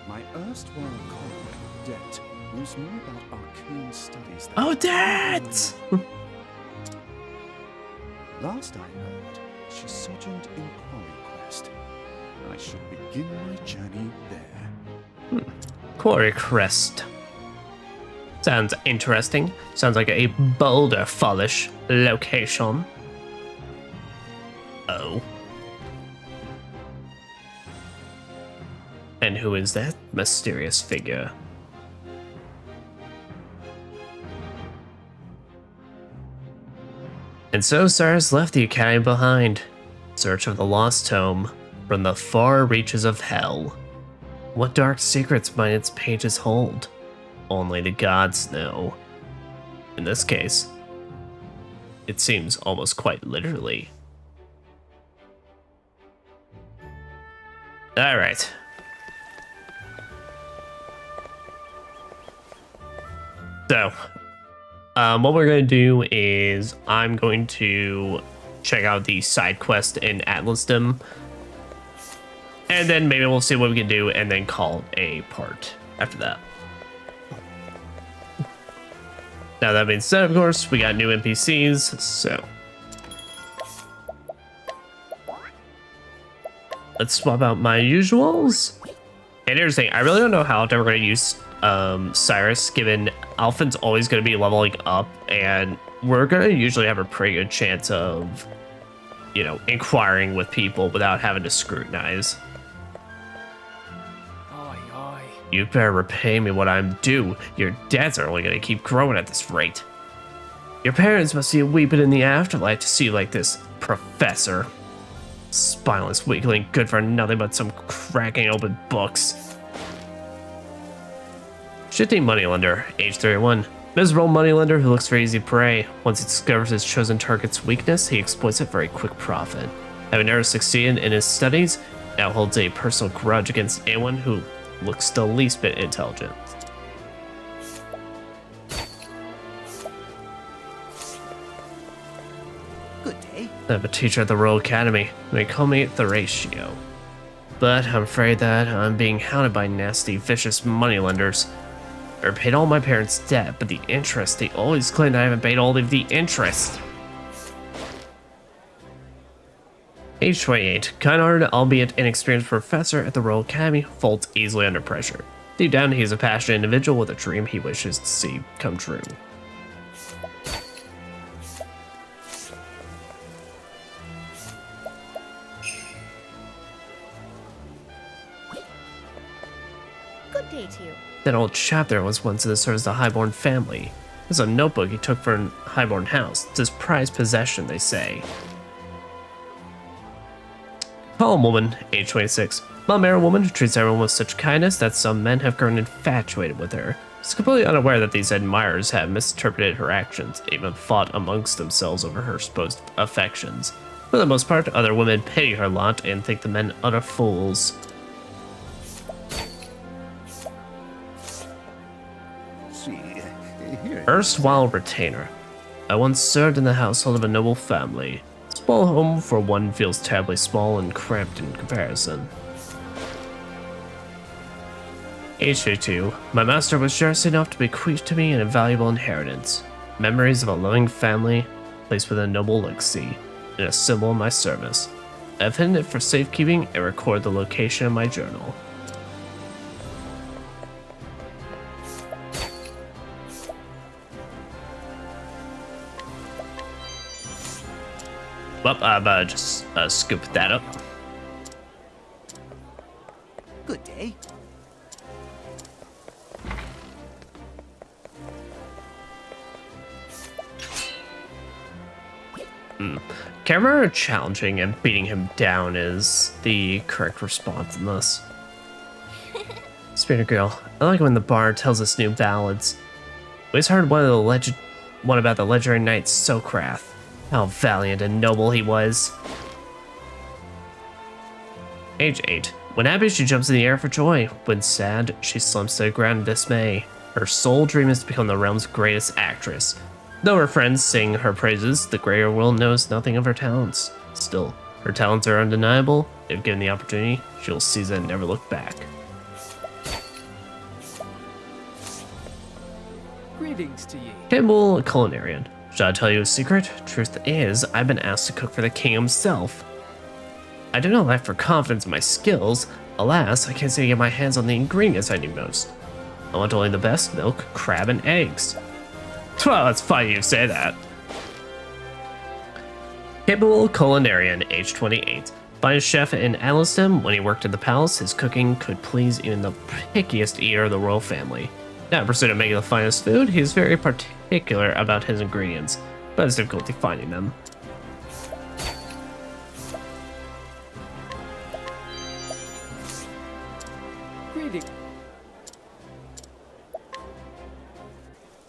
My erstwhile colleague, Det, knows more about arcane studies than Oh, Det! Last I heard, she sojourned in Quarry Crest. I should begin my journey there. Quarry Crest. Sounds interesting. Sounds like a boulder fallish location. Oh. And who is that mysterious figure? And so Cyrus left the academy behind, in search of the lost tome from the far reaches of hell. What dark secrets might its pages hold? Only the gods know. In this case, it seems almost quite literally. Alright. So, what we're going to do is I'm going to check out the side quest in Atlasdom, and then maybe we'll see what we can do and then call it a part after that. Now that being said, of course, we got new NPCs, so let's swap out my usuals. And here's the thing, I really don't know how we're going to use Cyrus, given Alphen's always going to be leveling up, and we're going to usually have a pretty good chance of, you know, inquiring with people without having to scrutinize. You better repay me what I'm due. Your debts are only going to keep growing at this rate. Your parents must be weeping in the afterlife to see you like this, Professor. Spineless weakling, good for nothing but some cracking open books. Shifting moneylender, age 31. Miserable moneylender who looks for easy prey. Once he discovers his chosen target's weakness, he exploits it for a quick profit. Having never succeeded in his studies, now holds a personal grudge against anyone who looks the least bit intelligent. Good day. I'm a teacher at the Royal Academy. They call me Tharatio. But I'm afraid that I'm being hounded by nasty, vicious moneylenders. I paid all my parents' debt, but the interest, they always claim I haven't paid all of the interest. Age 28, kind-hearted, albeit inexperienced professor at the Royal Academy, folds easily under pressure. Deep down, he's a passionate individual with a dream he wishes to see come true. Good day to you. That old chap there was once in the service of the Highborn family. There's a notebook he took from Highborn House. It's his prized possession, they say. Calm woman, age 26. Mom-era woman who treats everyone with such kindness that some men have grown infatuated with her. She's completely unaware that these admirers have misinterpreted her actions, even fought amongst themselves over her supposed affections. For the most part, other women pity her lot and think the men utter fools. See, here. Erstwhile retainer. I once served in the household of a noble family. Small home for one feels terribly small and cramped in comparison. Age 52. My master was generous enough to bequeath to me an invaluable inheritance. Memories of a loving family placed with a noble legacy, and a symbol in my service. I have hidden it for safekeeping and record the location in my journal. Well, I'm just scoop that up. Good day. Camera challenging and beating him down is the correct response in this. Spirit Girl, I like when the bard tells us new ballads. We always heard one about the legendary knight Sychonias. How valiant and noble he was. Age 8. When happy, she jumps in the air for joy. When sad, she slumps to the ground in dismay. Her sole dream is to become the realm's greatest actress. Though her friends sing her praises, the greater world knows nothing of her talents. Still, her talents are undeniable. If given the opportunity, she'll seize it and never look back. Greetings to ye. Campbell, a culinarian. Should I tell you a secret? Truth is, I've been asked to cook for the king himself. I do not lack for confidence in my skills. Alas, I can't seem to get my hands on the ingredients I need most. I want only the best: milk, crab, and eggs. Well, it's funny you say that. Capable culinarian, age 28. Finest chef in Alistum. When he worked at the palace, his cooking could please even the pickiest eater of the royal family. Now, in pursuit of making the finest food, he is very particular about his ingredients, but has difficulty finding them. Greetings.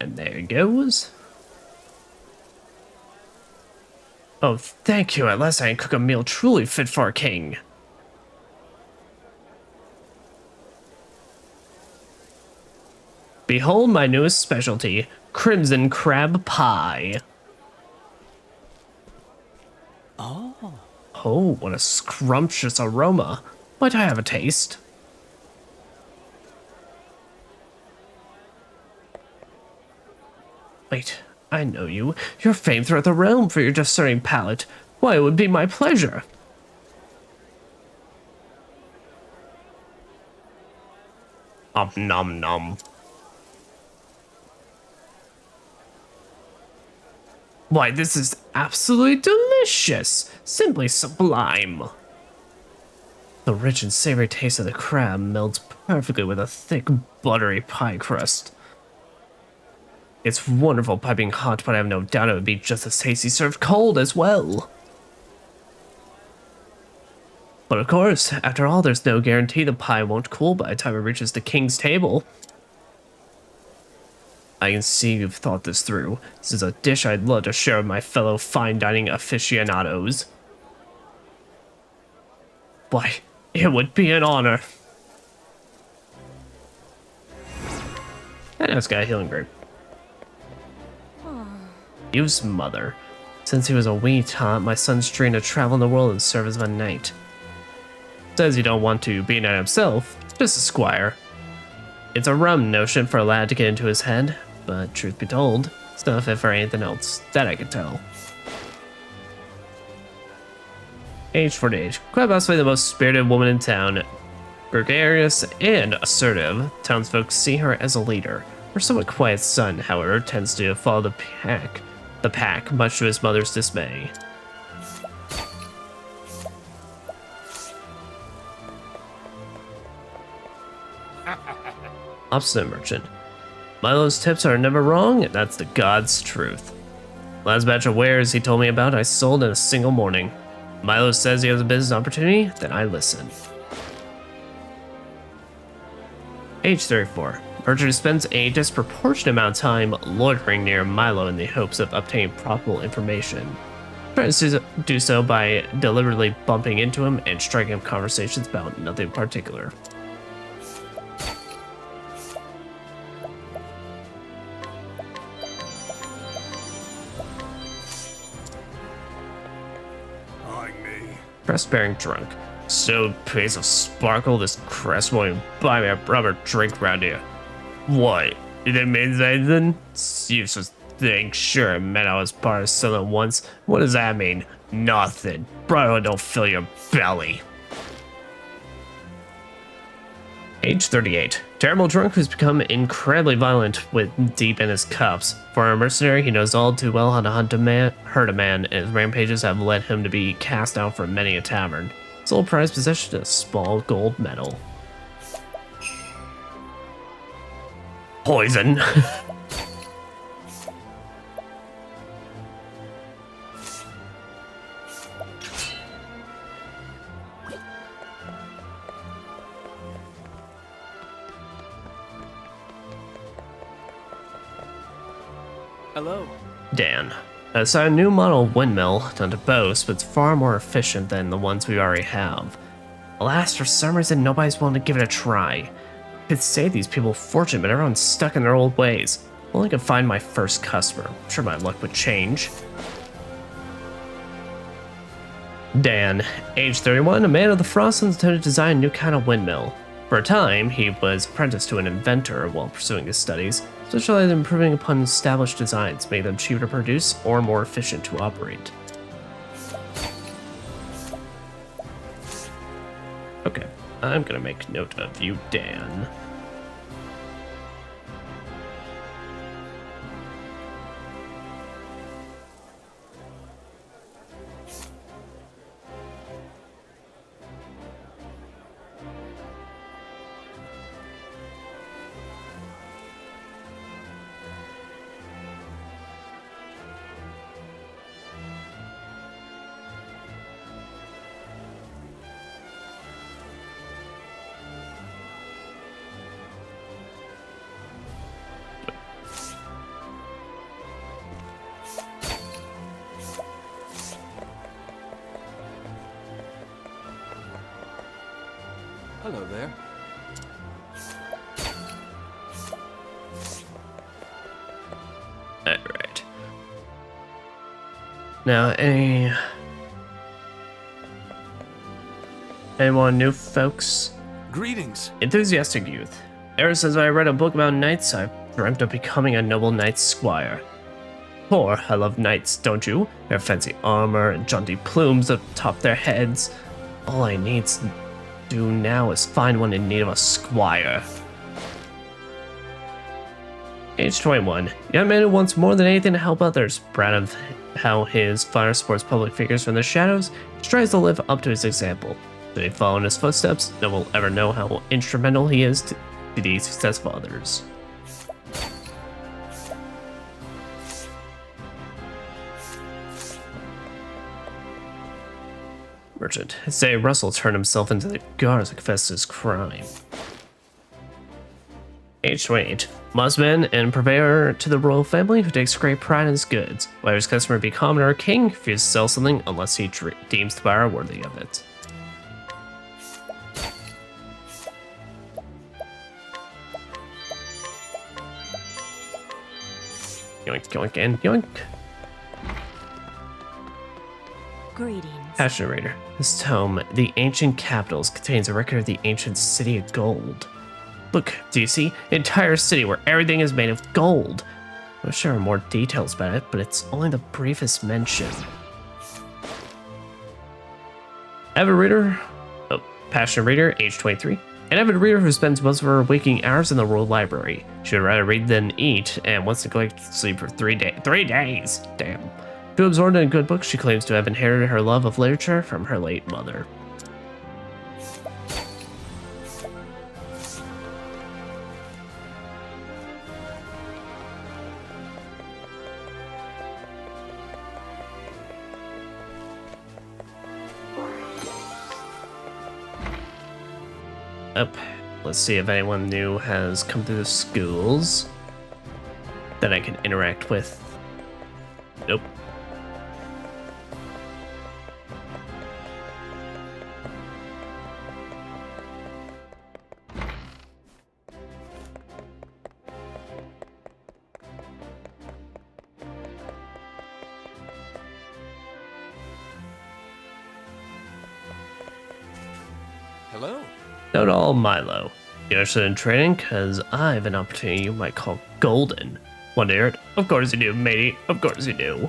And there it goes. Oh, thank you. At last I can cook a meal truly fit for a king. Behold my newest specialty, crimson crab pie. Oh, what a scrumptious aroma. Might I have a taste? Wait, I know you. You're famed throughout the realm for your discerning palate. Why, it would be my pleasure. Nom nom. Why, this is absolutely delicious. Simply sublime. The rich and savory taste of the crab melds perfectly with a thick, buttery pie crust. It's wonderful piping hot, but I have no doubt it would be just as tasty served cold as well. But of course, after all, there's no guarantee the pie won't cool by the time it reaches the king's table. I can see you've thought this through. This is a dish I'd love to share with my fellow fine dining aficionados. Why, it would be an honor. And it's got a healing grape. You's mother. Since he was a wee tot, my son's dreamed to travel the world in service of a knight. Says he don't want to be a knight himself, just a squire. It's a rum notion for a lad to get into his head, but truth be told, it's not fit for anything else, that I can tell. Age 48. Quite possibly the most spirited woman in town. Gregarious and assertive, townsfolk see her as a leader. Her somewhat quiet son, however, tends to follow the pack, much to his mother's dismay. Obstinate merchant. Milo's tips are never wrong, and that's the God's truth. Last batch of wares he told me about I sold in a single morning. Milo says he has a business opportunity, then I listen. Age 34. Merchant spends a disproportionate amount of time loitering near Milo in the hopes of obtaining profitable information. Tries to do so by deliberately bumping into him and striking up conversations about nothing in particular. Crest bearing drunk. So piece of sparkle, this crest won't even buy me a rubber drink round here. What? Did it mean anything? Useless thing. Sure, it meant I was part of something once. What does that mean? Nothing. Brotherhood don't fill your belly. Age 38. Terrible drunk who's become incredibly violent with deep in his cups. For a mercenary, he knows all too well how to hurt a man, and his rampages have led him to be cast out from many a tavern. His sole prized possession is a small gold medal. Poison. Hello. Dan. It's a new model windmill, done to boast, but it's far more efficient than the ones we already have. Alas, for some reason, nobody's willing to give it a try. I could save these people a fortune, but everyone's stuck in their old ways. Well, I could find my first customer. I'm sure my luck would change. Dan, age 31, a man of the Frostlands, attempted to design a new kind of windmill. For a time, he was apprenticed to an inventor while pursuing his studies, specializing in improving upon established designs, making them cheaper to produce or more efficient to operate. Okay, I'm gonna make note of you, Dan. Hello there. Alright. Now, anyone new, folks? Greetings. Enthusiastic youth. Ever since I read a book about knights, I've dreamt of becoming a noble knight's squire. For I love knights, don't you? Their fancy armor and jaunty plumes atop their heads. All I need to do now is find one in need of a squire. Age 21. Young man who wants more than anything to help others. Proud of how his father supports public figures from the shadows, he tries to live up to his example. If they follow in his footsteps, no one will ever know how instrumental he is to the success of others. Merchant. Say Russell turned himself into the guards to confess his crime. Age 28. Musman and purveyor to the royal family who takes great pride in his goods. Whether his customer be common or a king, refuses to sell something unless he deems the buyer worthy of it. Yoink, yoink, and yoink. Greetings. Passion Reader. This tome, The Ancient Capitals, contains a record of the ancient city of gold. Look, do you see? An entire city where everything is made of gold. I wish there were more details about it, but it's only the briefest mention. Avid reader, passionate reader, age 23. An avid reader who spends most of her waking hours in the Royal Library. She would rather read than eat, and wants to collect sleep for 3 days. 3 days! Damn. Too absorbed in good books, she claims to have inherited her love of literature from her late mother. Up. Let's see if anyone new has come through the schools that I can interact with. Nope. Hello. Not all Milo. You're interested in trading? Because I have an opportunity you might call golden. Want to hear it? Of course you do, matey. Of course you do.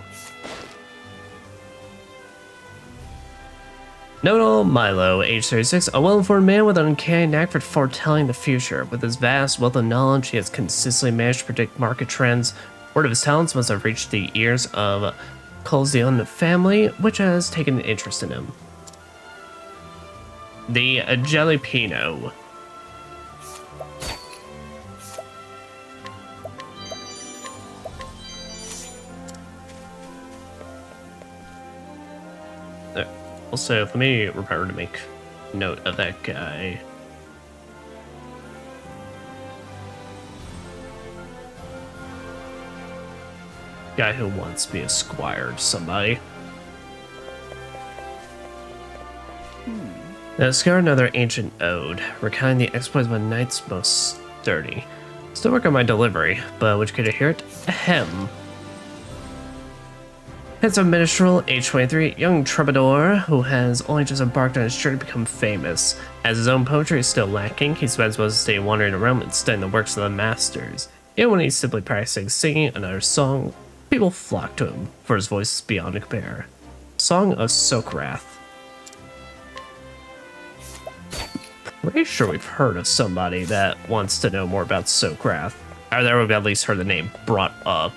Nodal Milo, age 36, a well-informed man with an uncanny knack for foretelling the future. With his vast wealth of knowledge, he has consistently managed to predict market trends. Word of his talents must have reached the ears of Colzion family, which has taken an interest in him. The Jalapeno. Also, let me remember to make note of that guy. Guy who wants to be a squire to somebody. Now, discover another ancient ode, recounting the exploits of a knight's most sturdy. Still work on my delivery, but would you care to hear it? Ahem. Handsome minstrel, age 23, young troubadour who has only just embarked on his journey to become famous. As his own poetry is still lacking, he spends most of his day wandering around and studying the works of the masters. Even when he's simply practicing singing another song, people flock to him, for his voice is beyond compare. Song of Sokrath. Pretty sure we've heard of somebody that wants to know more about Sokrath. Or that we've at least heard the name brought up.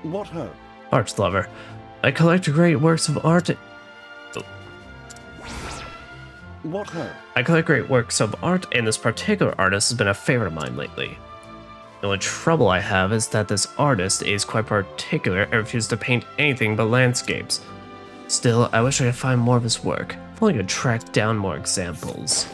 What ho? Arts lover. I collect great works of art. What ho? I collect great works of art, and this particular artist has been a favorite of mine lately. The only trouble I have is that this artist is quite particular and refuses to paint anything but landscapes. Still, I wish I could find more of his work. If only I could track down more examples.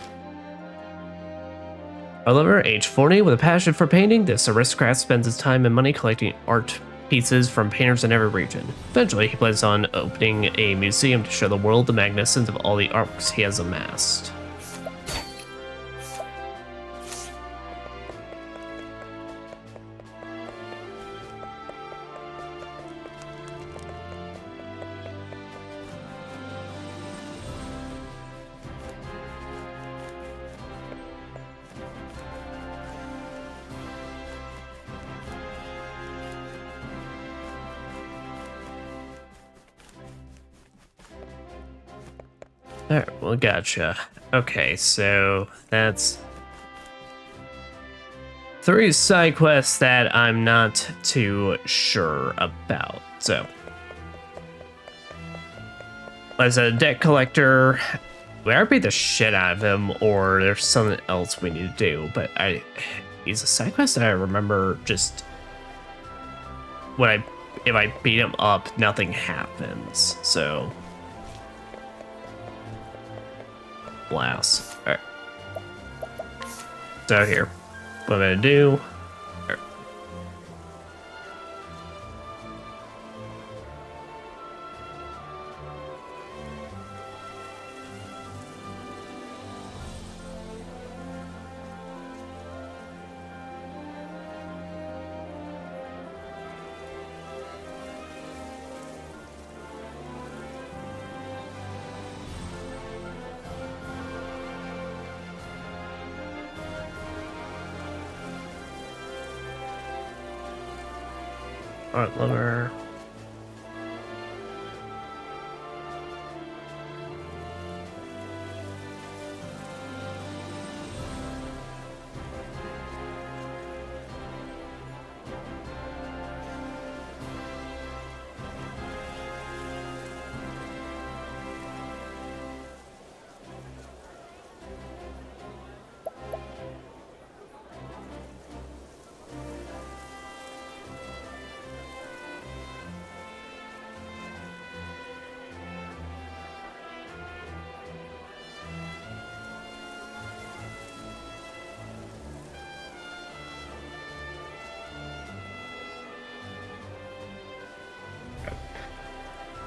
A lover, age 40, with a passion for painting, this aristocrat spends his time and money collecting art pieces from painters in every region. Eventually, he plans on opening a museum to show the world the magnificence of all the artworks he has amassed. Alright, well, gotcha. Okay, so that's 3 side quests that I'm not too sure about. So, as a debt collector, we either beat the shit out of him, or there's something else we need to do. But he's a side quest that I remember just if I beat him up, nothing happens. So. Blast. Alright. So here, what I'm gonna do. Art lover.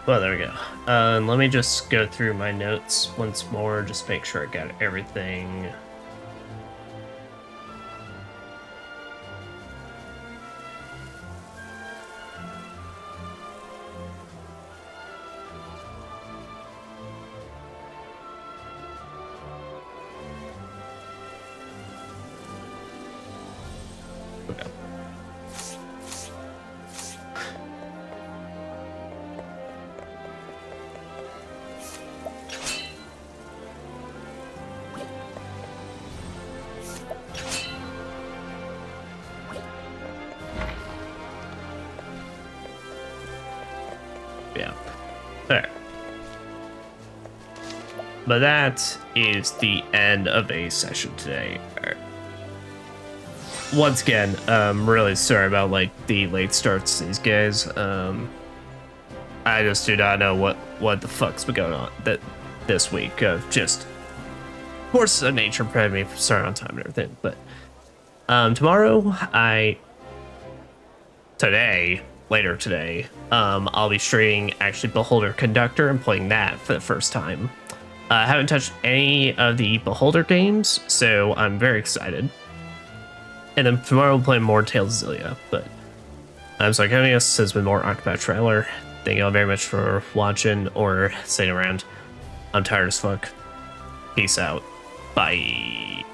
Well, there we go. Let me just go through my notes once more, just make sure I got everything Yeah. Alright. But that is the end of a session today. Alright. Once again, really sorry about like the late starts to these guys. I just do not know what the fuck's been going on this week. Just, of course, nature prevented me from starting on time and everything. But tomorrow, later today, I'll be streaming actually Beholder Conductor and playing that for the first time. I haven't touched any of the Beholder games, so I'm very excited. And then tomorrow we'll play more Tales of Zillia. But I'm Sychonias has been more Octopath trailer. Thank you all very much for watching or staying around. I'm tired as fuck. Peace out. Bye.